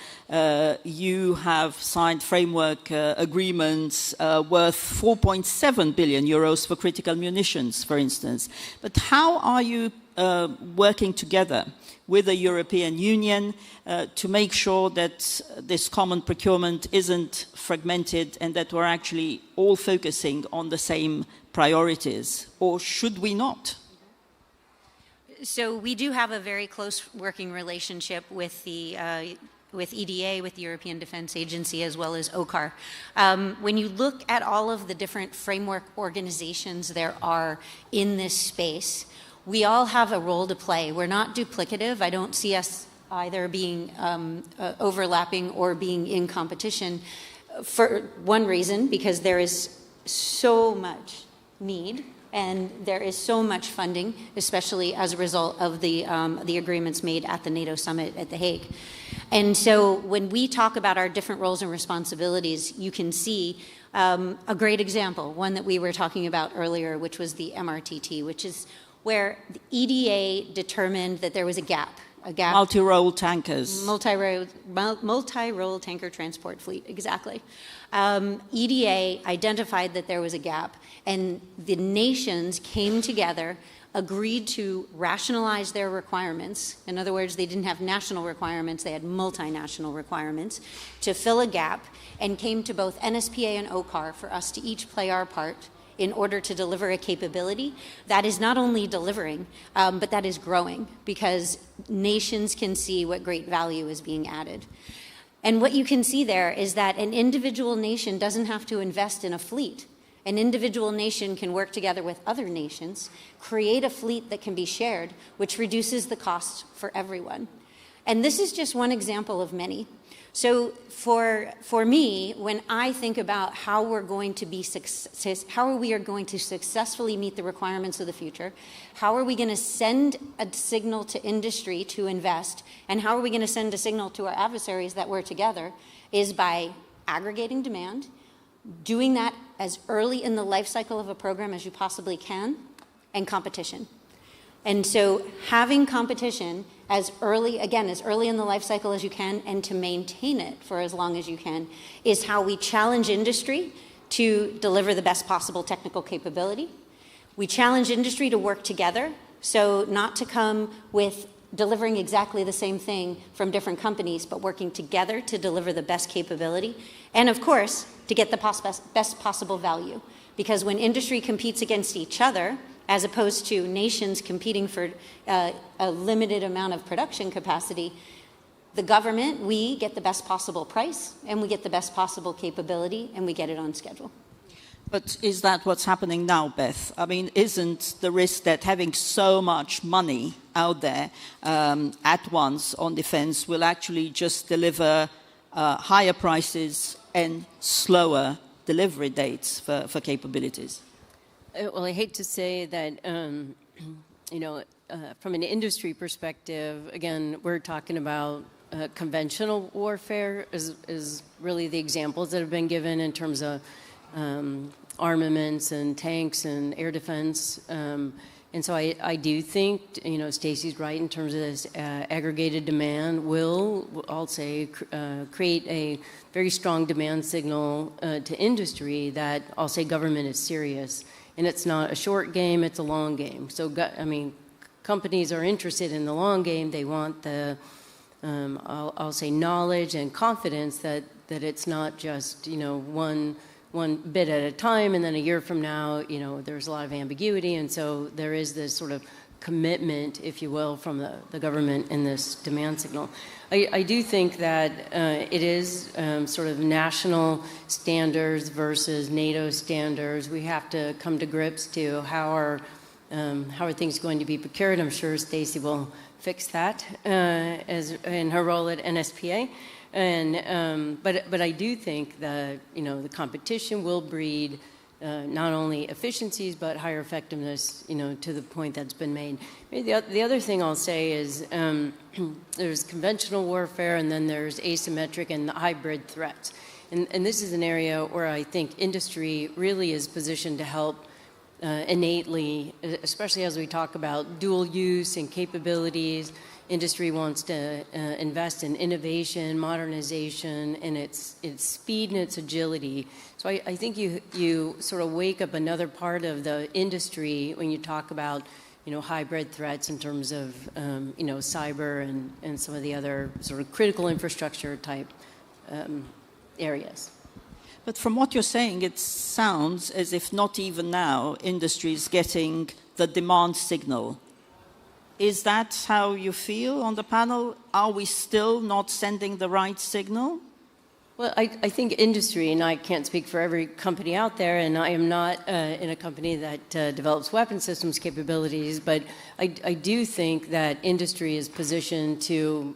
you have signed framework agreements worth 4.7 billion euros for critical munitions, for instance. But how are you working together with the European Union to make sure that this common procurement isn't fragmented and that we're actually all focusing on the same priorities? Or should we not? So we do have a very close working relationship with the with EDA, with the European Defence Agency, as well as OCCAR. When you look at all of the different framework organizations there are in this space, we all have a role to play. We're not duplicative. I don't see us either being overlapping or being in competition for one reason, because there is so much need and there is so much funding, especially as a result of the agreements made at the NATO summit at The Hague. And so when we talk about our different roles and responsibilities, you can see a great example, one that we were talking about earlier, which was the MRTT, which is where the EDA determined that there was a gap. Multi-role tankers. Multi-role tanker transport fleet, exactly. EDA identified that there was a gap, and the nations came together, agreed to rationalize their requirements. In other words, they didn't have national requirements, they had multinational requirements to fill a gap, and came to both NSPA and OCCAR for us to each play our part in order to deliver a capability that is not only delivering, but that is growing, because nations can see what great value is being added. And what you can see there is that an individual nation doesn't have to invest in a fleet. An individual nation can work together with other nations, create a fleet that can be shared, which reduces the cost for everyone. And this is just one example of many. So for me, when I think about how we're going to be we are going to successfully meet the requirements of the future, how are we going to send a signal to industry to invest, and how are we going to send a signal to our adversaries that we're together, is by aggregating demand, doing that as early in the life cycle of a program as you possibly can, and competition. And so having competition as early in the life cycle as you can, and to maintain it for as long as you can, is how we challenge industry to deliver the best possible technical capability. We challenge industry to work together, so not to come with delivering exactly the same thing from different companies, but working together to deliver the best capability. And of course, to get the best possible value. Because when industry competes against each other, as opposed to nations competing for a limited amount of production capacity, the government, we get the best possible price, and we get the best possible capability, and we get it on schedule. But is that what's happening now, Beth? I mean, isn't the risk that having so much money out there at once on defense will actually just deliver higher prices and slower delivery dates for capabilities? Well, I hate to say that, from an industry perspective, again, we're talking about conventional warfare is really the examples that have been given in terms of armaments and tanks and air defense. And so I do think, Stacey's right in terms of this aggregated demand will, I'll say, create a very strong demand signal to industry that, I'll say, government is serious. And it's not a short game, it's a long game. So, companies are interested in the long game. They want the, I'll say, knowledge and confidence that it's not just, one bit at a time, and then a year from now, there's a lot of ambiguity. And so there is this sort of commitment, if you will, from the government in this demand signal. I do think that it is sort of national standards versus NATO standards. We have to come to grips to how are things going to be procured. I'm sure Stacey will fix that as in her role at NSPA. And but I do think that the competition will breed not only efficiencies but higher effectiveness, to the point that's been made. Maybe the other thing I'll say is there's conventional warfare, and then there's asymmetric and hybrid threats. And this is an area where I think industry really is positioned to help innately, especially as we talk about dual use and capabilities. Industry wants to invest in innovation, modernization, and its speed and its agility. So I think you sort of wake up another part of the industry when you talk about hybrid threats in terms of cyber and some of the other sort of critical infrastructure type areas. But from what you're saying, it sounds as if not even now industry is getting the demand signal. Is that how you feel on the panel? Are we still not sending the right signal? Well, I think industry, and I can't speak for every company out there, and I am not in a company that develops weapon systems capabilities, but I do think that industry is positioned to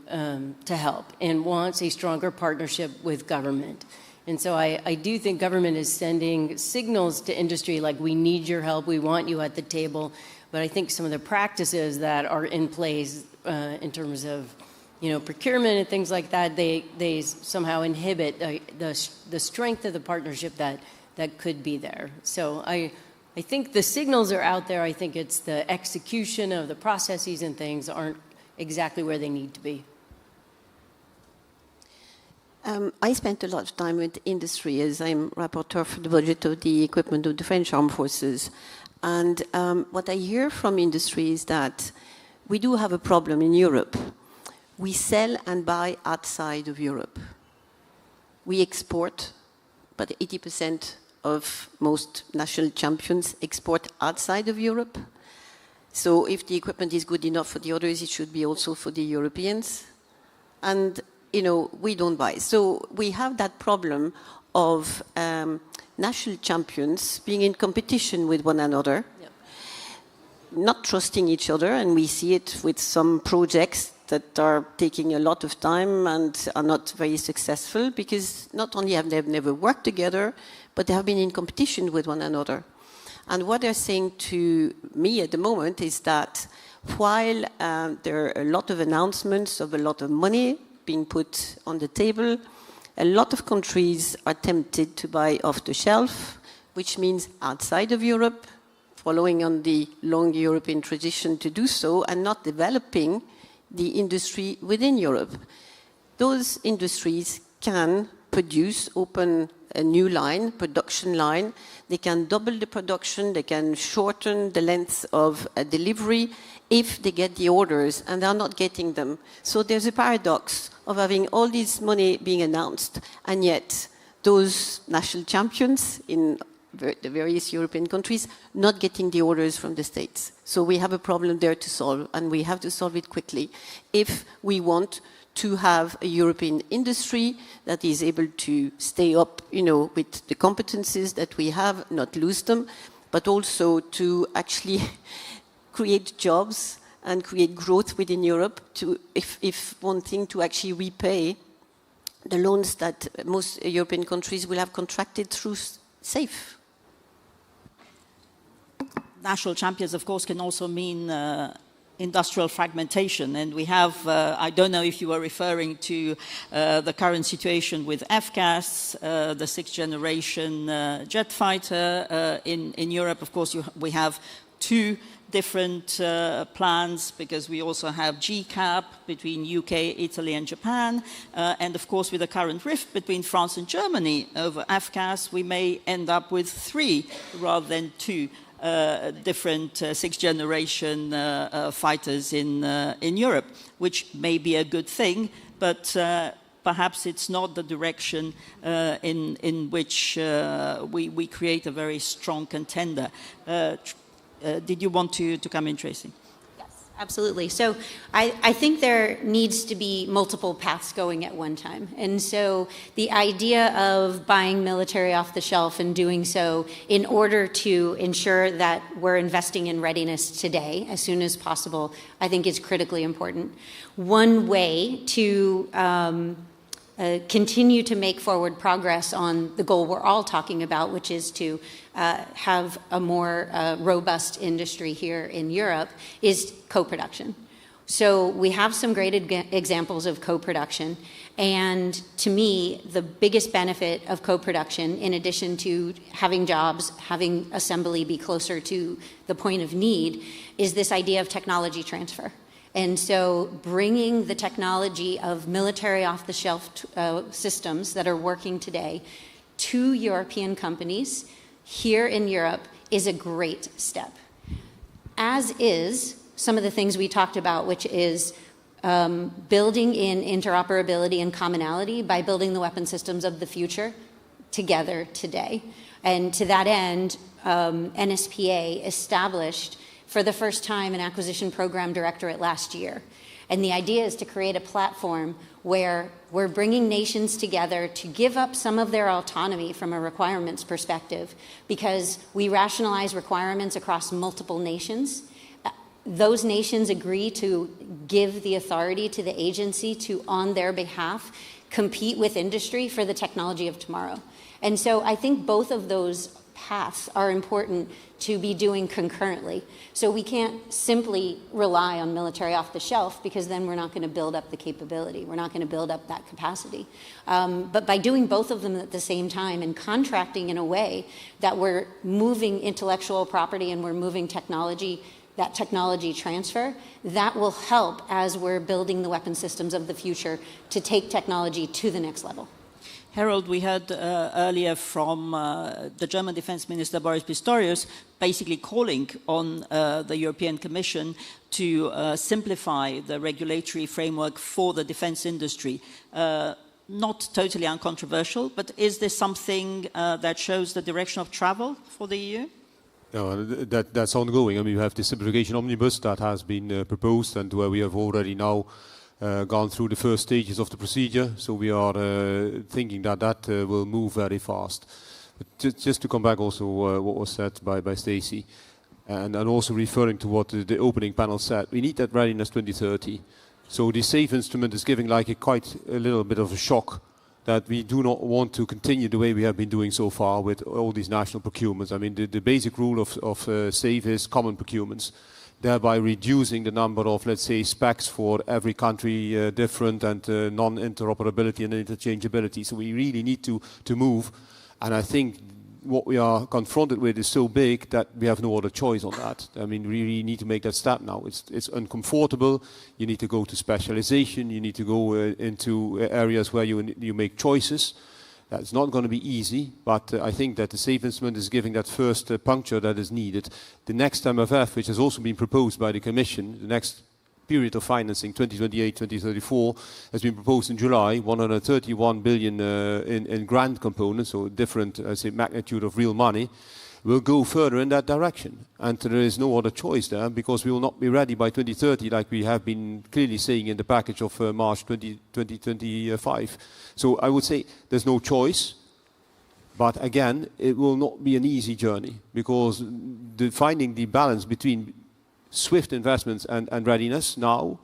help and wants a stronger partnership with government. And so I do think government is sending signals to industry like, we need your help, we want you at the table. But I think some of the practices that are in place in terms of procurement and things like that, they somehow inhibit the strength of the partnership that could be there. So I think the signals are out there. I think it's the execution of the processes and things aren't exactly where they need to be. I spent a lot of time with industry as I'm rapporteur for the budget of the equipment of the French Armed Forces. And what I hear from industry is that we do have a problem in Europe. We sell and buy outside of Europe. We export, but 80% of most national champions export outside of Europe. So if the equipment is good enough for the others, it should be also for the Europeans. And, we don't buy. So we have that problem of national champions being in competition with one another, not trusting each other, and we see it with some projects that are taking a lot of time and are not very successful because not only have they never worked together, but they have been in competition with one another. And what they're saying to me at the moment is that while there are a lot of announcements of a lot of money being put on the table, a lot of countries are tempted to buy off the shelf, which means outside of Europe, following on the long European tradition to do so, and not developing the industry within Europe. Those industries can produce, open a new line, production line. They can double the production, they can shorten the length of a delivery if they get the orders, and they're not getting them. So there's a paradox of having all this money being announced, and yet those national champions in the various European countries not getting the orders from the States. So we have a problem there to solve, and we have to solve it quickly if we want to have a European industry that is able to stay up, with the competencies that we have, not lose them, but also to actually create jobs and create growth within Europe, to, if one thing, to actually repay the loans that most European countries will have contracted through SAFE. National champions, of course, can also mean industrial fragmentation. And we have, I don't know if you were referring to the current situation with FCAS, the sixth generation jet fighter in Europe. Of course, we have two different plans, because we also have GCAP between UK, Italy and Japan. And of course, with the current rift between France and Germany over FCAS, we may end up with 3 rather than 2 different sixth generation fighters in Europe, which may be a good thing, but perhaps it's not the direction in which we create a very strong contender. Did you want to come in, Tracy? Absolutely. So I think there needs to be multiple paths going at one time. And so the idea of buying military off the shelf and doing so in order to ensure that we're investing in readiness today as soon as possible, I think is critically important. One way to continue to make forward progress on the goal we're all talking about, which is to have a more robust industry here in Europe, is co-production. So we have some great examples of co-production, and to me, the biggest benefit of co-production, in addition to having jobs, having assembly be closer to the point of need, is this idea of technology transfer. And so bringing the technology of military off-the-shelf systems that are working today to European companies here in Europe is a great step. As is some of the things we talked about, which is building in interoperability and commonality by building the weapon systems of the future together today. And to that end, NSPA established for the first time an acquisition program directorate last year. And the idea is to create a platform where we're bringing nations together to give up some of their autonomy from a requirements perspective, because we rationalize requirements across multiple nations. Those nations agree to give the authority to the agency to, on their behalf, compete with industry for the technology of tomorrow. And so I think both of those paths are important to be doing concurrently. So we can't simply rely on military off the shelf, because then we're not going to build up the capability. We're not going to build up that capacity. But by doing both of them at the same time and contracting in a way that we're moving intellectual property and we're moving technology, that technology transfer, that will help as we're building the weapon systems of the future to take technology to the next level. Harold, we heard earlier from the German Defense Minister Boris Pistorius basically calling on the European Commission to simplify the regulatory framework for the defense industry. Not totally uncontroversial, but is this something that shows the direction of travel for the EU? No, that's ongoing. I mean, you have the simplification omnibus that has been proposed, and where we have already now gone through the first stages of the procedure, so we are thinking that will move very fast. But just to come back also what was said by Stacey, and also referring to what the opening panel said, we need that readiness 2030. So the SAFE instrument is giving like quite a little bit of a shock that we do not want to continue the way we have been doing so far with all these national procurements. I mean, the basic rule of SAFE is common procurements, thereby reducing the number of, let's say, specs for every country different and non-interoperability and interchangeability. So we really need to move. And I think what we are confronted with is so big that we have no other choice on that. I mean, we really need to make that step now. It's uncomfortable. You need to go to specialization. You need to go into areas where you make choices. That's not going to be easy, but I think that the SAFE instrument is giving that first puncture that is needed. The next MFF, which has also been proposed by the Commission, the next period of financing, 2028-2034, has been proposed in July, 131 billion in grant components, so different, magnitude of real money, will go further in that direction. And there is no other choice there, because we will not be ready by 2030, like we have been clearly saying in the package of March 2025. So I would say there's no choice. But again, it will not be an easy journey, because finding the balance between swift investments and readiness now,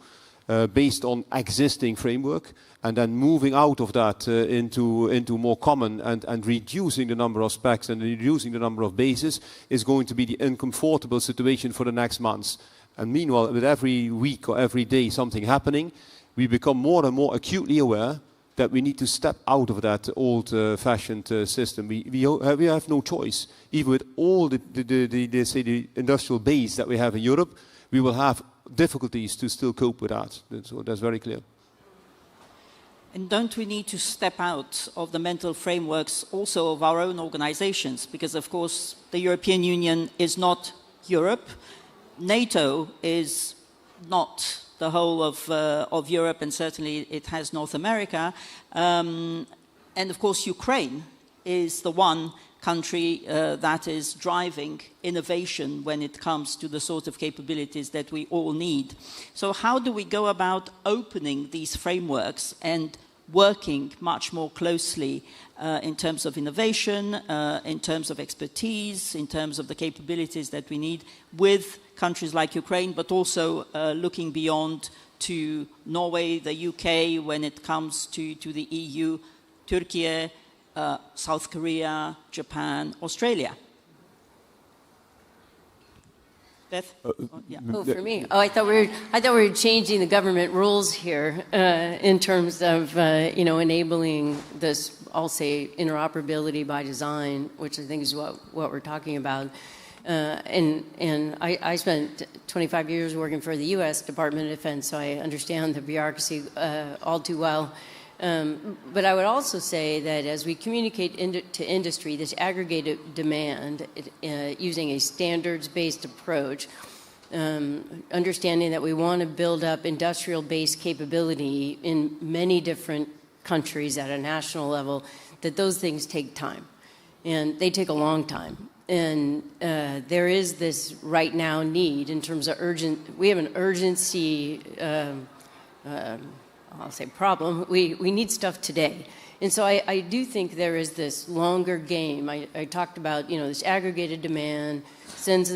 based on existing framework, and then moving out of that into more common and reducing the number of specs and reducing the number of bases is going to be the uncomfortable situation for the next months. And meanwhile, with every week or every day something happening, we become more and more acutely aware that we need to step out of that old-fashioned system. We have no choice. Even with all the industrial base that we have in Europe, we will have difficulties to still cope with that. So that's very clear. And don't we need to step out of the mental frameworks also of our own organizations? Because, of course, the European Union is not Europe. NATO is not the whole of Europe, and certainly it has North America. And of course, Ukraine is the one country that is driving innovation when it comes to the sort of capabilities that we all need. So how do we go about opening these frameworks and working much more closely in terms of innovation, in terms of expertise, in terms of the capabilities that we need with countries like Ukraine, but also looking beyond to Norway, the UK, when it comes to the EU, Turkey, South Korea, Japan, Australia? Beth? Yeah. Oh, for me. Oh, I thought we were changing the government rules here in terms of enabling this, I'll say, interoperability by design, which I think is what we're talking about. And I spent 25 years working for the U.S. Department of Defense, so I understand the bureaucracy all too well. But I would also say that as we communicate to industry this aggregated demand using a standards-based approach, understanding that we want to build up industrial-based capability in many different countries at a national level, that those things take time. And they take a long time. And there is this right now need in terms of we have an urgency, I'll say problem. We need stuff today. And so I do think there is this longer game. I talked about, this aggregated demand sends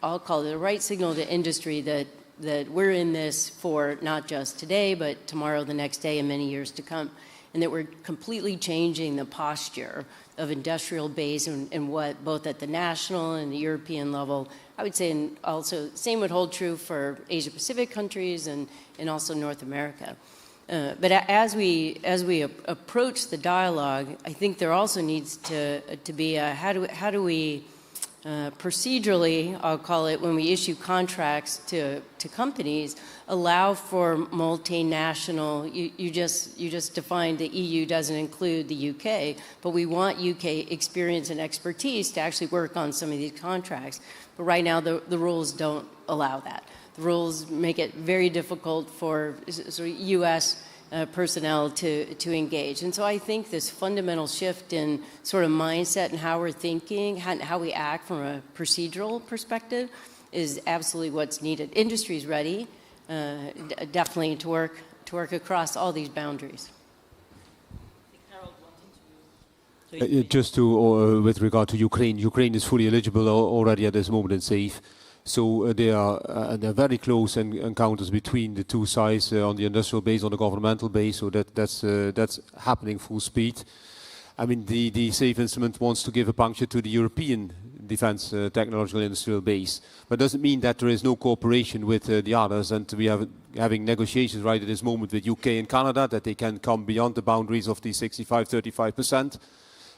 I'll call it the right signal to industry that we're in this for not just today, but tomorrow, the next day, and many years to come. And that we're completely changing the posture of industrial base and what both at the national and the European level, I would say, and also same would hold true for Asia Pacific countries and also North America. But as we approach the dialogue, I think there also needs to be how do we procedurally, I'll call it, when we issue contracts to companies, allow for multinational. You just defined the EU doesn't include the UK, but we want UK experience and expertise to actually work on some of these contracts. But right now, the rules don't allow that. The rules make it very difficult for sort of U.S. Personnel to engage. And so I think this fundamental shift in sort of mindset and how we're thinking, how we act from a procedural perspective is absolutely what's needed. Industry is ready, definitely to work across all these boundaries. Just with regard to Ukraine is fully eligible already at this moment in SAFE. So they're very close encounters between the two sides on the industrial base, on the governmental base. So that's happening full speed. I mean, the SAFE instrument wants to give a puncture to the European defense technological industrial base, but doesn't mean that there is no cooperation with the others. And we are having negotiations right at this moment with UK and Canada that they can come beyond the boundaries of the 65-35%.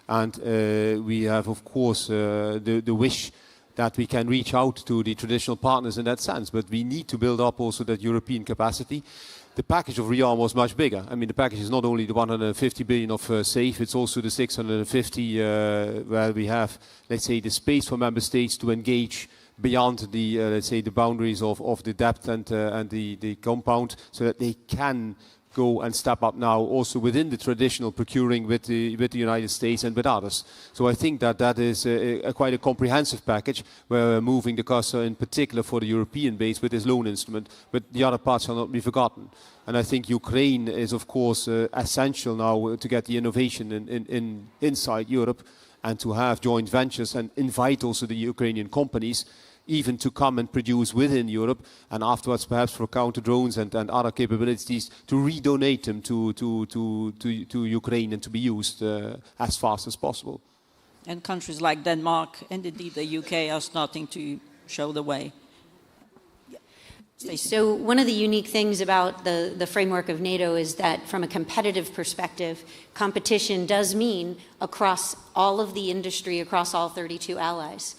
And we have, of course, the wish that we can reach out to the traditional partners in that sense, but we need to build up also that European capacity. The package of ReArm was much bigger. I mean, the package is not only the 150 billion of SAFE, it's also the 650 where we have, let's say, the space for member states to engage beyond the, let's say, the boundaries of the depth and the compound, so that they can go and step up now also within the traditional procuring with the United States and with others. So I think that is quite a comprehensive package where we're moving the cursor in particular for the European base with this loan instrument, but the other parts shall not be forgotten. And I think Ukraine is of course essential now to get the innovation inside Europe and to have joint ventures and invite also the Ukrainian companies even to come and produce within Europe, and afterwards perhaps for counter drones and other capabilities to redonate them to Ukraine and to be used as fast as possible. And countries like Denmark and indeed the UK are starting to show the way. So one of the unique things about the framework of NATO is that from a competitive perspective, competition does mean across all of the industry, across all 32 allies.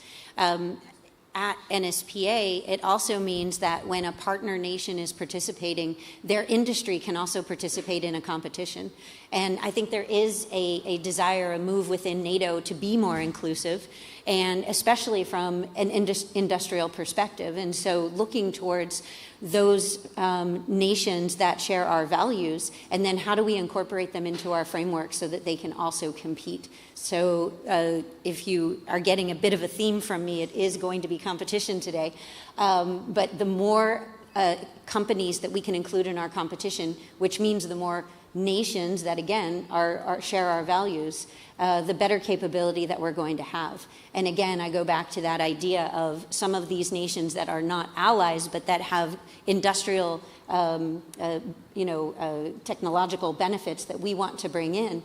At NSPA, it also means that when a partner nation is participating, their industry can also participate in a competition. And I think there is a desire, a move within NATO to be more inclusive, and especially from an industrial perspective. And so looking towards those nations that share our values, and then how do we incorporate them into our framework so that they can also compete. So if you are getting a bit of a theme from me, it is going to be competition today. But the more companies that we can include in our competition, which means the more nations that, again, share our values, the better capability that we're going to have. And again, I go back to that idea of some of these nations that are not allies, but that have industrial, technological benefits that we want to bring in.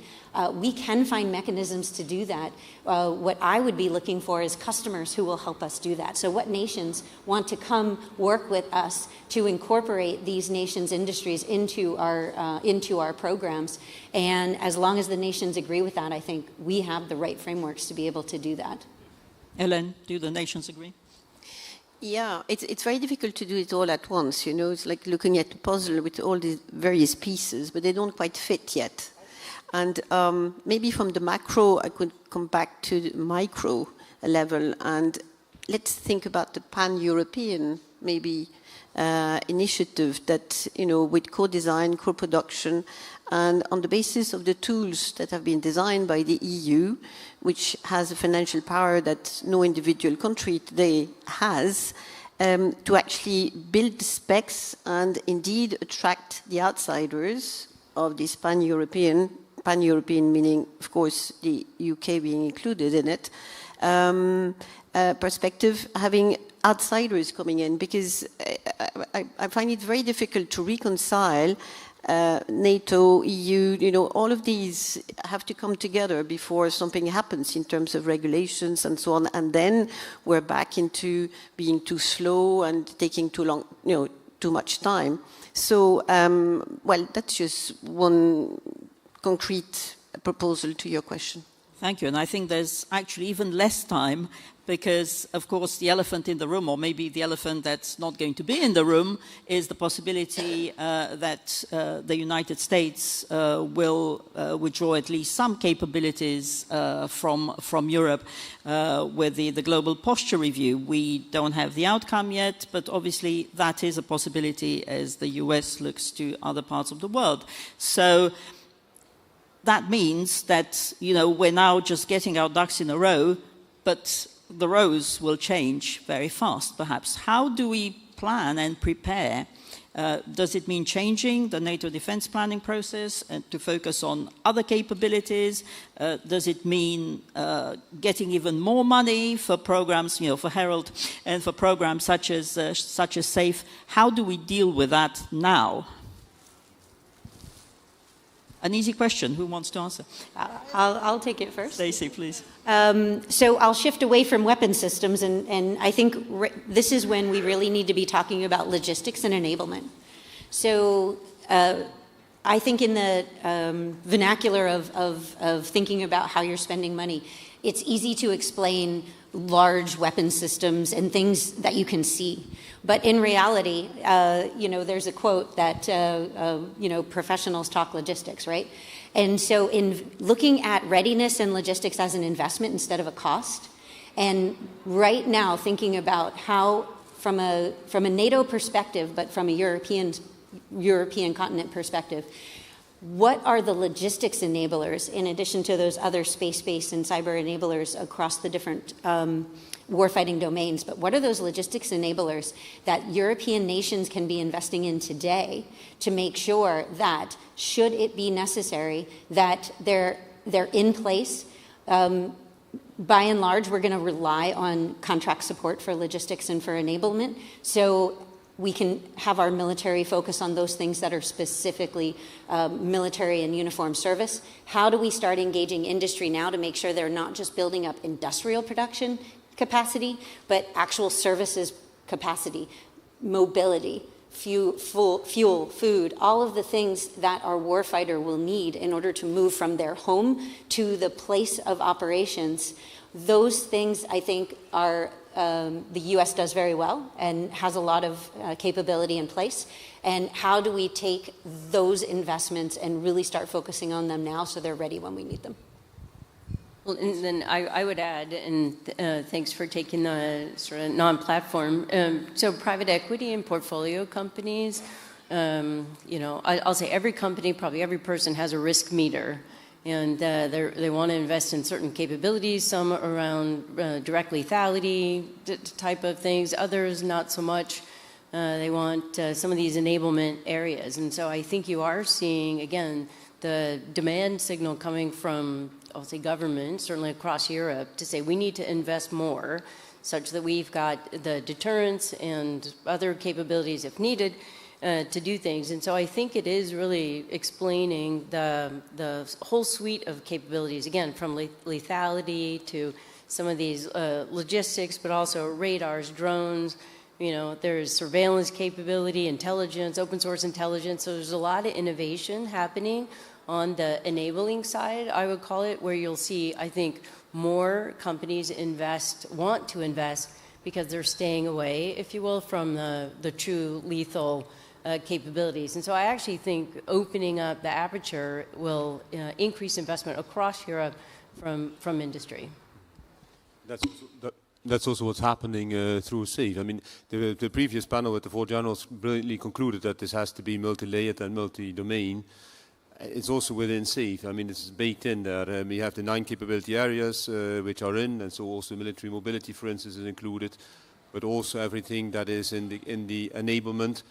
We can find mechanisms to do that. What I would be looking for is customers who will help us do that. So what nations want to come work with us to incorporate these nations' industries into our programs? And as long as the nations agree with that, I think we have the right frameworks to be able to do that. Ellen, do the nations agree? Yeah, it's very difficult to do it all at once, you know. It's like looking at a puzzle with all these various pieces, but they don't quite fit yet. And maybe from the macro, I could come back to the micro level, and let's think about the pan-European, maybe, initiative that, you know, with co-design, co-production, and on the basis of the tools that have been designed by the EU, which has a financial power that no individual country today has, to actually build the specs and indeed attract the outsiders of this pan-European meaning, of course, the UK being included in it, perspective, having outsiders coming in, because I find it very difficult to reconcile NATO, EU, you know, all of these have to come together before something happens in terms of regulations and so on, and then we're back into being too slow and taking too long, you know, too much time. So, well, that's just one concrete proposal to your question. Thank you. And I think there's actually even less time because, of course, the elephant in the room, or maybe the elephant that's not going to be in the room, is the possibility that the United States will withdraw at least some capabilities from Europe with the global posture review. We don't have the outcome yet, but obviously that is a possibility as the US looks to other parts of the world. So that means that, you know, we're now just getting our ducks in a row, but the rows will change very fast, perhaps. How do we plan and prepare Does it mean changing the NATO defense planning process and to focus on other capabilities? Does it mean getting even more money for programs, for Herald and for programs such as SAFE? How do we deal with that now? An easy question. Who wants to answer? I'll take it first. Stacey, please. So I'll shift away from weapon systems, and I think this is when we really need to be talking about logistics and enablement. So I think in the vernacular of thinking about how you're spending money, it's easy to explain large weapon systems and things that you can see. But in reality, there's a quote that, professionals talk logistics, right? And so in looking at readiness and logistics as an investment instead of a cost, and right now thinking about how, from a NATO perspective, but from a European continent perspective, what are the logistics enablers in addition to those other space-based and cyber enablers across the different warfighting domains? But what are those logistics enablers that European nations can be investing in today to make sure that, should it be necessary, that they're in place? By and large, we're going to rely on contract support for logistics and for enablement. So we can have our military focus on those things that are specifically military and uniform service. How do we start engaging industry now to make sure they're not just building up industrial production capacity, but actual services capacity, mobility, fuel, food, all of the things that our warfighter will need in order to move from their home to the place of operations? Those things, I think, are the U.S. does very well and has a lot of capability in place. And how do we take those investments and really start focusing on them now so they're ready when we need them? Well, and then I would add, and thanks for taking the sort of non-platform. So private equity and portfolio companies, I'll say every company, probably every person has a risk meter. And they want to invest in certain capabilities, some around direct lethality type of things, others not so much. They want some of these enablement areas. And so I think you are seeing, again, the demand signal coming from, I'll say, government, certainly across Europe, to say we need to invest more such that we've got the deterrence and other capabilities if needed to do things. And so I think it is really explaining the whole suite of capabilities, again, from lethality to some of these logistics, but also radars, drones. There's surveillance capability, intelligence, open source intelligence. So there's a lot of innovation happening on the enabling side, I would call it, where you'll see, I think, more companies want to invest because they're staying away, if you will, from the true lethal capabilities. And so I actually think opening up the aperture will increase investment across Europe from industry. That's also what's happening through SAFE. I mean, the previous panel with the four generals brilliantly concluded that this has to be multi-layered and multi-domain. It's also within SAFE. I mean, it's baked in there. We have the 9 capability areas which are in, and so also military mobility, for instance, is included, but also everything that is in the enablement,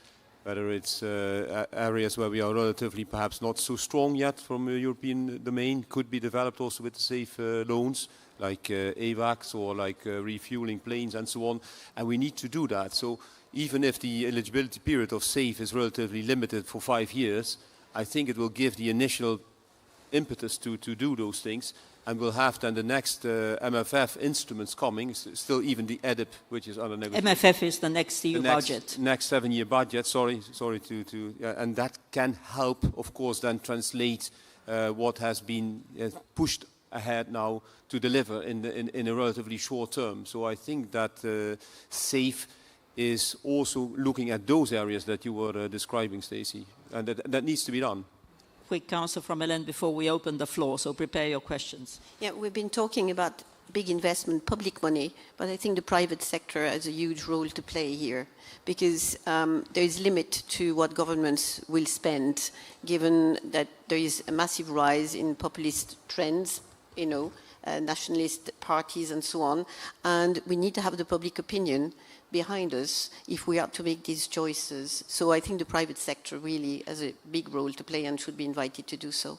whether it's areas where we are relatively perhaps not so strong yet from a European domain, could be developed also with the SAFE loans, like AVAX or like refueling planes and so on. And we need to do that. So even if the eligibility period of SAFE is relatively limited for 5 years, I think it will give the initial impetus to do those things, and we'll have then the next MFF instruments coming, still even the EDIP, which is under negotiation. MFF is the next EU budget. Next 7-year budget, and that can help, of course, then translate what has been pushed ahead now to deliver in a relatively short term. So I think that SAFE is also looking at those areas that you were describing, Stacey, and that needs to be done. Quick answer from Hélène before we open the floor, so prepare your questions. Yeah, we've been talking about big investment, public money, but I think the private sector has a huge role to play here, because there is limit to what governments will spend, given that there is a massive rise in populist trends, nationalist parties and so on. And we need to have the public opinion behind us if we are to make these choices. So I think the private sector really has a big role to play and should be invited to do so.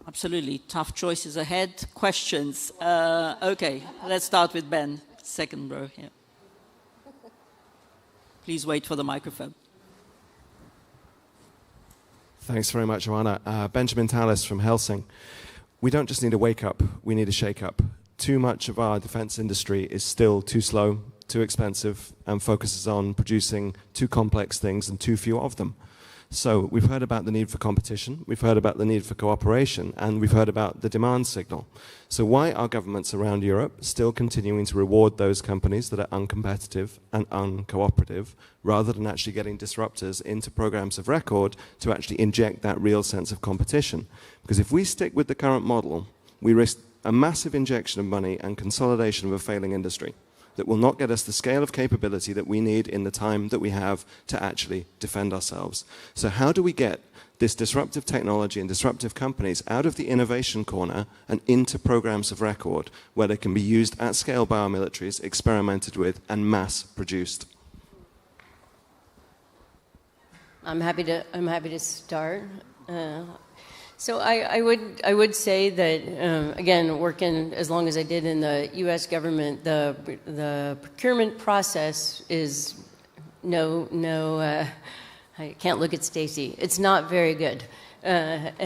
Absolutely. Tough choices ahead. Questions? Okay, let's start with Ben, second row here. Please wait for the microphone. Thanks very much, Joanna. Benjamin Tallis from Helsing. We don't just need a wake-up, we need a shake-up. Too much of our defense industry is still too slow, too expensive, and focuses on producing too complex things and too few of them. So we've heard about the need for competition, we've heard about the need for cooperation, and we've heard about the demand signal. So why are governments around Europe still continuing to reward those companies that are uncompetitive and uncooperative, rather than actually getting disruptors into programs of record to actually inject that real sense of competition? Because if we stick with the current model, we risk a massive injection of money and consolidation of a failing industry that will not get us the scale of capability that we need in the time that we have to actually defend ourselves. So how do we get this disruptive technology and disruptive companies out of the innovation corner and into programs of record where they can be used at scale by our militaries, experimented with, and mass produced? I'm happy to start. So I would say that, again, working as long as I did in the U.S. government, the procurement process is I can't look at Stacy. It's not very good. But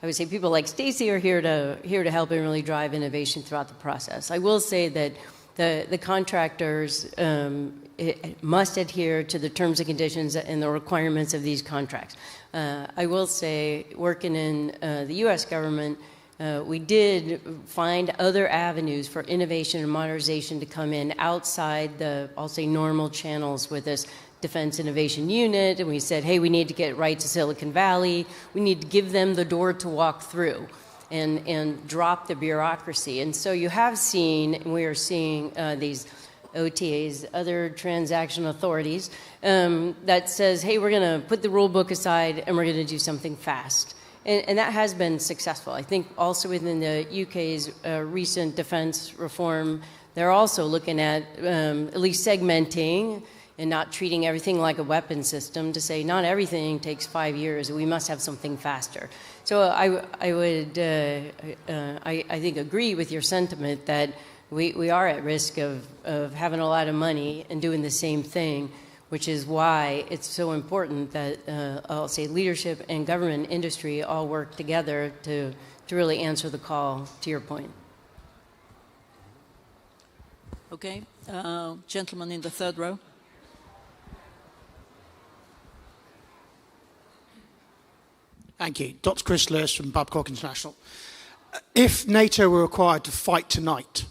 I would say people like Stacy are here to help and really drive innovation throughout the process. I will say that the contractors must adhere to the terms and conditions and the requirements of these contracts. I will say, working in the U.S. government, we did find other avenues for innovation and modernization to come in outside the, I'll say, normal channels with this Defense Innovation Unit, and we said, hey, we need to get right to Silicon Valley. We need to give them the door to walk through and drop the bureaucracy. And so you have seen, and we are seeing these OTAs, other transaction authorities, that says, hey, we're going to put the rule book aside and we're going to do something fast. And that has been successful. I think also within the UK's recent defense reform, they're also looking at least segmenting and not treating everything like a weapon system, to say not everything takes 5 years, we must have something faster. So I would, I think, agree with your sentiment that we are at risk of having a lot of money and doing the same thing, which is why it's so important that, I'll say, leadership and government and industry all work together to really answer the call, to your point. Okay, gentleman in the third row. Thank you. Dr. Chris Lewis from Babcock International. If NATO were required to fight tonight,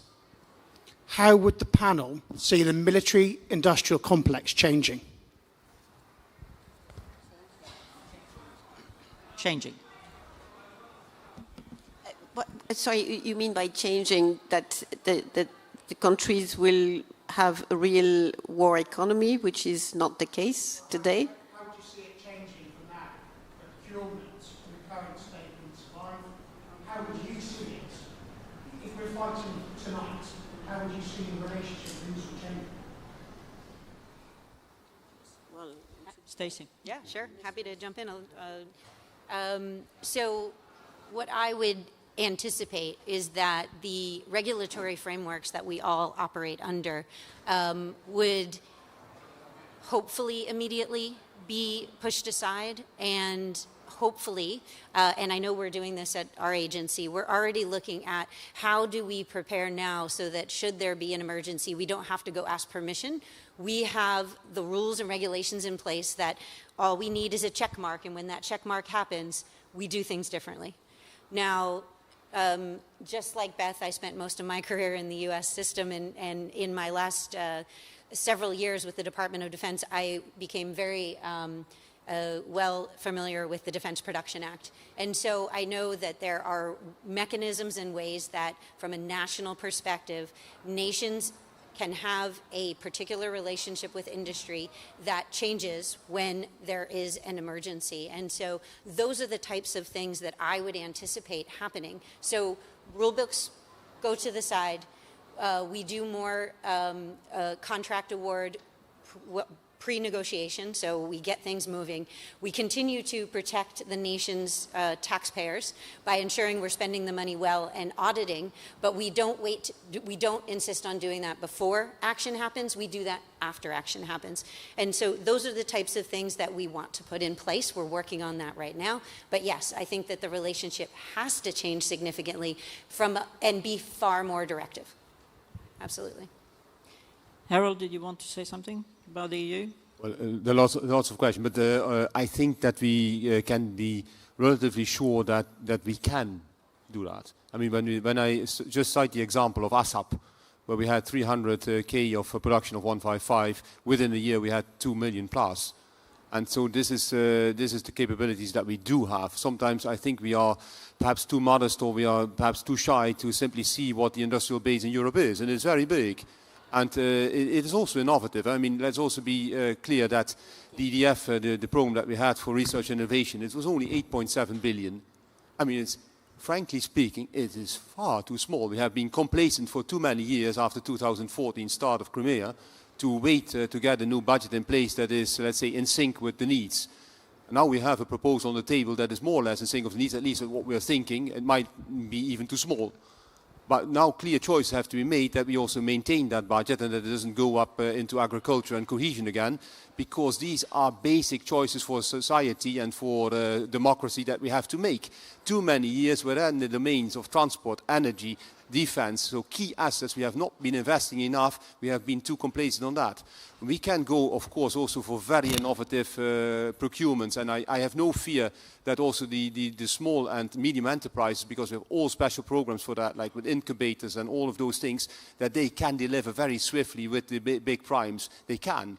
how would the panel see the military-industrial complex changing? Changing. Sorry, you mean by changing that the countries will have a real war economy, which is not the case today? How would you see it changing from that procurement to the current state and survival? How would you see it? If we're fighting tonight, how would you see the relationship with Israel changing? Well, Stacey. Yeah, sure. Happy to jump in. So what I would anticipate is that the regulatory frameworks that we all operate under would hopefully immediately be pushed aside, and hopefully, and I know we're doing this at our agency, we're already looking at how do we prepare now so that should there be an emergency, we don't have to go ask permission. We have the rules and regulations in place that all we need is a check mark, and when that check mark happens, we do things differently. Now, just like Beth, I spent most of my career in the U.S. system, and in my last several years with the Department of Defense, I became very well familiar with the Defense Production Act. And so I know that there are mechanisms and ways that, from a national perspective, nations can have a particular relationship with industry that changes when there is an emergency. And so those are the types of things that I would anticipate happening. So rule books go to the side. We do more contract award pre-negotiation, so we get things moving. We continue to protect the nation's taxpayers by ensuring we're spending the money well and auditing, but we don't insist on doing that before action happens, we do that after action happens. And so those are the types of things that we want to put in place. We're working on that right now. But yes, I think that the relationship has to change significantly and be far more directive. Absolutely. Harold, did you want to say something about the EU? Well, there are lots of questions, but I think that we can be relatively sure that we can do that. I mean, when I just cite the example of ASAP, where we had 300K of production of 155, within a year we had 2 million plus. And so this is the capabilities that we do have. Sometimes I think we are perhaps too modest, or we are perhaps too shy to simply see what the industrial base in Europe is, and it's very big. And it is also innovative. I mean, let's also be clear that the EDF, the program that we had for research and innovation, it was only 8.7 billion. I mean, frankly speaking, it is far too small. We have been complacent for too many years after 2014, start of Crimea, to wait to get a new budget in place that is, let's say, in sync with the needs. Now we have a proposal on the table that is more or less in sync with the needs, at least what we're thinking. It might be even too small. But now clear choices have to be made that we also maintain that budget and that it doesn't go up into agriculture and cohesion again, because these are basic choices for society and for democracy that we have to make. Too many years we're in the domains of transport, energy, defense, so key assets we have not been investing enough, we have been too complacent on that. We can go, of course, also for very innovative procurements, and I have no fear that also the small and medium enterprises, because we have all special programs for that, like with incubators and all of those things, that they can deliver very swiftly with the big primes. They can.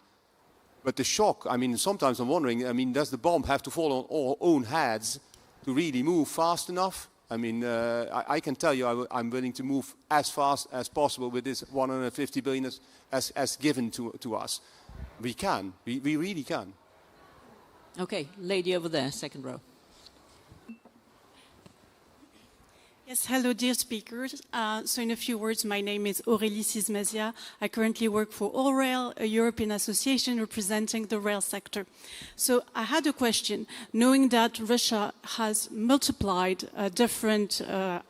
But the shock, I mean, sometimes I'm wondering, I mean, does the bomb have to fall on our own heads to really move fast enough? I mean, I can tell you I'm willing to move as fast as possible with this 150 billion as given to us. We can. We really can. Okay, lady over there, second row. Yes, hello, dear speakers. So in a few words, my name is Aurélie Sismazia. I currently work for AllRail, a European association representing the rail sector. So I had a question. Knowing that Russia has multiplied different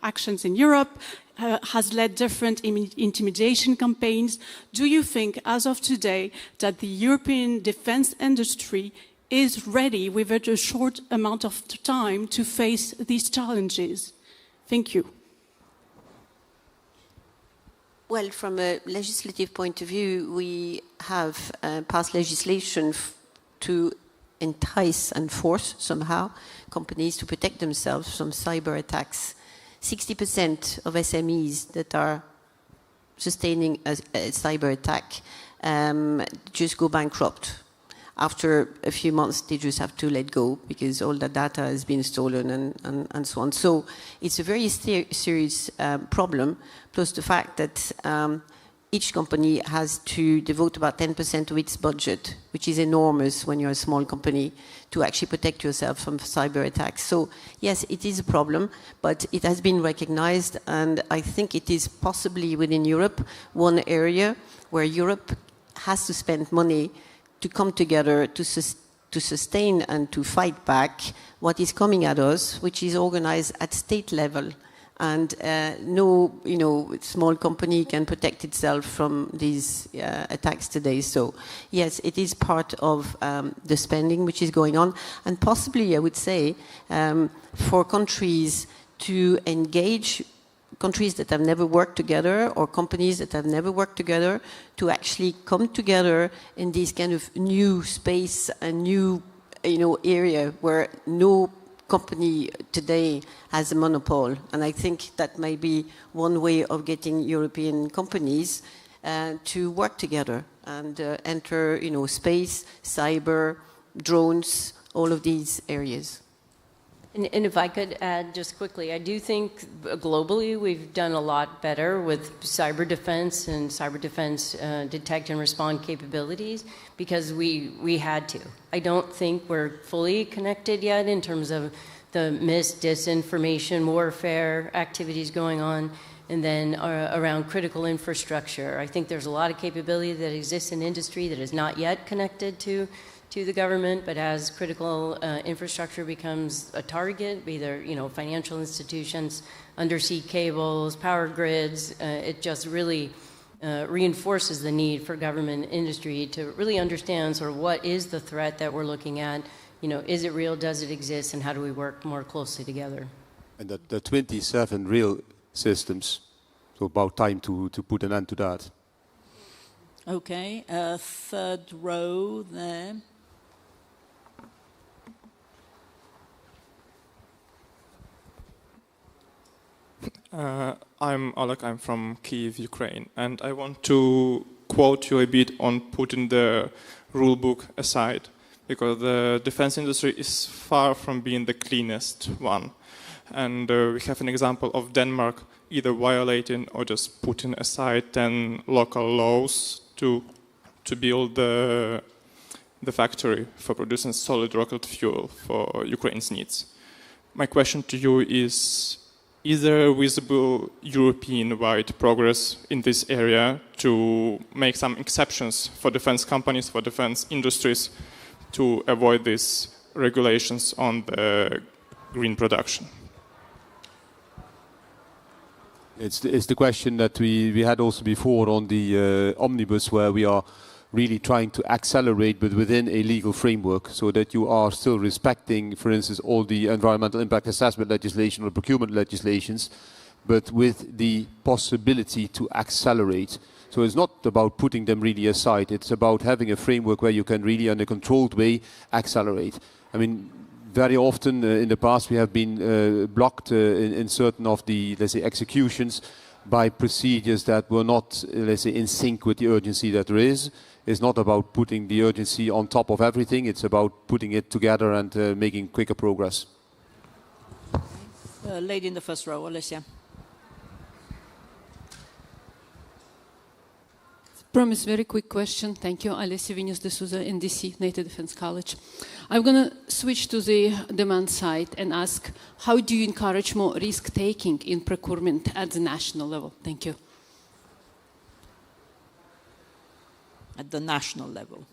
actions in Europe, has led different intimidation campaigns, do you think, as of today, that the European defense industry is ready within a short amount of time to face these challenges? Thank you. Well, from a legislative point of view, we have passed legislation to entice and force somehow companies to protect themselves from cyber attacks. 60% of SMEs that are sustaining a cyber attack just go bankrupt. After a few months, they just have to let go because all the data has been stolen and so on. So it's a very serious problem, plus the fact that each company has to devote about 10% of its budget, which is enormous when you're a small company, to actually protect yourself from cyber attacks. So yes, it is a problem, but it has been recognized, and I think it is possibly within Europe one area where Europe has to spend money to come together to sustain and to fight back what is coming at us, which is organized at state level. And no, small company can protect itself from these attacks today. So yes, it is part of the spending which is going on. And possibly, I would say, for countries to engage, countries that have never worked together or companies that have never worked together, to actually come together in this kind of new space, a new area where no company today has a monopoly. And I think that may be one way of getting European companies to work together and enter space, cyber, drones, all of these areas. And if I could add just quickly, I do think globally we've done a lot better with cyber defense and cyber defense detect and respond capabilities because we had to. I don't think we're fully connected yet in terms of the disinformation, warfare activities going on, and then around critical infrastructure. I think there's a lot of capability that exists in industry that is not yet connected to the government, but as critical infrastructure becomes a target, either financial institutions, undersea cables, power grids, it just really reinforces the need for government industry to really understand sort of what is the threat that we're looking at. Is it real? Does it exist? And how do we work more closely together? And the 27 real systems, so about time to put an end to that. Okay, third row there. I'm Oleg, I'm from Kyiv, Ukraine, and I want to quote you a bit on putting the rule book aside, because the defense industry is far from being the cleanest one. And we have an example of Denmark either violating or just putting aside 10 local laws to build the factory for producing solid rocket fuel for Ukraine's needs. My question to you is there a visible European-wide progress in this area to make some exceptions for defense companies, for defense industries, to avoid these regulations on the green production? It's the question that we had also before on the omnibus, where we are really trying to accelerate, but within a legal framework, so that you are still respecting, for instance, all the environmental impact assessment legislation or procurement legislations, but with the possibility to accelerate. So it's not about putting them really aside, it's about having a framework where you can really, in a controlled way, accelerate. I mean, very often in the past we have been blocked in certain of the, let's say, executions by procedures that were not, let's say, in sync with the urgency that there is. It's not about putting the urgency on top of everything, it's about putting it together and making quicker progress. Lady in the first row, Alicia. Promise, very quick question. Thank you. Alessia Vinicius de Souza, NDC, NATO Defense College. I'm going to switch to the demand side and ask, how do you encourage more risk-taking in procurement at the national level? Thank you. At the national level?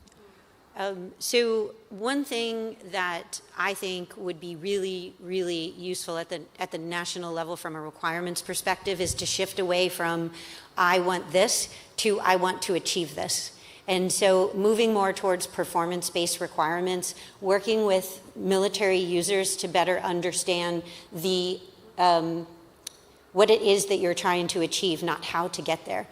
So one thing that I think would be really, really useful at the national level from a requirements perspective is to shift away from I want this to I want to achieve this. And so moving more towards performance-based requirements, working with military users to better understand the what it is that you're trying to achieve, not how to get there.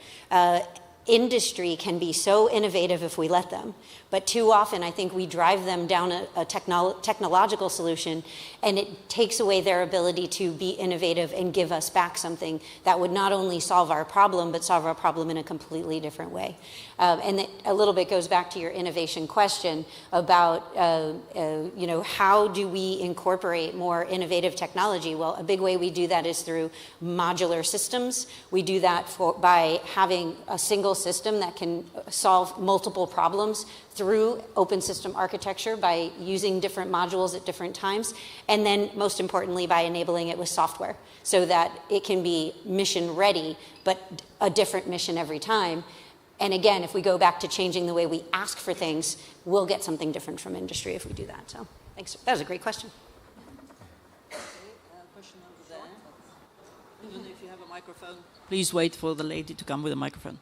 Industry can be so innovative if we let them, but too often I think we drive them down a technological solution, and it takes away their ability to be innovative and give us back something that would not only solve our problem, but solve our problem in a completely different way. And it a little bit goes back to your innovation question about, how do we incorporate more innovative technology? Well, a big way we do that is through modular systems. We do that by having a single system that can solve multiple problems through open system architecture by using different modules at different times, and then most importantly by enabling it with software so that it can be mission ready, but a different mission every time. And again, if we go back to changing the way we ask for things, we'll get something different from industry if we do that. So thanks. That was a great question. Question over there. Even if you have a microphone, please wait for the lady to come with a microphone.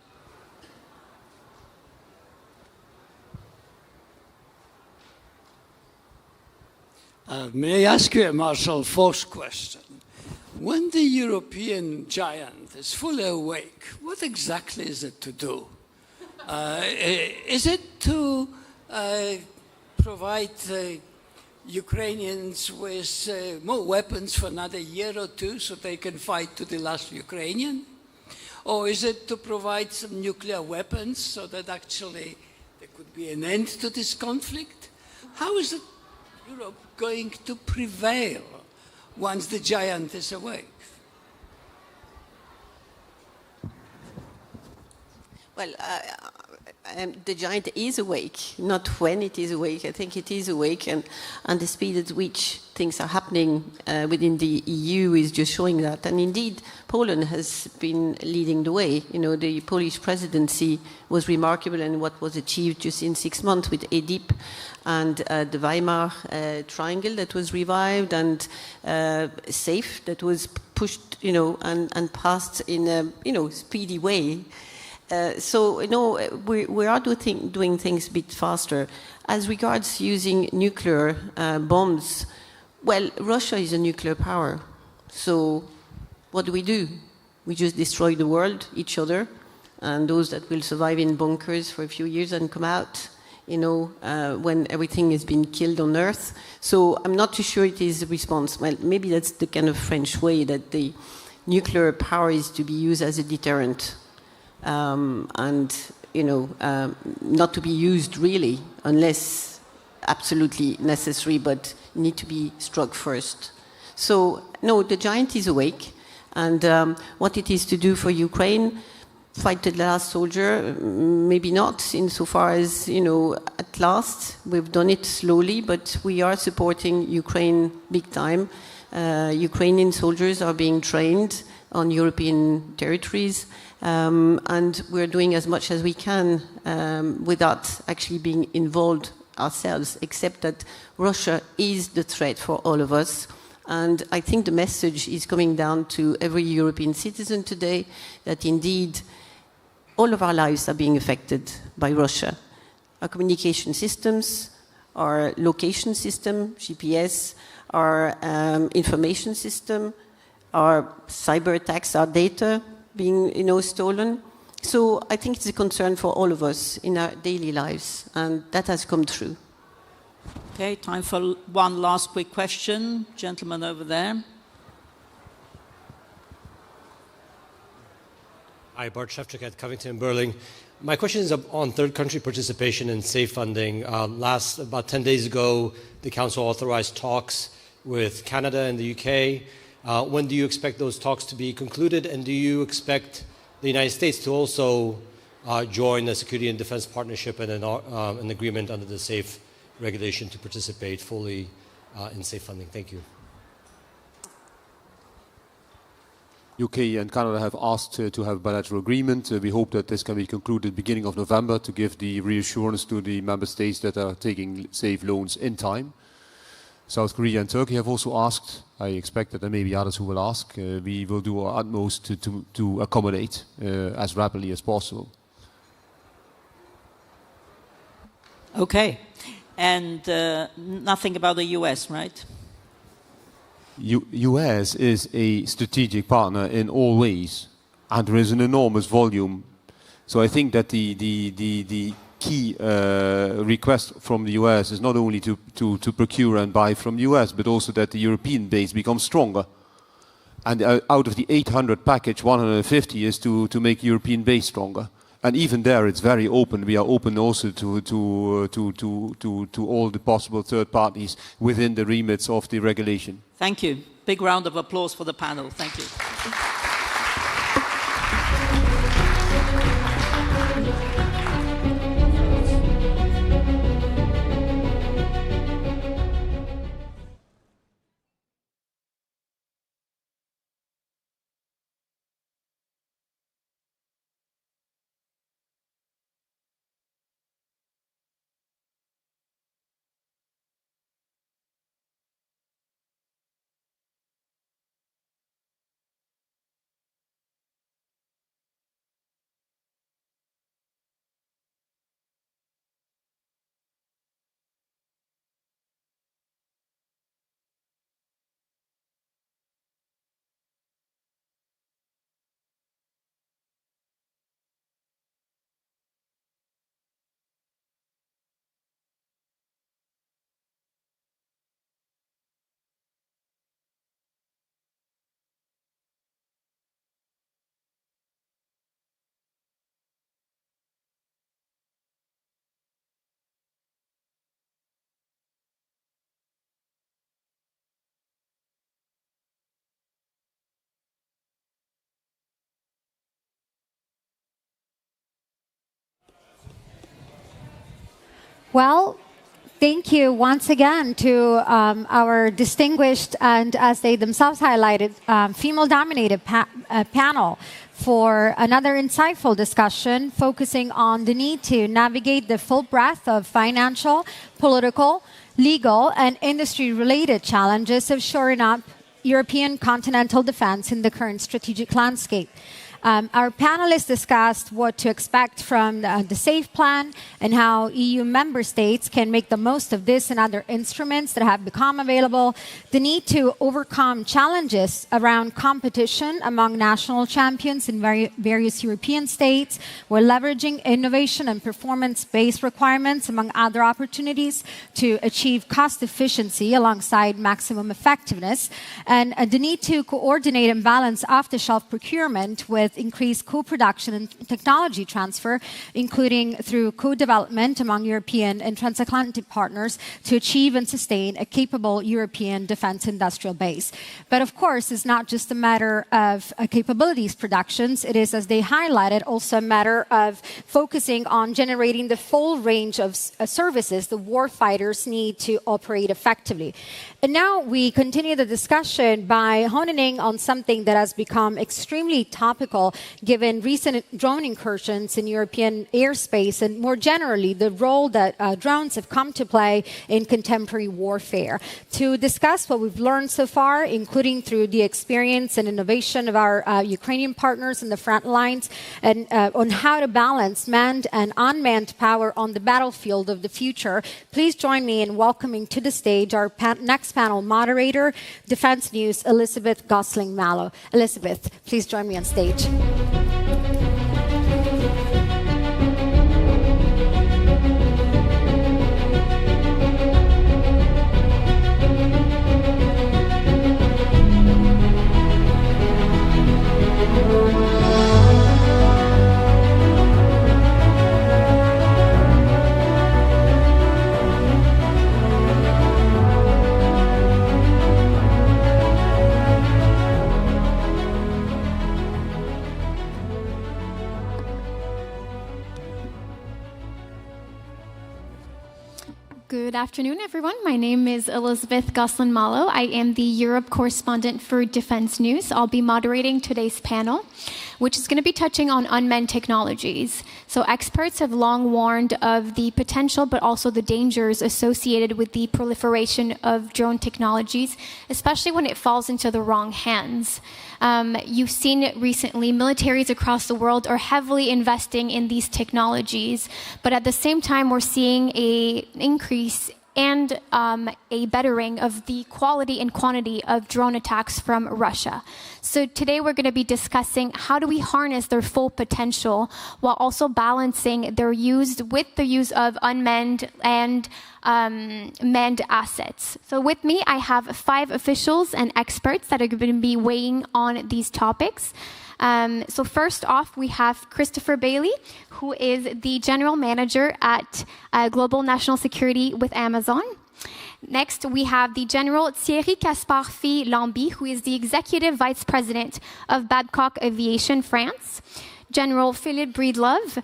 May I ask you a Marshall Foch question? When the European giant is fully awake, what exactly is it to do? Is it to provide Ukrainians with more weapons for another year or two so they can fight to the last Ukrainian? Or is it to provide some nuclear weapons so that actually there could be an end to this conflict? How is Europe going to prevail once the giant is awake? Well, the giant is awake, not when it is awake. I think it is awake, and the speed at which things are happening within the EU is just showing that. And indeed, Poland has been leading the way. You know, the Polish presidency was remarkable in what was achieved just in 6 months with EDIP and the Weimar Triangle that was revived, and SAFE that was pushed, you know, and passed in a, you know, speedy way. So, you know, we are doing things a bit faster. As regards using nuclear bombs, well, Russia is a nuclear power. So what do? We just destroy the world, each other, and those that will survive in bunkers for a few years and come out, you know, when everything has been killed on Earth. So I'm not too sure it is a response. Well, maybe that's the kind of French way, that the nuclear power is to be used as a deterrent. And, you know, not to be used really unless absolutely necessary, but need to be struck first. So, no, the giant is awake, and what it is to do for Ukraine, fight to the last soldier, maybe not, insofar as, you know, at last, we've done it slowly, but we are supporting Ukraine big time. Ukrainian soldiers are being trained on European territories, and we're doing as much as we can without actually being involved ourselves, except that Russia is the threat for all of us. And I think the message is coming down to every European citizen today that indeed all of our lives are being affected by Russia. Our communication systems, our location system, GPS, our information system, our cyber attacks, our data being, you know, stolen. So I think it's a concern for all of us in our daily lives, and that has come true. Okay, time for one last quick question. Gentleman over there. Hi, Bart Shevchuk at Covington & Burling. My question is on third country participation in safe funding. About 10 days ago, the Council authorized talks with Canada and the UK. When do you expect those talks to be concluded, and do you expect the United States to also join the Security and Defense Partnership and an agreement under the SAFE regulation to participate fully in safe funding? Thank you. UK and Canada have asked to have a bilateral agreement. We hope that this can be concluded beginning of November to give the reassurance to the member states that are taking safe loans in time. South Korea and Turkey have also asked. I expect that there may be others who will ask. We will do our utmost to accommodate as rapidly as possible. Okay. And nothing about the US, right? US is a strategic partner in all ways, and there is an enormous volume. So I think that the key request from the US is not only to procure and buy from the US, but also that the European base becomes stronger. And out of the 800 package, 150 is to make European base stronger. And even there, it's very open. We are open also to all the possible third parties within the remits of the regulation. Thank you. Big round of applause for the panel. Thank you. Well, thank you once again to our distinguished and, as they themselves highlighted, female-dominated panel for another insightful discussion focusing on the need to navigate the full breadth of financial, political, legal, and industry-related challenges of shoring up European continental defense in the current strategic landscape. Our panelists discussed what to expect from the SAFE plan and how EU member states can make the most of this and other instruments that have become available, the need to overcome challenges around competition among national champions in various European states, while leveraging innovation and performance-based requirements, among other opportunities, to achieve cost efficiency alongside maximum effectiveness, and the need to coordinate and balance off-the-shelf procurement with increased co-production and technology transfer, including through co-development among European and transatlantic partners to achieve and sustain a capable European defense industrial base. But of course, it's not just a matter of capabilities productions. It is, as they highlighted, also a matter of focusing on generating the full range of services the warfighters need to operate effectively. And now we continue the discussion by honing in on something that has become extremely topical given recent drone incursions in European airspace and more generally the role that drones have come to play in contemporary warfare. To discuss what we've learned so far, including through the experience and innovation of our Ukrainian partners in the front lines, and on how to balance manned and unmanned power on the battlefield of the future, please join me in welcoming to the stage our next panel moderator, Defense News' Elizabeth Gosling-Mallow. Elizabeth, please join me on stage. Good afternoon, everyone. My name is Elizabeth Gosling-Mallow. I am the Europe correspondent for Defense News. I'll be moderating today's panel, which is going to be touching on unmanned technologies. So experts have long warned of the potential, but also the dangers associated with the proliferation of drone technologies, especially when it falls into the wrong hands. You've seen recently militaries across the world are heavily investing in these technologies, but at the same time, we're seeing an increase and a bettering of the quality and quantity of drone attacks from Russia. So today we're going to be discussing how do we harness their full potential while also balancing their use with the use of unmanned and manned assets. So with me, I have 5 officials and experts that are going to be weighing on these topics. So first off, we have Christopher Bailey, who is the General Manager at Global National Security with Amazon. Next, we have the General Thierry Caspar-Fee-Lambie, who is the Executive Vice President of Babcock Aviation France. General Philippe Breedlove,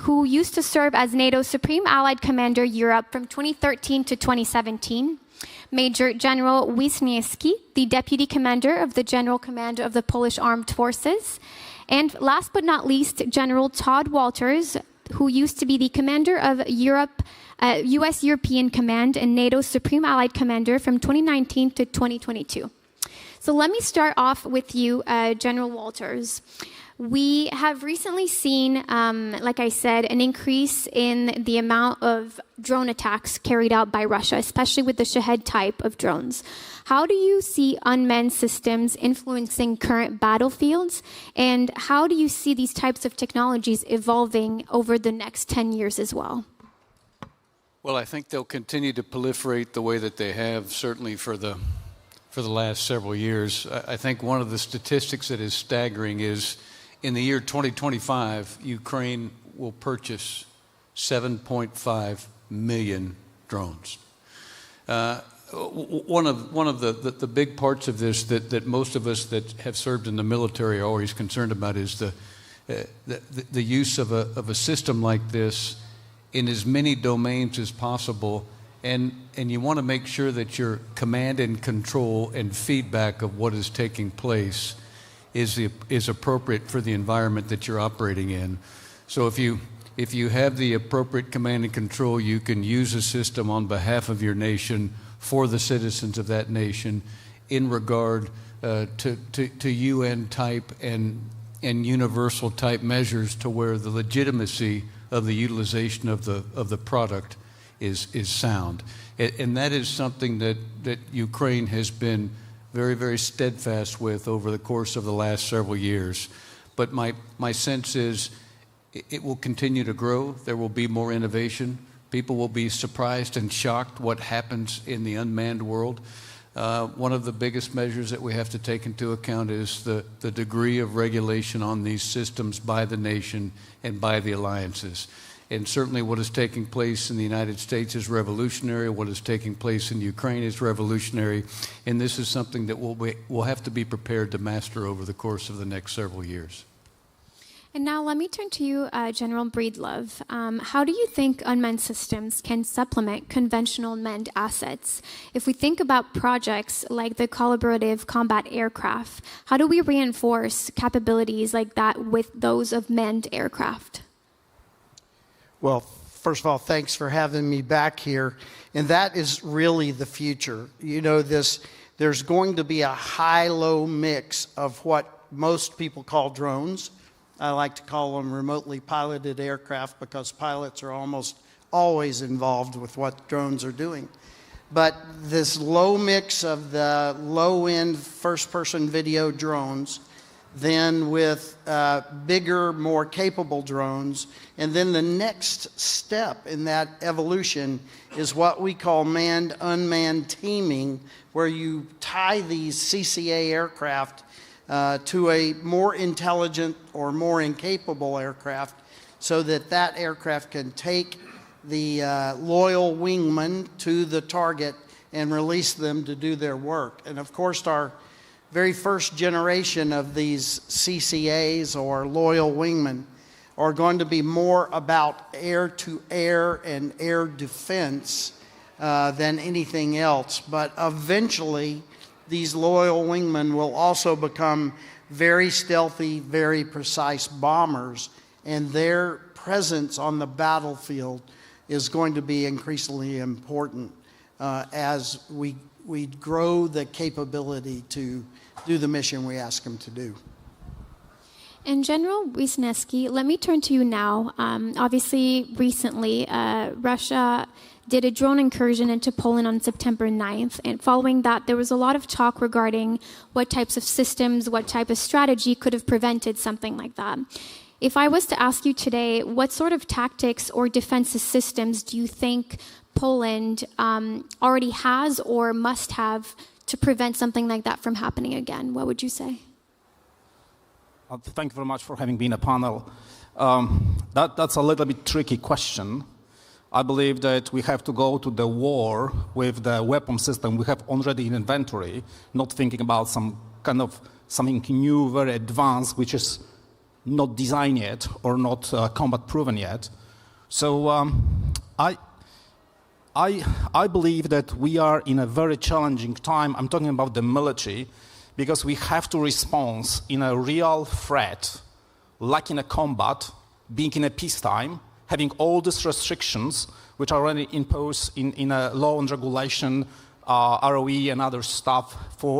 who used to serve as NATO's Supreme Allied Commander Europe from 2013 to 2017. Major General Wisniewski, the Deputy Commander of the General Command of the Polish Armed Forces. And last but not least, General Todd Walters, who used to be the Commander of U.S. European Command and NATO's Supreme Allied Commander from 2019 to 2022. So let me start off with you, General Walters. We have recently seen, like I said, an increase in the amount of drone attacks carried out by Russia, especially with the Shahed type of drones. How do you see unmanned systems influencing current battlefields? And how do you see these types of technologies evolving over the next 10 years as well? Well, I think they'll continue to proliferate the way that they have, certainly for the last several years. I think one of the statistics that is staggering is in the year 2025, Ukraine will purchase 7.5 million drones. One of the big parts of this that most of us that have served in the military are always concerned about is the use of a system like this in as many domains as possible, and you want to make sure that your command and control and feedback of what is taking place is appropriate for the environment that you're operating in. So if you have the appropriate command and control, you can use a system on behalf of your nation for the citizens of that nation in regard to UN type and universal type measures, to where the legitimacy of the utilization of the product is sound. And that is something that Ukraine has been very, very steadfast with over the course of the last several years. But my sense is it will continue to grow. There will be more innovation. People will be surprised and shocked what happens in the unmanned world. One of the biggest measures that we have to take into account is the degree of regulation on these systems by the nation and by the alliances. And certainly what is taking place in the United States is revolutionary. What is taking place in Ukraine is revolutionary. And this is something that we'll have to be prepared to master over the course of the next several years. And now let me turn to you, General Breedlove. How do you think unmanned systems can supplement conventional manned assets? If we think about projects like the collaborative combat aircraft, how do we reinforce capabilities like that with those of manned aircraft? Well, first of all, thanks for having me back here. And that is really the future. You know, there's going to be a high-low mix of what most people call drones. I like to call them remotely piloted aircraft because pilots are almost always involved with what drones are doing. But this low mix of the low-end first-person video drones, then with bigger, more capable drones, and then the next step in that evolution is what we call manned-unmanned teaming, where you tie these CCA aircraft to a more intelligent or more incapable aircraft, so that that aircraft can take the loyal wingman to the target and release them to do their work. And of course, our very first generation of these CCAs, or loyal wingmen, are going to be more about air-to-air and air defense than anything else. But eventually, these loyal wingmen will also become very stealthy, very precise bombers, and their presence on the battlefield is going to be increasingly important as we grow the capability to do the mission we ask them to do. And General Wisniewski, let me turn to you now. Obviously, recently, Russia did a drone incursion into Poland on September 9th. And following that, there was a lot of talk regarding what types of systems, what type of strategy could have prevented something like that. If I was to ask you today, what sort of tactics or defensive systems do you think Poland already has or must have to prevent something like that from happening again? What would you say? Thank you very much for having been a panel. That's a little bit tricky question. I believe that we have to go to the war with the weapon system we have already in inventory, not thinking about some kind of something new, very advanced, which is not designed yet or not combat proven yet. So I believe that we are in a very challenging time. I'm talking about the military, because we have to respond in a real threat, like in a combat, being in a peacetime, having all these restrictions which are already imposed in a law and regulation, ROE and other stuff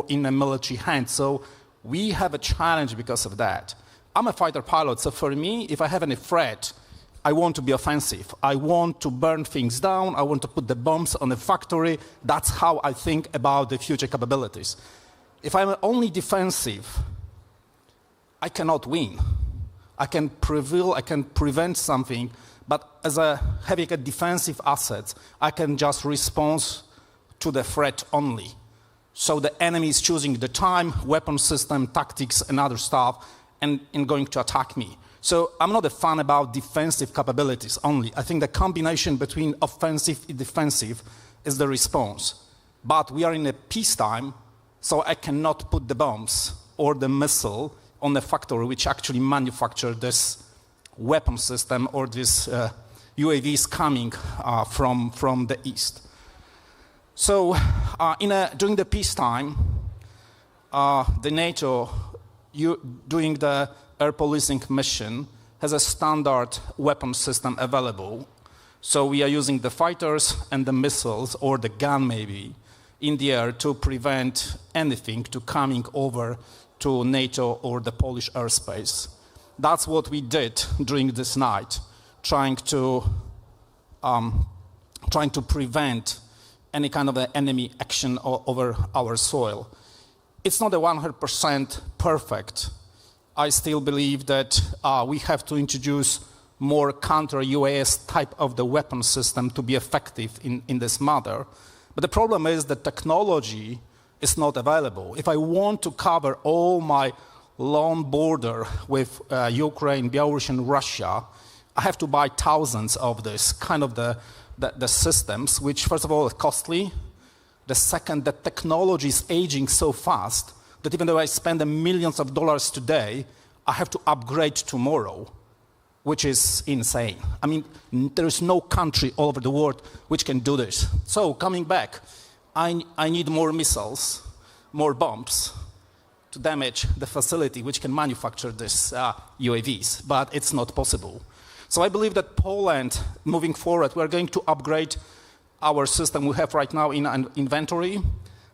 in a military hand. So we have a challenge because of that. I'm a fighter pilot, so for me, if I have any threat, I want to be offensive. I want to burn things down. I want to put the bombs on the factory. That's how I think about the future capabilities. If I'm only defensive, I cannot win. I can prevail, I can prevent something, but as having a defensive asset, I can just respond to the threat only. So the enemy is choosing the time, weapon system, tactics, and other stuff, and going to attack me. So I'm not a fan about defensive capabilities only. I think the combination between offensive and defensive is the response. But we are in a peacetime, so I cannot put the bombs or the missile on the factory which actually manufactured this weapon system or this UAVs coming from the east. So during the peacetime, the NATO, doing the air policing mission, has a standard weapon system available. So we are using the fighters and the missiles, or the gun maybe, in the air to prevent anything to coming over to NATO or the Polish airspace. That's what we did during this night, trying to prevent any kind of enemy action over our soil. It's not a 100% perfect. I still believe that we have to introduce more counter-UAS type of the weapon system to be effective in this matter. But the problem is that technology is not available. If I want to cover all my long border with Ukraine, Belarus, and Russia, I have to buy thousands of this kind of the systems, which first of all are costly. The second, the technology is aging so fast that even though I spend millions of dollars today, I have to upgrade tomorrow, which is insane. I mean, there is no country all over the world which can do this. So coming back, I need more missiles, more bombs to damage the facility which can manufacture these UAVs, but it's not possible. So I believe that Poland, moving forward, we're going to upgrade our system we have right now in an inventory.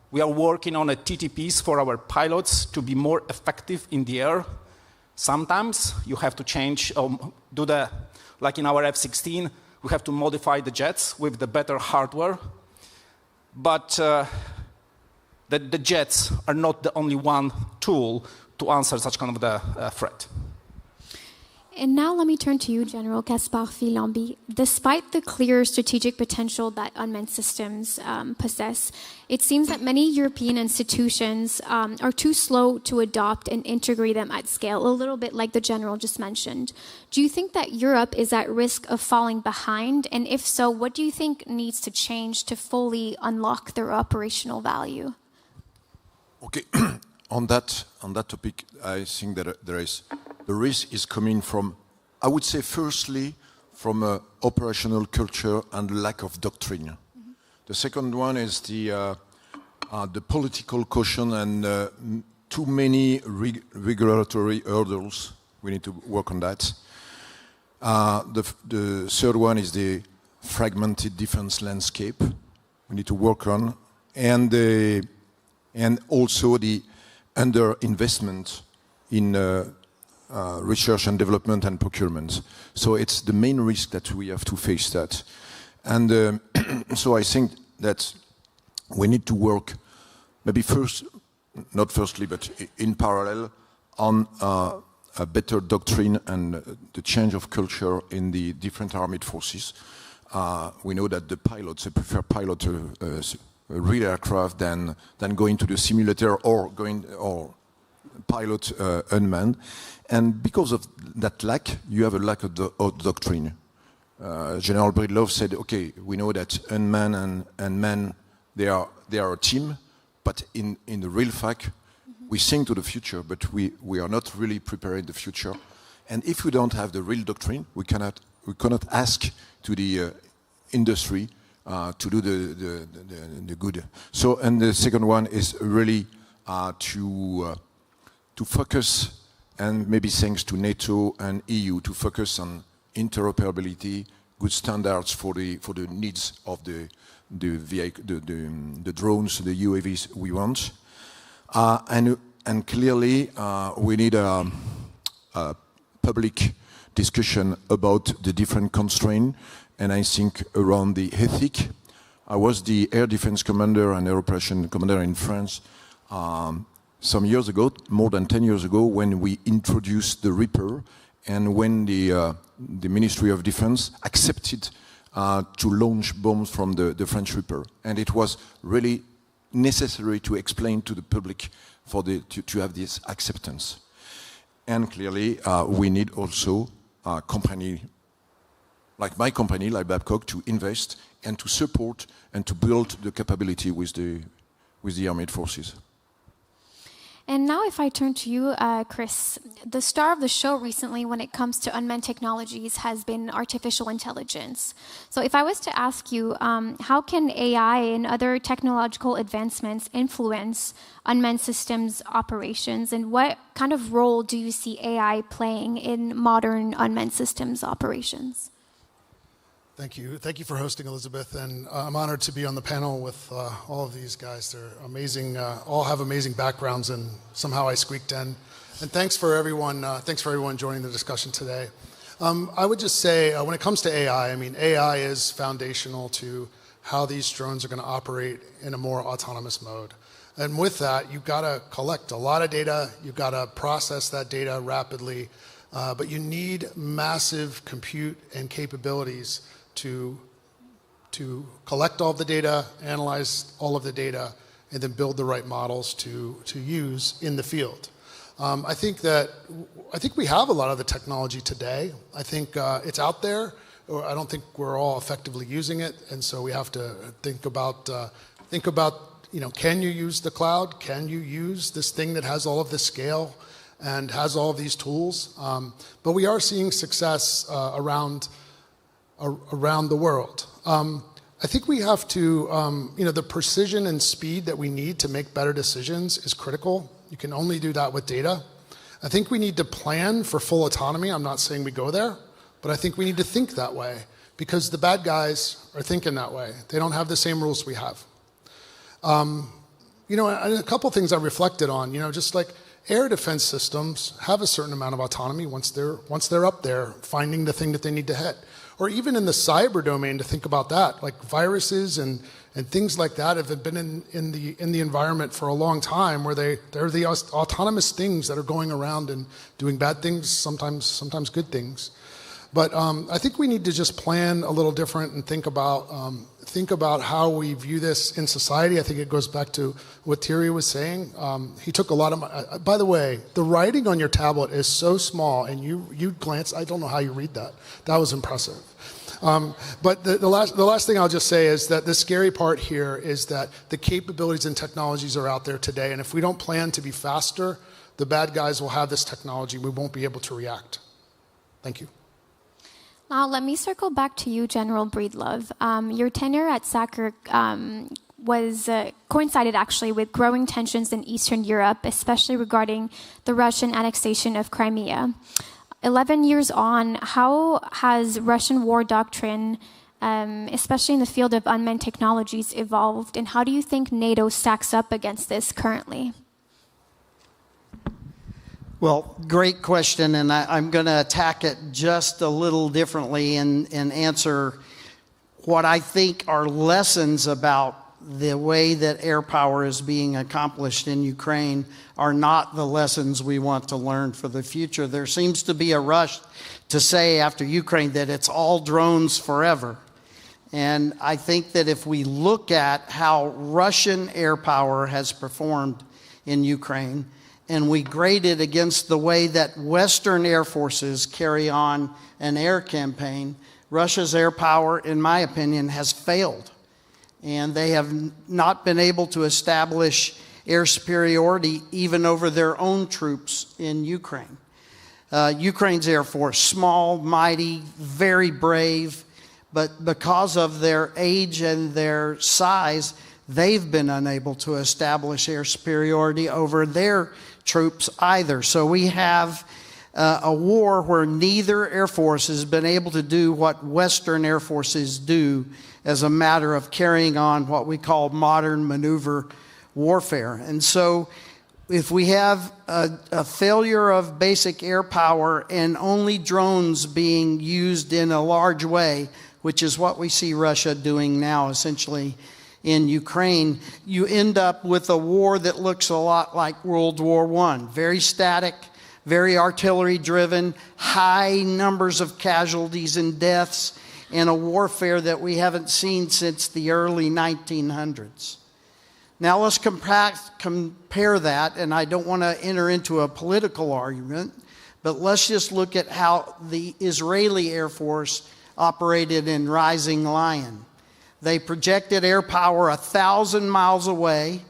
We are working on a TTPs for our pilots to be more effective in the air. Sometimes you have to change, like in our F-16, we have to modify the jets with the better hardware. But the jets are not the only one tool to answer such kind of the threat. And now let me turn to you, General Gaspard Filambi. Despite the clear strategic potential that unmanned systems possess, it seems that many European institutions are too slow to adopt and integrate them at scale, a little bit like the General just mentioned. Do you think that Europe is at risk of falling behind? And if so, what do you think needs to change to fully unlock their operational value? Okay, on that topic, I think that the risk is coming from, I would say, firstly, from operational culture and lack of doctrine. Mm-hmm. The second one is the political caution and too many regulatory hurdles. We need to work on that. The third one is the fragmented defense landscape we need to work on, and also the underinvestment in research and development and procurement. So it's the main risk that we have to face that. And so I think that we need to work maybe not firstly, but in parallel on a better doctrine and the change of culture in the different armed forces. We know that the pilots, they prefer pilot a real aircraft than going to the simulator or pilot unmanned. And because of that lack, you have a lack of doctrine. General Breedlove said, okay, we know that unmanned and manned, they are a team, but in the real fact, we think to the future, but we are not really preparing the future. And if we don't have the real doctrine, we cannot ask to the industry to do the good. So, and the second one is really to focus, and maybe thanks to NATO and EU, to focus on interoperability, good standards for the needs of the drones, the UAVs we want, and clearly we need a public discussion about the different constraints, and I think around the ethic. I was the air defense commander and air operation commander in France some years ago, more than 10 years ago, when we introduced the Reaper, and when the Ministry of Defense accepted to launch bombs from the French Reaper. And it was really necessary to explain to the public to have this acceptance. And clearly, we need also a company like my company, like Babcock, to invest and to support and to build the capability with the armed forces. And now if I turn to you, Chris, the star of the show recently when it comes to unmanned technologies has been artificial intelligence. So if I was to ask you, how can AI and other technological advancements influence unmanned systems operations, and what kind of role do you see AI playing in modern unmanned systems operations? Thank you. Thank you for hosting, Elizabeth. And I'm honored to be on the panel with all of these guys. They're amazing, all have amazing backgrounds, and somehow I squeaked in. And thanks for everyone joining the discussion today. I would just say, when it comes to AI, I mean, AI is foundational to how these drones are going to operate in a more autonomous mode. And with that, you've got to collect a lot of data. You've got to process that data rapidly. But you need massive compute and capabilities to collect all of the data, analyze all of the data, and then build the right models to use in the field. I think we have a lot of the technology today. I think it's out there. Or I don't think we're all effectively using it, and so we have to think about can you use the cloud? Can you use this thing that has all of this scale and has all of these tools? But we are seeing success around the world. I think we have to, the precision and speed that we need to make better decisions is critical. You can only do that with data. I think we need to plan for full autonomy. I'm not saying we go there, but I think we need to think that way because the bad guys are thinking that way. They don't have the same rules we have. And a couple things I reflected on, just like air defense systems have a certain amount of autonomy once they're up there finding the thing that they need to hit. Or even in the cyber domain, to think about that, like viruses and things like that have been in the environment for a long time, where they're the autonomous things that are going around and doing bad things, sometimes good things. But I think we need to just plan a little different and think about how we view this in society. I think it goes back to what Thierry was saying. He took a lot of by the way, the writing on your tablet is so small, and you glance. I don't know how you read that. That was impressive. But the last thing I'll just say is that the scary part here is that the capabilities and technologies are out there today, and if we don't plan to be faster, the bad guys will have this technology. We won't be able to react. Thank you. Now, let me circle back to you, General Breedlove. Your tenure at SACEUR coincided actually with growing tensions in Eastern Europe, especially regarding the Russian annexation of Crimea. 11 years on, how has Russian war doctrine, especially in the field of unmanned technologies, evolved, and how do you think NATO stacks up against this currently? Well, great question, and I'm going to attack it just a little differently and answer what I think are lessons about the way that air power is being accomplished in Ukraine are not the lessons we want to learn for the future. There seems to be a rush to say after Ukraine that it's all drones forever. And I think that if we look at how Russian air power has performed in Ukraine, and we grade it against the way that Western air forces carry on an air campaign, Russia's air power, in my opinion, has failed. And they have not been able to establish air superiority even over their own troops in Ukraine. Ukraine's Air Force, small, mighty, very brave, but because of their age and their size, they've been unable to establish air superiority over their troops either. So we have a war where neither Air Force has been able to do what Western Air Forces do as a matter of carrying on what we call modern maneuver warfare. And so if we have a failure of basic air power and only drones being used in a large way, which is what we see Russia doing now essentially in Ukraine, you end up with a war that looks a lot like World War I. Very static, very artillery-driven, high numbers of casualties and deaths, and a warfare that we haven't seen since the early 1900s. Now let's compare that, and I don't want to enter into a political argument, but let's just look at how the Israeli Air Force operated in Rising Lion. They projected air power 1,000 miles away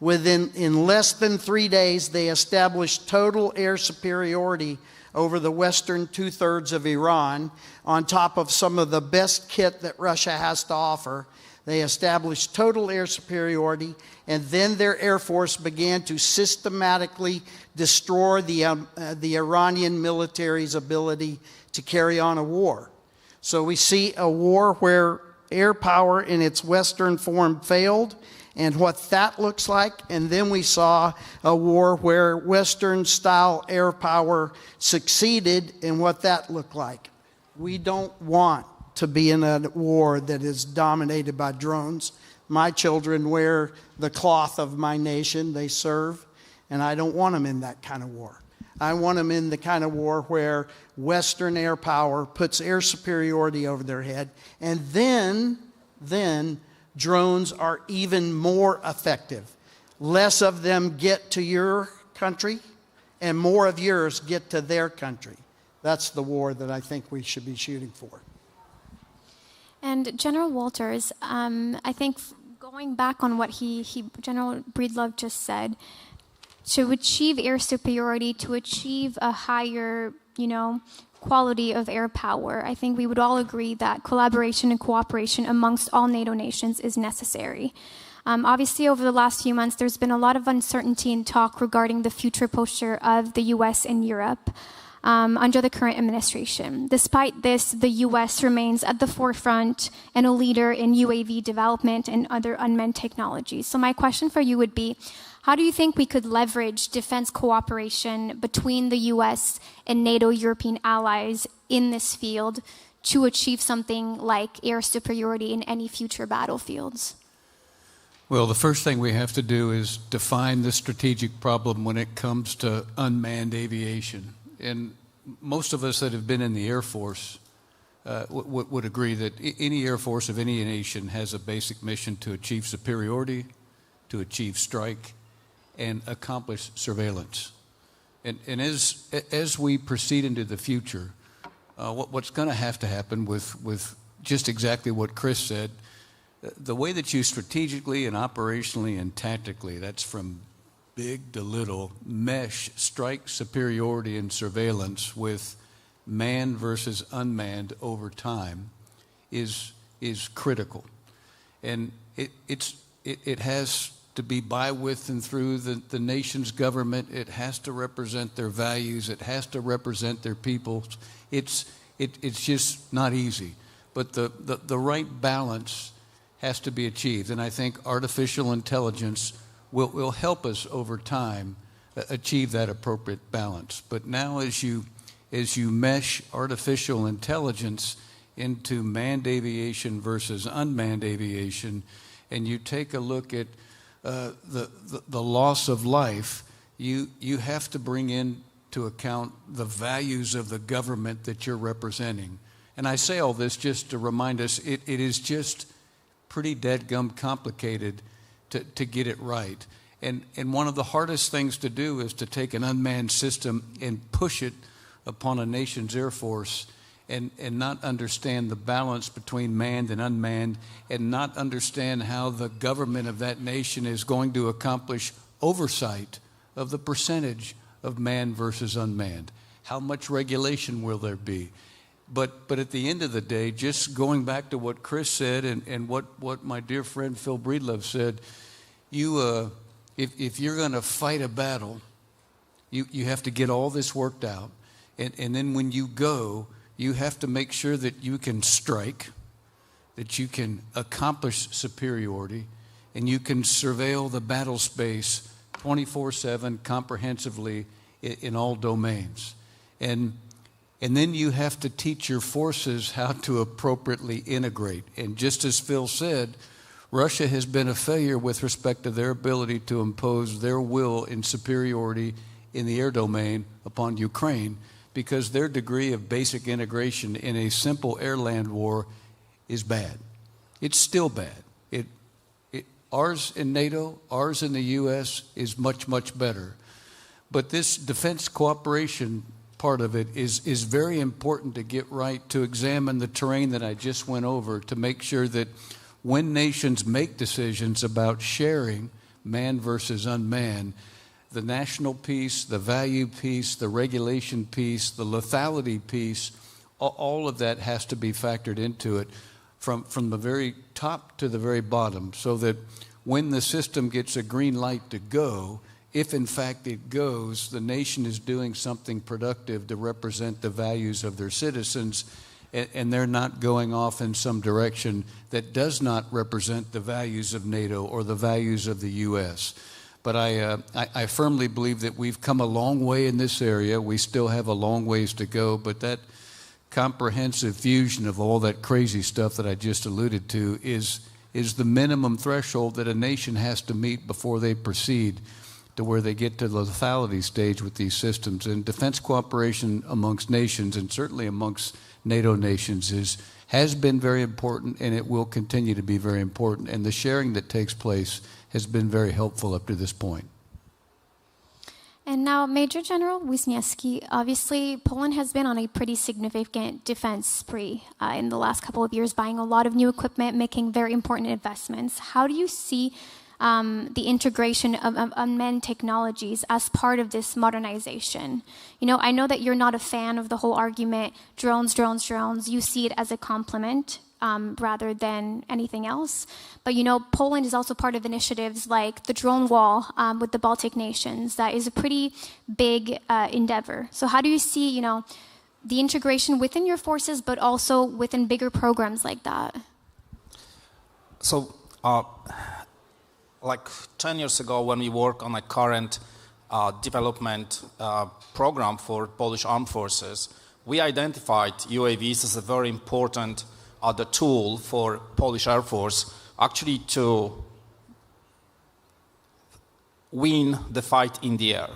In less than 3 days, they established total air superiority over the western two-thirds of Iran, on top of some of the best kit that Russia has to offer. They established total air superiority, and then their Air Force began to systematically destroy the Iranian military's ability to carry on a war. So we see a war where air power in its Western form failed, and what that looks like. And then we saw a war where Western-style air power succeeded, and what that looked like. We don't want to be in a war that is dominated by drones. My children wear the cloth of my nation they serve, and I don't want them in that kind of war. I want them in the kind of war where Western air power puts air superiority over their head, and then drones are even more effective. Less of them get to your country, and more of yours get to their country. That's the war that I think we should be shooting for. And General Walters, I think going back on what General Breedlove just said, to achieve air superiority, to achieve a higher, quality of air power, I think we would all agree that collaboration and cooperation amongst all NATO nations is necessary. Obviously, over the last few months, there's been a lot of uncertainty and talk regarding the future posture of the US and Europe under the current administration. Despite this, the US remains at the forefront and a leader in UAV development and other unmanned technologies. So my question for you would be, how do you think we could leverage defense cooperation between the US and NATO European allies in this field to achieve something like air superiority in any future battlefields? Well, the first thing we have to do is define the strategic problem when it comes to unmanned aviation. And most of us that have been in the Air Force would agree that any Air Force of any nation has a basic mission to achieve superiority, to achieve strike, and accomplish surveillance. And as we proceed into the future, what's going to happen with just exactly what Chris said, the way that you strategically and operationally and tactically, that's from big to little, mesh strike superiority and surveillance with manned versus unmanned over time is critical. And it has to be by, with, and through the nation's government. It has to represent their values. It has to represent their people. It's just not easy. But the right balance has to be achieved. And I think artificial intelligence will help us over time achieve that appropriate balance. But now as you mesh artificial intelligence into manned aviation versus unmanned aviation, and you take a look at the loss of life, you have to bring into account the values of the government that you're representing. And I say all this just to remind us, it is just pretty dadgum complicated to get it right. And one of the hardest things to do is to take an unmanned system and push it upon a nation's Air Force and not understand the balance between manned and unmanned, and not understand how the government of that nation is going to accomplish oversight of the percentage of manned versus unmanned. How much regulation will there be? But at the end of the day, just going back to what Chris said and what my dear friend Phil Breedlove said, if you're going to fight a battle, you have to get all this worked out. And then when you go, you have to make sure that you can strike, that you can accomplish superiority, and you can surveil the battle space 24/7 comprehensively in all domains. And then you have to teach your forces how to appropriately integrate. And just as Phil said, Russia has been a failure with respect to their ability to impose their will in superiority in the air domain upon Ukraine, because their degree of basic integration in a simple air-land war is bad. It's still bad. Ours in NATO, ours in the U.S. is much, much better. But this defense cooperation part of it is very important to get right, to examine the terrain that I just went over, to make sure that when nations make decisions about sharing man versus unmanned, the national piece, the value piece, the regulation piece, the lethality piece, all of that has to be factored into it from the very top to the very bottom, so that when the system gets a green light to go, if in fact it goes, the nation is doing something productive to represent the values of their citizens, and they're not going off in some direction that does not represent the values of NATO or the values of the U.S. But I firmly believe that we've come a long way in this area. We still have a long ways to go, but that comprehensive fusion of all that crazy stuff that I just alluded to is the minimum threshold that a nation has to meet before they proceed to where they get to the lethality stage with these systems. And defense cooperation amongst nations, and certainly amongst NATO nations, has been very important, and it will continue to be very important. And the sharing that takes place has been very helpful up to this point. And now, Major General Wisniewski, obviously Poland has been on a pretty significant defense spree in the last couple of years, buying a lot of new equipment, making very important investments. How do you see the integration of unmanned technologies as part of this modernization? You know, I know that you're not a fan of the whole argument, drones, drones, drones. You see it as a complement rather than anything else. But, you know, Poland is also part of initiatives like the drone wall with the Baltic nations. That is a pretty big endeavor. So how do you see, you know, the integration within your forces, but also within bigger programs like that? So, like 10 years ago, when we worked on a current development program for Polish armed forces, we identified UAVs as a very important the tool for Polish Air Force actually to win the fight in the air.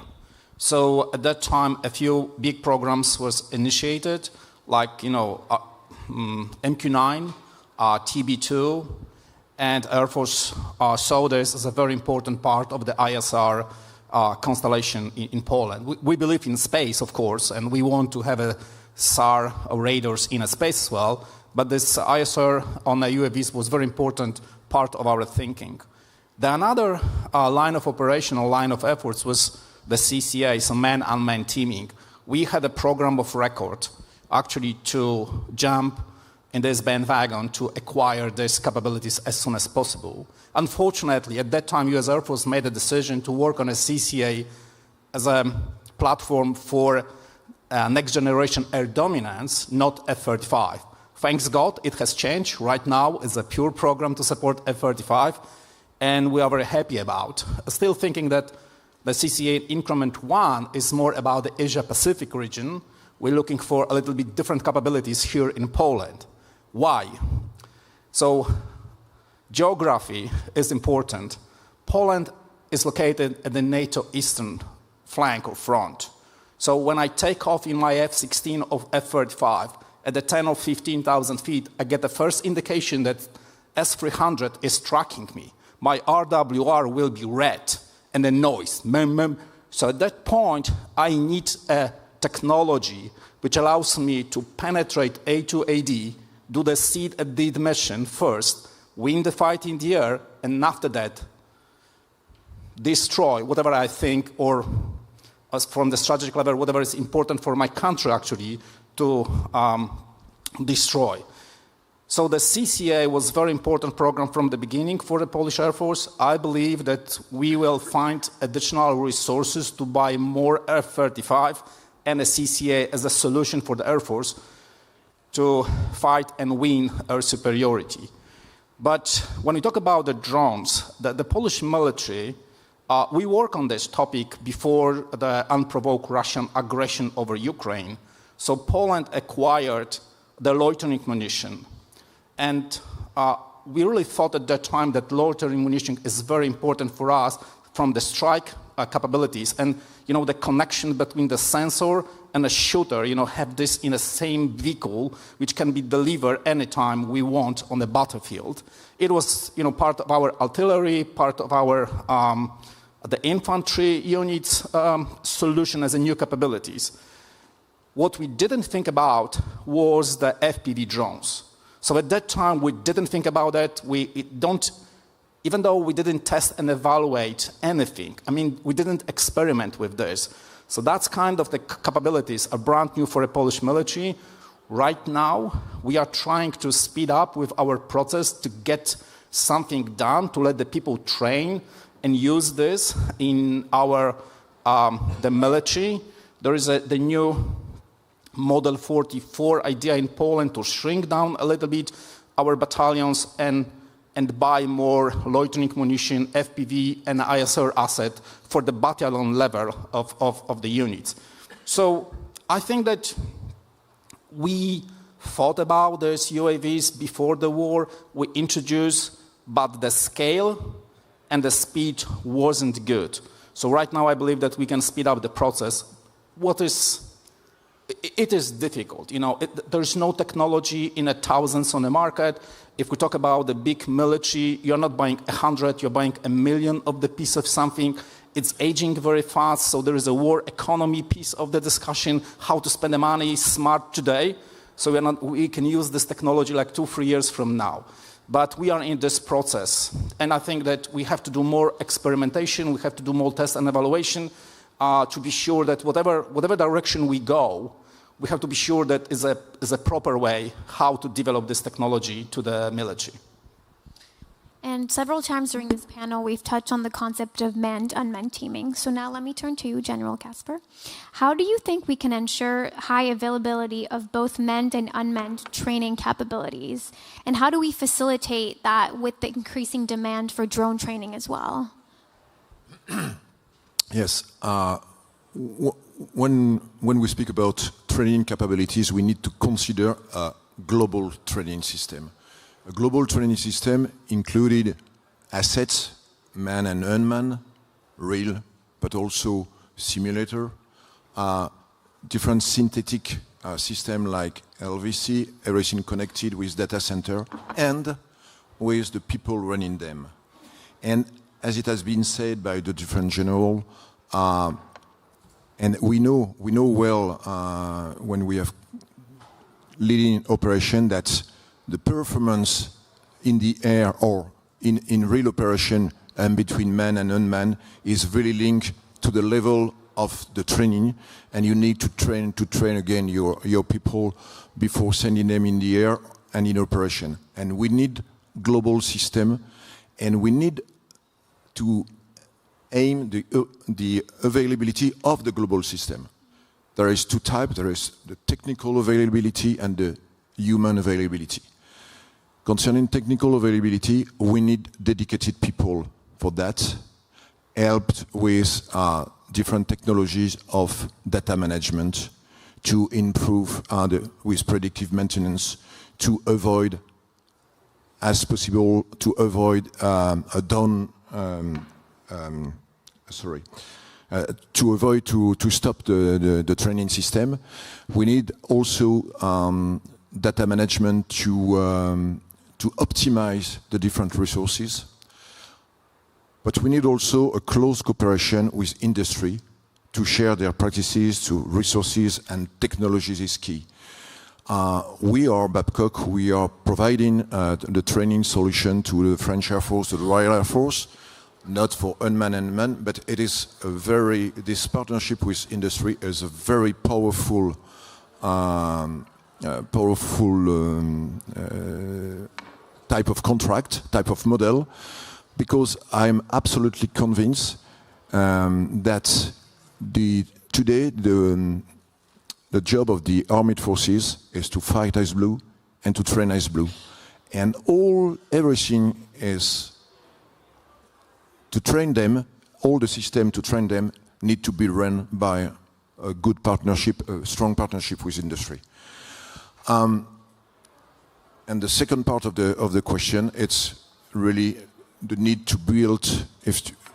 So at that time, a few big programs was initiated, like, you know, MQ-9, TB2, and Air Force saw this as a very important part of the ISR constellation in Poland. We believe in space, of course, and we want to have a SAR radars in a space as well, but this ISR on the UAVs was a very important part of our thinking. The another line of operational line of efforts was the CCA, so man-unmanned teaming. We had a program of record actually to jump in this bandwagon to acquire these capabilities as soon as possible. Unfortunately, at that time, US Air Force made a decision to work on a CCA as a platform for next generation air dominance, not F-35. Thanks God, it has changed. Right now, it's a pure program to support F-35, and we are very happy about. Still thinking that the CCA Increment 1 is more about the Asia-Pacific region. We're looking for a little bit different capabilities here in Poland. Why? So, geography is important. Poland is located at the NATO eastern flank or front. So when I take off in my F-16 of F-35, at the 10 or 15,000 feet, I get the first indication that S-300 is tracking me. My RWR will be red, and the noise. So at that point, I need a technology which allows me to penetrate A to AD, do the seed and deed mission first, win the fight in the air, and after that, destroy whatever I think, or as from the strategic level, whatever is important for my country actually to destroy. So the CCA was a very important program from the beginning for the Polish Air Force. I believe that we will find additional resources to buy more F-35 and a CCA as a solution for the Air Force to fight and win air superiority. But when we talk about the drones, the Polish military, we work on this topic before the unprovoked Russian aggression over Ukraine. So Poland acquired the loitering munition. And we really thought at that time that loitering munition is very important for us from the strike capabilities. And, you know, the connection between the sensor and the shooter, you know, have this in the same vehicle, which can be delivered anytime we want on the battlefield. It was, you know, part of our artillery, part of our the infantry units solution as a new capabilities. What we didn't think about was the FPV drones. So at that time, we didn't think about that. We don't even though we didn't test and evaluate anything. I mean, we didn't experiment with this. So that's kind of the capabilities are brand new for a Polish military. Right now, we are trying to speed up with our process to get something done, to let the people train and use this in our the military. There is the new Model 44 idea in Poland to shrink down a little bit our battalions and buy more loitering munition, FPV, and ISR asset for the battalion level of the units. So I think that we thought about these UAVs before the war, we introduced, but the scale and the speed wasn't good. So right now I believe that we can speed up the process. It is difficult. You know, there's no technology in thousands on the market. If we talk about the big military, you're not buying 100, you're buying 1 million of the piece of something. It's aging very fast, so there is a war economy piece of the discussion, how to spend the money smart today. So we can use this technology like 2-3 years from now. But we are in this process, and I think that we have to do more experimentation, we have to do more test and evaluation to be sure that whatever direction we go, we have to be sure that is a proper way how to develop this technology to the military. And several times during this panel, we've touched on the concept of manned-unmanned teaming. So now let me turn to you, General Kasper. How do you think we can ensure high availability of both manned and unmanned training capabilities? And how do we facilitate that with the increasing demand for drone training as well? Yes. When we speak about training capabilities, we need to consider a global training system. A global training system included assets, man and unmanned, real, but also simulator, different synthetic system like LVC, everything connected with data center, and with the people running them. And as it has been said by the different general, and we know well when we have leading operation that the performance in the air or in real operation and between man and unmanned is really linked to the level of the training, and you need to train again your people before sending them in the air and in operation. And we need global system, and we need to aim the availability of the global system. There is two types. There is the technical availability and the human availability. Concerning technical availability, we need dedicated people for that, helped with different technologies of data management to improve with predictive maintenance to avoid, as possible, to avoid a down. To avoid to stop the training system. We need also data management to optimize the different resources. But we need also a close cooperation with industry to share their practices, to resources and technologies is key. We are Babcock, we are providing the training solution to the French Air Force, to the Royal Air Force, not for unmanned and manned, but it is this partnership with industry is a very powerful type of contract, type of model, because I'm absolutely convinced that today the job of the armed forces is to fight as blue and to train as blue, and everything is to train them. All the system to train them need to be run by a good partnership, a strong partnership with industry. And the second part of the question, it's really the need to build.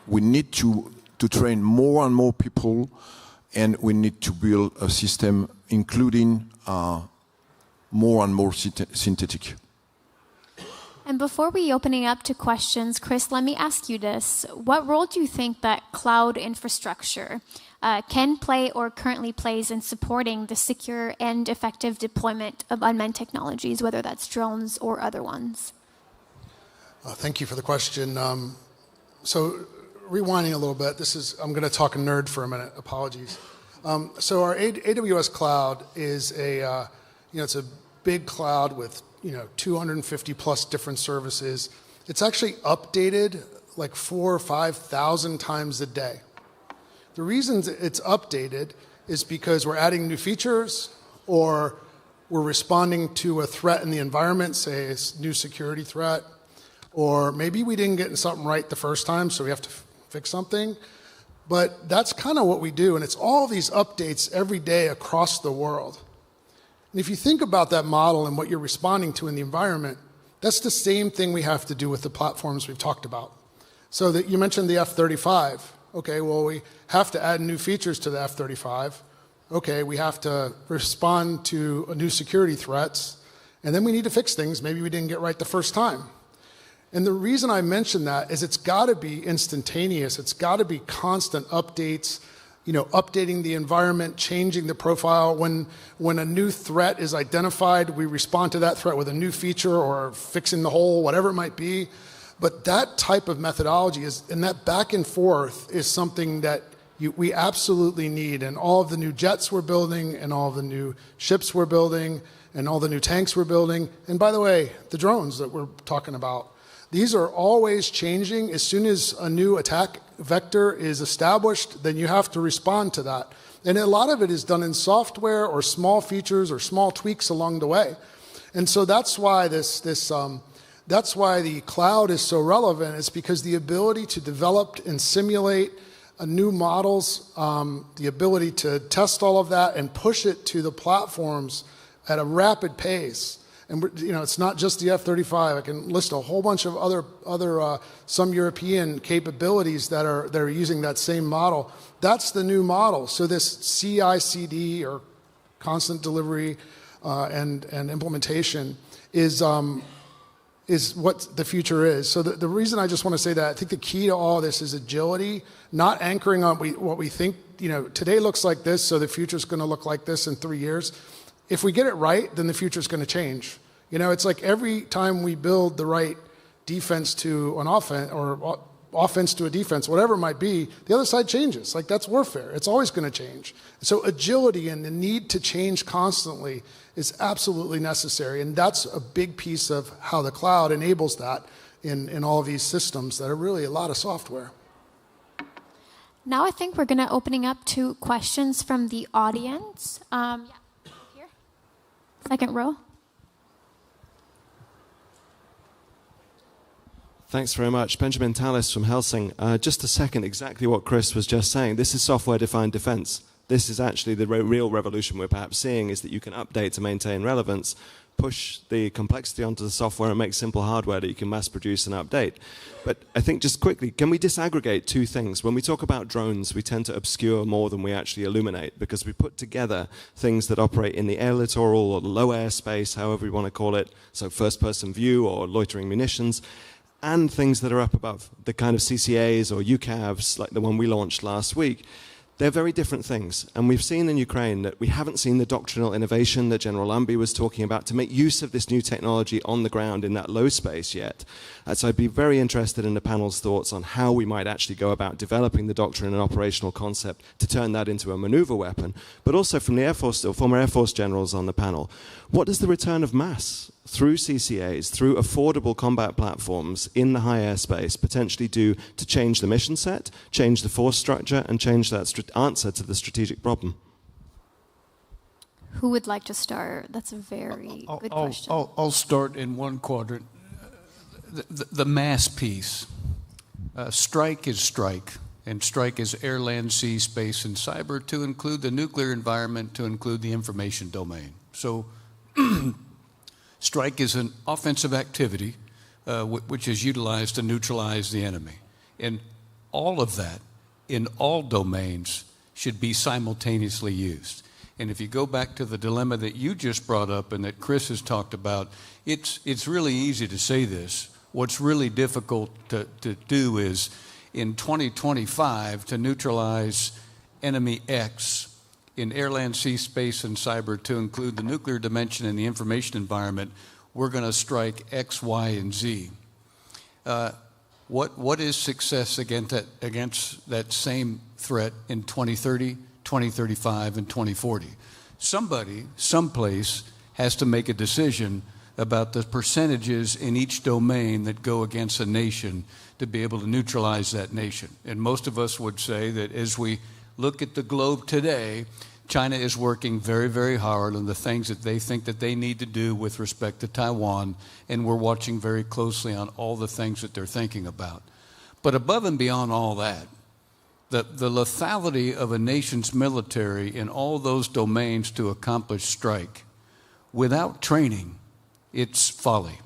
We need to train more and more people, and we need to build a system including more and more synthetic. And before we opening up to questions, Chris, let me ask you this. What role do you think that cloud infrastructure can play or currently plays in supporting the secure and effective deployment of unmanned technologies, whether that's drones or other ones? Thank you for the question. So rewinding a little bit, I'm going to talk nerd for a minute. Apologies. So our AWS cloud is it's a big cloud with 250 plus different services. It's actually updated like 4,000 or 5,000 times a day. The reason it's updated is because we're adding new features, or we're responding to a threat in the environment, say a new security threat, or maybe we didn't get something right the first time, so we have to fix something. But that's kind of what we do, and it's all these updates every day across the world. And if you think about that model and what you're responding to in the environment, that's the same thing we have to do with the platforms we've talked about. So that you mentioned the F-35. Okay, well, we have to add new features to the F-35. Okay, we have to respond to new security threats, and then we need to fix things maybe we didn't get right the first time. And the reason I mention that is it's got to be instantaneous. It's got to be constant updates, updating the environment, changing the profile. When a new threat is identified, we respond to that threat with a new feature or fixing the hole, whatever it might be. But that type of methodology and that back and forth is something that we absolutely need. And all of the new jets we're building, and all of the new ships we're building, and all the new tanks we're building, and by the way, the drones that we're talking about, these are always changing. As soon as a new attack vector is established, then you have to respond to that. And a lot of it is done in software or small features or small tweaks along the way. And so that's why that's why the cloud is so relevant. It's because the ability to develop and simulate new models, the ability to test all of that and push it to the platforms at a rapid pace. And it's not just the F-35. I can list a whole bunch of other some European capabilities that are using that same model. That's the new model. So this CI/CD, or constant delivery and implementation, is what the future is. So the reason I just want to say that, I think the key to all this is agility, not anchoring on what we think. Today looks like this, so the future is going to look like this in 3 years. If we get it right, then the future is going to change. It's like every time we build the right defense to an offense, or offense to a defense, whatever it might be, the other side changes. Like, that's warfare. It's always going to change. So agility and the need to change constantly is absolutely necessary. And that's a big piece of how the cloud enables that in all of these systems that are really a lot of software. Now I think we're going to opening up to questions from the audience. Here. Second row. Thanks very much. Benjamin Tallis from Helsing. Just a second, exactly what Chris was just saying. This is software-defined defense. This is actually the real revolution we're perhaps seeing, is that you can update to maintain relevance, push the complexity onto the software and make simple hardware that you can mass produce and update. But I think just quickly, can we disaggregate two things? When we talk about drones, we tend to obscure more than we actually illuminate, because we put together things that operate in the air littoral or the low airspace, however you want to call it, so first-person view or loitering munitions, and things that are up above, the kind of CCAs or UCAVs, like the one we launched last week. They're very different things. And we've seen in Ukraine that we haven't seen the doctrinal innovation that General Lambie was talking about to make use of this new technology on the ground in that low space yet. So I'd be very interested in the panel's thoughts on how we might actually go about developing the doctrine and operational concept to turn that into a maneuver weapon. But also from the Air Force, former Air Force generals on the panel, what does the return of mass through CCAs, through affordable combat platforms in the high airspace potentially do to change the mission set, change the force structure, and change that answer to the strategic problem? Who would like to start? That's a very good question. I'll start in one quadrant. The mass piece. Strike is strike, and strike is air, land, sea, space, and cyber, to include the nuclear environment, to include the information domain. So strike is an offensive activity which is utilized to neutralize the enemy. And all of that, in all domains, should be simultaneously used. And if you go back to the dilemma that you just brought up and that Chris has talked about, it's really easy to say this. What's really difficult to do is, in 2025, to neutralize enemy X in air, land, sea, space, and cyber, to include the nuclear dimension and the information environment, we're going to strike X, Y, and Z. What is success against that same threat in 2030, 2035, and 2040? Somebody, someplace, has to make a decision about the percentages in each domain that go against a nation to be able to neutralize that nation. And most of us would say that as we look at the globe today, China is working very, very hard on the things that they think that they need to do with respect to Taiwan, and we're watching very closely on all the things that they're thinking about. But above and beyond all that, the lethality of a nation's military in all those domains to accomplish strike, without training, it's folly.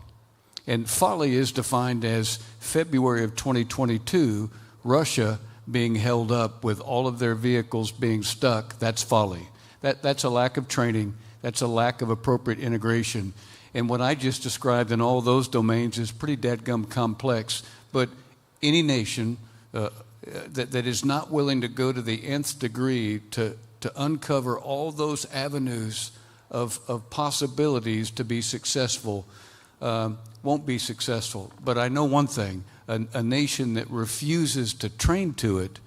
And folly is defined as February of 2022, Russia being held up with all of their vehicles being stuck. That's folly. That's a lack of training. That's a lack of appropriate integration. And what I just described in all those domains is pretty dadgum complex. But any nation that is not willing to go to the nth degree to uncover all those avenues of possibilities to be successful won't be successful. But I know one thing, a nation that refuses to train to it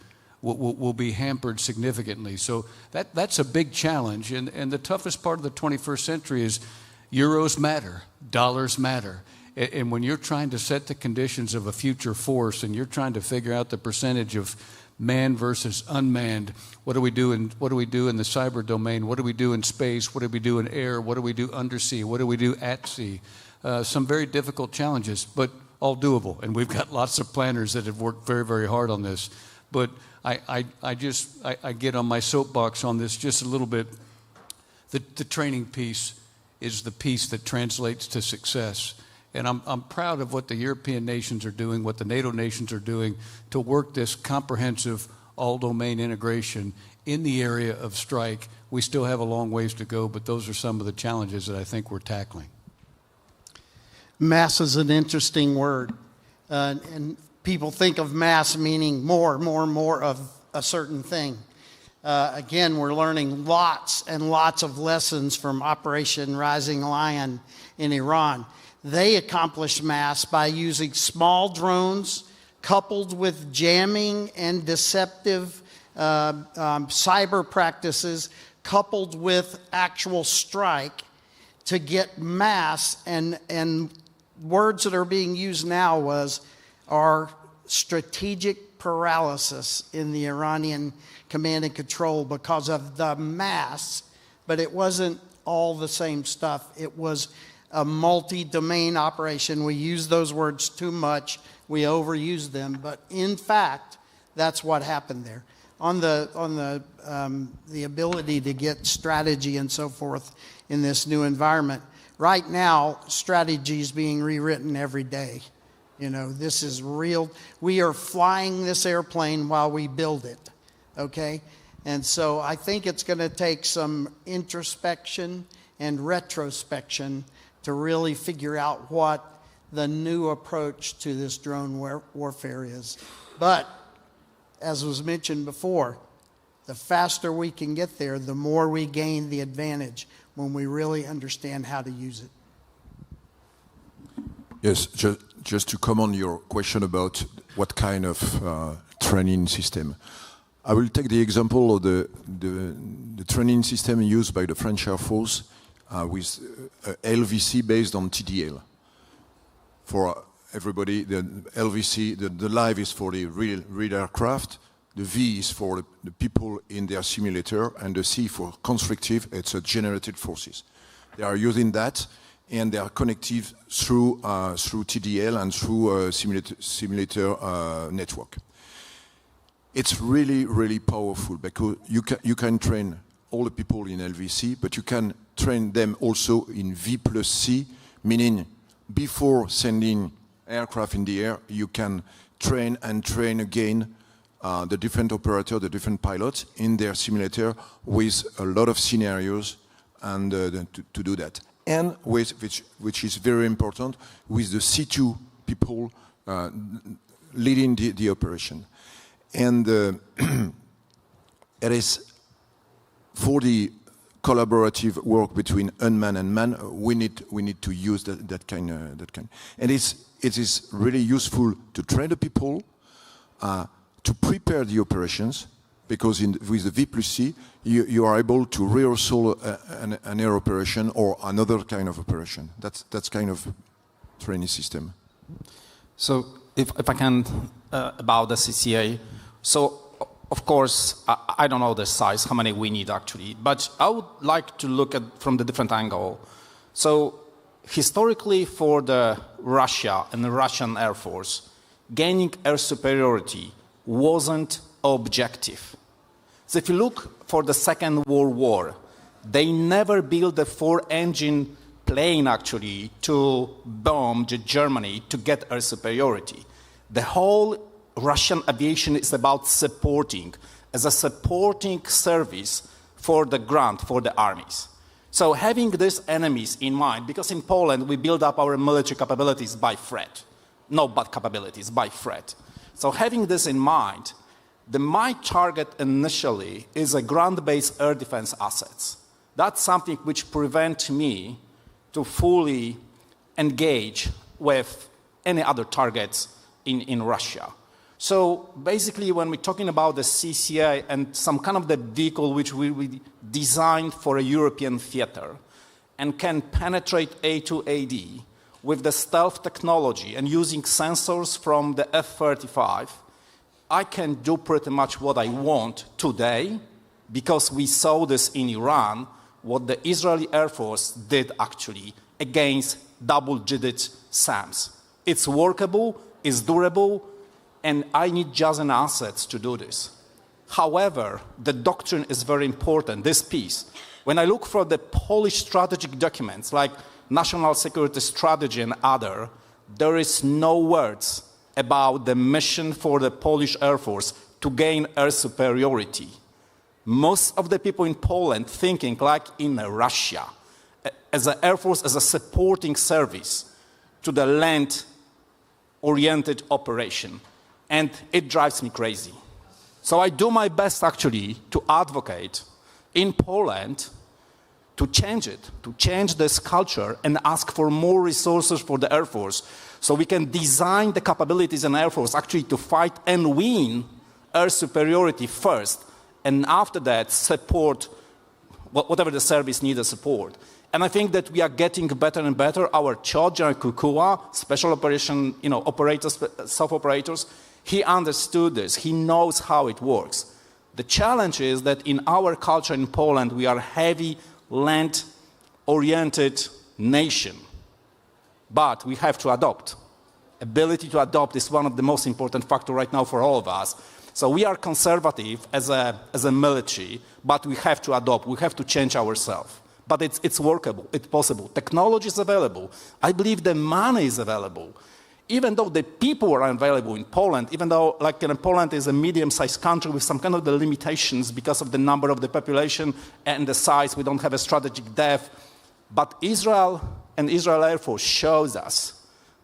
will be hampered significantly. So that's a big challenge. And the toughest part of the 21st century is euros matter, dollars matter. And when you're trying to set the conditions of a future force and you're trying to figure out the percentage of manned versus unmanned, what do we do in the cyber domain? What do we do in space? What do we do in air? What do we do undersea? What do we do at sea? Some very difficult challenges, but all doable. And we've got lots of planners that have worked very, very hard on this. But I get on my soapbox on this just a little bit. The training piece is the piece that translates to success. And I'm proud of what the European nations are doing, what the NATO nations are doing to work this comprehensive all-domain integration in the area of strike. We still have a long ways to go, but those are some of the challenges that I think we're tackling. Mass is an interesting word. And people think of mass meaning more of a certain thing. Again, we're learning lots and lots of lessons from Operation Rising Lion in Iran. They accomplished mass by using small drones coupled with jamming and deceptive cyber practices, coupled with actual strike to get mass. And words that are being used now are strategic paralysis in the Iranian command and control because of the mass. But it wasn't all the same stuff. It was a multi-domain operation. We use those words too much. We overuse them. But in fact, that's what happened there. On the ability to get strategy and so forth in this new environment, right now, strategy is being rewritten every day. You know, this is real. We are flying this airplane while we build it, okay? And so I think it's going to take some introspection and retrospection to really figure out what the new approach to this drone warfare is. But, as was mentioned before, the faster we can get there, the more we gain the advantage when we really understand how to use it. Yes, just to comment on your question about what kind of training system. I will take the example of the training system used by the French Air Force with LVC based on TDL. For everybody, the LVC, the live is for the real aircraft, the V is for the people in their simulator, and the C for constructive, it's a generated forces. They are using that, and they are connected through TDL and through a simulator network. It's really, really powerful because you can train all the people in LVC, but you can train them also in V plus C, meaning before sending aircraft in the air, you can train and train again the different operators, the different pilots in their simulator with a lot of scenarios and to do that. And with, which is very important, with the C2 people leading the operation. And it is for the collaborative work between unmanned and manned, we need to use that kind. And it is really useful to train the people, to prepare the operations, because with the V+C, you are able to rehearsal an air operation or another kind of operation. That's kind of training system. So if I can, about the CCA, so of course, I don't know the size, how many we need actually, but I would like to look at from the different angle. So historically for the Russia and the Russian Air Force, gaining air superiority wasn't objective. So if you look for the Second World War, they never built a 4-engine plane actually to bomb Germany to get air superiority. The whole Russian aviation is about supporting, as a supporting service for the ground, for the armies. So having these enemies in mind, because in Poland we build up our military capabilities by threat, not bad capabilities, by threat. So having this in mind, my target initially is a ground-based air defense assets. That's something which prevents me to fully engage with any other targets in Russia. So basically when we're talking about the CCA and some kind of the vehicle which we designed for a European theater and can penetrate A to AD with the stealth technology and using sensors from the F-35, I can do pretty much what I want today, because we saw this in Iran, what the Israeli Air Force did actually against double-digit SAMs. It's workable, it's durable, and I need just an assets to do this. However, the doctrine is very important, this piece. When I look for the Polish strategic documents, like National Security Strategy and other, there is no words about the mission for the Polish Air Force to gain air superiority. Most of the people in Poland thinking like in Russia, as an Air Force, as a supporting service to the land-oriented operation. And it drives me crazy. So I do my best actually to advocate in Poland to change it, to change this culture and ask for more resources for the Air Force so we can design the capabilities in Air Force actually to fight and win air superiority first, and after that support whatever the service needs support. And I think that we are getting better and better. Our CHOD, General Kukua, special operation operators, self-operators, he understood this. He knows how it works. The challenge is that in our culture in Poland, we are heavy land-oriented nation. But we have to adopt. Ability to adopt is one of the most important factors right now for all of us. So we are conservative as a military, but we have to adopt. We have to change ourselves. But it's workable. It's possible. Technology is available. I believe the money is available. Even though the people are available in Poland, even though Poland is a medium-sized country with some kind of the limitations because of the number of the population and the size, we don't have a strategic depth. But Israel and Israel Air Force shows us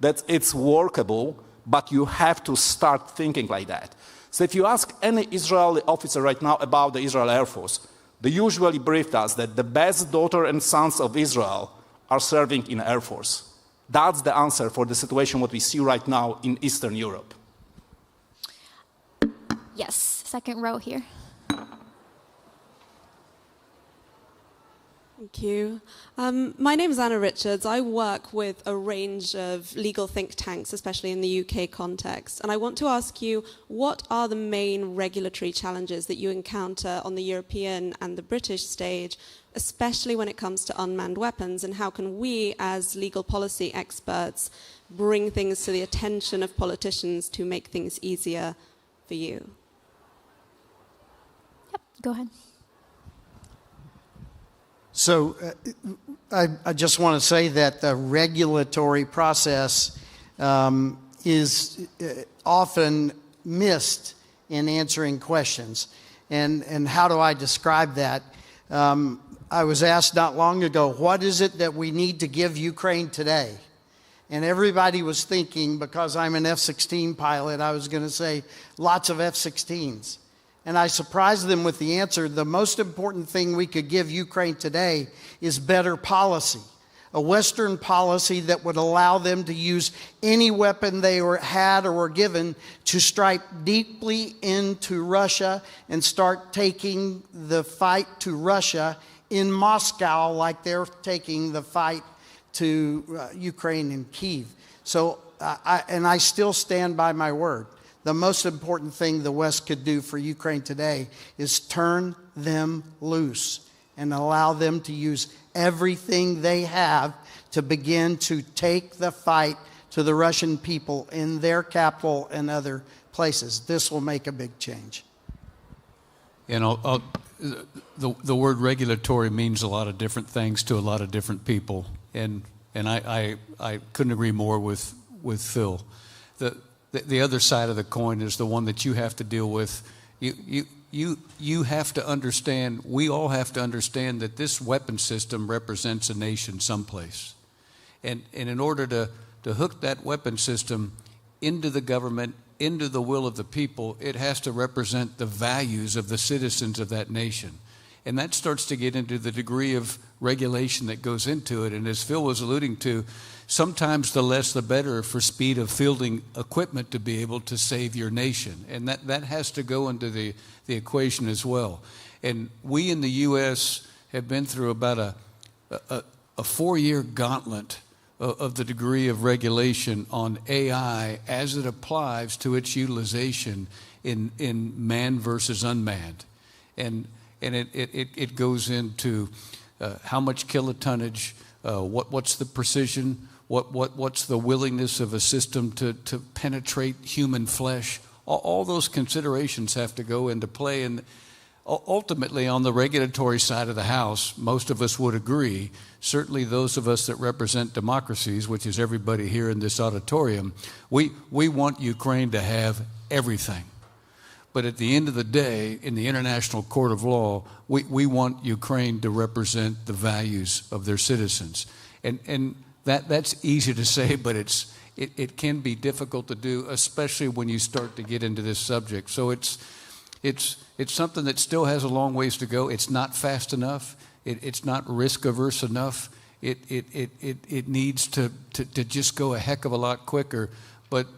that it's workable, but you have to start thinking like that. So if you ask any Israeli officer right now about the Israel Air Force, they usually briefed us that the best daughters and sons of Israel are serving in Air Force. That's the answer for the situation what we see right now in Eastern Europe. Yes, second row here. Thank you. My name is Anna Richards. I work with a range of legal think tanks, especially in the UK context. And I want to ask you, what are the main regulatory challenges that you encounter on the European and the British stage, especially when it comes to unmanned weapons? And how can we, as legal policy experts, bring things to the attention of politicians to make things easier for you? Yep, go ahead. So I just want to say that the regulatory process is often missed in answering questions. And how do I describe that? I was asked not long ago, what is it that we need to give Ukraine today? And everybody was thinking, because I'm an F-16 pilot, I was going to say lots of F-16s. and I surprised them with the answer. The most important thing we could give Ukraine today is better policy. A Western policy that would allow them to use any weapon they had or were given to strike deeply into Russia and start taking the fight to Russia in Moscow like they're taking the fight to Ukraine and Kyiv. So, I still stand by my word. The most important thing the West could do for Ukraine today is turn them loose and allow them to use everything they have to begin to take the fight to the Russian people in their capital and other places. This will make a big change. And the word regulatory means a lot of different things to a lot of different people, and I couldn't agree more with Phil. The other side of the coin is the one that you have to deal with. You have to understand, we all have to understand that this weapon system represents a nation someplace. And in order to hook that weapon system into the government, into the will of the people, it has to represent the values of the citizens of that nation. And that starts to get into the degree of regulation that goes into it. And as Phil was alluding to, sometimes the less the better for speed of fielding equipment to be able to save your nation. And that has to go into the equation as well. And we in the U.S. have been through about a 4-year gauntlet of the degree of regulation on AI as it applies to its utilization in manned versus unmanned. And it goes into how much kilotonnage, what's the precision, what's the willingness of a system to penetrate human flesh. All those considerations have to go into play. And ultimately, on the regulatory side of the house, most of us would agree, certainly those of us that represent democracies, which is everybody here in this auditorium, we want Ukraine to have everything. But at the end of the day, in the International Court of Law, we want Ukraine to represent the values of their citizens. And that's easy to say, but it can be difficult to do, especially when you start to get into this subject. So it's something that still has a long ways to go. It's not fast enough. It's not risk averse enough. It needs to just go a heck of a lot quicker. But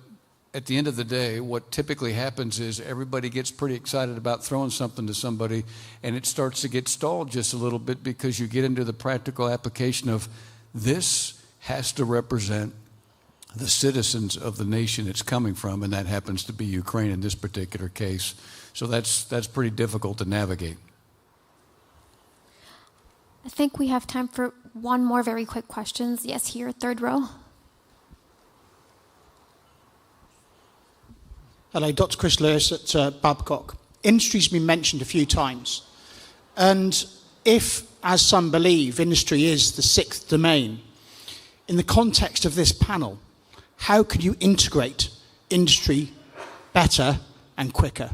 at the end of the day, what typically happens is everybody gets pretty excited about throwing something to somebody, and it starts to get stalled just a little bit because you get into the practical application of this has to represent the citizens of the nation it's coming from, and that happens to be Ukraine in this particular case. So that's pretty difficult to navigate. I think we have time for one more very quick question. Yes, here, third row. Hello, Dr. Chris Lewis at Babcock. Industry's been mentioned a few times. And if, as some believe, industry is the sixth domain, in the context of this panel, how could you integrate industry better and quicker?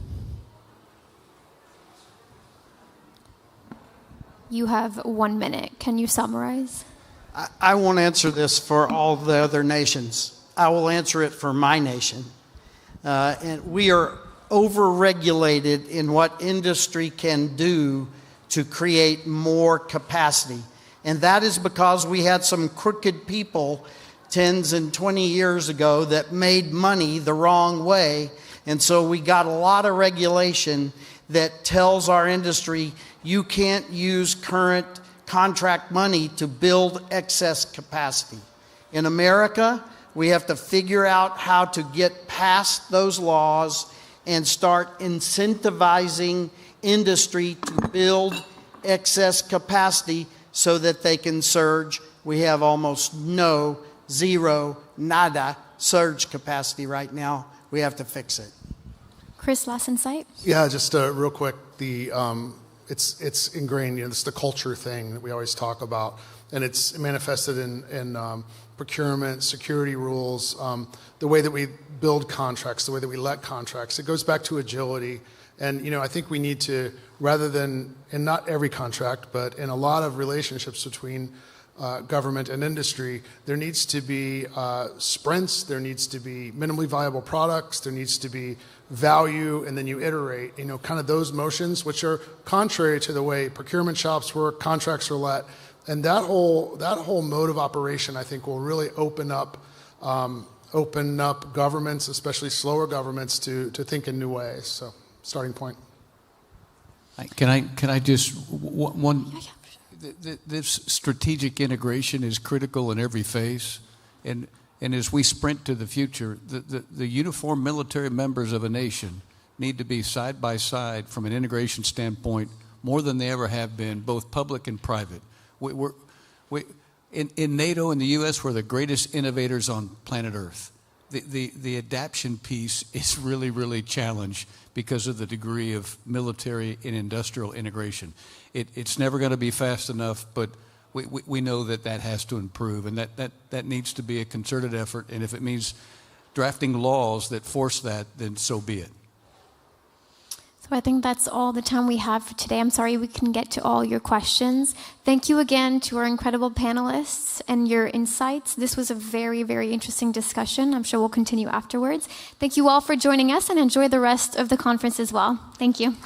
You have 1 minute. Can you summarize? I won't answer this for all the other nations. I will answer it for my nation. And we are over-regulated in what industry can do to create more capacity. And that is because we had some crooked people 10 and 20 years ago that made money the wrong way. And so we got a lot of regulation that tells our industry, you can't use current contract money to build excess capacity. In America, we have to figure out how to get past those laws and start incentivizing industry to build excess capacity so that they can surge. We have almost zero, nada surge capacity right now. We have to fix it. Chris, last insight? Yeah, just real quick. It's ingrained. This is the culture thing that we always talk about, and it's manifested in procurement, security rules, the way that we build contracts, the way that we let contracts. It goes back to agility, and I think we need to, rather than in not every contract, but in a lot of relationships between government and industry, there needs to be sprints, there needs to be minimally viable products, there needs to be value, and then you iterate, kind of those motions, which are contrary to the way procurement shops work, contracts are let. And that whole mode of operation, I think, will really open up governments, especially slower governments, to think in new ways. So, starting point. Can I just one? This strategic integration is critical in every phase, and as we sprint to the future, the uniformed military members of a nation need to be side by side from an integration standpoint more than they ever have been, both public and private. In NATO and the U.S., we're the greatest innovators on planet Earth. The adaptation piece is really, really challenged because of the degree of military and industrial integration. It's never going to be fast enough, but we know that has to improve, and that needs to be a concerted effort. And if it means drafting laws that force that, then so be it. So I think that's all the time we have for today. I'm sorry we couldn't get to all your questions. Thank you again to our incredible panelists and your insights. This was a very, very interesting discussion. I'm sure we'll continue afterwards. Thank you all for joining us, and enjoy the rest of the conference as well. Thank you.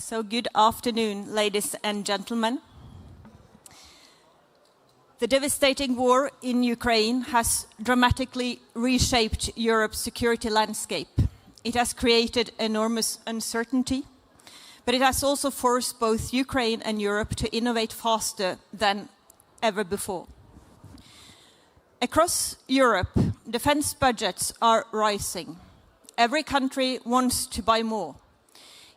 So good afternoon, ladies and gentlemen. The devastating war in Ukraine has dramatically reshaped Europe's security landscape. It has created enormous uncertainty, but it has also forced both Ukraine and Europe to innovate faster than ever before. Across Europe, defense budgets are rising. Every country wants to buy more.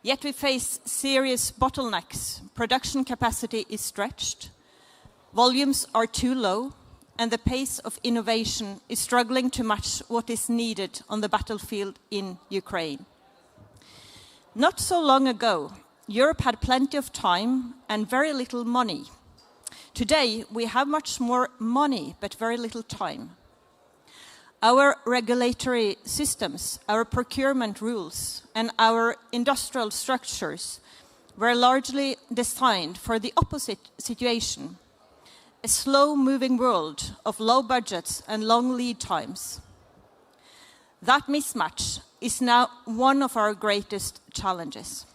Yet we face serious bottlenecks. Production capacity is stretched, volumes are too low, and the pace of innovation is struggling to match what is needed on the battlefield in Ukraine. Not so long ago, Europe had plenty of time and very little money. Today, we have much more money, but very little time. Our regulatory systems, our procurement rules, and our industrial structures were largely designed for the opposite situation: a slow-moving world of low budgets and long lead times. That mismatch is now one of our greatest challenges.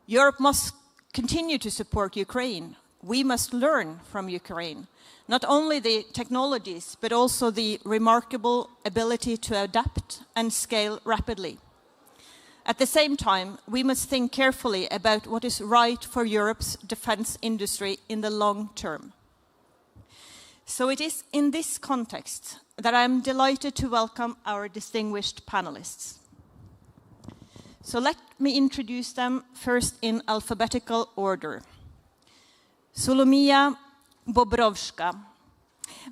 Europe must continue to support Ukraine. We must learn from Ukraine, not only the technologies, but also the remarkable ability to adapt and scale rapidly. At the same time, we must think carefully about what is right for Europe's defense industry in the long term. So it is in this context that I am delighted to welcome our distinguished panelists. So let me introduce them first in alphabetical order. Solomia Bobrovska,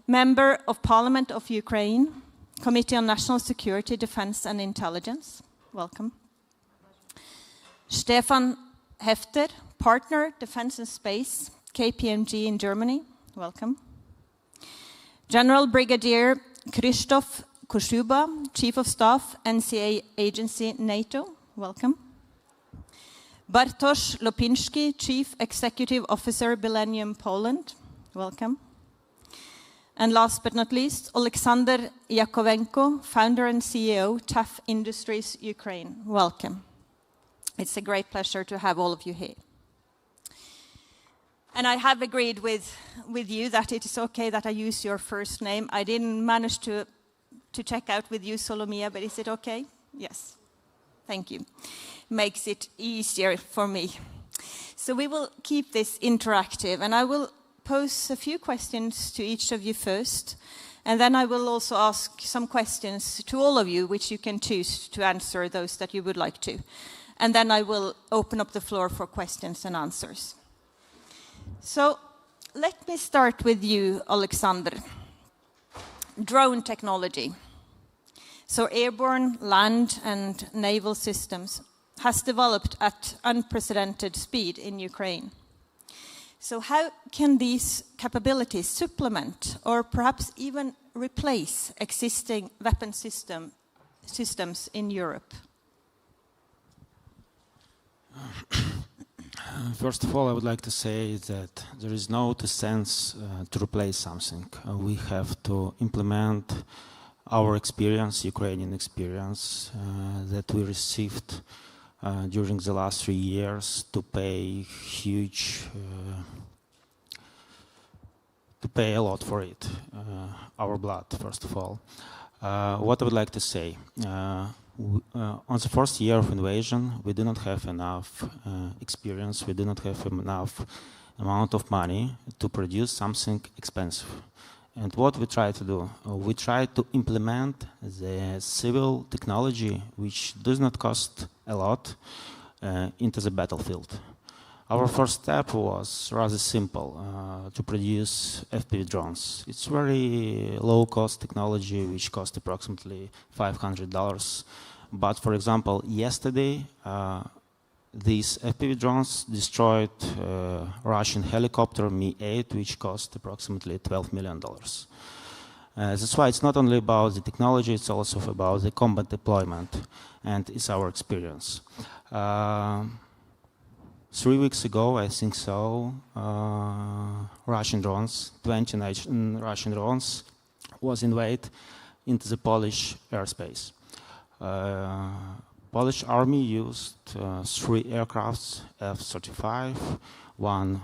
Member of Parliament of Ukraine, Committee on National Security, Defense and Intelligence. Welcome. Stefan Hefter, Partner, Defense and Space, KPMG in Germany. Welcome. General Brigadier Krzysztof Koszuba, Chief of Staff, NCA Agency, NATO. Welcome. Bartosz Lopinski, Chief Executive Officer, Millennium Poland. Welcome. And last but not least, Alexander Yakovenko, Founder and CEO, TAF Industries, Ukraine. Welcome. It's a great pleasure to have all of you here. And I have agreed with you that it is okay that I use your first name. I didn't manage to check out with you, Solomia, but is it okay? Yes. Thank you. Makes it easier for me. So we will keep this interactive, and I will pose a few questions to each of you first, and then I will also ask some questions to all of you, which you can choose to answer those that you would like to. And then I will open up the floor for questions and answers. So let me start with you, Alexander. Drone technology. So airborne, land, and naval systems has developed at unprecedented speed in Ukraine. So how can these capabilities supplement or perhaps even replace existing weapon systems in Europe? First of all, I would like to say that there is no sense to replace something. We have to implement our experience, Ukrainian experience, that we received during the last 3 years to pay a lot for it, our blood, first of all. What I would like to say, on the first year of invasion, we did not have enough experience, we did not have enough amount of money to produce something expensive. And what we try to do, we try to implement the civil technology, which does not cost a lot, into the battlefield. Our first step was rather simple, to produce FPV drones. It's very low-cost technology, which cost approximately $500. But, for example, yesterday, these FPV drones destroyed Russian helicopter Mi-8, which cost approximately $12 million. That's why it's not only about the technology, it's also about the combat deployment, and it's our experience. 3 weeks ago, I think so, Russian drones, 20 Russian drones, was invaded into the Polish airspace. Polish army used 3 aircrafts, F-35, one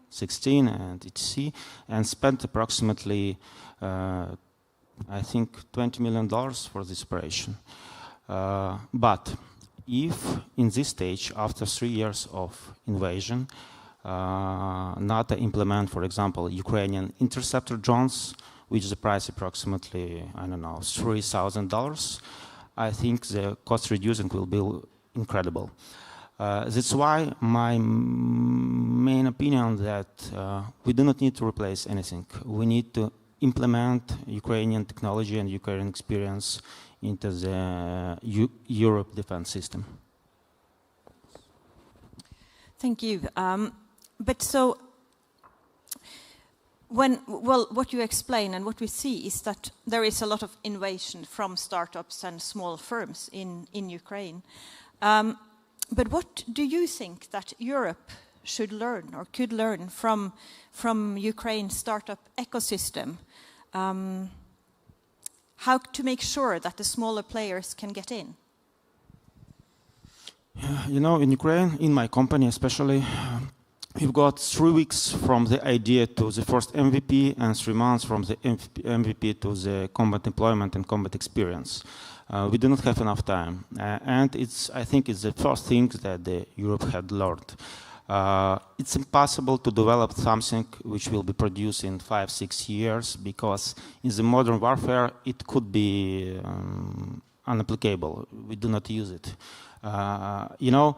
16 and etc., and spent approximately, I think, $20 million for this operation. But if in this stage, after 3 years of invasion, NATO implement, for example, Ukrainian interceptor drones, which is the price approximately, I don't know, $3,000, I think the cost reducing will be incredible. That's why my main opinion that we do not need to replace anything. We need to implement Ukrainian technology and Ukrainian experience into the Europe defense system. Thank you. But so, what you explain and what we see is that there is a lot of innovation from startups and small firms in Ukraine. But what do you think that Europe should learn or could learn from Ukraine's startup ecosystem? How to make sure that the smaller players can get in? You know, in Ukraine, in my company especially, we've got 3 weeks from the idea to the first MVP and 3 months from the MVP to the combat deployment and combat experience. We do not have enough time, and I think it's the first thing that Europe had learned. It's impossible to develop something which will be produced in 5-6 years, because in the modern warfare it could be unapplicable. We do not use it. You know,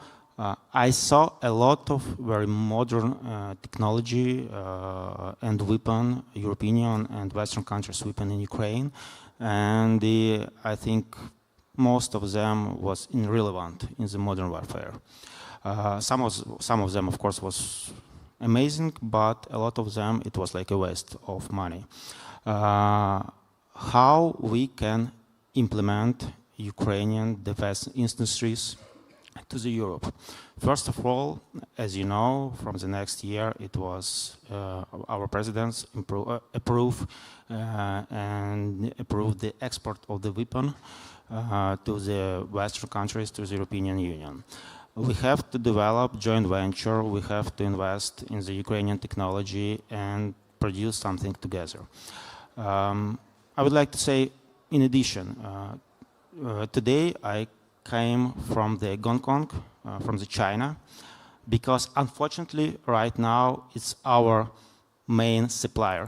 I saw a lot of very modern technology and weapon, European and Western countries' weapon in Ukraine, and I think most of them was irrelevant in the modern warfare. Some of them, of course, was amazing, but a lot of them, it was like a waste of money. How we can implement Ukrainian defense industries to the Europe? First of all, as you know, from the next year, it was our presidents approve the export of the weapon to the Western countries, to the European Union. We have to develop joint venture, we have to invest in the Ukrainian technology and produce something together. I would like to say, in addition, today I came from the Hong Kong, from the China, because unfortunately right now it's our main supplier.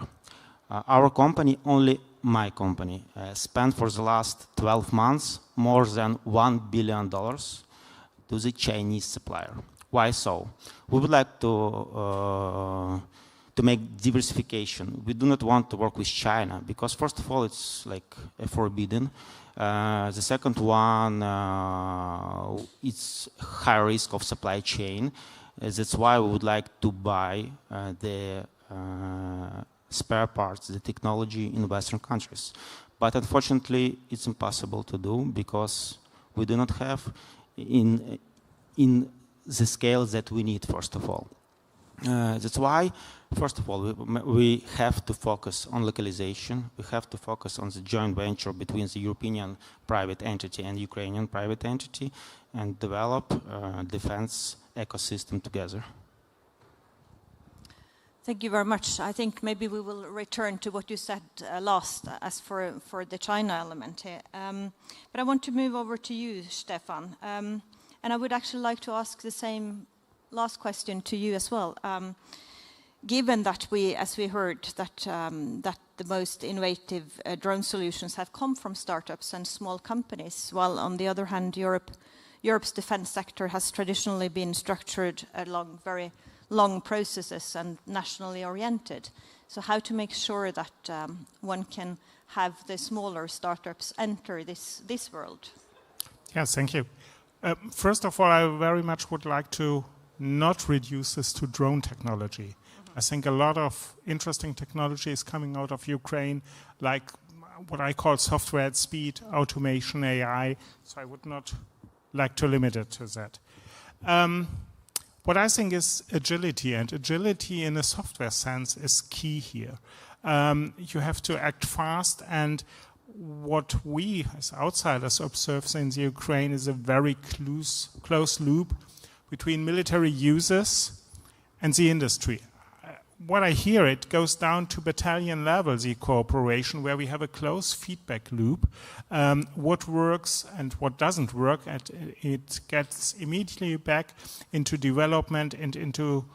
Our company, only my company, spent for the last 12 months more than $1 billion to the Chinese supplier. Why so? We would like to make diversification. We do not want to work with China because, first of all, it's like forbidden. The second one, it's high risk of supply chain. That's why we would like to buy the spare parts, the technology in Western countries. But unfortunately, it's impossible to do because we do not have in the scale that we need, first of all. That's why, first of all, we have to focus on localization. We have to focus on the joint venture between the European private entity and Ukrainian private entity and develop defense ecosystem together. Thank you very much. I think maybe we will return to what you said last as for the China element here. But I want to move over to you, Stefan. And I would actually like to ask the same last question to you as well. Given that as we heard, that the most innovative drone solutions have come from startups and small companies, while on the other hand, Europe's defense sector has traditionally been structured along very long processes and nationally oriented. So how to make sure that one can have the smaller startups enter this world? Yes, thank you. First of all, I very much would like to not reduce this to drone technology. I think a lot of interesting technology is coming out of Ukraine, like what I call software at speed, automation, AI, so I would not like to limit it to that. What I think is agility, and agility in a software sense is key here. You have to act fast, and what we as outsiders observe in the Ukraine is a very close loop between military users and the industry. What I hear, it goes down to battalion level, the cooperation, where we have a close feedback loop. What works and what doesn't work, and it gets immediately back into development and into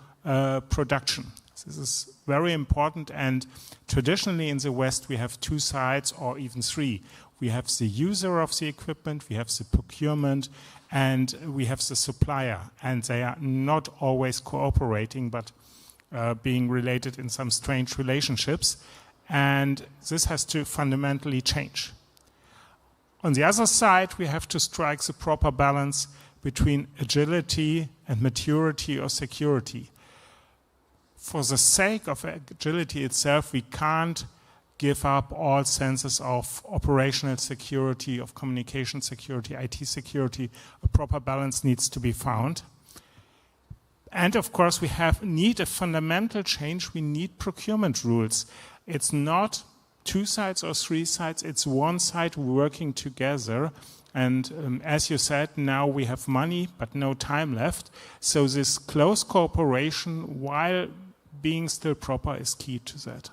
production. This is very important, and traditionally in the West we have two sides or even three. We have the user of the equipment, we have the procurement, and we have the supplier, and they are not always cooperating, but being related in some strange relationships, and this has to fundamentally change. On the other side, we have to strike the proper balance between agility and maturity or security. For the sake of agility itself, we can't give up all senses of operational security, of communication security, IT security. A proper balance needs to be found. And of course, we need a fundamental change. We need procurement rules. It's not two sides or three sides. It's one side working together. And as you said, now we have money, but no time left. So this close cooperation, while being still proper, is key to that.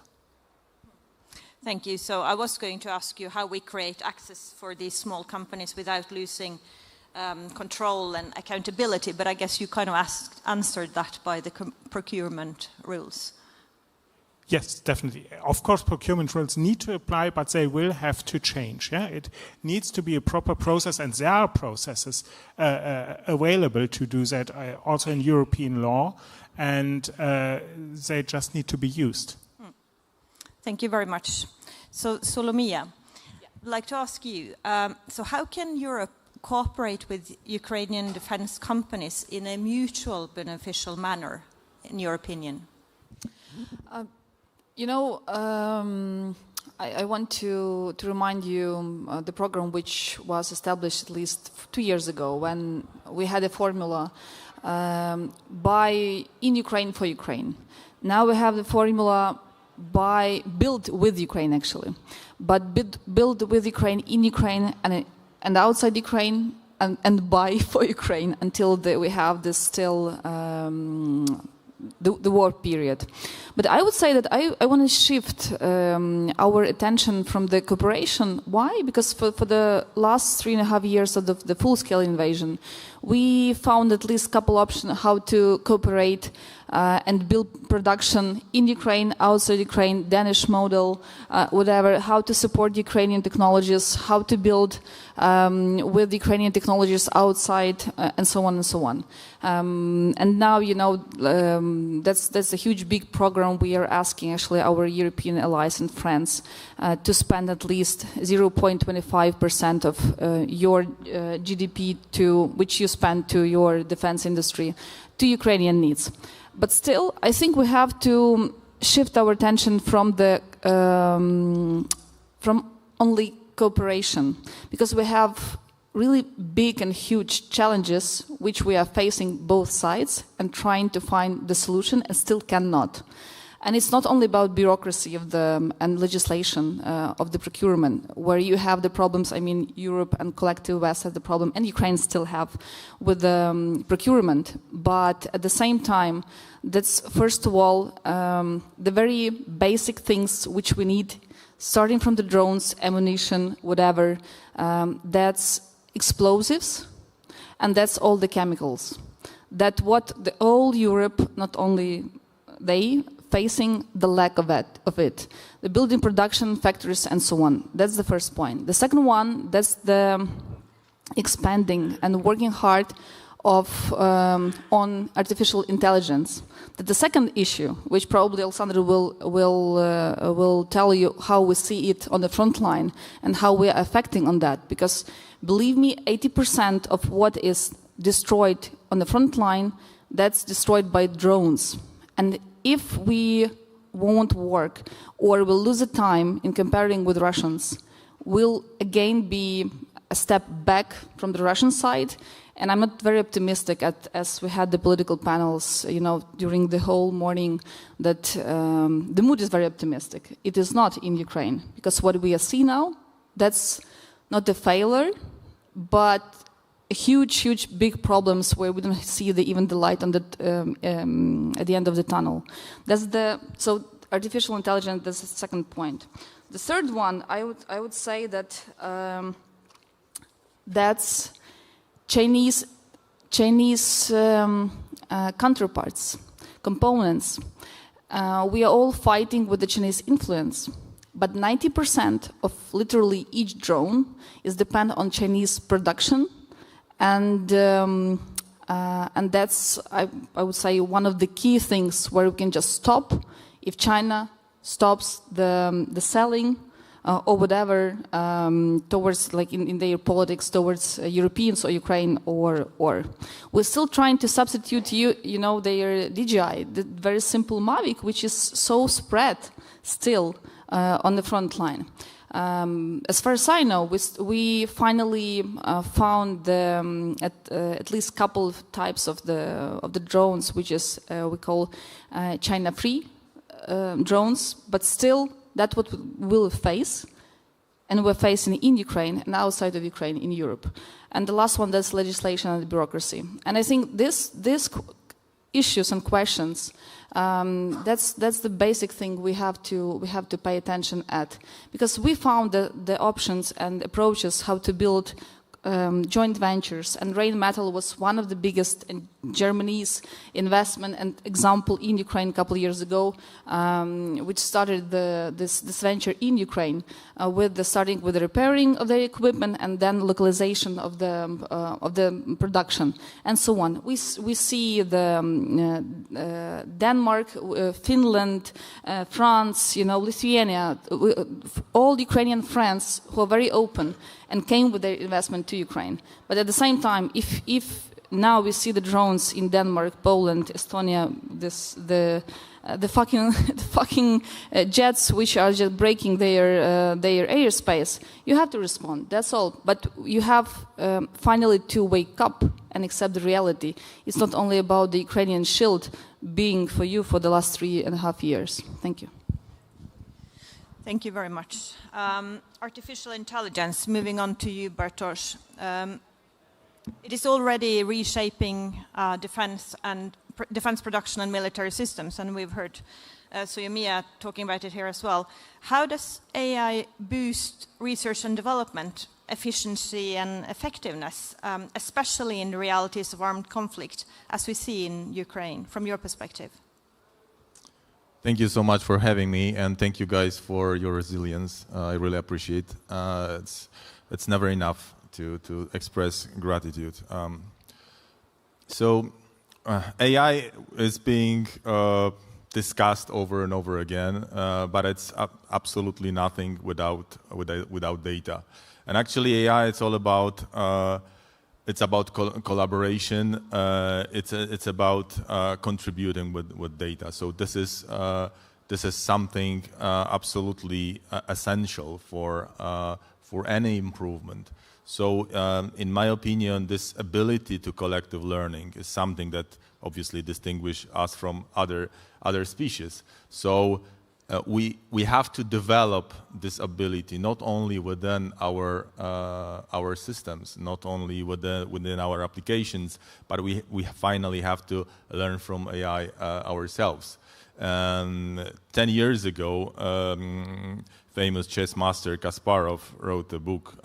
Thank you. So I was going to ask you how we create access for these small companies without losing control and accountability, but I guess you kind of answered that by the procurement rules. Yes, definitely. Of course, procurement rules need to apply, but they will have to change. Yeah? It needs to be a proper process, and there are processes available to do that, also in European law, and they just need to be used. Thank you very much. So, Solomia, I'd like to ask you, so how can Europe cooperate with Ukrainian defense companies in a mutual beneficial manner, in your opinion? I want to remind you the program which was established at least 2 years ago, when we had a formula in Ukraine for Ukraine. Now we have the formula build with Ukraine, actually, but build with Ukraine, in Ukraine, and outside Ukraine, and buy for Ukraine until we have this still the war period. But I would say that I want to shift our attention from the cooperation. Why? Because for the last 3.5 years of the full-scale invasion, we found at least a couple options how to cooperate and build production in Ukraine, outside Ukraine, Danish model, whatever, how to support Ukrainian technologies, how to build with Ukrainian technologies outside, and so on and so on. And now, that's a huge, big program. We are asking actually our European allies and friends to spend at least 0.25% of your GDP which you spend to your defense industry to Ukrainian needs. But still, I think we have to shift our attention from only cooperation, because we have really big and huge challenges which we are facing both sides and trying to find the solution and still cannot. And it's not only about bureaucracy and legislation of the procurement, where you have the problems. I mean, Europe and collective West have the problem, and Ukraine still have with the procurement. But at the same time, that's first of all the very basic things which we need, starting from the drones, ammunition, whatever. That's explosives, and that's all the chemicals. That what the whole Europe, not only they, facing the lack of it. The building production factories and so on. That's the first point. The second one, that's the expanding and working hard on artificial intelligence. The second issue, which probably Alexander will tell you how we see it on the front line and how we are affecting on that. Because believe me, 80% of what is destroyed on the front line, that's destroyed by drones. And if we won't work or will lose the time in comparing with Russians, we'll again be a step back from the Russian side. And I'm not very optimistic, as we had the political panels, during the whole morning, that the mood is very optimistic. It is not in Ukraine, because what we see now, that's not a failure, but huge, big problems where we don't see even the light on at the end of the tunnel. So artificial intelligence. That's the second point. The third one, I would say that that's Chinese counterparts, components. We are all fighting with the Chinese influence, but 90% of literally each drone is dependent on Chinese production. And that's, I would say, one of the key things where we can just stop if China stops the selling or whatever towards, like in their politics towards Europeans or Ukraine or. We're still trying to substitute, their DJI, the very simple Mavic, which is so spread still on the front line. As far as I know, we finally found at least couple of types of the drones, which is we call China-free drones, but still that's what we'll face, and we're facing in Ukraine and outside of Ukraine in Europe. And the last one, that's legislation and bureaucracy. And I think these issues and questions, that's the basic thing we have to pay attention at, because we found the options and approaches how to build joint ventures, and Rheinmetall was one of the biggest in Germany's investment and example in Ukraine a couple of years ago, which started this venture in Ukraine starting with the repairing of the equipment and then localization of the production and so on. We see the Denmark, Finland, France, Lithuania, all Ukrainian friends who are very open and came with their investment to Ukraine. But at the same time, if now we see the drones in Denmark, Poland, Estonia, the fucking jets which are just breaking their airspace, you have to respond. That's all. But you have finally to wake up and accept the reality. It's not only about the Ukrainian shield being for you for the last 3.5 years. Thank you. Thank you very much. Artificial intelligence, moving on to you, Bartosz. It is already reshaping defense production and military systems, and we've heard Suomi talking about it here as well. How does AI boost research and development, efficiency and effectiveness, especially in the realities of armed conflict, as we see in Ukraine, from your perspective? Thank you so much for having me, and thank you guys for your resilience. I really appreciate it. It's never enough to express gratitude. AI is being discussed over and over again, but it's absolutely nothing without data. And actually, AI, it's all about collaboration. It's about contributing with data. So this is something absolutely essential for any improvement. So in my opinion, this ability to collective learning is something that obviously distinguishes us from other species. So we have to develop this ability not only within our systems, not only within our applications, but we finally have to learn from AI ourselves. 10 years ago, famous chess master Kasparov wrote a book.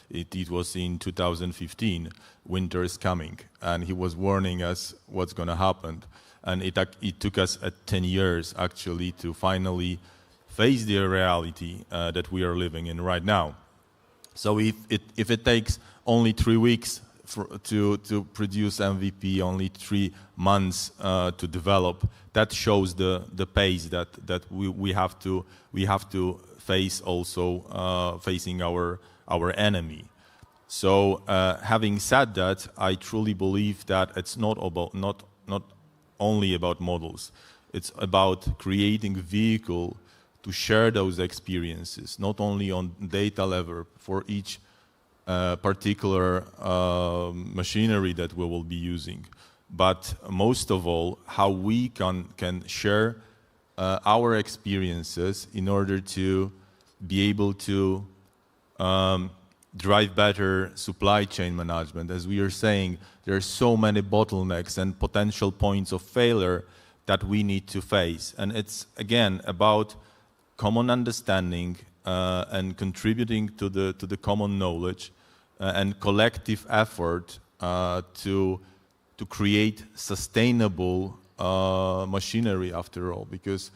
It was in 2015, Winter is Coming, and he was warning us what's going to happen. And it took us 10 years actually to finally face the reality that we are living in right now. So if it takes only 3 weeks to produce MVP, only 3 months to develop, that shows the pace that we have to face, also facing our enemy. So having said that, I truly believe that it's not only about models. It's about creating vehicle to share those experiences, not only on data level for each particular machinery that we will be using, but most of all, how we can share our experiences in order to be able to drive better supply chain management. As we are saying, there are so many bottlenecks and potential points of failure that we need to face. And it's, again, about common understanding and contributing to the common knowledge and collective effort to create sustainable machinery, after all, because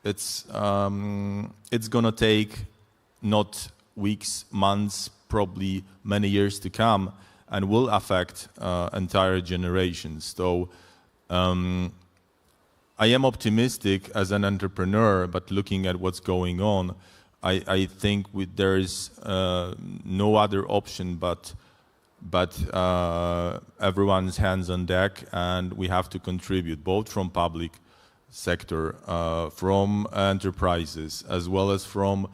it's going to take not weeks, months, probably many years to come, and will affect entire generations. So I am optimistic as an entrepreneur, but looking at what's going on, I think there is no other option but everyone's hands on deck, and we have to contribute both from public sector, from enterprises, as well as from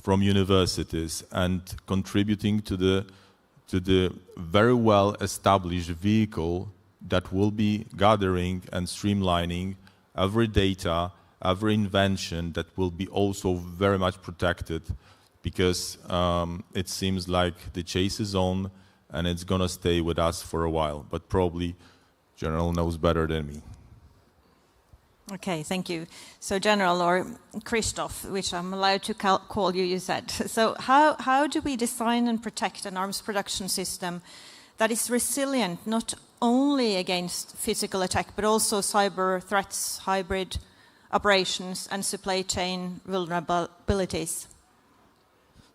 universities, and contributing to the very well established vehicle that will be gathering and streamlining every data, every invention that will be also very much protected, because it seems like the chase is on and it's going to stay with us for a while. But probably General knows better than me. Okay, thank you. So General, or Christoph, which I'm allowed to call you, you said. So how do we design and protect an arms production system that is resilient not only against physical attack, but also cyber threats, hybrid operations, and supply chain vulnerabilities?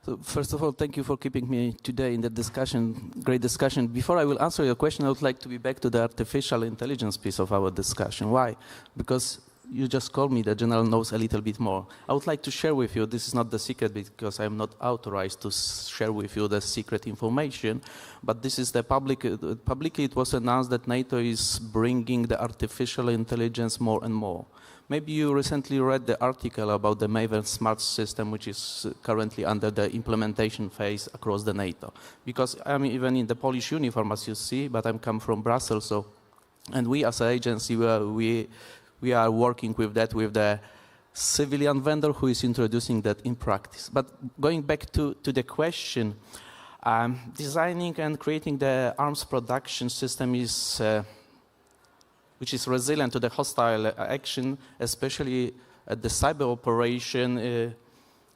So first of all, thank you for keeping me today in the discussion, great discussion. Before I will answer your question, I would like to be back to the artificial intelligence piece of our discussion. Why? Because you just called me, the General knows a little bit more. I would like to share with you, this is not the secret because I'm not authorized to share with you the secret information, but this is the publicly it was announced that NATO is bringing the artificial intelligence more and more. Maybe you recently read the article about the Maven Smart system, which is currently under the implementation phase across the NATO. Because I'm even in the Polish uniform, as you see, but I'm come from Brussels, so, and we as an agency, we are working with that, with the civilian vendor who is introducing that in practice. But going back to the question, designing and creating the arms production system is which is resilient to the hostile action, especially the cyber operation,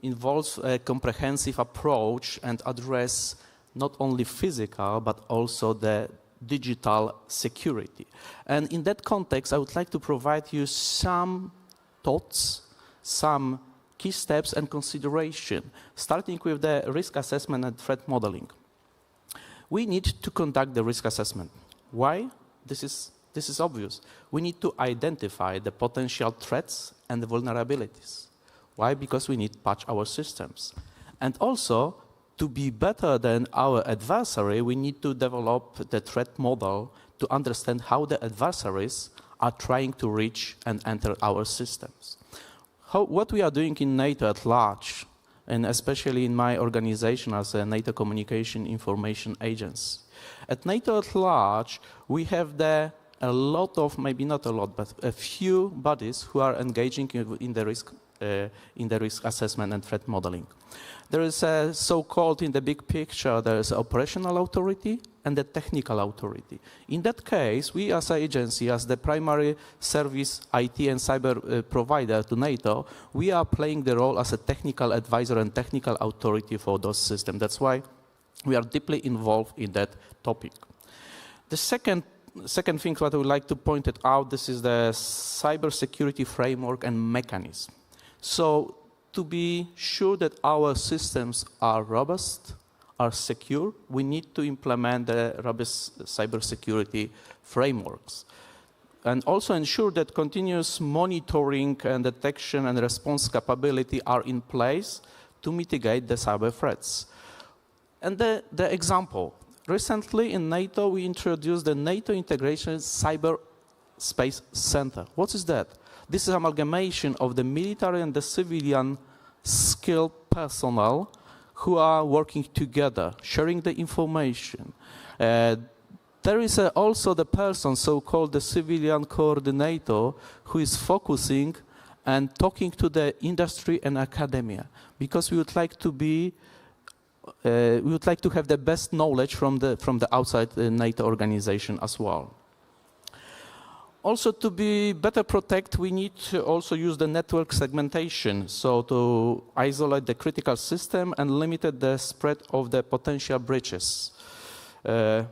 involves a comprehensive approach and address not only physical, but also the digital security. And in that context, I would like to provide you some thoughts, some key steps and consideration, starting with the risk assessment and threat modeling. We need to conduct the risk assessment. Why? This is obvious. We need to identify the potential threats and the vulnerabilities. Why? Because we need to patch our systems. And also, to be better than our adversary, we need to develop the threat model to understand how the adversaries are trying to reach and enter our systems. What we are doing in NATO at large, and especially in my organization as a NATO Communication Information Agency. At NATO at large, we have a lot of, maybe not a lot, but a few bodies who are engaging in the risk assessment and threat modeling. There is a so-called, in the big picture, there is an operational authority and the technical authority. In that case, we as an agency, as the primary service IT and cyber provider to NATO, we are playing the role as a technical advisor and technical authority for those systems. That's why we are deeply involved in that topic. The second thing that I would like to point it out, this is the cybersecurity framework and mechanism. So to be sure that our systems are robust, are secure, we need to implement the robust cybersecurity frameworks. And also ensure that continuous monitoring and detection and response capability are in place to mitigate the cyber threats. And the example, recently in NATO, we introduced the NATO Integration Cyberspace Center. What is that? This is an amalgamation of the military and the civilian skilled personnel who are working together, sharing the information. There is also the person, so-called the civilian coordinator, who is focusing and talking to the industry and academia, because we would like to be we would like to have the best knowledge from the outside NATO organization as well. Also, to be better protected, we need to also use the network segmentation, so to isolate the critical system and limit the spread of the potential breaches.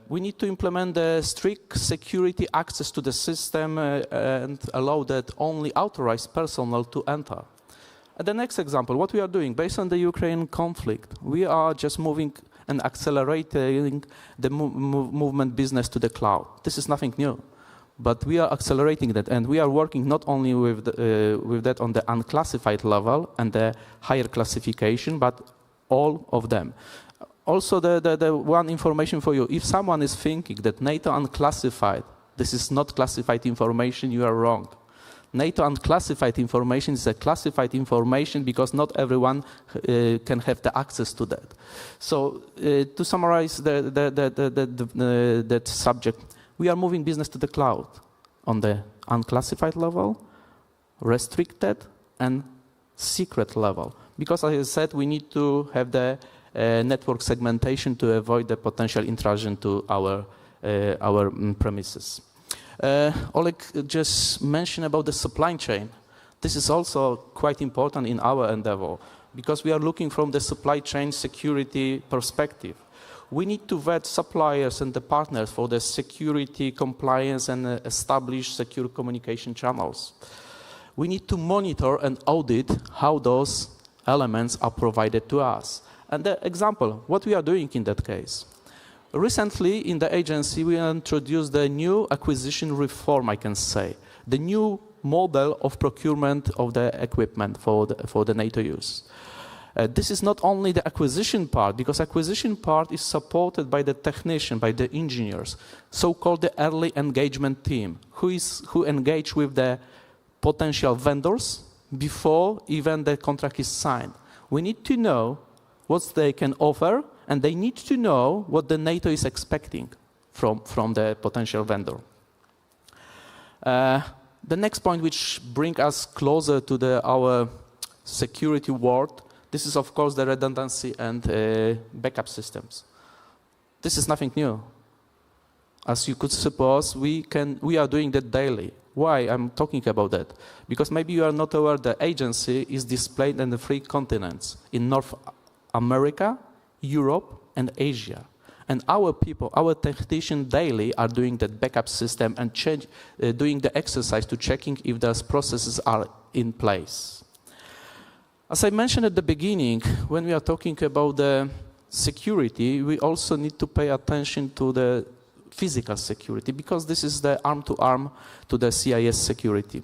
We need to implement the strict security access to the system and allow that only authorized personnel to enter. And the next example, what we are doing, based on the Ukraine conflict, we are just moving and accelerating the movement business to the cloud. This is nothing new. But we are accelerating that, and we are working not only with that on the unclassified level and the higher classification, but all of them. Also, the one information for you, if someone is thinking that NATO unclassified, this is not classified information, you are wrong. NATO unclassified information is a classified information because not everyone can have the access to that. So to summarize that subject, we are moving business to the cloud on the unclassified level, restricted, and secret level. Because, as I said, we need to have the network segmentation to avoid the potential intrusion to our premises. Oleg just mentioned about the supply chain. This is also quite important in our endeavor because we are looking from the supply chain security perspective. We need to vet suppliers and the partners for the security, compliance, and establish secure communication channels. We need to monitor and audit how those elements are provided to us. And the example, what we are doing in that case. Recently, in the agency, we introduced the new acquisition reform, I can say, the new model of procurement of the equipment for the NATO use. This is not only the acquisition part, because acquisition part is supported by the technician, by the engineers, so-called the early engagement team, who engage with the potential vendors before even the contract is signed. We need to know what they can offer, and they need to know what the NATO is expecting from the potential vendor. The next point, which brings us closer to our security world, this is, of course, the redundancy and backup systems. This is nothing new. As you could suppose, we are doing that daily. Why I'm talking about that? Because maybe you are not aware the agency is displayed in the 3 continents, in North America, Europe, and Asia. And our people, our technicians daily are doing that backup system and doing the exercise to checking if those processes are in place. As I mentioned at the beginning, when we are talking about the security, we also need to pay attention to the physical security, because this is the arm-to-arm to the CIS security.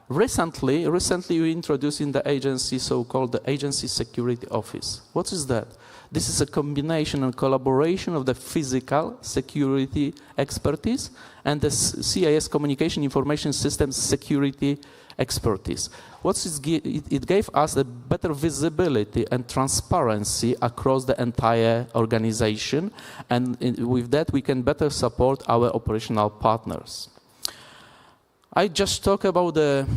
Recently, we introduced in the agency so-called the Agency Security Office. What is that? This is a combination and collaboration of the physical security expertise and the CIS Communication Information Systems security expertise. It gave us a better visibility and transparency across the entire organization, and with that we can better support our operational partners. I just talked about the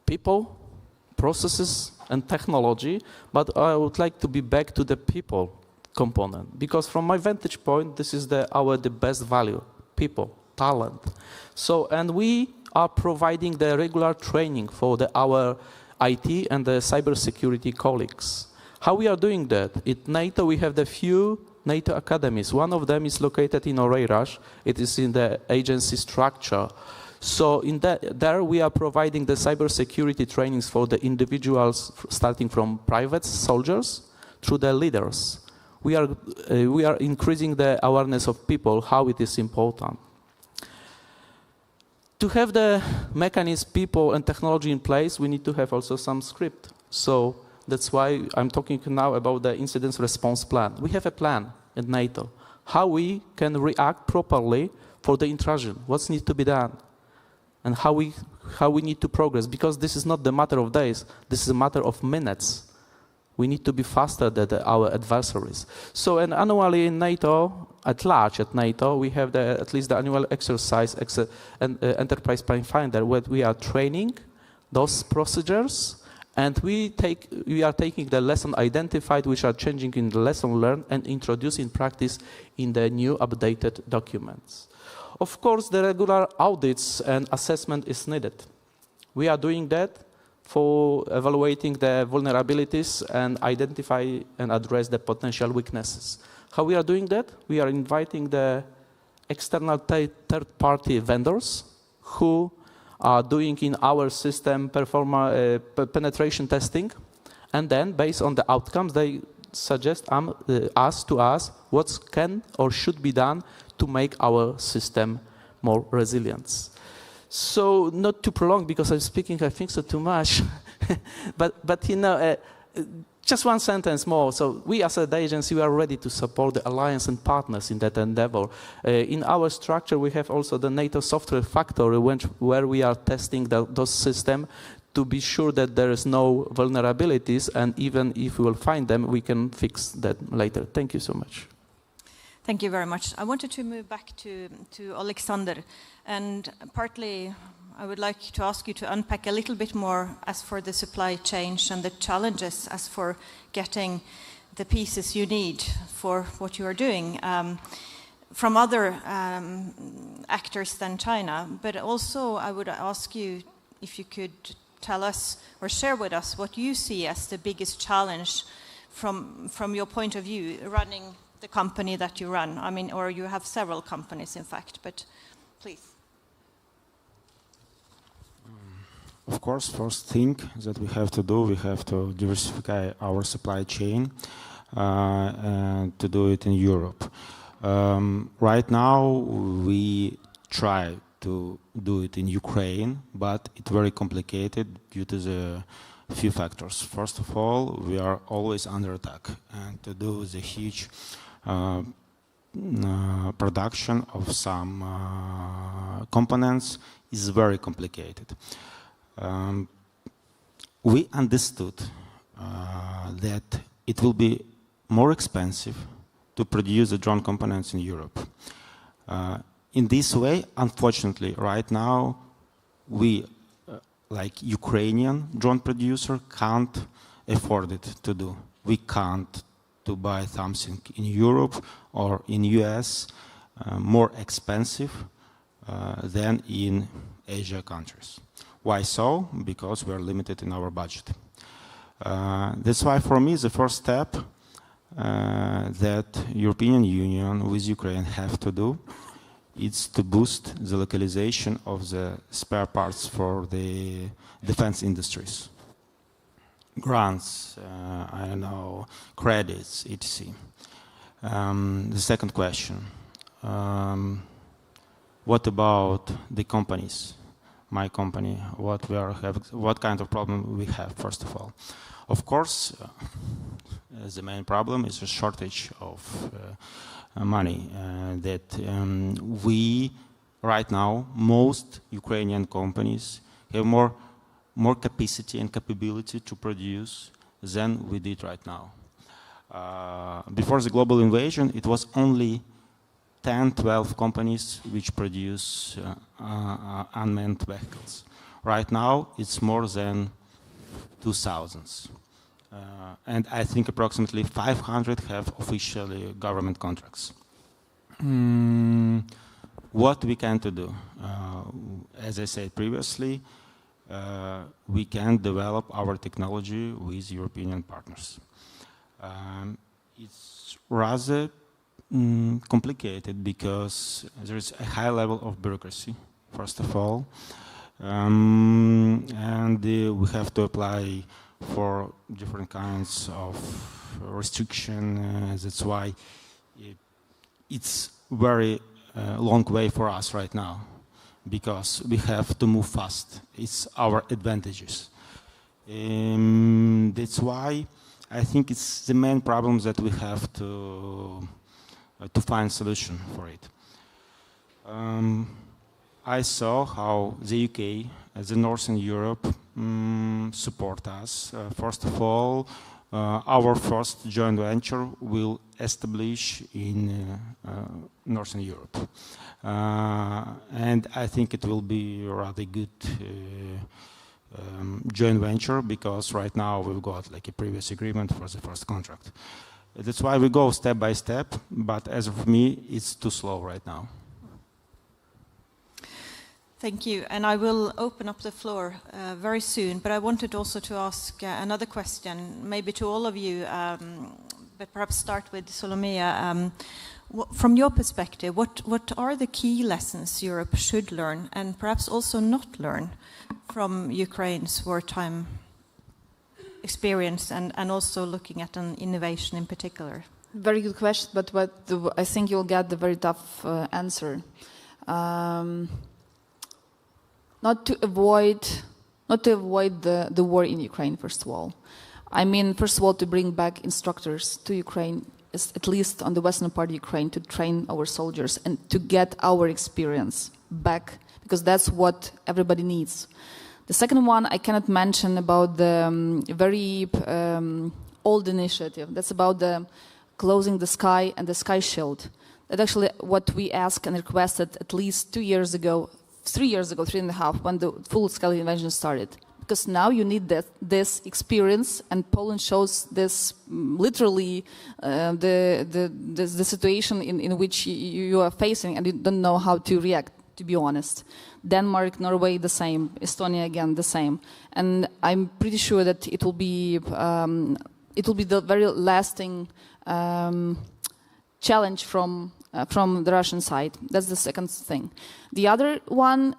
people, processes, and technology, but I would like to be back to the people component, because from my vantage point, this is the best value, people, talent. So, and we are providing the regular training for our IT and the cybersecurity colleagues. How we are doing that? At NATO, we have the few NATO academies. One of them is located in Oreirash. It is in the agency structure. So there we are providing the cybersecurity trainings for the individuals, starting from private soldiers through the leaders. We are increasing the awareness of people how it is important. To have the mechanism, people, and technology in place, we need to have also some script. So that's why I'm talking now about the incident response plan. We have a plan at NATO, how we can react properly for the intrusion, what needs to be done, and how we need to progress, because this is not the matter of days, this is a matter of minutes. We need to be faster than our adversaries. So, and annually in NATO, at large at NATO, we have at least the annual exercise and Enterprise Plan Finder, where we are training those procedures And we are taking the lesson identified, which are changing in the lesson learned, and introduced in practice in the new updated documents. Of course, the regular audits and assessment is needed. We are doing that for evaluating the vulnerabilities and identify and address the potential weaknesses. How we are doing that? We are inviting the external third-party vendors who are doing in our system penetration testing, and then based on the outcomes, they suggest to us what can or should be done to make our system more resilient. So not to prolong, because I'm speaking, I think so, too much, but you know, just one sentence more. So we as an agency, we are ready to support the alliance and partners in that endeavor. In our structure, we have also the NATO software factory, where we are testing those systems to be sure that there is no vulnerabilities, and even if we will find them, we can fix that later. Thank you so much. Thank you very much. I wanted to move back to Alexander, and partly I would like to ask you to unpack a little bit more as for the supply chain and the challenges as for getting the pieces you need for what you are doing from other actors than China. But also I would ask you if you could tell us or share with us what you see as the biggest challenge from your point of view running the company that you run. I mean, or you have several companies, in fact, but please. Of course, first thing that we have to do, we have to diversify our supply chain and to do it in Europe. Right now, we try to do it in Ukraine, but it's very complicated due to the few factors. First of all, we are always under attack, and to do the huge production of some components is very complicated. We understood that it will be more expensive to produce the drone components in Europe. In this way, unfortunately, right now, we, like Ukrainian drone producer, can't afford it to do. We can't to buy something in Europe or in US more expensive than in Asia countries. Why so? Because we are limited in our budget. That's why for me the first step that European Union with Ukraine have to do is to boost the localization of the spare parts for the defense industries. Grants, I don't know, credits, etc. The second question, what about the companies? My company, what kind of problem we have, first of all. Of course, the main problem is a shortage of money that we, right now, most Ukrainian companies have more capacity and capability to produce than we did right now. Before the global invasion, it was only 10, 12 companies which produce unmanned vehicles. Right now, it's more than 2,000. And I think approximately 500 have officially government contracts. What we can do? As I said previously, we can develop our technology with European partners. It's rather complicated because there is a high level of bureaucracy, first of all, and we have to apply for different kinds of restriction. That's why it's very long way for us right now, because we have to move fast. It's our advantages. That's why I think it's the main problems that we have to find solution for it. I saw how the UK, the Northern Europe, support us. First of all, our first joint venture will establish in Northern Europe. And I think it will be a rather good joint venture, because right now we've got like a previous agreement for the first contract. That's why we go step by step, but as of me, it's too slow right now. Thank you, and I will open up the floor very soon, but I wanted also to ask another question, maybe to all of you, but perhaps start with Solomia. From your perspective, what are the key lessons Europe should learn, and perhaps also not learn, from Ukraine's wartime experience, and also looking at an innovation in particular? Very good question, but I think you'll get the very tough answer. Not to avoid the war in Ukraine, first of all. I mean, first of all, to bring back instructors to Ukraine, at least on the western part of Ukraine, to train our soldiers and to get our experience back, because that's what everybody needs. The second one I cannot mention about the very old initiative. That's about the closing the sky and the sky shield. That's actually what we asked and requested at least 2 years ago, 3 years ago, 3.5, when the full-scale invasion started. Because now you need this experience, and Poland shows this literally the situation in which you are facing, and you don't know how to react, to be honest. Denmark, Norway, the same. Estonia, again, the same. And I'm pretty sure that it will be the very lasting challenge from the Russian side. That's the second thing. The other one.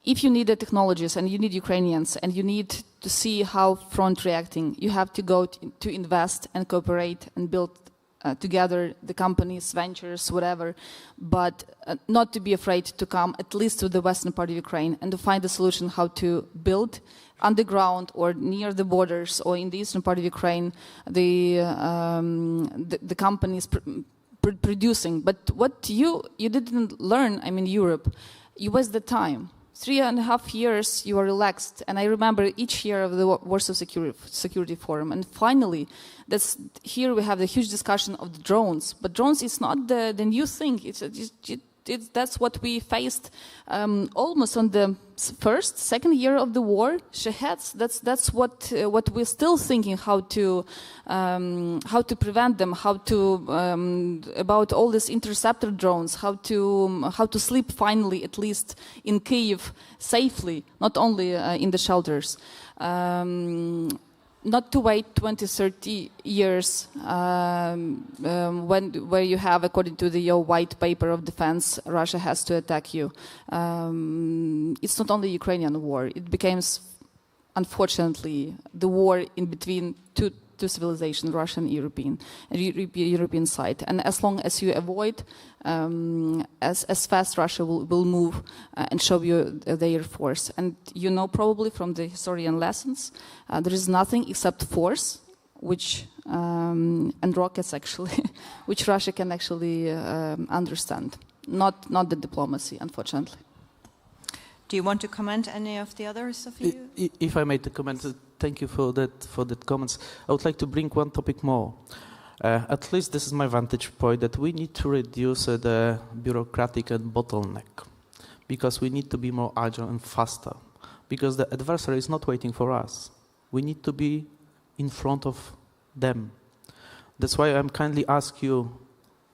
If you need the technologies and you need Ukrainians and you need to see how front reacting, you have to go to invest and cooperate and build together the companies, ventures, whatever, but not to be afraid to come at least to the western part of Ukraine and to find a solution how to build underground or near the borders or in the eastern part of Ukraine the companies producing. But what you didn't learn, I mean, Europe, you waste the time. 3.5 years you are relaxed, and I remember each year of the Warsaw Security Forum, and finally, here we have the huge discussion of the drones. But drones is not the new thing. That's what we faced almost on the second year of the war. Shaheds. That's what we're still thinking how to prevent them, about all these interceptor drones, how to sleep finally, at least in Kyiv, safely, not only in the shelters. Not to wait 20, 30 years where you have, according to the white paper of defense, Russia has to attack you. It's not only Ukrainian war. It becomes, unfortunately, the war in between two civilizations, Russian and European side. And as long as you avoid, as fast Russia will move and show you their force. And you know probably from the historian lessons, there is nothing except force, and rockets actually, which Russia can actually understand. Not the diplomacy, unfortunately. Do you want to comment any of the others of you? If I may comment, thank you for that comments. I would like to bring one topic more. At least this is my vantage point, that we need to reduce the bureaucratic and bottleneck, because we need to be more agile and faster, because the adversary is not waiting for us. We need to be in front of them. That's why I'm kindly ask you,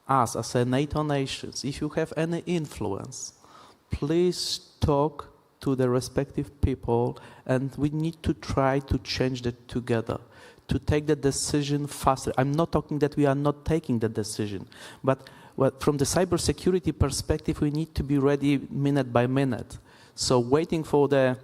us as a NATO nations, if you have any influence, please talk to the respective people, and we need to try to change that together, to take the decision faster. I'm not talking that we are not taking the decision, but from the cybersecurity perspective, we need to be ready minute by minute. So waiting for the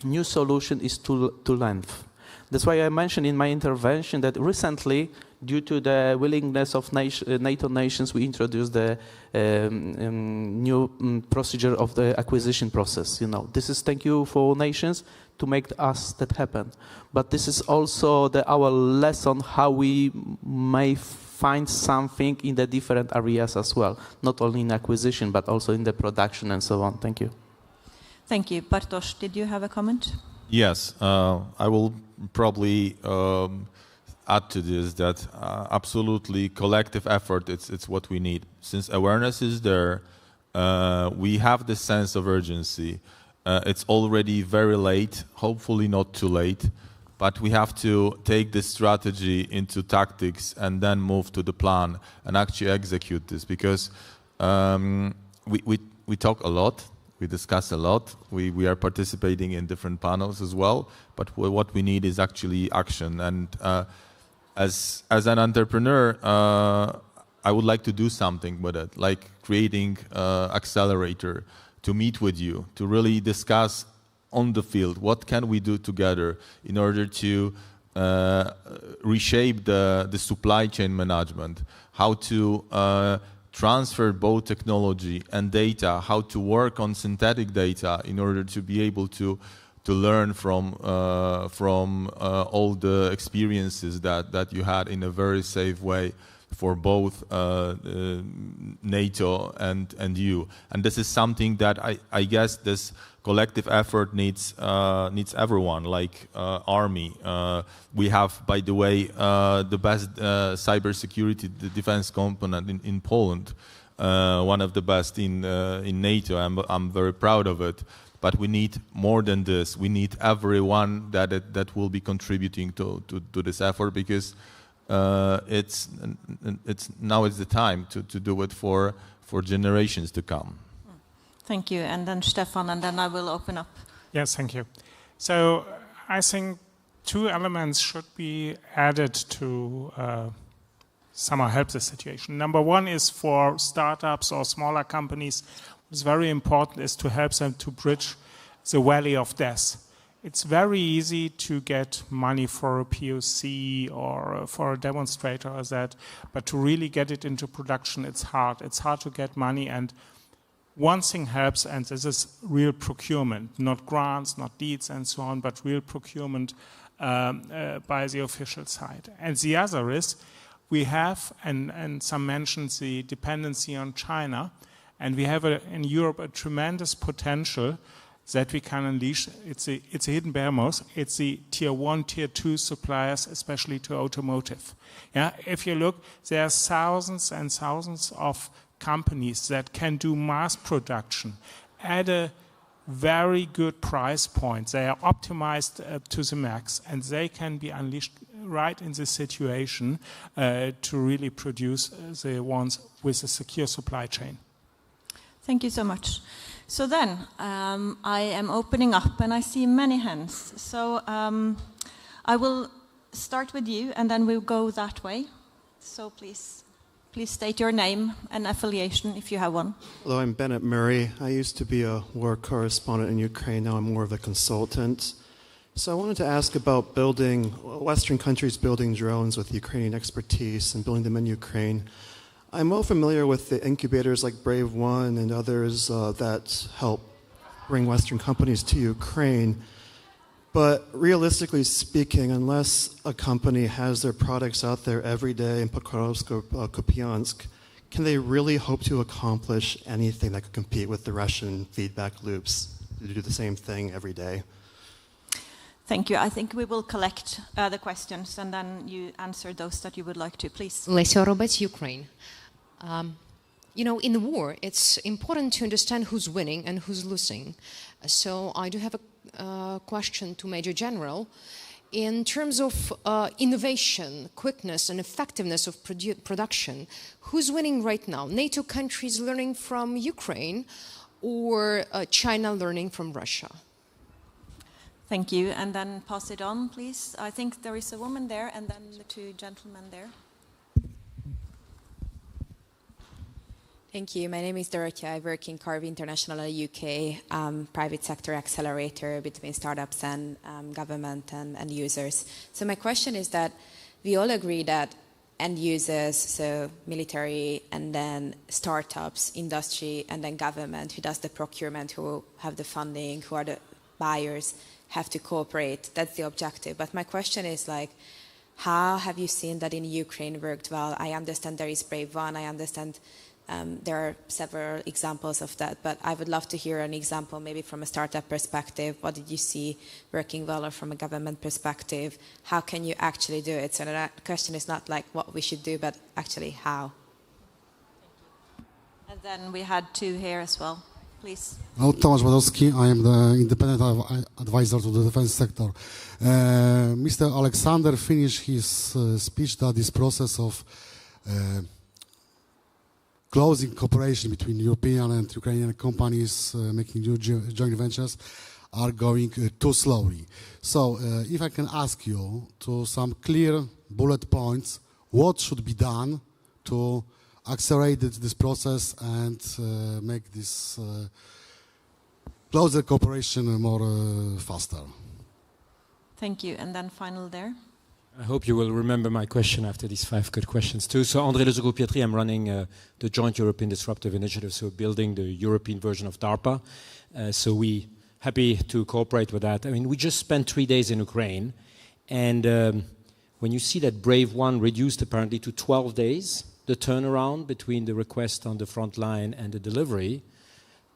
new solution is too length. That's why I mentioned in my intervention that recently, due to the willingness of NATO nations, we introduced the new procedure of the acquisition process. You know, this is thank you for nations to make us that happen. But this is also our lesson how we may find something in the different areas as well, not only in acquisition but also in the production and so on. Thank you. Thank you. Bartosz, did you have a comment? Yes, I will probably add to this that absolutely collective effort, it's what we need. Since awareness is there, we have this sense of urgency, It's already very late, hopefully not too late, but we have to take this strategy into tactics and then move to the plan and actually execute this, because we talk a lot, we discuss a lot, we are participating in different panels as well, but what we need is actually action. And as an entrepreneur, I would like to do something with it, like creating accelerator, to meet with you, to really discuss on the field what can we do together in order to reshape the supply chain management, how to transfer both technology and data, how to work on synthetic data in order to be able to learn from all the experiences that you had in a very safe way for both NATO and EU. And this is something that I guess this collective effort needs everyone, like Army. We have, by the way, the best cybersecurity defense component in Poland, one of the best in NATO. I'm very proud of it. But we need more than this. We need everyone that will be contributing to this effort, because it's the time to do it for generations to come. Thank you. And then Stefan, and then I will open up. Yes, thank you. So I think two elements should be added to somehow help the situation. Number one is for startups or smaller companies. What's very important is to help them to bridge the valley of death. It's very easy to get money for a POC or for a demonstrator or that, but to really get it into production, it's hard. It's hard to get money, and one thing helps, and this is real procurement, not grants, not deeds and so on, but real procurement by the official side. And the other is, we have, and some mentioned the dependency on China, and we have in Europe a tremendous potential that we can unleash. It's a hidden bear mouse. It's the tier 1, tier 2 suppliers, especially to automotive. Yeah, if you look, there are thousands and thousands of companies that can do mass production at a very good price point. They are optimized to the max, and they can be unleashed right in this situation to really produce the ones with a secure supply chain. Thank you so much. So then, I am opening up, and I see many hands. So I will start with you, and then we'll go that way. So please state your name and affiliation, if you have one. Hello, I'm Bennett Murray. I used to be a war correspondent in Ukraine. Now I'm more of a consultant. So I wanted to ask about Western countries building drones with Ukrainian expertise and building them in Ukraine. I'm well familiar with the incubators like Brave One and others that help bring Western companies to Ukraine. But realistically speaking, unless a company has their products out there every day in Pokrovsk or Kupiansk, can they really hope to accomplish anything that could compete with the Russian feedback loops to do the same thing every day? Thank you. I think we will collect the questions, and then you answer those that you would like to, please. Lesya Robec, Ukraine. You know, in the war, it's important to understand who's winning and who's losing. So I do have a question to Major General. In terms of innovation, quickness, and effectiveness of production, who's winning right now? NATO countries learning from Ukraine, or China learning from Russia? Thank you. And then pass it on, please. I think there is a woman there, and then the two gentlemen there. Thank you. My name is Dorothea. I work in Carve International UK, private sector accelerator between startups and government and users. So my question is that we all agree that end users, so military, and then startups, industry, and then government, who does the procurement, who have the funding, who are the buyers, have to cooperate. That's the objective. But my question is, like, how have you seen that in Ukraine worked well? I understand there is Brave One. I understand there are several examples of that, but I would love to hear an example, maybe from a startup perspective. What did you see working well, or from a government perspective? How can you actually do it? So the question is not like what we should do, but actually how. And then we had two here as well. please. Well, Tomasz Wadowski, I am the independent advisor to the defense sector. Mr. Alexander finished his speech that this process of closing cooperation between European and Ukrainian companies making new joint ventures are going too slowly. So if I can ask you to some clear bullet points, what should be done to accelerate this process and make this closer cooperation more faster? Thank you. And then final there. I hope you will remember my question after these 5 good questions too. So André Lezogo-Pietri, I'm running the Joint European Disruptive Initiative, so building the European version of DARPA. So we happy to cooperate with that. I mean, we just spent 3 days in Ukraine, and when you see that Brave 1 reduced apparently to 12 days, the turnaround between the request on the front line and the delivery,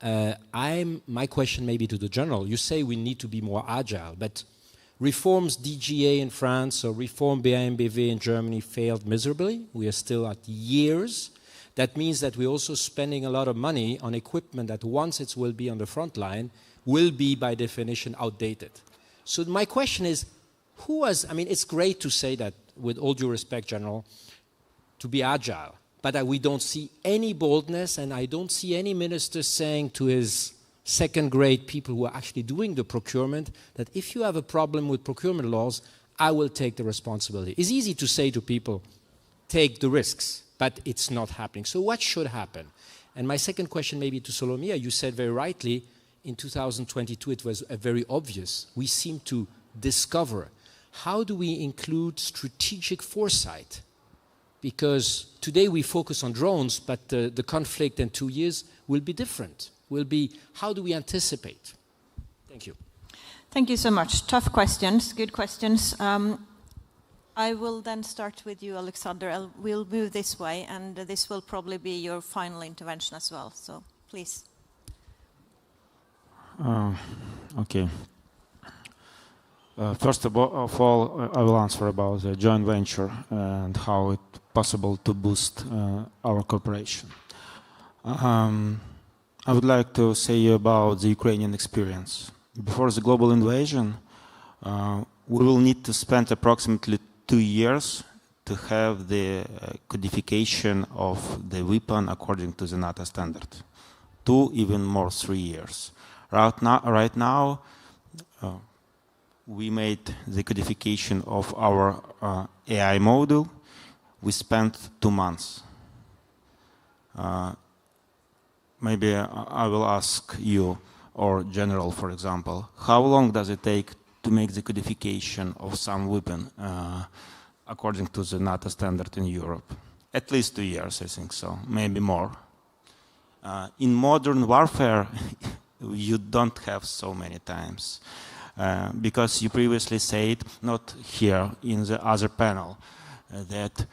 my question maybe to the General, you say we need to be more agile, but reforms DGA in France or reform BAMBV in Germany failed miserably. We are still at years. That means that we're also spending a lot of money on equipment that once it will be on the front line, will be by definition outdated. So my question is, I mean, it's great to say that, with all due respect, General, to be agile, but we don't see any boldness, and I don't see any minister saying to his second-grade people who are actually doing the procurement that if you have a problem with procurement laws, I will take the responsibility. It's easy to say to people, take the risks, but it's not happening. So what should happen? And my second question maybe to Solomia, you said very rightly, in 2022 it was very obvious. We seem to discover, how do we include strategic foresight? Because today we focus on drones, but the conflict in 2 years will be different. Will be, how do we anticipate? Thank you. Thank you so much. Tough questions, good questions. I will then start with you, Alexander. We'll move this way, and this will probably be your final intervention as well. So, please. Okay. First of all, I will answer about the joint venture and how it's possible to boost our cooperation. I would like to say about the Ukrainian experience. Before the global invasion, we will need to spend approximately 2 years to have the codification of the weapon according to the NATO standard. 2, even more, 3 years. Right now, we made the codification of our AI module. We spent 2 months. Maybe I will ask you, or General, for example, how long does it take to make the codification of some weapon according to the NATO standard in Europe? At least 2 years, I think so, maybe more. In modern warfare, you don't have so many times. Because you previously said, not here, in the other panel, that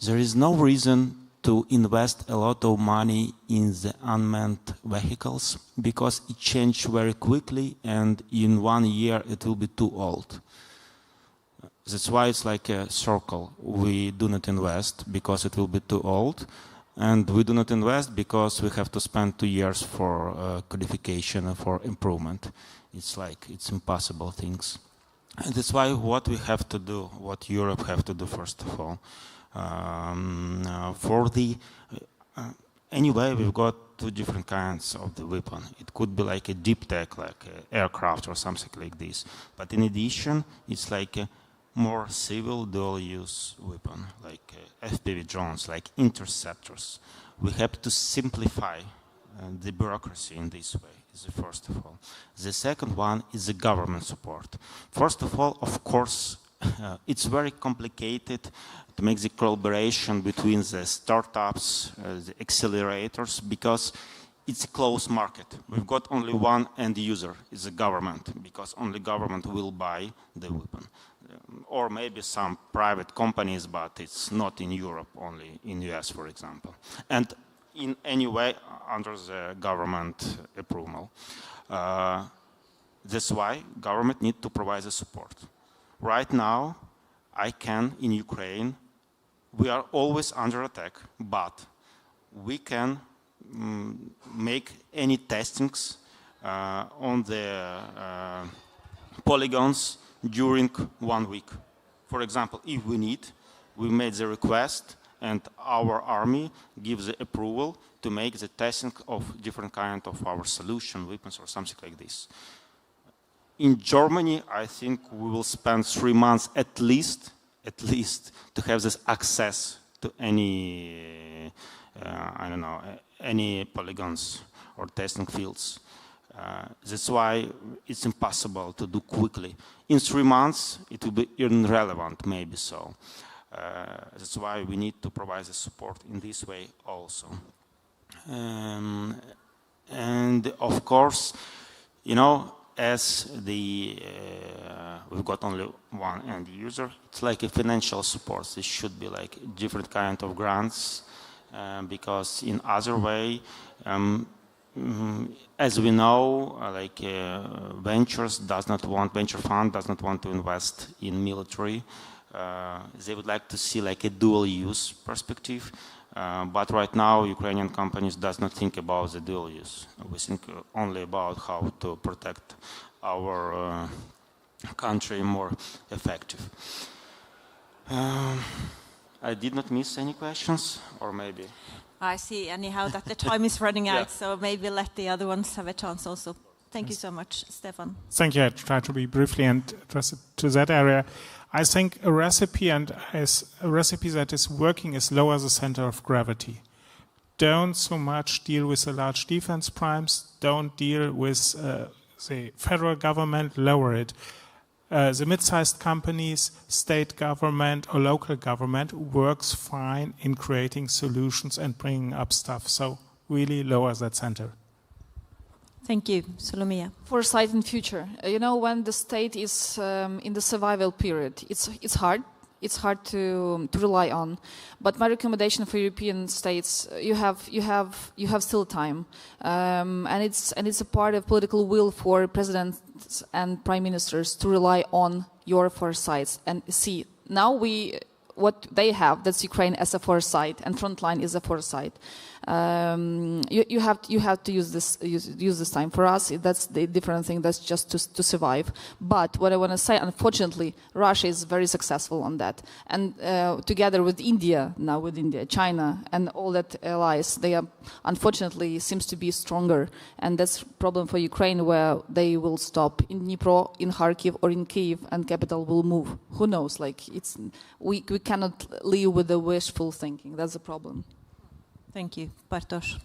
there is no reason to invest a lot of money in the unmanned vehicles because it changes very quickly, and in 1 year it will be too old. That's why it's like a circle. We do not invest because it will be too old, and we do not invest because we have to spend 2 years for codification and for improvement. It's like, it's impossible things. And that's why what we have to do, what Europe have to do first of all, anyway, we've got 2 different kinds of the weapon. It could be like a deep tech, like aircraft or something like this. But in addition, it's like a more civil dual-use weapon, like FPV drones, like interceptors. We have to simplify the bureaucracy in this way, is the first of all. The second one is the government support. First of all, of course, it's very complicated to make the collaboration between the startups, the accelerators, because it's a closed market. We've got only one end user, it's the government, because only government will buy the weapon. Or maybe some private companies, but it's not in Europe, only in US, for example. And in any way, under the government approval. That's why government need to provide the support. Right now, in Ukraine, we are always under attack, but we can make any testings on the polygons during 1 week. For example, if we need, we made the request and our army gives the approval to make the testing of different kind of our solution, weapons or something like this. In Germany, I think we will spend 3 months at least to have this access to any, I don't know, any polygons or testing fields. That's why it's impossible to do quickly. In 3 months, it will be irrelevant, maybe so. That's why we need to provide the support in this way also. And of course, you know, as we've got only one end user, it's like a financial support. This should be like different kind of grants, because in other way, as we know, venture fund does not want to invest in military. They would like to see like a dual use perspective. But right now, Ukrainian companies does not think about the dual use. We think only about how to protect our country more effective. I did not miss any questions, or maybe? I see anyhow that the time is running out, so maybe let the other ones have a chance also. Thank you so much, Stefan. Thank you. I try to be briefly and address it to that area. I think a recipe that is working is lower the center of gravity. Don't so much deal with the large defense primes. Don't deal with the federal government. Lower it. The mid-sized companies, state government or local government works fine in creating solutions and bringing up stuff. So really lower that center. Thank you. Solomia. Foresight in future. You know, when the state is in the survival period, it's hard. It's hard to rely on. But my recommendation for European states, you have still time, and it's a part of political will for presidents and prime ministers to rely on your foresights and see. Now what they have, that's Ukraine as a foresight, and frontline is a foresight. You have to use this time. For us, that's the different thing. That's just to survive. But what I want to say, unfortunately, Russia is very successful on that, and together with India, China, and all that allies, they are unfortunately seems to be stronger, and that's a problem for Ukraine, where they will stop in Dnipro, in Kharkiv, or in Kyiv, and capital will move. Who knows? Like we cannot live with the wishful thinking. That's the problem. Thank you. Bartosz.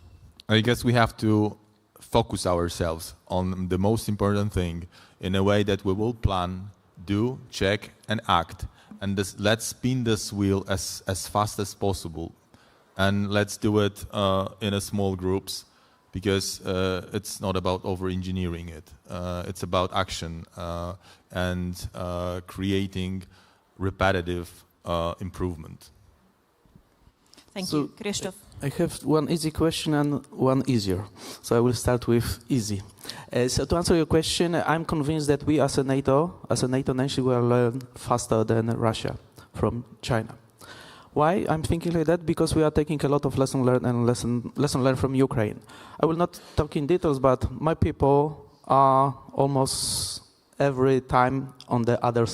I guess we have to focus ourselves on the most important thing in a way that we will plan, do, check, and act. And let's spin this wheel as fast as possible. And let's do it in a small groups, because it's not about over-engineering it. It's about action and creating repetitive improvement. Thank you. Krzysztof. I have one easy question and one easier. So I will start with easy. So to answer your question, I'm convinced that we as a NATO nation will learn faster than Russia from China. Why I'm thinking like that? Because we are taking a lot of lesson learned from Ukraine. I will not talk in details, but my people are almost every time on the other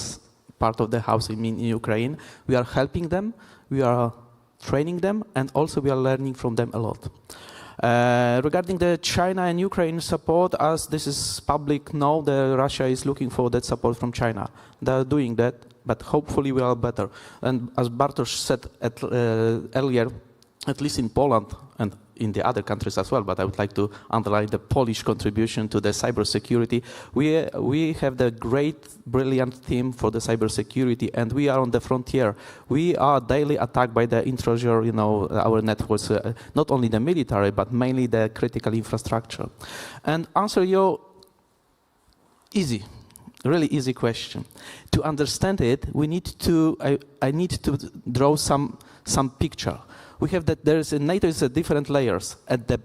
part of the house in Ukraine. We are helping them. We are training them, and also we are learning from them a lot. Regarding the China and Ukraine support, as this is public now, Russia is looking for that support from China. They are doing that, but hopefully we are better. And as Bartosz said earlier, at least in Poland and in the other countries as well, but I would like to underline the Polish contribution to the cybersecurity. We have the great, brilliant team for the cybersecurity, and we are on the frontier. We are daily attacked by the intruder, our networks, not only the military, but mainly the critical infrastructure. And answer your really easy question. To understand it, we need to. I need to draw some picture. We have that there is NATO is different layers. At the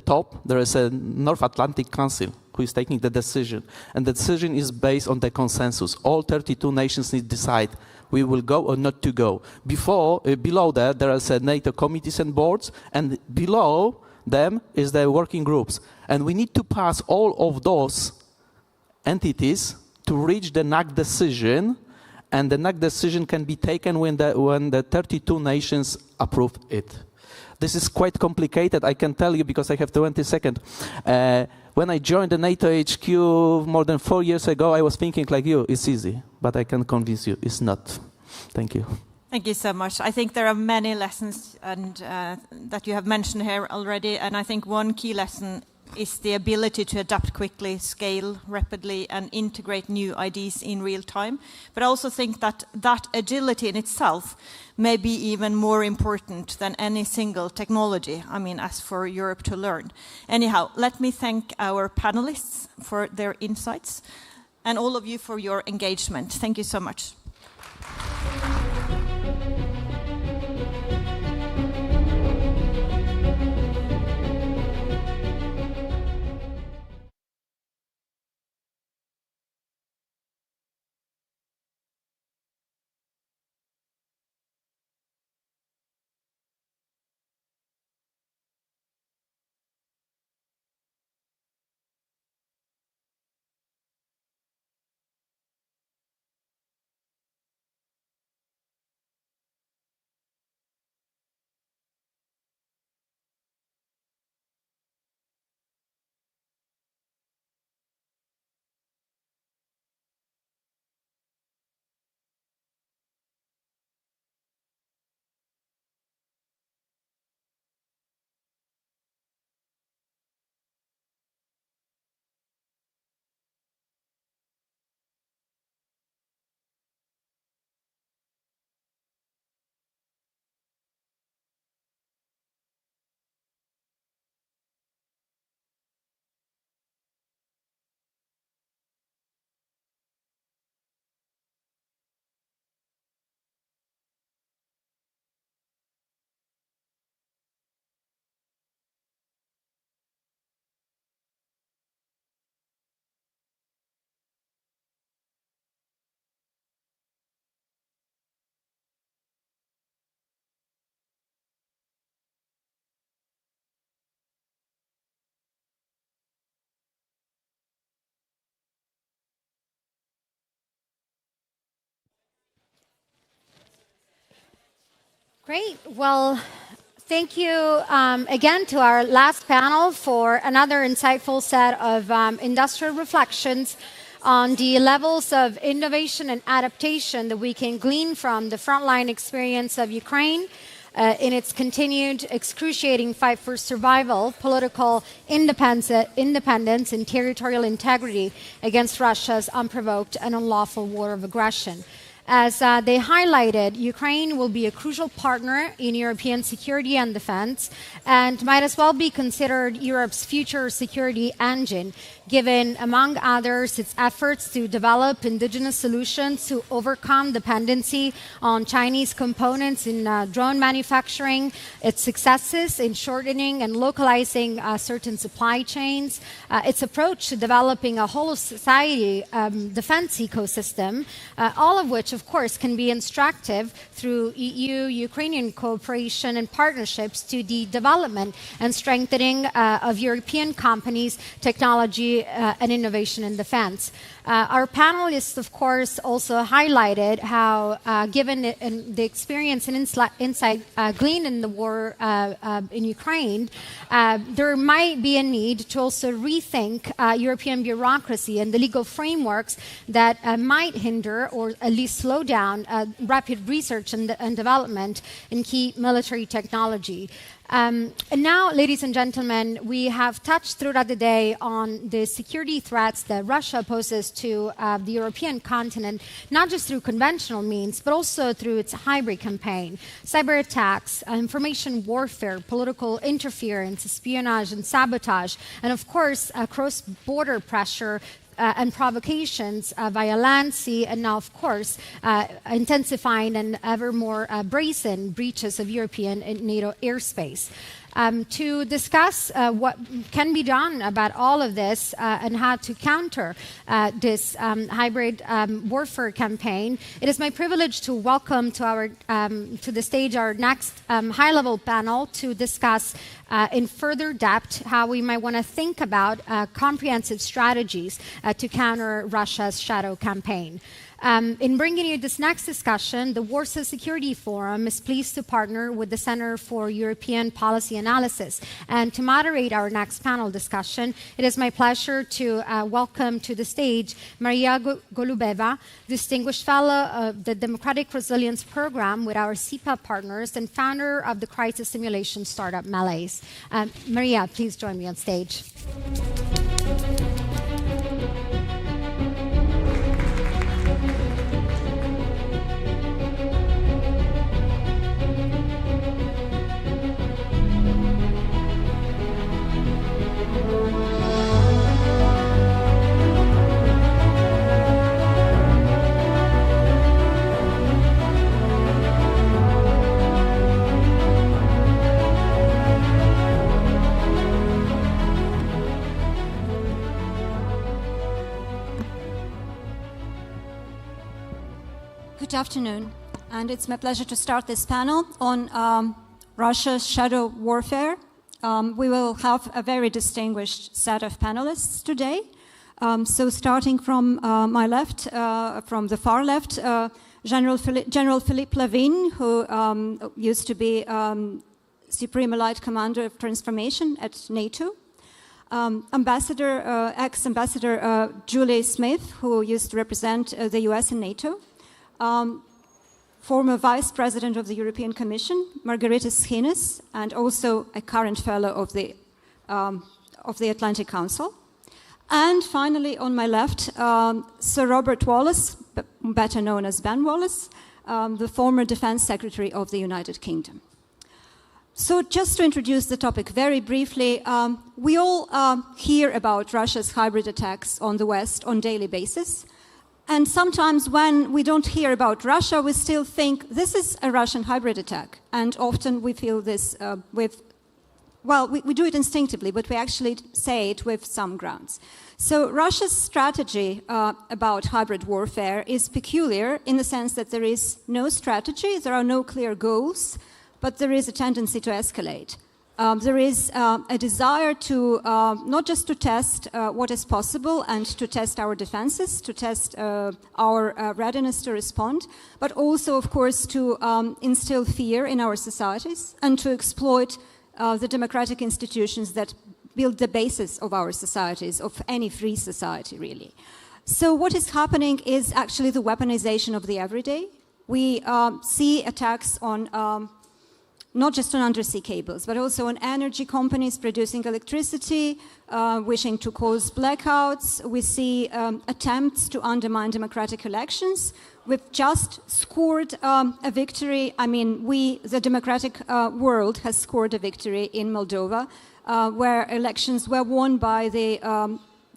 top, there is a North Atlantic Council who is taking the decision, and the decision is based on the consensus. All 32 nations need to decide we will go or not to go. Below that, there is a NATO committees and boards, and below them is the working groups. And we need to pass all of those entities to reach the NAC decision, and the NAC decision can be taken when the 32 nations approve it. This is quite complicated, I can tell you, because I have 20 seconds. When I joined the NATO HQ more than 4 years ago, I was thinking like you, it's easy, but I can convince you, it's not. Thank you. Thank you so much. I think there are many lessons that you have mentioned here already, and I think one key lesson is the ability to adapt quickly, scale rapidly, and integrate new ideas in real time. But I also think that that agility in itself may be even more important than any single technology, I mean, as for Europe to learn. Anyhow, let me thank our panelists for their insights, and all of you for your engagement. Thank you so much. Great. Well, thank you again to our last panel for another insightful set of industrial reflections on the levels of innovation and adaptation that we can glean from the frontline experience of Ukraine in its continued excruciating fight for survival, political independence, and territorial integrity against Russia's unprovoked and unlawful war of aggression. As they highlighted, Ukraine will be a crucial partner in European security and defense, and might as well be considered Europe's future security engine, given, among others, its efforts to develop indigenous solutions to overcome dependency on Chinese components in drone manufacturing, its successes in shortening and localizing certain supply chains, its approach to developing a whole of society defense ecosystem, all of which, of course, can be instructive through EU-Ukrainian cooperation and partnerships to the development and strengthening of European companies' technology and innovation in defense. Our panelists, of course, also highlighted how, given the experience and insight gleaned in the war in Ukraine, there might be a need to also rethink European bureaucracy and the legal frameworks that might hinder or at least slow down rapid research and development in key military technology. And now, ladies and gentlemen, we have touched throughout the day on the security threats that Russia poses to the European continent, not just through conventional means, but also through its hybrid campaign, cyber attacks, information warfare, political interference, espionage and sabotage, and of course, cross-border pressure and provocations via land, sea, and now, of course, intensifying and ever more brazen breaches of European and NATO airspace. to discuss what can be done about all of this and how to counter this hybrid warfare campaign. It is my privilege to welcome to the stage our next high-level panel to discuss in further depth how we might want to think about comprehensive strategies to counter Russia's shadow campaign. In bringing you this next discussion, the Warsaw Security Forum is pleased to partner with the Center for European Policy Analysis. And to moderate our next panel discussion, it is my pleasure to welcome to the stage Maria Golubeva, Distinguished Fellow of the Democratic Resilience Program with our CEPA partners and founder of the crisis simulation startup Malaise. Maria, please join me on stage. Good afternoon, and it's my pleasure to start this panel on Russia's shadow warfare. We will have a very distinguished set of panelists today. So starting from my left, from the far left, General Philippe Lavin, who used to be Supreme Allied Commander of Transformation at NATO. Ex-Ambassador Julie Smith, who used to represent the US in NATO. Former Vice President of the European Commission, Margarita Schines, and also a current Fellow of the Atlantic Council. And finally, on my left, Sir Robert Wallace, better known as Ben Wallace, the former Defense Secretary of the United Kingdom. So just to introduce the topic very briefly, we all hear about Russia's hybrid attacks on the West on a daily basis. And sometimes when we don't hear about Russia, we still think this is a Russian hybrid attack. And often we feel this we do it instinctively, but we actually say it with some grounds. So Russia's strategy about hybrid warfare is peculiar in the sense that there is no strategy, there are no clear goals, but there is a tendency to escalate. There is a desire to not just to test what is possible and to test our defenses, to test our readiness to respond, but also, of course, to instill fear in our societies and to exploit the democratic institutions that build the basis of our societies, of any free society, really. So what is happening is actually the weaponization of the everyday. We see attacks on not just on undersea cables, but also on energy companies producing electricity, wishing to cause blackouts. We see attempts to undermine democratic elections. We've just scored a victory. I mean, the democratic world has scored a victory in Moldova, where elections were won by the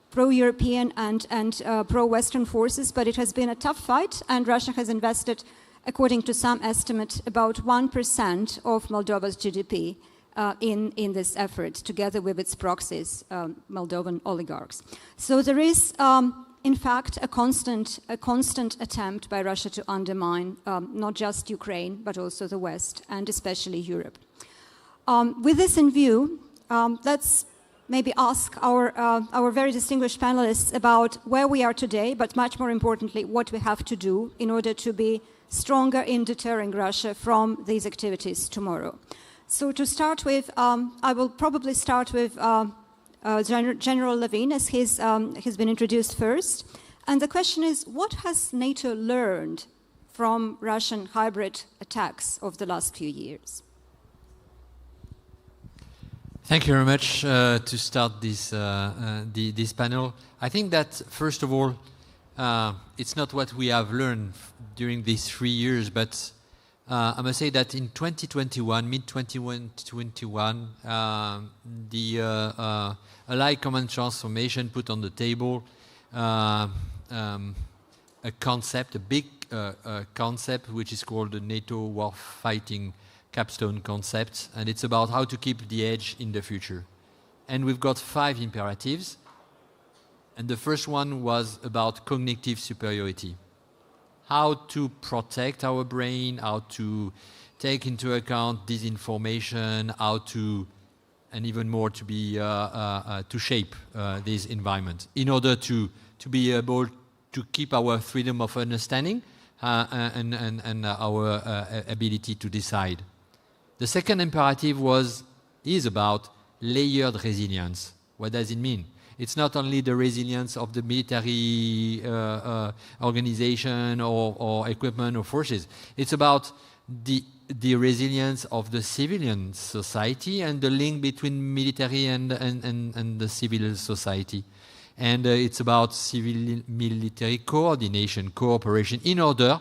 pro-European and pro-Western forces, but it has been a tough fight, and Russia has invested, according to some estimate, about 1% of Moldova's GDP in this effort, together with its proxies, Moldovan oligarchs. So there is, in fact, a constant attempt by Russia to undermine not just Ukraine, but also the West, and especially Europe. With this in view, let's maybe ask our very distinguished panelists about where we are today, but much more importantly, what we have to do in order to be stronger in deterring Russia from these activities tomorrow. So to start with, I will probably start with General Lavin, as he's been introduced first. And the question is, what has NATO learned from Russian hybrid attacks of the last few years? Thank you very much to start this panel. I think that, first of all, it's not what we have learned during these 3 years, but I must say that in 2021, mid-2021, the Allied Command Transformation put on the table a concept, a big concept, which is called the NATO Warfighting capstone concept, and it's about how to keep the edge in the future. And we've got 5 imperatives. And the first one was about cognitive superiority. How to protect our brain, how to take into account disinformation, how to, and even more, to be to shape this environment in order to be able to keep our freedom of understanding and our ability to decide. The second imperative is about layered resilience. What does it mean? It's not only the resilience of the military organization or equipment or forces. It's about the resilience of the civilian society and the link between military and the civil society. And it's about civil-military coordination, cooperation, in order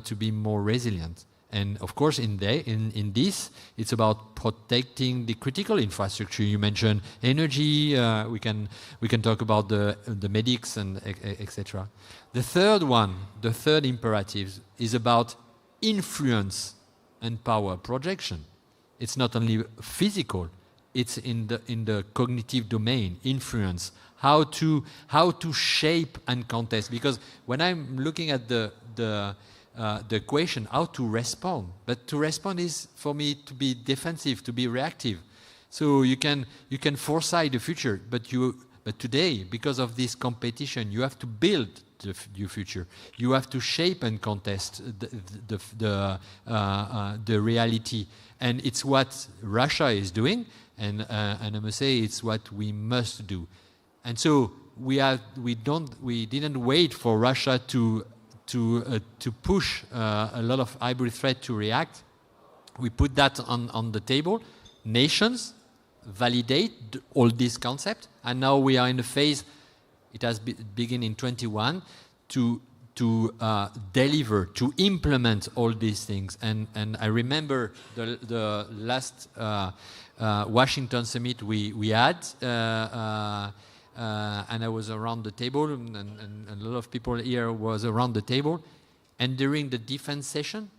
to be more resilient. And of course, in this, it's about protecting the critical infrastructure. You mentioned energy. We can talk about the medics and etc. The third imperative is about influence and power projection. It's not only physical; it's in the cognitive domain. Influence, how to shape and contest. Because when I'm looking at the question, how to respond. But to respond is, for me, to be defensive, to be reactive. So you can foresight the future, but today, because of this competition, you have to build your future. You have to shape and contest the reality, and it's what Russia is doing, and I must say it's what we must do. And so we didn't wait for Russia to push a lot of hybrid threat to react. We put that on the table. Nations validate all these concepts, and now we are in the phase, it has begun in 21, to deliver, to implement all these things. And I remember the last Washington summit we had, and I was around the table, and a lot of people here was around the table. And during the defense session,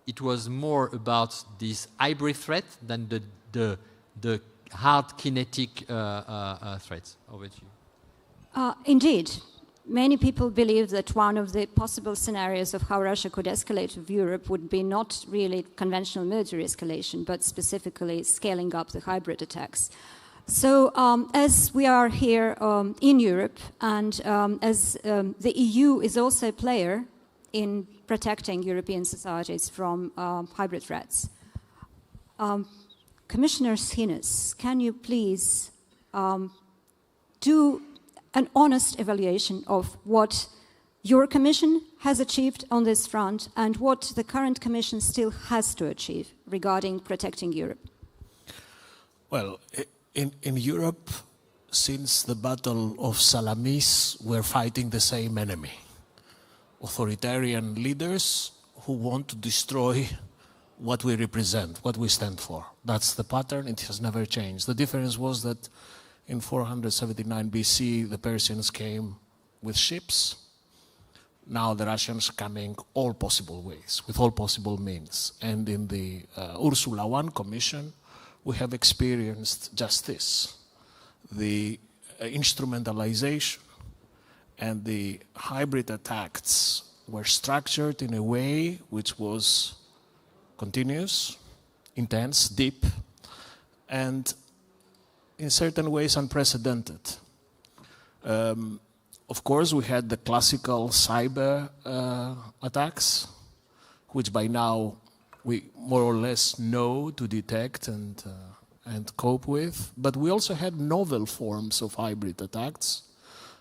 it was more about this hybrid threat than the hard kinetic threats. Over to you. Indeed. Many people believe that one of the possible scenarios of how Russia could escalate with Europe would be not really conventional military escalation, but specifically scaling up the hybrid attacks. So as we are here in Europe, and as the EU is also a player in protecting European societies from hybrid threats, Commissioner Schinas, can you please do an honest evaluation of what your Commission has achieved on this front and what the current Commission still has to achieve regarding protecting Europe? Well, in Europe, since the Battle of Salamis, we're fighting the same enemy. Authoritarian leaders who want to destroy what we represent, what we stand for. That's the pattern, it has never changed. The difference was that in 479 BC, the Persians came with ships. Now the Russians are coming all possible ways, with all possible means. And in the Ursula I Commission, we have experienced just this. The instrumentalization and the hybrid attacks were structured in a way which was continuous, intense, deep, and in certain ways unprecedented. Of course, we had the classical cyber attacks, which by now we more or less know to detect and cope with. But we also had novel forms of hybrid attacks,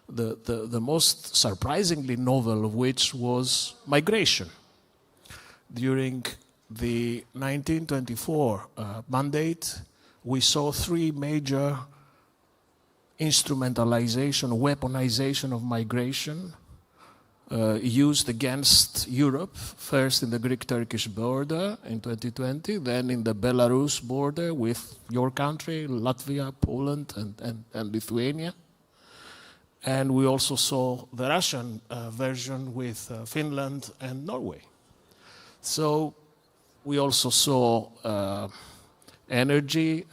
the most surprisingly novel of which was migration. During the 1924 mandate, we saw three major instrumentalization, weaponization of migration used against Europe, first in the Greek-Turkish border in 2020, then in the Belarus border with your country, Latvia, Poland, and Lithuania. And we also saw the Russian version with Finland and Norway. So We also saw energy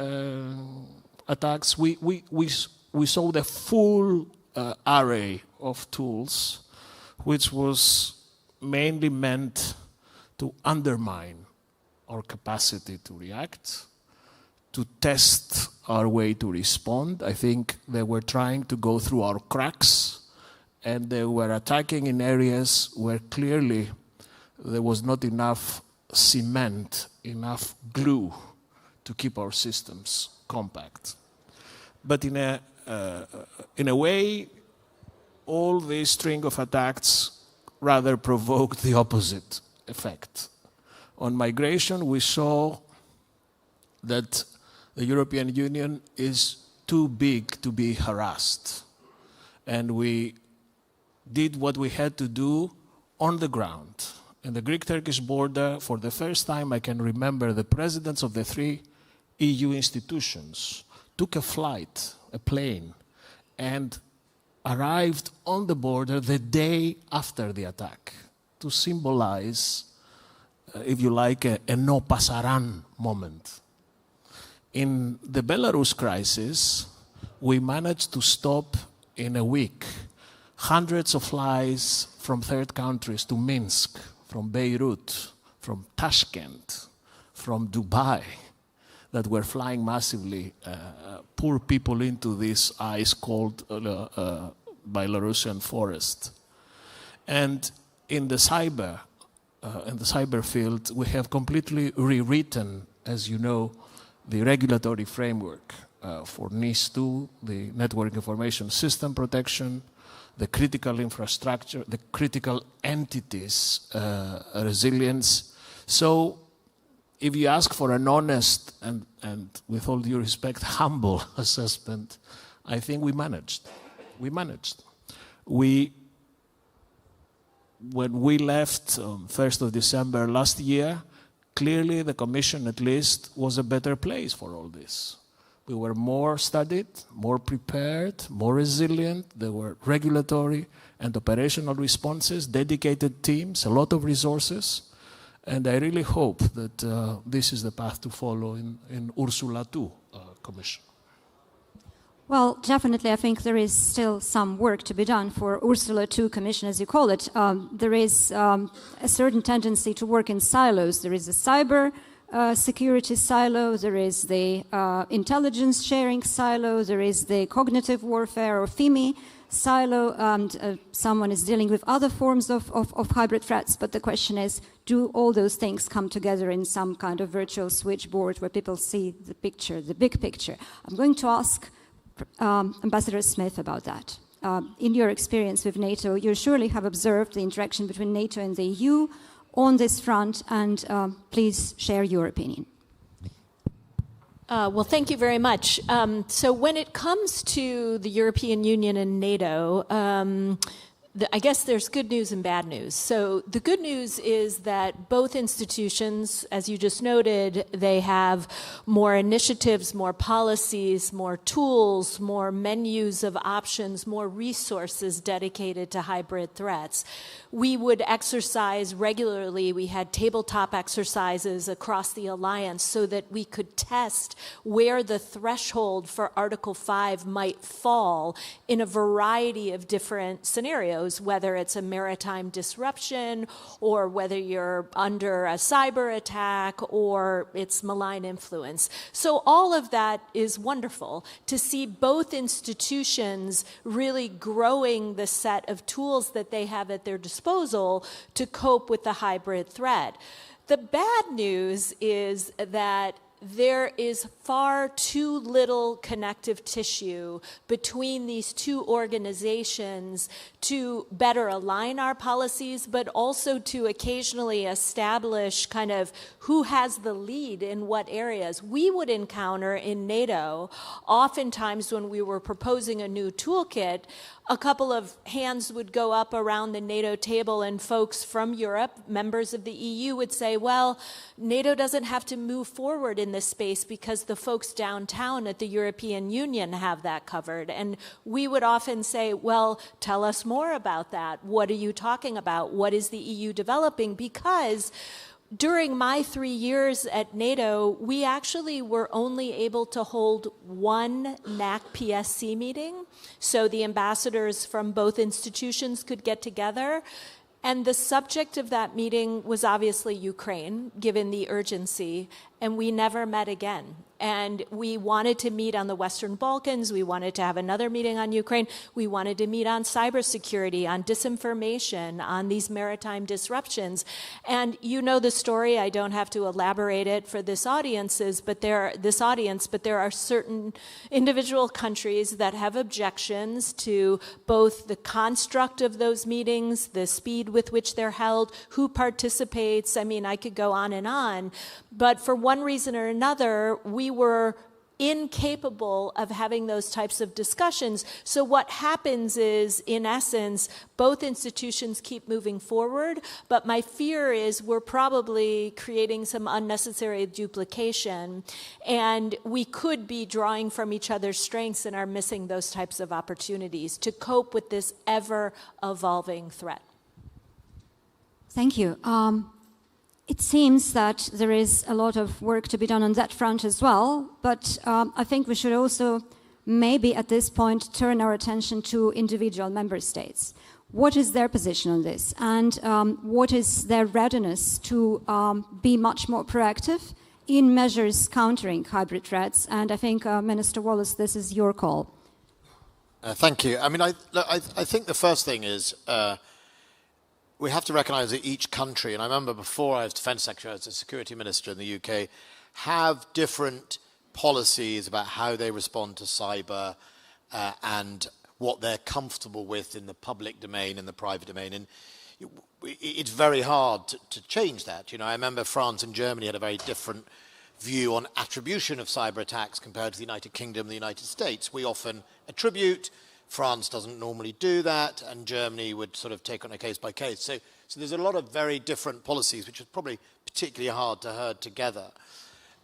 attacks. We saw the full array of tools, which was mainly meant to undermine our capacity to react, to test our way to respond. I think they were trying to go through our cracks, and they were attacking in areas where clearly there was not enough cement, enough glue to keep our systems compact. But in a way, all this string of attacks rather provoked the opposite effect. On migration, we saw that the European Union is too big to be harassed. And we did what we had to do on the ground. In the Greek-Turkish border, for the first time I can remember, the presidents of the 3 EU institutions took a flight, a plane, and arrived on the border the day after the attack to symbolize, if you like, a no pasaran moment. In the Belarus crisis, we managed to stop in a week hundreds of flights from third countries to Minsk, from Beirut, from Tashkent, from Dubai, that were flying massively poor people into this ice-cold Belarusian forest. And in the cyber field, we have completely rewritten, as you know, the regulatory framework for NIS2, the Network Information System Protection, the critical infrastructure, the critical entities resilience. So if you ask for an honest and with all due respect, humble assessment, I think we managed. We managed. When we left 1st of December last year, clearly the Commission at least was a better place for all this. We were more studied, more prepared, more resilient. There were regulatory and operational responses, dedicated teams, a lot of resources. And I really hope that this is the path to follow in Ursula II Commission. Well, definitely, I think there is still some work to be done for Ursula II Commission, as you call it. There is a certain tendency to work in silos. There is a cyber security silo, there is the intelligence sharing silo, there is the cognitive warfare or FIMI silo, and someone is dealing with other forms of hybrid threats. But the question is, do all those things come together in some kind of virtual switchboard where people see the picture, the big picture? I'm going to ask Ambassador Smith about that. In your experience with NATO, you surely have observed the interaction between NATO and the EU on this front, and please share your opinion. Well, thank you very much. So when it comes to the European Union and NATO, I guess there's good news and bad news. So the good news is that both institutions, as you just noted, they have more initiatives, more policies, more tools, more menus of options, more resources dedicated to hybrid threats. We would exercise regularly. We had tabletop exercises across the alliance so that we could test where the threshold for Article 5 might fall in a variety of different scenarios, whether it's a maritime disruption or whether you're under a cyber attack or it's malign influence. So all of that is wonderful to see both institutions really growing the set of tools that they have at their disposal to cope with the hybrid threat. The bad news is that there is far too little connective tissue between these two organizations to better align our policies, but also to occasionally establish kind of who has the lead in what areas. We would encounter in NATO, oftentimes when we were proposing a new toolkit, a couple of hands would go up around the NATO table and folks from Europe, members of the EU, would say, well, NATO doesn't have to move forward in this space because the folks downtown at the European Union have that covered. And we would often say, well, tell us more about that. What are you talking about? What is the EU developing? Because during my 3 years at NATO, we actually were only able to hold one NAC PSC meeting, so the ambassadors from both institutions could get together. And the subject of that meeting was obviously Ukraine, given the urgency, and we never met again. And we wanted to meet on the Western Balkans. We wanted to have another meeting on Ukraine. We wanted to meet on cybersecurity, on disinformation, on these maritime disruptions. And you know the story. I don't have to elaborate it for this audience, but there are certain individual countries that have objections to both the construct of those meetings, the speed with which they're held, who participates. I mean, I could go on and on. But for one reason or another, we were incapable of having those types of discussions. So what happens is, in essence, both institutions keep moving forward, but my fear is we're probably creating some unnecessary duplication, and we could be drawing from each other's strengths and are missing those types of opportunities to cope with this ever-evolving threat. Thank you. It seems that there is a lot of work to be done on that front as well, but I think we should also maybe at this point turn our attention to individual member states. What is their position on this, and what is their readiness to be much more proactive in measures countering hybrid threats? And I think, Minister Wallace, this is your call. Thank you. I mean, I think the first thing is we have to recognize that each country, and I remember before I was Defense Secretary, I was a Security Minister in the UK, have different policies about how they respond to cyber and what they're comfortable with in the public domain and the private domain. And it's very hard to change that. You know, I remember France and Germany had a very different view on attribution of cyber attacks compared to the United Kingdom and the United States. We often attribute. France doesn't normally do that, and Germany would sort of take on a case by case. So there's a lot of very different policies, which is probably particularly hard to herd together.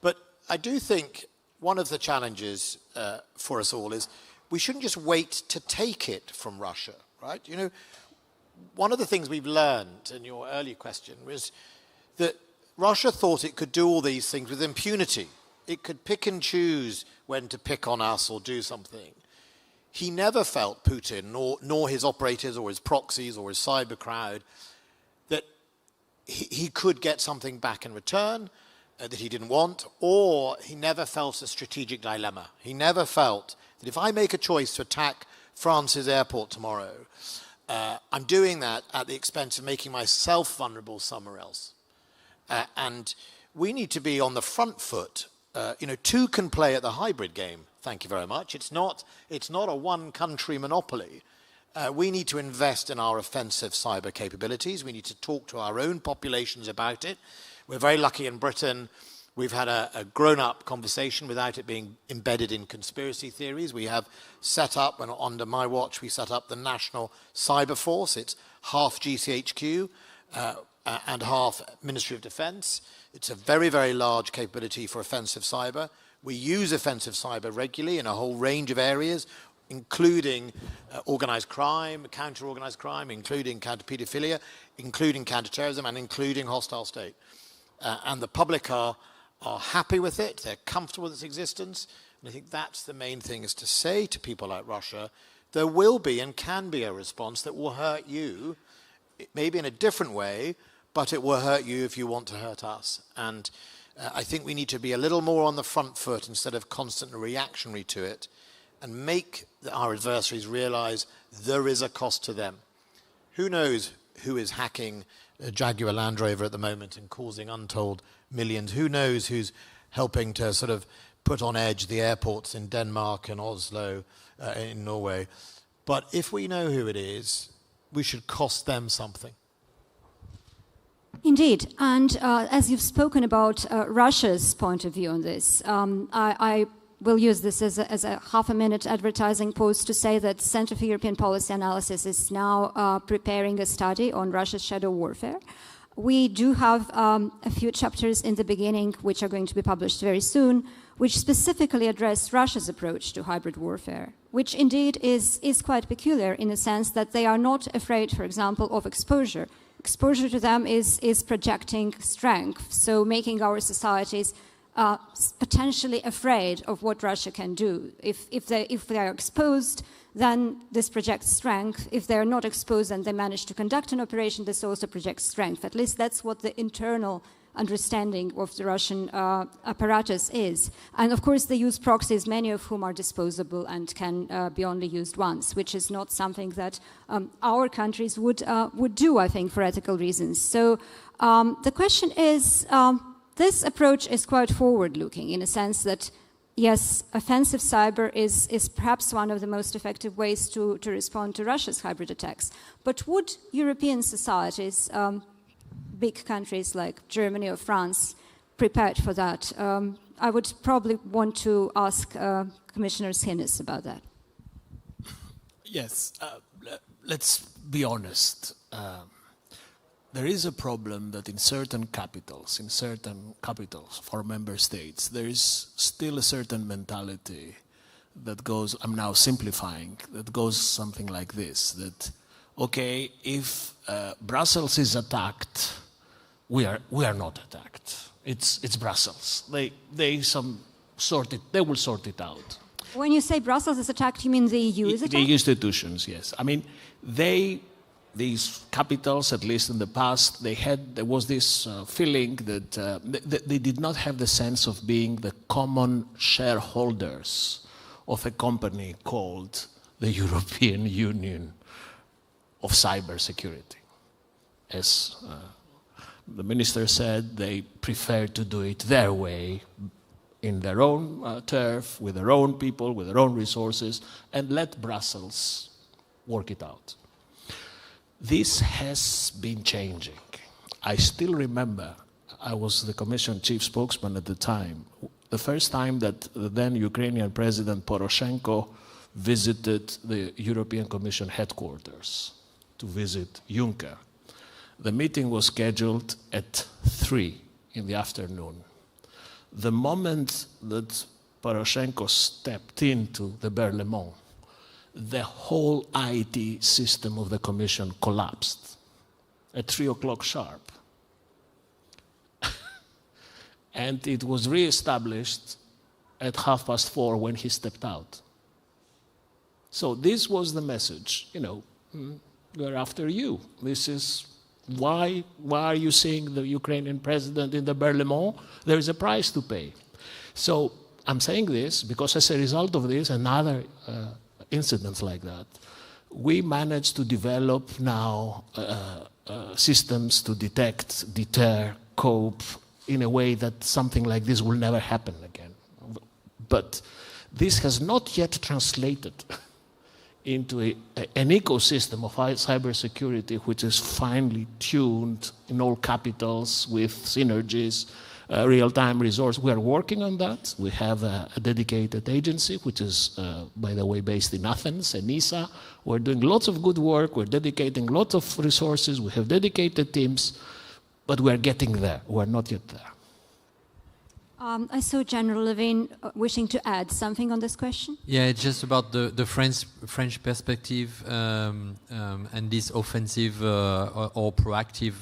But I do think one of the challenges for us all is we shouldn't just wait to take it from Russia, right? You know, one of the things we've learned in your earlier question was that Russia thought it could do all these things with impunity. It could pick and choose when to pick on us or do something. He never felt, Putin, nor his operators or his proxies or his cyber crowd, that he could get something back in return that he didn't want, or he never felt a strategic dilemma. He never felt that if I make a choice to attack France's airport tomorrow, I'm doing that at the expense of making myself vulnerable somewhere else. And we need to be on the front foot. You know, two can play at the hybrid game. Thank you very much. It's not a one-country monopoly. We need to invest in our offensive cyber capabilities. We need to talk to our own populations about it. We're very lucky in Britain. We've had a grown-up conversation without it being embedded in conspiracy theories. We have set up, and under my watch, we set up the National Cyber Force. It's half GCHQ and half Ministry of Defence. It's a very, very large capability for offensive cyber. We use offensive cyber regularly in a whole range of areas, including organised crime, counter-organised crime, including counter-paedophilia, including counter-terrorism, and including hostile state. And the public are happy with it. They're comfortable with its existence. And I think that's the main thing, is to say to people like Russia, there will be and can be a response that will hurt you, maybe in a different way, but it will hurt you if you want to hurt us. And I think we need to be a little more on the front foot instead of constantly reactionary to it, and make our adversaries realize there is a cost to them. Who knows who is hacking a Jaguar Land Rover at the moment and causing untold millions? Who knows who's helping to sort of put on edge the airports in Denmark and Oslo in Norway? But if we know who it is, we should cost them something. Indeed, and as you've spoken about Russia's point of view on this, I will use this as a half-a-minute advertising post to say that Center for European Policy Analysis is now preparing a study on Russia's shadow warfare. We do have a few chapters in the beginning, which are going to be published very soon, which specifically address Russia's approach to hybrid warfare, which indeed is quite peculiar in the sense that they are not afraid, for example, of exposure exposure to them is projecting strength, so making our societies potentially afraid of what Russia can do. If they are exposed, then this projects strength. If they are not exposed and they manage to conduct an operation, this also projects strength. At least that's what the internal understanding of the Russian apparatus is. And of course, they use proxies, many of whom are disposable and can be only used once, which is not something that our countries would do, I think, for ethical reasons. So the question is, this approach is quite forward-looking in a sense that, yes, offensive cyber is perhaps one of the most effective ways to respond to Russia's hybrid attacks. But would European societies, big countries like Germany or France, prepared for that? I would probably want to ask Commissioner Schinas about that. Yes, let's be honest. There is a problem that in certain capitals for member states, there is still a certain mentality that goes, I'm now simplifying, that goes something like this, that, okay, if Brussels is attacked, we are not attacked. It's Brussels. They will sort it out. When you say Brussels is attacked, you mean the EU is attacked? The institutions, yes. I mean, these capitals, at least in the past, there was this feeling that they did not have the sense of being the common shareholders of a company called the European Union of Cybersecurity. As the minister said, they prefer to do it their way, in their own turf, with their own people, with their own resources, and let Brussels work it out. This has been changing. I still remember, I was the Commission chief spokesman at the time, the first time that the then Ukrainian President Poroshenko visited the European Commission headquarters to visit Juncker. The meeting was scheduled at 3 in the afternoon. The moment that Poroshenko stepped into the Berlaymont, the whole IT system of the Commission collapsed at 3 o'clock sharp. And it was re-established at 4:30 when he stepped out. So this was the message, we're after you. This is why are you seeing the Ukrainian president in the Berlaymont? There is a price to pay. So I'm saying this because as a result of this and other incidents like that, we managed to develop now systems to detect, deter, cope in a way that something like this will never happen again. But this has not yet translated into an ecosystem of cybersecurity which is finely tuned in all capitals with synergies, real-time resource. We are working on that. We have a dedicated agency, which is, by the way, based in Athens, ENISA. We're doing lots of good work. We're dedicating lots of resources. We have dedicated teams, but we're getting there. We're not yet there. I saw General Levine wishing to add something on this question. Yeah, it's just about the French perspective and this offensive or proactive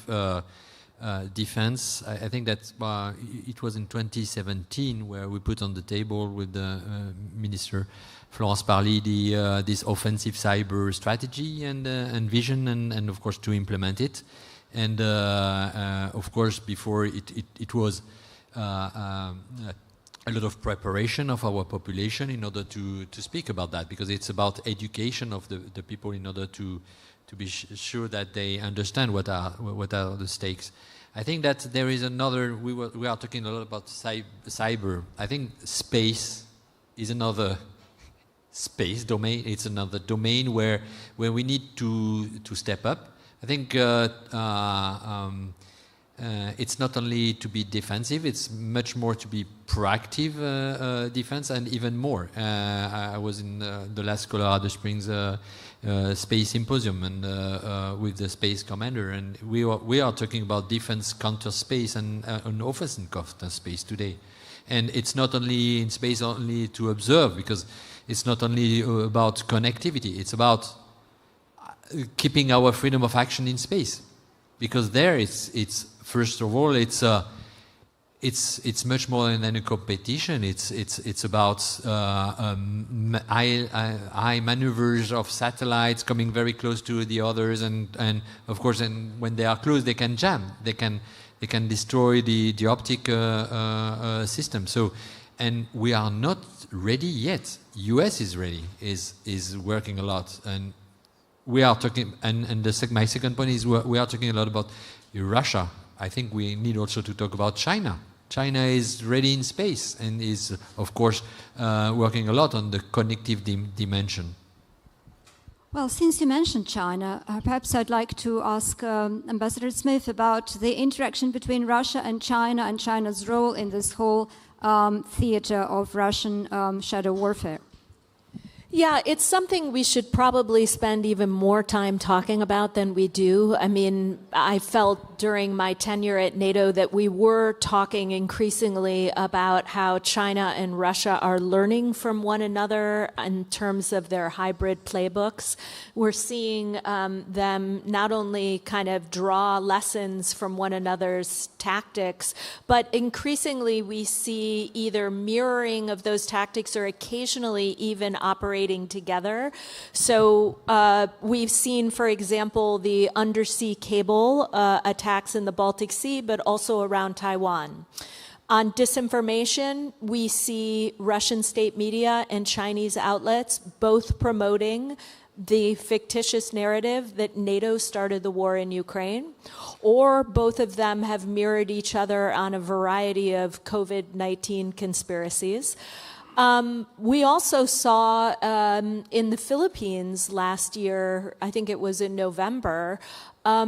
defense. I think that it was in 2017 where we put on the table with the Minister Florence Parly this offensive cyber strategy and vision and of course to implement it. And of course before it was a lot of preparation of our population in order to speak about that, because it's about education of the people in order to be sure that they understand what are the stakes. I think that there is another, we are talking a lot about cyber. I think space is another space domain. It's another domain where we need to step up. I think it's not only to be defensive, it's much more to be proactive defense, and even more. I was in the last Colorado Springs Space Symposium and with the Space Commander, and we are talking about defense counter space and an offensive counter space today. And it's not only in space only to observe, because it's not only about connectivity, it's about keeping our freedom of action in space. because there it's first of all it's much more than a competition. It's about high maneuvers of satellites coming very close to the others, and of course, and when they are close, they can jam. They can destroy the optic system. So, and we are not ready yet. US is ready, is working a lot, and we are talking. And my second point is we are talking a lot about Russia. I think we need also to talk about China. China is ready in space and is, of course, working a lot on the connective dimension. Well, since you mentioned China, perhaps I'd like to ask Ambassador Smith about the interaction between Russia and China's role in this whole theater of Russian shadow warfare. Yeah, it's something we should probably spend even more time talking about than we do. I mean, I felt during my tenure at NATO that we were talking increasingly about how China and Russia are learning from one another in terms of their hybrid playbooks. We're seeing them not only kind of draw lessons from one another's tactics, but increasingly we see either mirroring of those tactics or occasionally even operating together. So we've seen, for example, the undersea cable attacks in the Baltic Sea, but also around Taiwan. On disinformation, we see Russian state media and Chinese outlets both promoting the fictitious narrative that NATO started the war in Ukraine, or both of them have mirrored each other on a variety of COVID-19 conspiracies. We also saw in the Philippines last year, I think it was in November,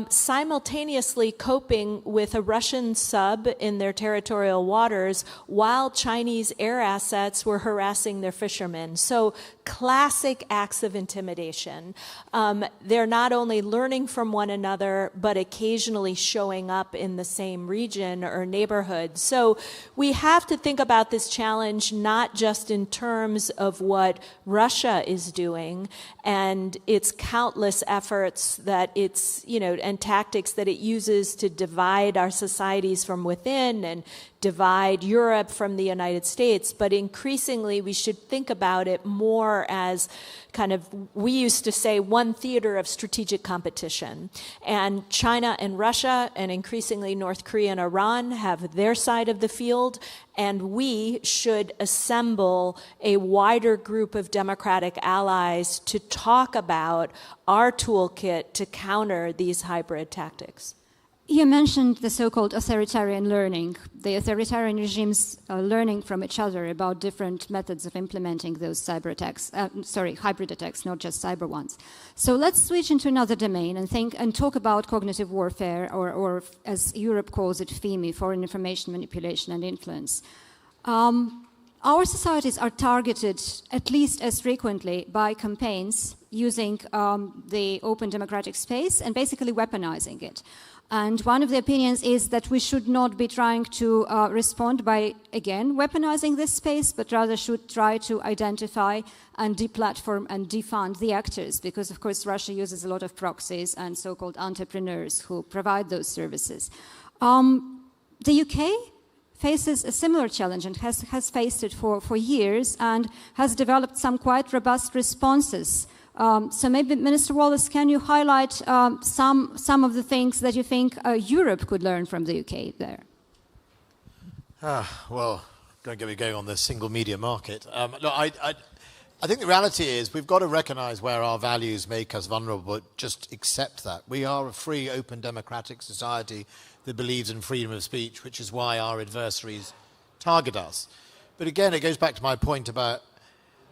simultaneously coping with a Russian sub in their territorial waters while Chinese air assets were harassing their fishermen. So classic acts of intimidation. They're not only learning from one another, but occasionally showing up in the same region or neighborhood. So we have to think about this challenge not just in terms of what Russia is doing and its countless efforts that it's, and tactics that it uses to divide our societies from within and divide Europe from the United States, but increasingly we should think about it more as kind of, we used to say, one theater of strategic competition. And China and Russia, and increasingly North Korea and Iran, have their side of the field, and we should assemble a wider group of democratic allies to talk about our toolkit to counter these hybrid tactics. You mentioned the so-called authoritarian learning, the authoritarian regimes learning from each other about different methods of implementing those hybrid attacks, not just cyber ones. So let's switch into another domain and talk about cognitive warfare, or as Europe calls it, FIMI, foreign information manipulation and influence. Our societies are targeted at least as frequently by campaigns using the open democratic space and basically weaponizing it. And one of the opinions is that we should not be trying to respond by, again, weaponizing this space, but rather should try to identify and deplatform and defund the actors, because, of course, Russia uses a lot of proxies and so-called entrepreneurs who provide those services. The UK faces a similar challenge and has faced it for years and has developed some quite robust responses. So maybe, Minister Wallace, can you highlight some of the things that you think Europe could learn from the UK there? Well, don't get me going on the single media market. Look, I think the reality is we've got to recognise where our values make us vulnerable, but just accept that. We are a free, open, democratic society that believes in freedom of speech, which is why our adversaries target us. But again, it goes back to my point about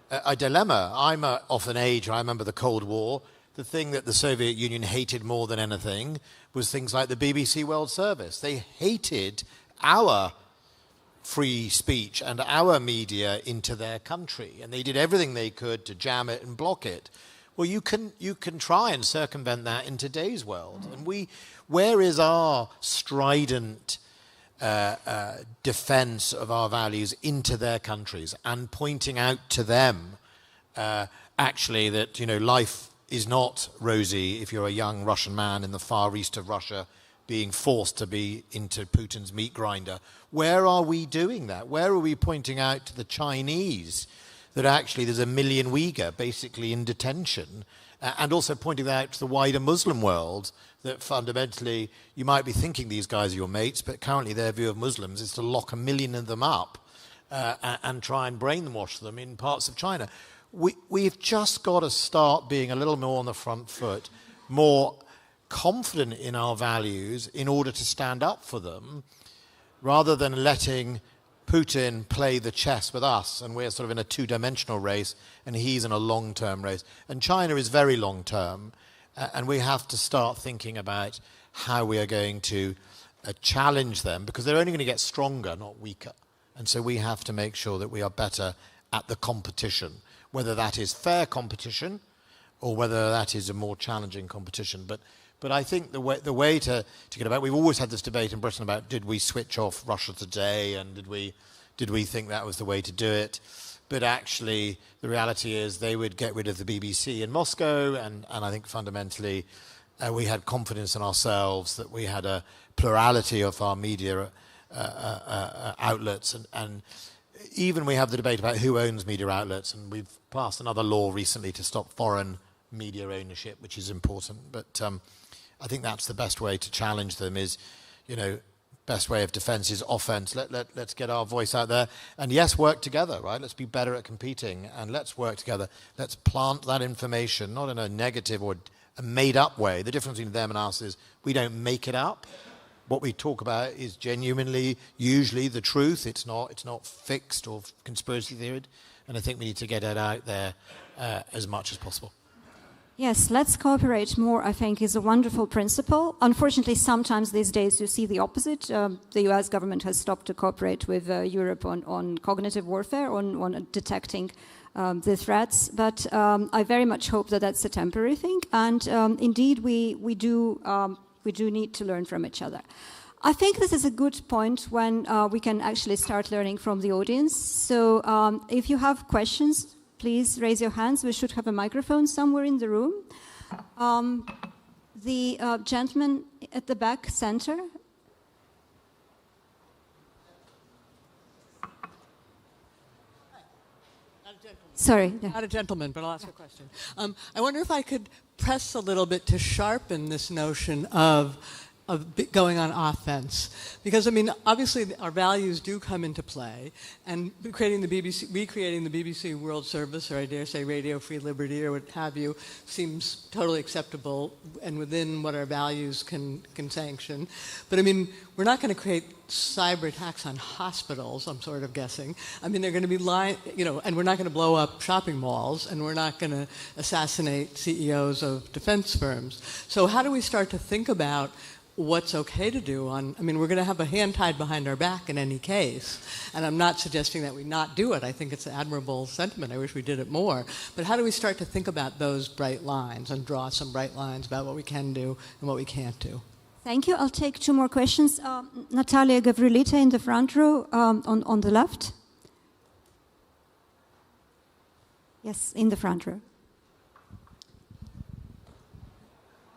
a dilemma. I'm of an age, I remember the Cold War. The thing that the Soviet Union hated more than anything was things like the BBC World Service. They hated our free speech and our media into their country, and they did everything they could to jam it and block it. Well, you can try and circumvent that in today's world. And where is our strident defense of our values into their countries and pointing out to them actually that life is not rosy if you're a young Russian man in the far east of Russia being forced to be into Putin's meat grinder. Where are we doing that? Where are we pointing out to the Chinese that actually there's 1 million Uyghur basically in detention, and also pointing out to the wider Muslim world that fundamentally you might be thinking these guys are your mates, but currently their view of Muslims is to lock 1 million of them up and try and brainwash them in parts of China. We've just got to start being a little more on the front foot, more confident in our values in order to stand up for them, rather than letting Putin play the chess with us, and we're sort of in a two-dimensional race, and he's in a long-term race. And China is very long-term, and we have to start thinking about how we are going to challenge them, because they're only going to get stronger, not weaker. And so we have to make sure that we are better at the competition, whether that is fair competition or whether that is a more challenging competition. But I think the way to get about, we've always had this debate in Britain about did we switch off Russia today, and did we think that was the way to do it? But actually, the reality is they would get rid of the BBC in Moscow, and I think fundamentally we had confidence in ourselves that we had a plurality of our media outlets, and even we have the debate about who owns media outlets, and we've passed another law recently to stop foreign media ownership, which is important. But I think that's the best way to challenge them is, best way of defense is offense. Let's get our voice out there. And yes, work together, right? Let's be better at competing, and let's work together. Let's plant that information, not in a negative or a made-up way. The difference between them and us is we don't make it up. What we talk about is genuinely, usually, the truth. It's not fixed or conspiracy theory. And I think we need to get it out there as much as possible. Yes, let's cooperate more, I think, is a wonderful principle. Unfortunately, sometimes these days you see the opposite. The US government has stopped to cooperate with Europe on cognitive warfare, on detecting the threats. But I very much hope that that's a temporary thing. And indeed, we do need to learn from each other. I think this is a good point when we can actually start learning from the audience. So if you have questions, please raise your hands. We should have a microphone somewhere in the room. The gentleman at the back center. Sorry. Not a gentleman, but I'll ask a question. I wonder if I could press a little bit to sharpen this notion of going on offense, because obviously our values do come into play, and recreating the BBC World Service, or I dare say Radio Free Liberty, or what have you, seems totally acceptable and within what our values can sanction. But we're not going to create cyber attacks on hospitals, I'm sort of guessing. They're going to be and we're not going to blow up shopping malls, and we're not going to assassinate CEOs of defense firms. So how do we start to think about what's okay to do we're going to have a hand tied behind our back in any case, and I'm not suggesting that we not do it. I think it's an admirable sentiment. I wish we did it more. But how do we start to think about those bright lines and draw some bright lines about what we can do and what we can't do? Thank you. I'll take two more questions. Natalia Gavrilita in the front row, on the left. Yes, in the front row.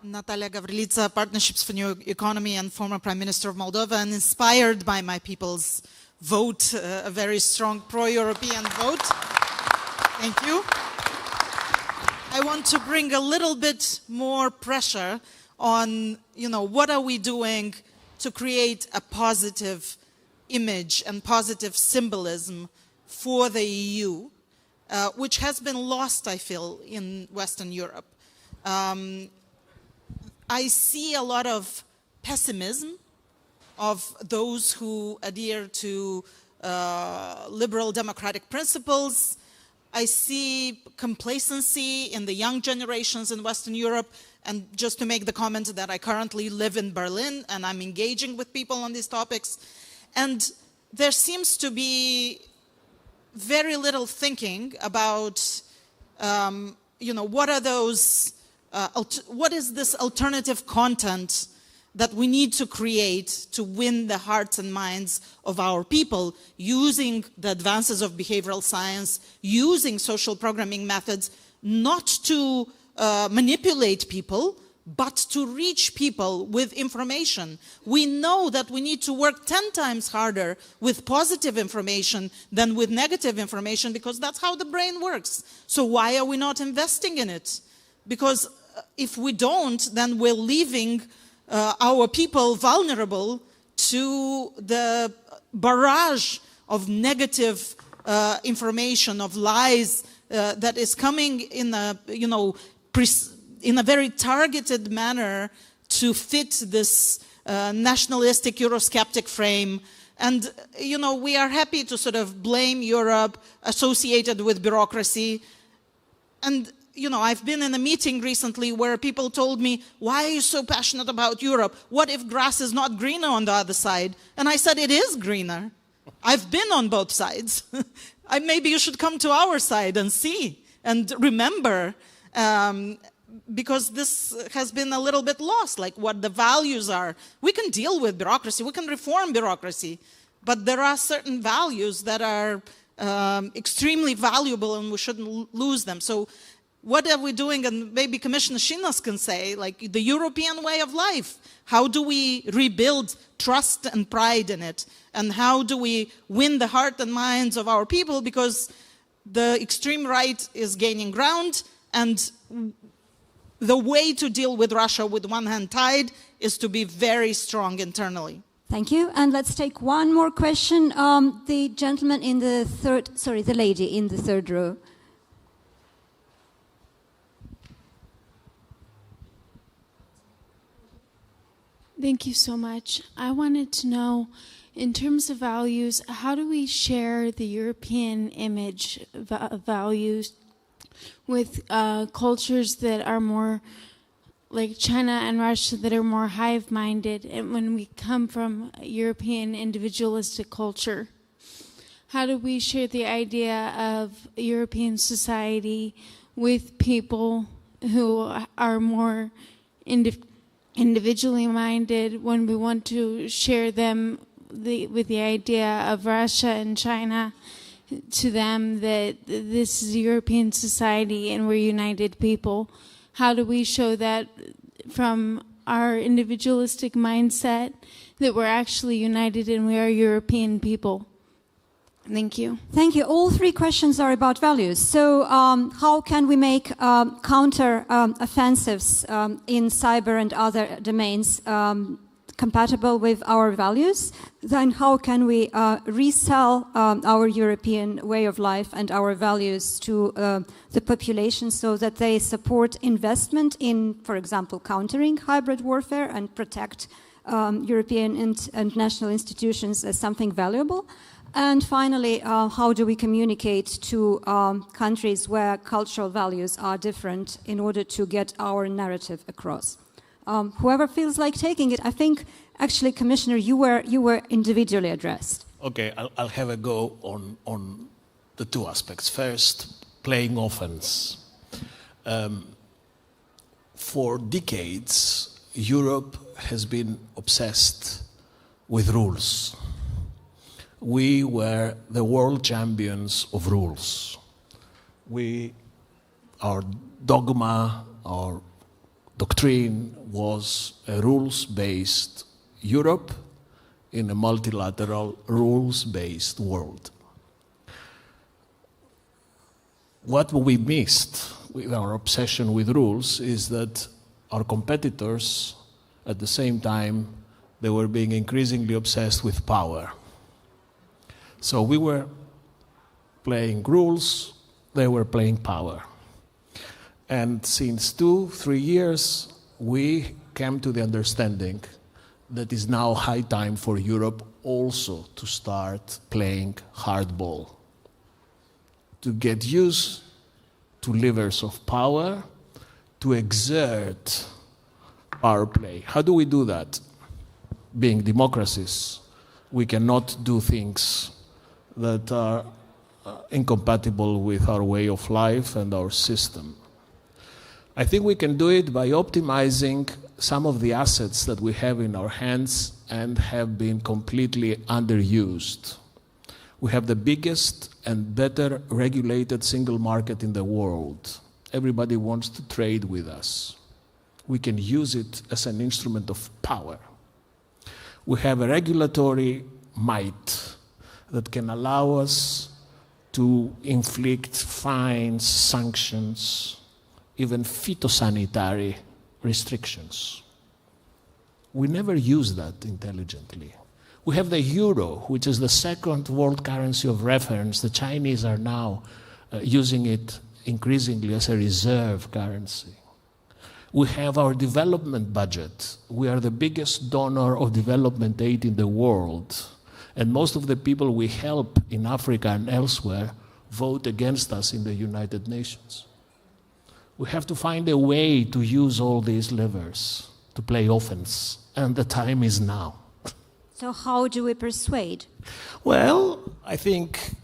Natalia Gavrilita, Partnerships for New Economy, and former Prime Minister of Moldova, and inspired by my people's vote, a very strong pro-European vote. Thank you. I want to bring a little bit more pressure on, what are we doing to create a positive image and positive symbolism for the EU, which has been lost, I feel, in Western Europe. I see a lot of pessimism of those who adhere to liberal democratic principles. I see complacency in the young generations in Western Europe. And just to make the comment that I currently live in Berlin and I'm engaging with people on these topics. And there seems to be very little thinking about, what are those what is this alternative content that we need to create to win the hearts and minds of our people using the advances of behavioral science, using social programming methods, not to manipulate people, but to reach people with information. We know that we need to work 10 times harder with positive information than with negative information, because that's how the brain works. So why are we not investing in it? Because if we don't, then we're leaving our people vulnerable to the barrage of negative information, of lies that is coming in a, in a very targeted manner to fit this nationalistic Eurosceptic frame. And, we are happy to sort of blame Europe associated with bureaucracy. And, I've been in a meeting recently where people told me, why are you so passionate about Europe? What if grass is not greener on the other side? And I said, it is greener. I've been on both sides. Maybe you should come to our side and see and remember, because this has been a little bit lost, like what the values are. We can deal with bureaucracy, we can reform bureaucracy, but there are certain values that are extremely valuable and we shouldn't lose them. So what are we doing? And maybe Commissioner Shinas can say, like the European way of life. How do we rebuild trust and pride in it? And how do we win the heart and minds of our people? Because the extreme right is gaining ground, and the way to deal with Russia with one hand tied is to be very strong internally. Thank you. And let's take one more question. The gentleman in the the lady in the third row. Thank you so much. I wanted to know, in terms of values, how do we share the European image values with cultures that are more like China and Russia, that are more hive-minded, and when we come from a European individualistic culture? How do we share the idea of European society with people who are more individually minded, when we want to share them with the idea of Russia and China to them, that this is a European society and we're united people? How do we show that from our individualistic mindset that we're actually united and we are European people? Thank you. Thank you. All three questions are about values. So how can we make counter offensives in cyber and other domains compatible with our values? Then how can we resell our European way of life and our values to the population so that they support investment in, for example, countering hybrid warfare and protect European and national institutions as something valuable? And finally, how do we communicate to countries where cultural values are different in order to get our narrative across? Whoever feels like taking it. I think, actually, Commissioner, you were individually addressed. Okay, I'll have a go on the two aspects. First, playing offense. For decades, Europe has been obsessed with rules. We were the world champions of rules. Our dogma, our doctrine was a rules-based Europe in a multilateral, rules-based world. What we missed with our obsession with rules is that our competitors, at the same time, they were being increasingly obsessed with power. So we were playing rules, they were playing power. And since 2-3 years, we came to the understanding that it's now high time for Europe also to start playing hardball, to get used to levers of power, to exert power play. How do we do that? Being democracies, we cannot do things that are incompatible with our way of life and our system. I think we can do it by optimizing some of the assets that we have in our hands and have been completely underused. We have the biggest and better regulated single market in the world. Everybody wants to trade with us. We can use it as an instrument of power. We have a regulatory might that can allow us to inflict fines, sanctions, even phytosanitary restrictions. We never use that intelligently. We have the euro, which is the second world currency of reference. The Chinese are now using it increasingly as a reserve currency. We have our development budget. We are the biggest donor of development aid in the world. And most of the people we help in Africa and elsewhere vote against us in the United Nations. We have to find a way to use all these levers to play offense, and the time is now. So how do we persuade? Well, I think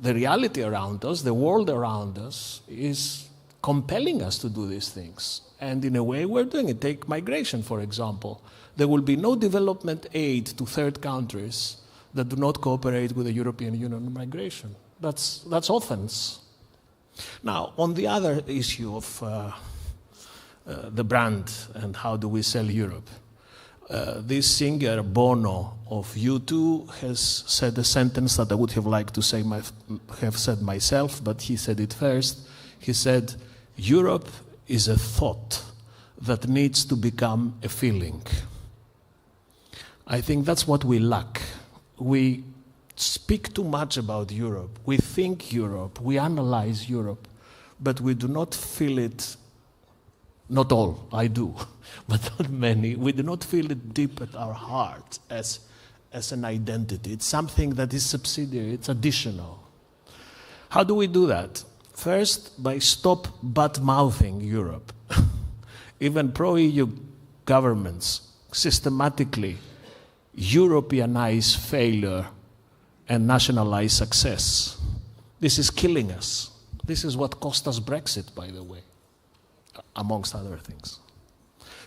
the reality around us, the world around us, is compelling us to do these things. And in a way, we're doing it. Take migration, for example. There will be no development aid to third countries that do not cooperate with the European Union on migration. That's offense. Now, on the other issue of the brand and how do we sell Europe, this singer Bono of U2 has said a sentence that I would have liked to say have said myself, but he said it first. He said, "Europe is a thought that needs to become a feeling." I think that's what we lack. We speak too much about Europe. We think Europe, we analyze Europe, but we do not feel it. Not all, I do, but not many. We do not feel it deep at our heart as an identity. It's something that is subsidiary, it's additional. How do we do that? First, by stop bad-mouthing Europe. Even pro-EU governments systematically Europeanize failure and nationalize success. This is killing us. This is what cost us Brexit, by the way, amongst other things.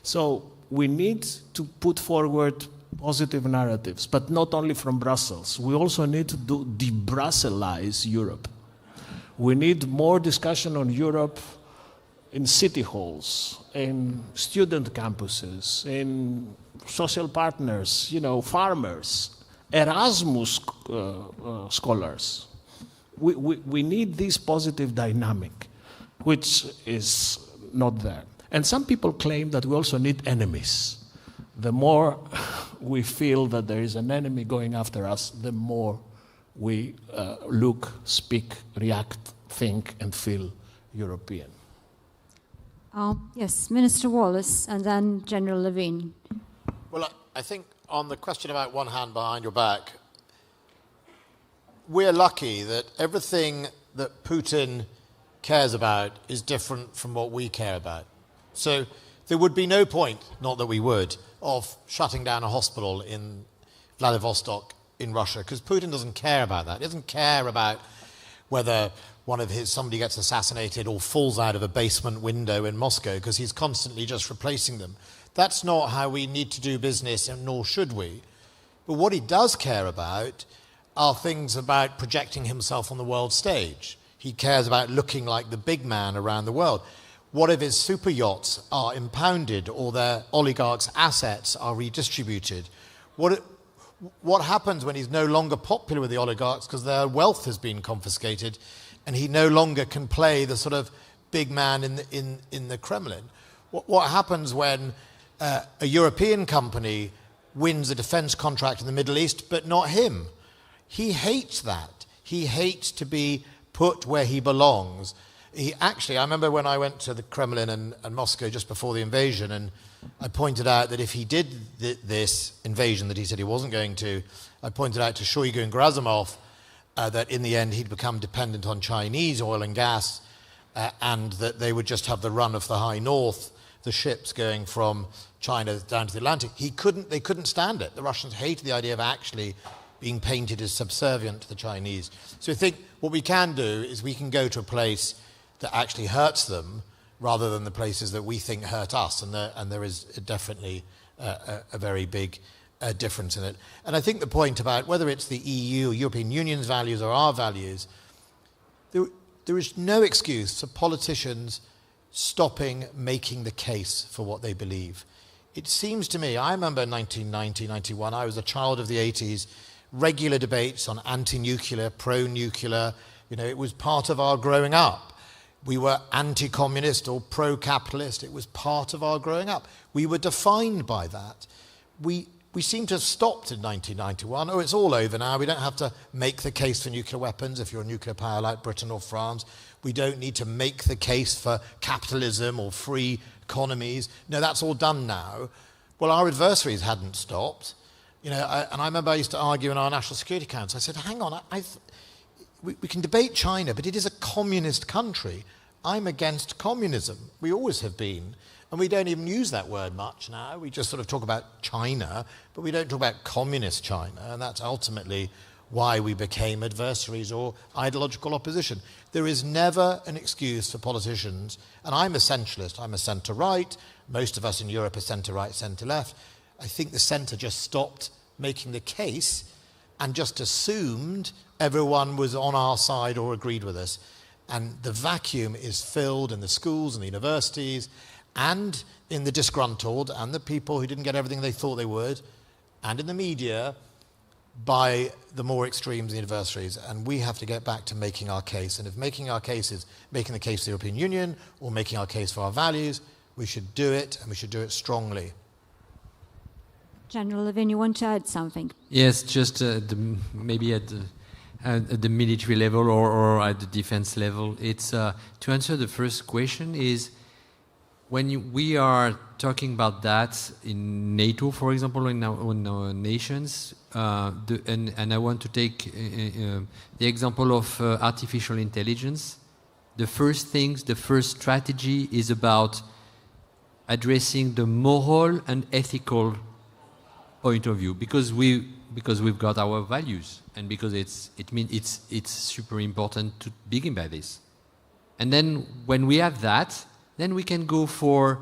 So we need to put forward positive narratives, but not only from Brussels. We also need to de-Brusselize Europe. We need more discussion on Europe in city halls, in student campuses, in social partners, farmers, Erasmus scholars. We need this positive dynamic, which is not there. And some people claim that we also need enemies. The more we feel that there is an enemy going after us, the more we look, speak, react, think, and feel European. Yes, Minister Wallace, and then General Levine. Well, I think on the question about one hand behind your back, we're lucky that everything that Putin cares about is different from what we care about. So there would be no point, not that we would, of shutting down a hospital in Vladivostok in Russia, because Putin doesn't care about that. He doesn't care about whether somebody gets assassinated or falls out of a basement window in Moscow, because he's constantly just replacing them. That's not how we need to do business, and nor should we. But what he does care about are things about projecting himself on the world stage. He cares about looking like the big man around the world. What if his super yachts are impounded or their oligarchs' assets are redistributed? What happens when he's no longer popular with the oligarchs because their wealth has been confiscated and he no longer can play the sort of big man in the Kremlin? What happens when a European company wins a defense contract in the Middle East, but not him? He hates that. He hates to be put where he belongs. I remember when I went to the Kremlin and Moscow just before the invasion, and I pointed out that if he did this invasion that he said he wasn't going to, I pointed out to Shoigu and Gerasimov that in the end he'd become dependent on Chinese oil and gas, and that they would just have the run of the high north, the ships going from China down to the Atlantic. They couldn't stand it. The Russians hated the idea of actually being painted as subservient to the Chinese. So I think what we can do is we can go to a place that actually hurts them rather than the places that we think hurt us, and there is definitely a very big difference in it. And I think the point about whether it's the EU, European Union's values or our values, there is no excuse for politicians stopping making the case for what they believe. It seems to me, I remember 1990, 91, I was a child of the 80s, regular debates on anti-nuclear, pro-nuclear, it was part of our growing up. We were anti-communist or pro-capitalist, it was part of our growing up. We were defined by that. We seem to have stopped in 1991. Oh, it's all over now. We don't have to make the case for nuclear weapons if you're a nuclear power like Britain or France. We don't need to make the case for capitalism or free economies. No, that's all done now. Well, our adversaries hadn't stopped. And I remember I used to argue in our National Security Council. I said, hang on, we can debate China, but it is a communist country. I'm against communism. We always have been. And we don't even use that word much now. We just sort of talk about China, but we don't talk about communist China. And that's ultimately why we became adversaries or ideological opposition. There is never an excuse for politicians. And I'm a centralist. I'm a centre-right. Most of us in Europe are centre-right, centre-left. I think the centre just stopped making the case and just assumed everyone was on our side or agreed with us. And the vacuum is filled in the schools and the universities and in the disgruntled and the people who didn't get everything they thought they would, and in the media by the more extremes, the adversaries. And we have to get back to making our case. And if making our case is making the case for the European Union or making our case for our values, we should do it, and we should do it strongly. General Levin, you want to add something? Yes, just maybe at the military level or at the defense level. It's to answer the first question is when we are talking about that in NATO, for example, in our nations, and I want to take the example of artificial intelligence. The first strategy is about addressing the moral and ethical point of view, because we've got our values, and because it's super important to begin by this. And then when we have that, then we can go for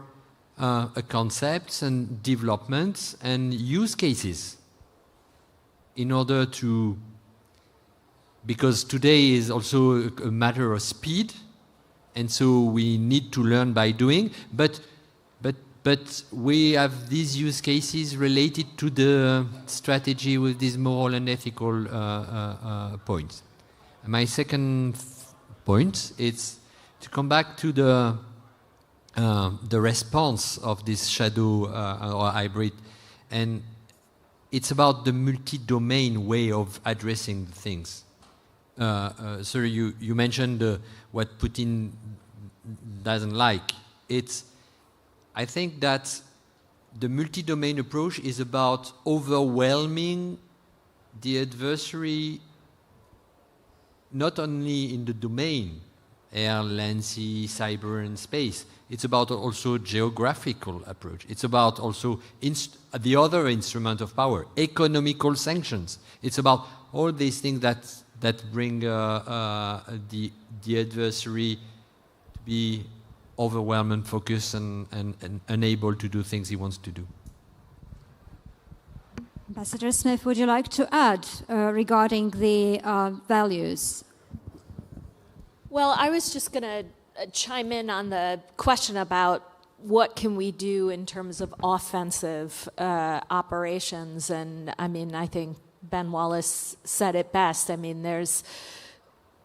concepts and developments and use cases in order to, because today is also a matter of speed, and so we need to learn by doing, but we have these use cases related to the strategy with these moral and ethical points. And my second point is to come back to the response of this shadow or hybrid, and it's about the multi-domain way of addressing things. Sir, you mentioned what Putin doesn't like. I think that the multi-domain approach is about overwhelming the adversary not only in the domain, air, land, sea, cyber, and space. It's about also geographical approach. It's about also the other instrument of power, economical sanctions. It's about all these things that bring the adversary to be overwhelmed and focused and unable to do things he wants to do. Ambassador Smith, would you like to add regarding the values? Well, I was just going to chime in on the question about what can we do in terms of offensive operations. And I mean, I think Ben Wallace said it best. I mean, there's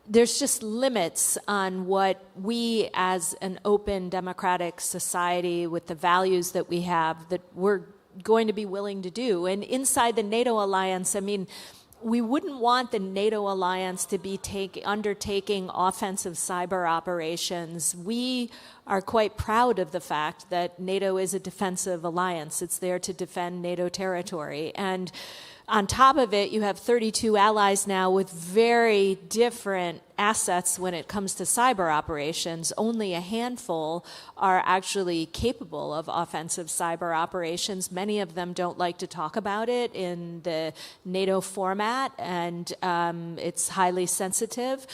just limits on what we as an open democratic society with the values that we have that we're going to be willing to do. And inside the NATO alliance, I mean, we wouldn't want the NATO alliance to be undertaking offensive cyber operations. We are quite proud of the fact that NATO is a defensive alliance. It's there to defend NATO territory. And on top of it, you have 32 allies now with very different assets when it comes to cyber operations. Only a handful are actually capable of offensive cyber operations. Many of them don't like to talk about it in the NATO format, and it's highly sensitive.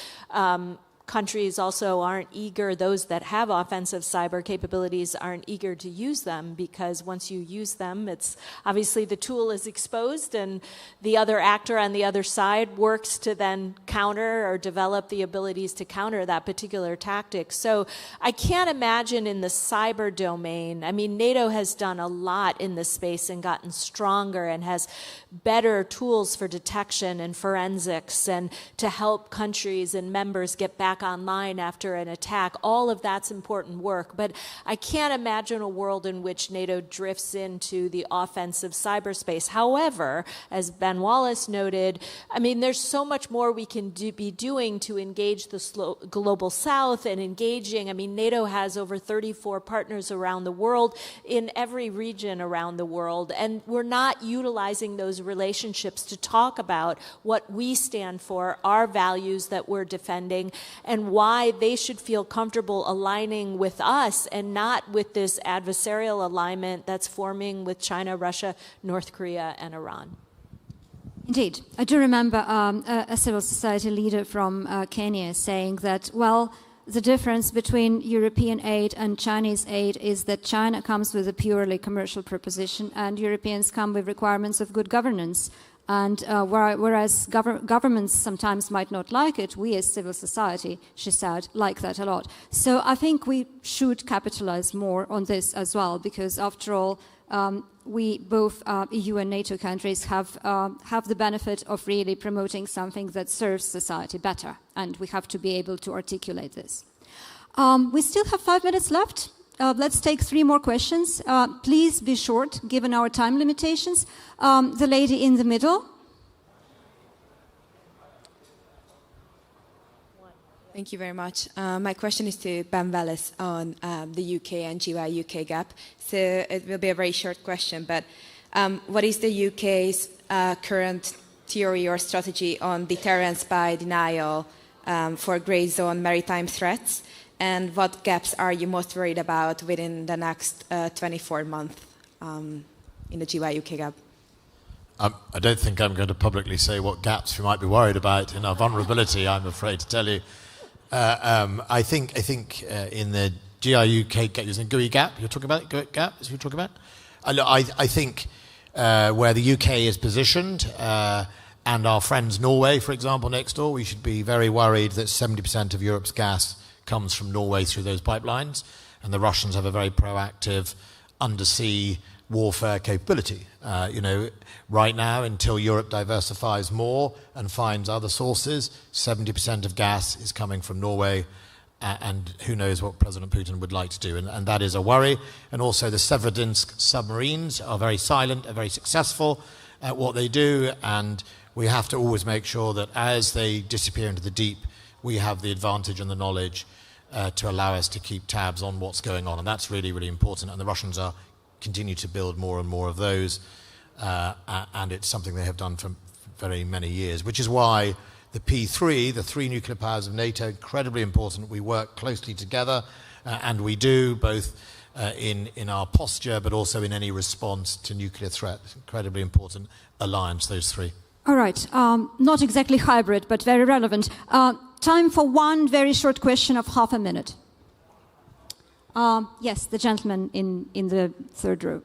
countries also aren't eager, those that have offensive cyber capabilities aren't eager to use them, because once you use them, it's obviously the tool is exposed and the other actor on the other side works to then counter or develop the abilities to counter that particular tactic. So I can't imagine in the cyber domain, I mean, NATO has done a lot in this space and gotten stronger and has better tools for detection and forensics and to help countries and members get back online after an attack. All of that's important work, but I can't imagine a world in which NATO drifts into the offensive cyberspace. However, as Ben Wallace noted, I mean, there's so much more we can be doing to engage the global south and engaging. I mean, NATO has over 34 partners around the world in every region around the world, and we're not utilizing those relationships to talk about what we stand for, our values that we're defending, and why they should feel comfortable aligning with us and not with this adversarial alignment that's forming with China, Russia, North Korea, and Iran. Indeed. I do remember a civil society leader from Kenya saying that, well, the difference between European aid and Chinese aid is that China comes with a purely commercial proposition and Europeans come with requirements of good governance. And whereas governments sometimes might not like it, we as civil society, she said, like that a lot. So I think we should capitalize more on this as well, because after all, we both EU and NATO countries have the benefit of really promoting something that serves society better, and we have to be able to articulate this. We still have 5 minutes left. Let's take 3 more questions. Please be short, given our time limitations. The lady in the middle. Thank you very much. My question is to Ben Wallace on the UK and GY-UK gap. So it will be a very short question, but what is the UK's current theory or strategy on deterrence by denial for grey zone maritime threats? And what gaps are you most worried about within the next 24 months in the GY-UK gap? I don't think I'm going to publicly say what gaps we might be worried about in our vulnerability, I'm afraid to tell you. I think in the GI-UK gap, using GUI gap, you're talking about GUI gap, is you're talking about? I think where the UK is positioned, and our friends Norway, for example, next door, we should be very worried that 70% of Europe's gas comes from Norway through those pipelines, and the Russians have a very proactive undersea warfare capability. Right now, until Europe diversifies more and finds other sources, 70% of gas is coming from Norway, and who knows what President Putin would like to do, and that is a worry. And also the Severodvinsk submarines are very silent, are very successful at what they do, and we have to always make sure that as they disappear into the deep, we have the advantage and the knowledge to allow us to keep tabs on what's going on, and that's really, really important, and the Russians continue to build more and more of those, and it's something they have done for very many years, which is why the P3, the 3 nuclear powers of NATO, incredibly important. We work closely together, and we do, both in our posture, but also in any response to nuclear threat. Incredibly important alliance, those 3. All right. Not exactly hybrid, but very relevant. Time for one very short question of half a minute. Yes, the gentleman in the 3rd row.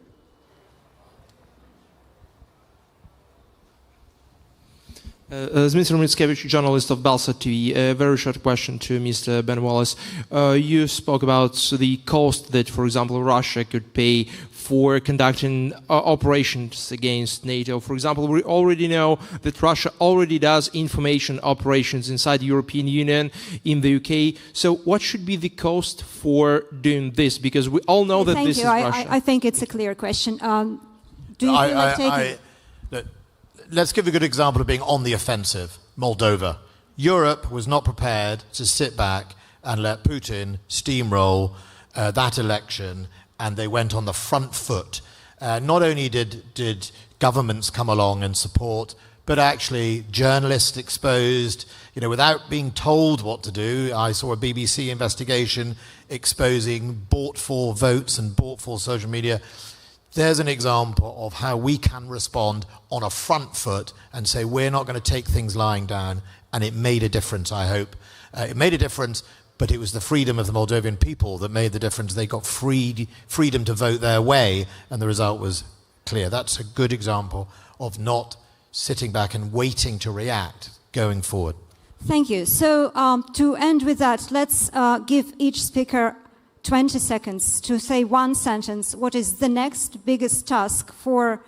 Dmitry Mickiewicz, journalist of Balsa TV. A very short question to Mr. Ben Wallace. You spoke about the cost that, for example, Russia could pay for conducting operations against NATO. For example, we already know that Russia already does information operations inside the European Union, in the UK. So what should be the cost for doing this? Because we all know that this is Russia. I think it's a clear question. Do you feel like taking... Let's give a good example of being on the offensive. Moldova. Europe was not prepared to sit back and let Putin steamroll that election, and they went on the front foot. Not only did governments come along and support, but actually journalists exposed, without being told what to do. I saw a BBC investigation exposing bought-for votes and bought-for social media. There's an example of how we can respond on a front foot and say we're not going to take things lying down, and it made a difference, I hope. It made a difference, but it was the freedom of the Moldovan people that made the difference. They got freedom to vote their way, and the result was clear. That's a good example of not sitting back and waiting to react going forward. Thank you. So to end with that, let's give each speaker 20 seconds to say one sentence. What is the next biggest task for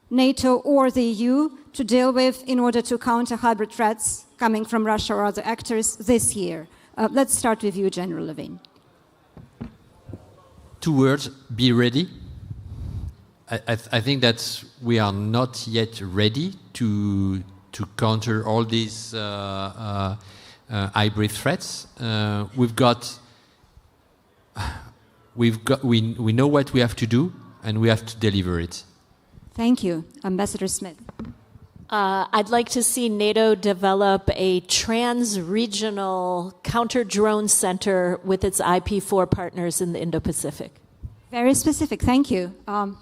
NATO or the EU to deal with in order to counter hybrid threats coming from Russia or other actors this year? Let's start with you, General Levine. 2 words, be ready. I think that we are not yet ready to counter all these hybrid threats. We know what we have to do, and we have to deliver it. Thank you. Ambassador Smith. I'd like to see NATO develop a trans-regional counter-drone center with its IP4 partners in the Indo-Pacific. Very specific. Thank you.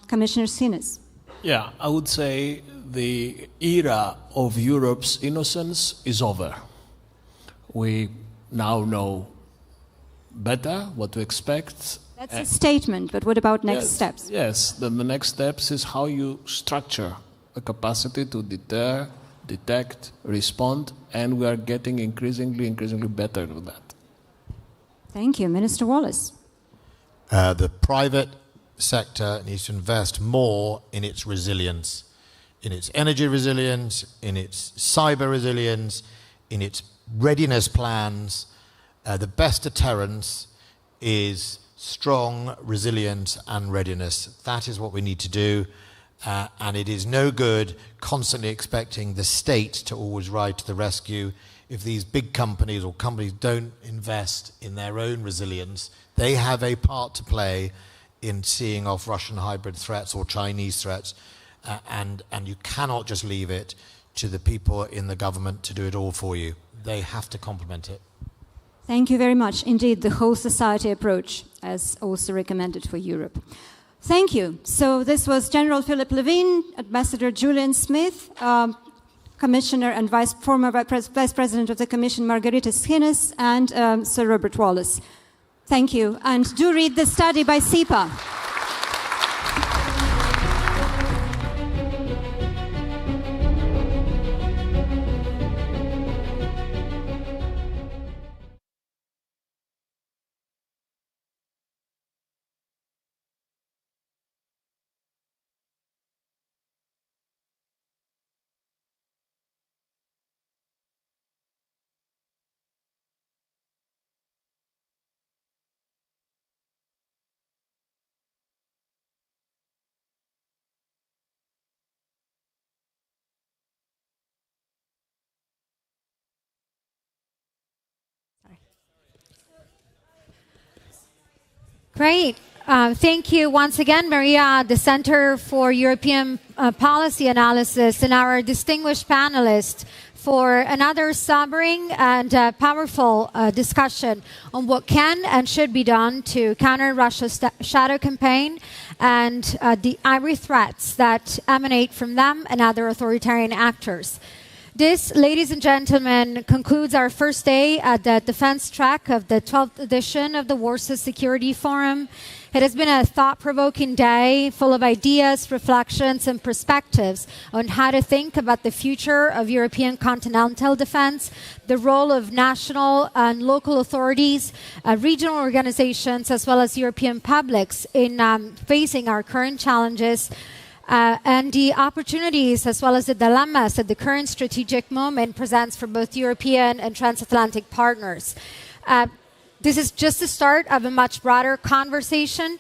Commissioner Sinas. Yeah, I would say the era of Europe's innocence is over. We now know better what to expect. That's a statement, but what about next steps? Yes, the next steps is how you structure a capacity to deter, detect, respond, and we are getting increasingly better with that. Thank you. Minister Wallace. The private sector needs to invest more in its resilience, in its energy resilience, in its cyber resilience, in its readiness plans. The best deterrence is strong resilience and readiness. That is what we need to do. And it is no good constantly expecting the state to always ride to the rescue. If these big companies or companies don't invest in their own resilience, they have a part to play in seeing off Russian hybrid threats or Chinese threats. And you cannot just leave it to the people in the government to do it all for you. They have to complement it. Thank you very much. Indeed, the whole society approach, as also recommended for Europe. Thank you. So this was General Philip Levine, Ambassador Julian Smith, Commissioner and former Vice President of the Commission, Margarita Schinas, and Sir Robert Wallace. Thank you. And do read the study by SIPA. Great. Thank you once again, Maria, the Center for European Policy Analysis, and our distinguished panelists for another sobering and powerful discussion on what can and should be done to counter Russia's shadow campaign and the hybrid threats that emanate from them and other authoritarian actors. This, ladies and gentlemen, concludes our first day at the defense track of the 12th edition of the Warsaw Security Forum. It has been a thought-provoking day full of ideas, reflections, and perspectives on how to think about the future of European continental defense, the role of national and local authorities, regional organizations, as well as European publics in facing our current challenges, and the opportunities as well as the dilemmas that the current strategic moment presents for both European and transatlantic partners. This is just the start of a much broader conversation.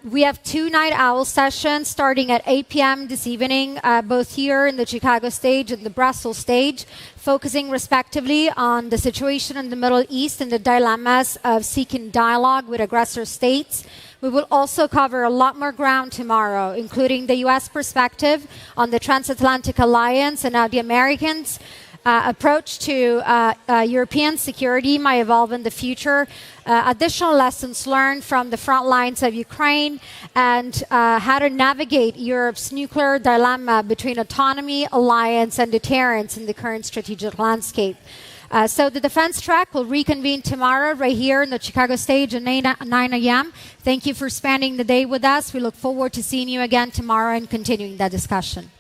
We have 2 night owl sessions starting at 8 p.m. this evening, both here in the Chicago stage and the Brussels stage, focusing respectively on the situation in the Middle East and the dilemmas of seeking dialogue with aggressor states. We will also cover a lot more ground tomorrow, including the U.S. perspective on the transatlantic alliance and how the Americans' approach to European security might evolve in the future, additional lessons learned from the front lines of Ukraine, and how to navigate Europe's nuclear dilemma between autonomy, alliance, and deterrence in the current strategic landscape. So the defense track will reconvene tomorrow right here in the Chicago stage at 9 a.m. Thank you for spending the day with us. We look forward to seeing you again tomorrow and continuing that discussion.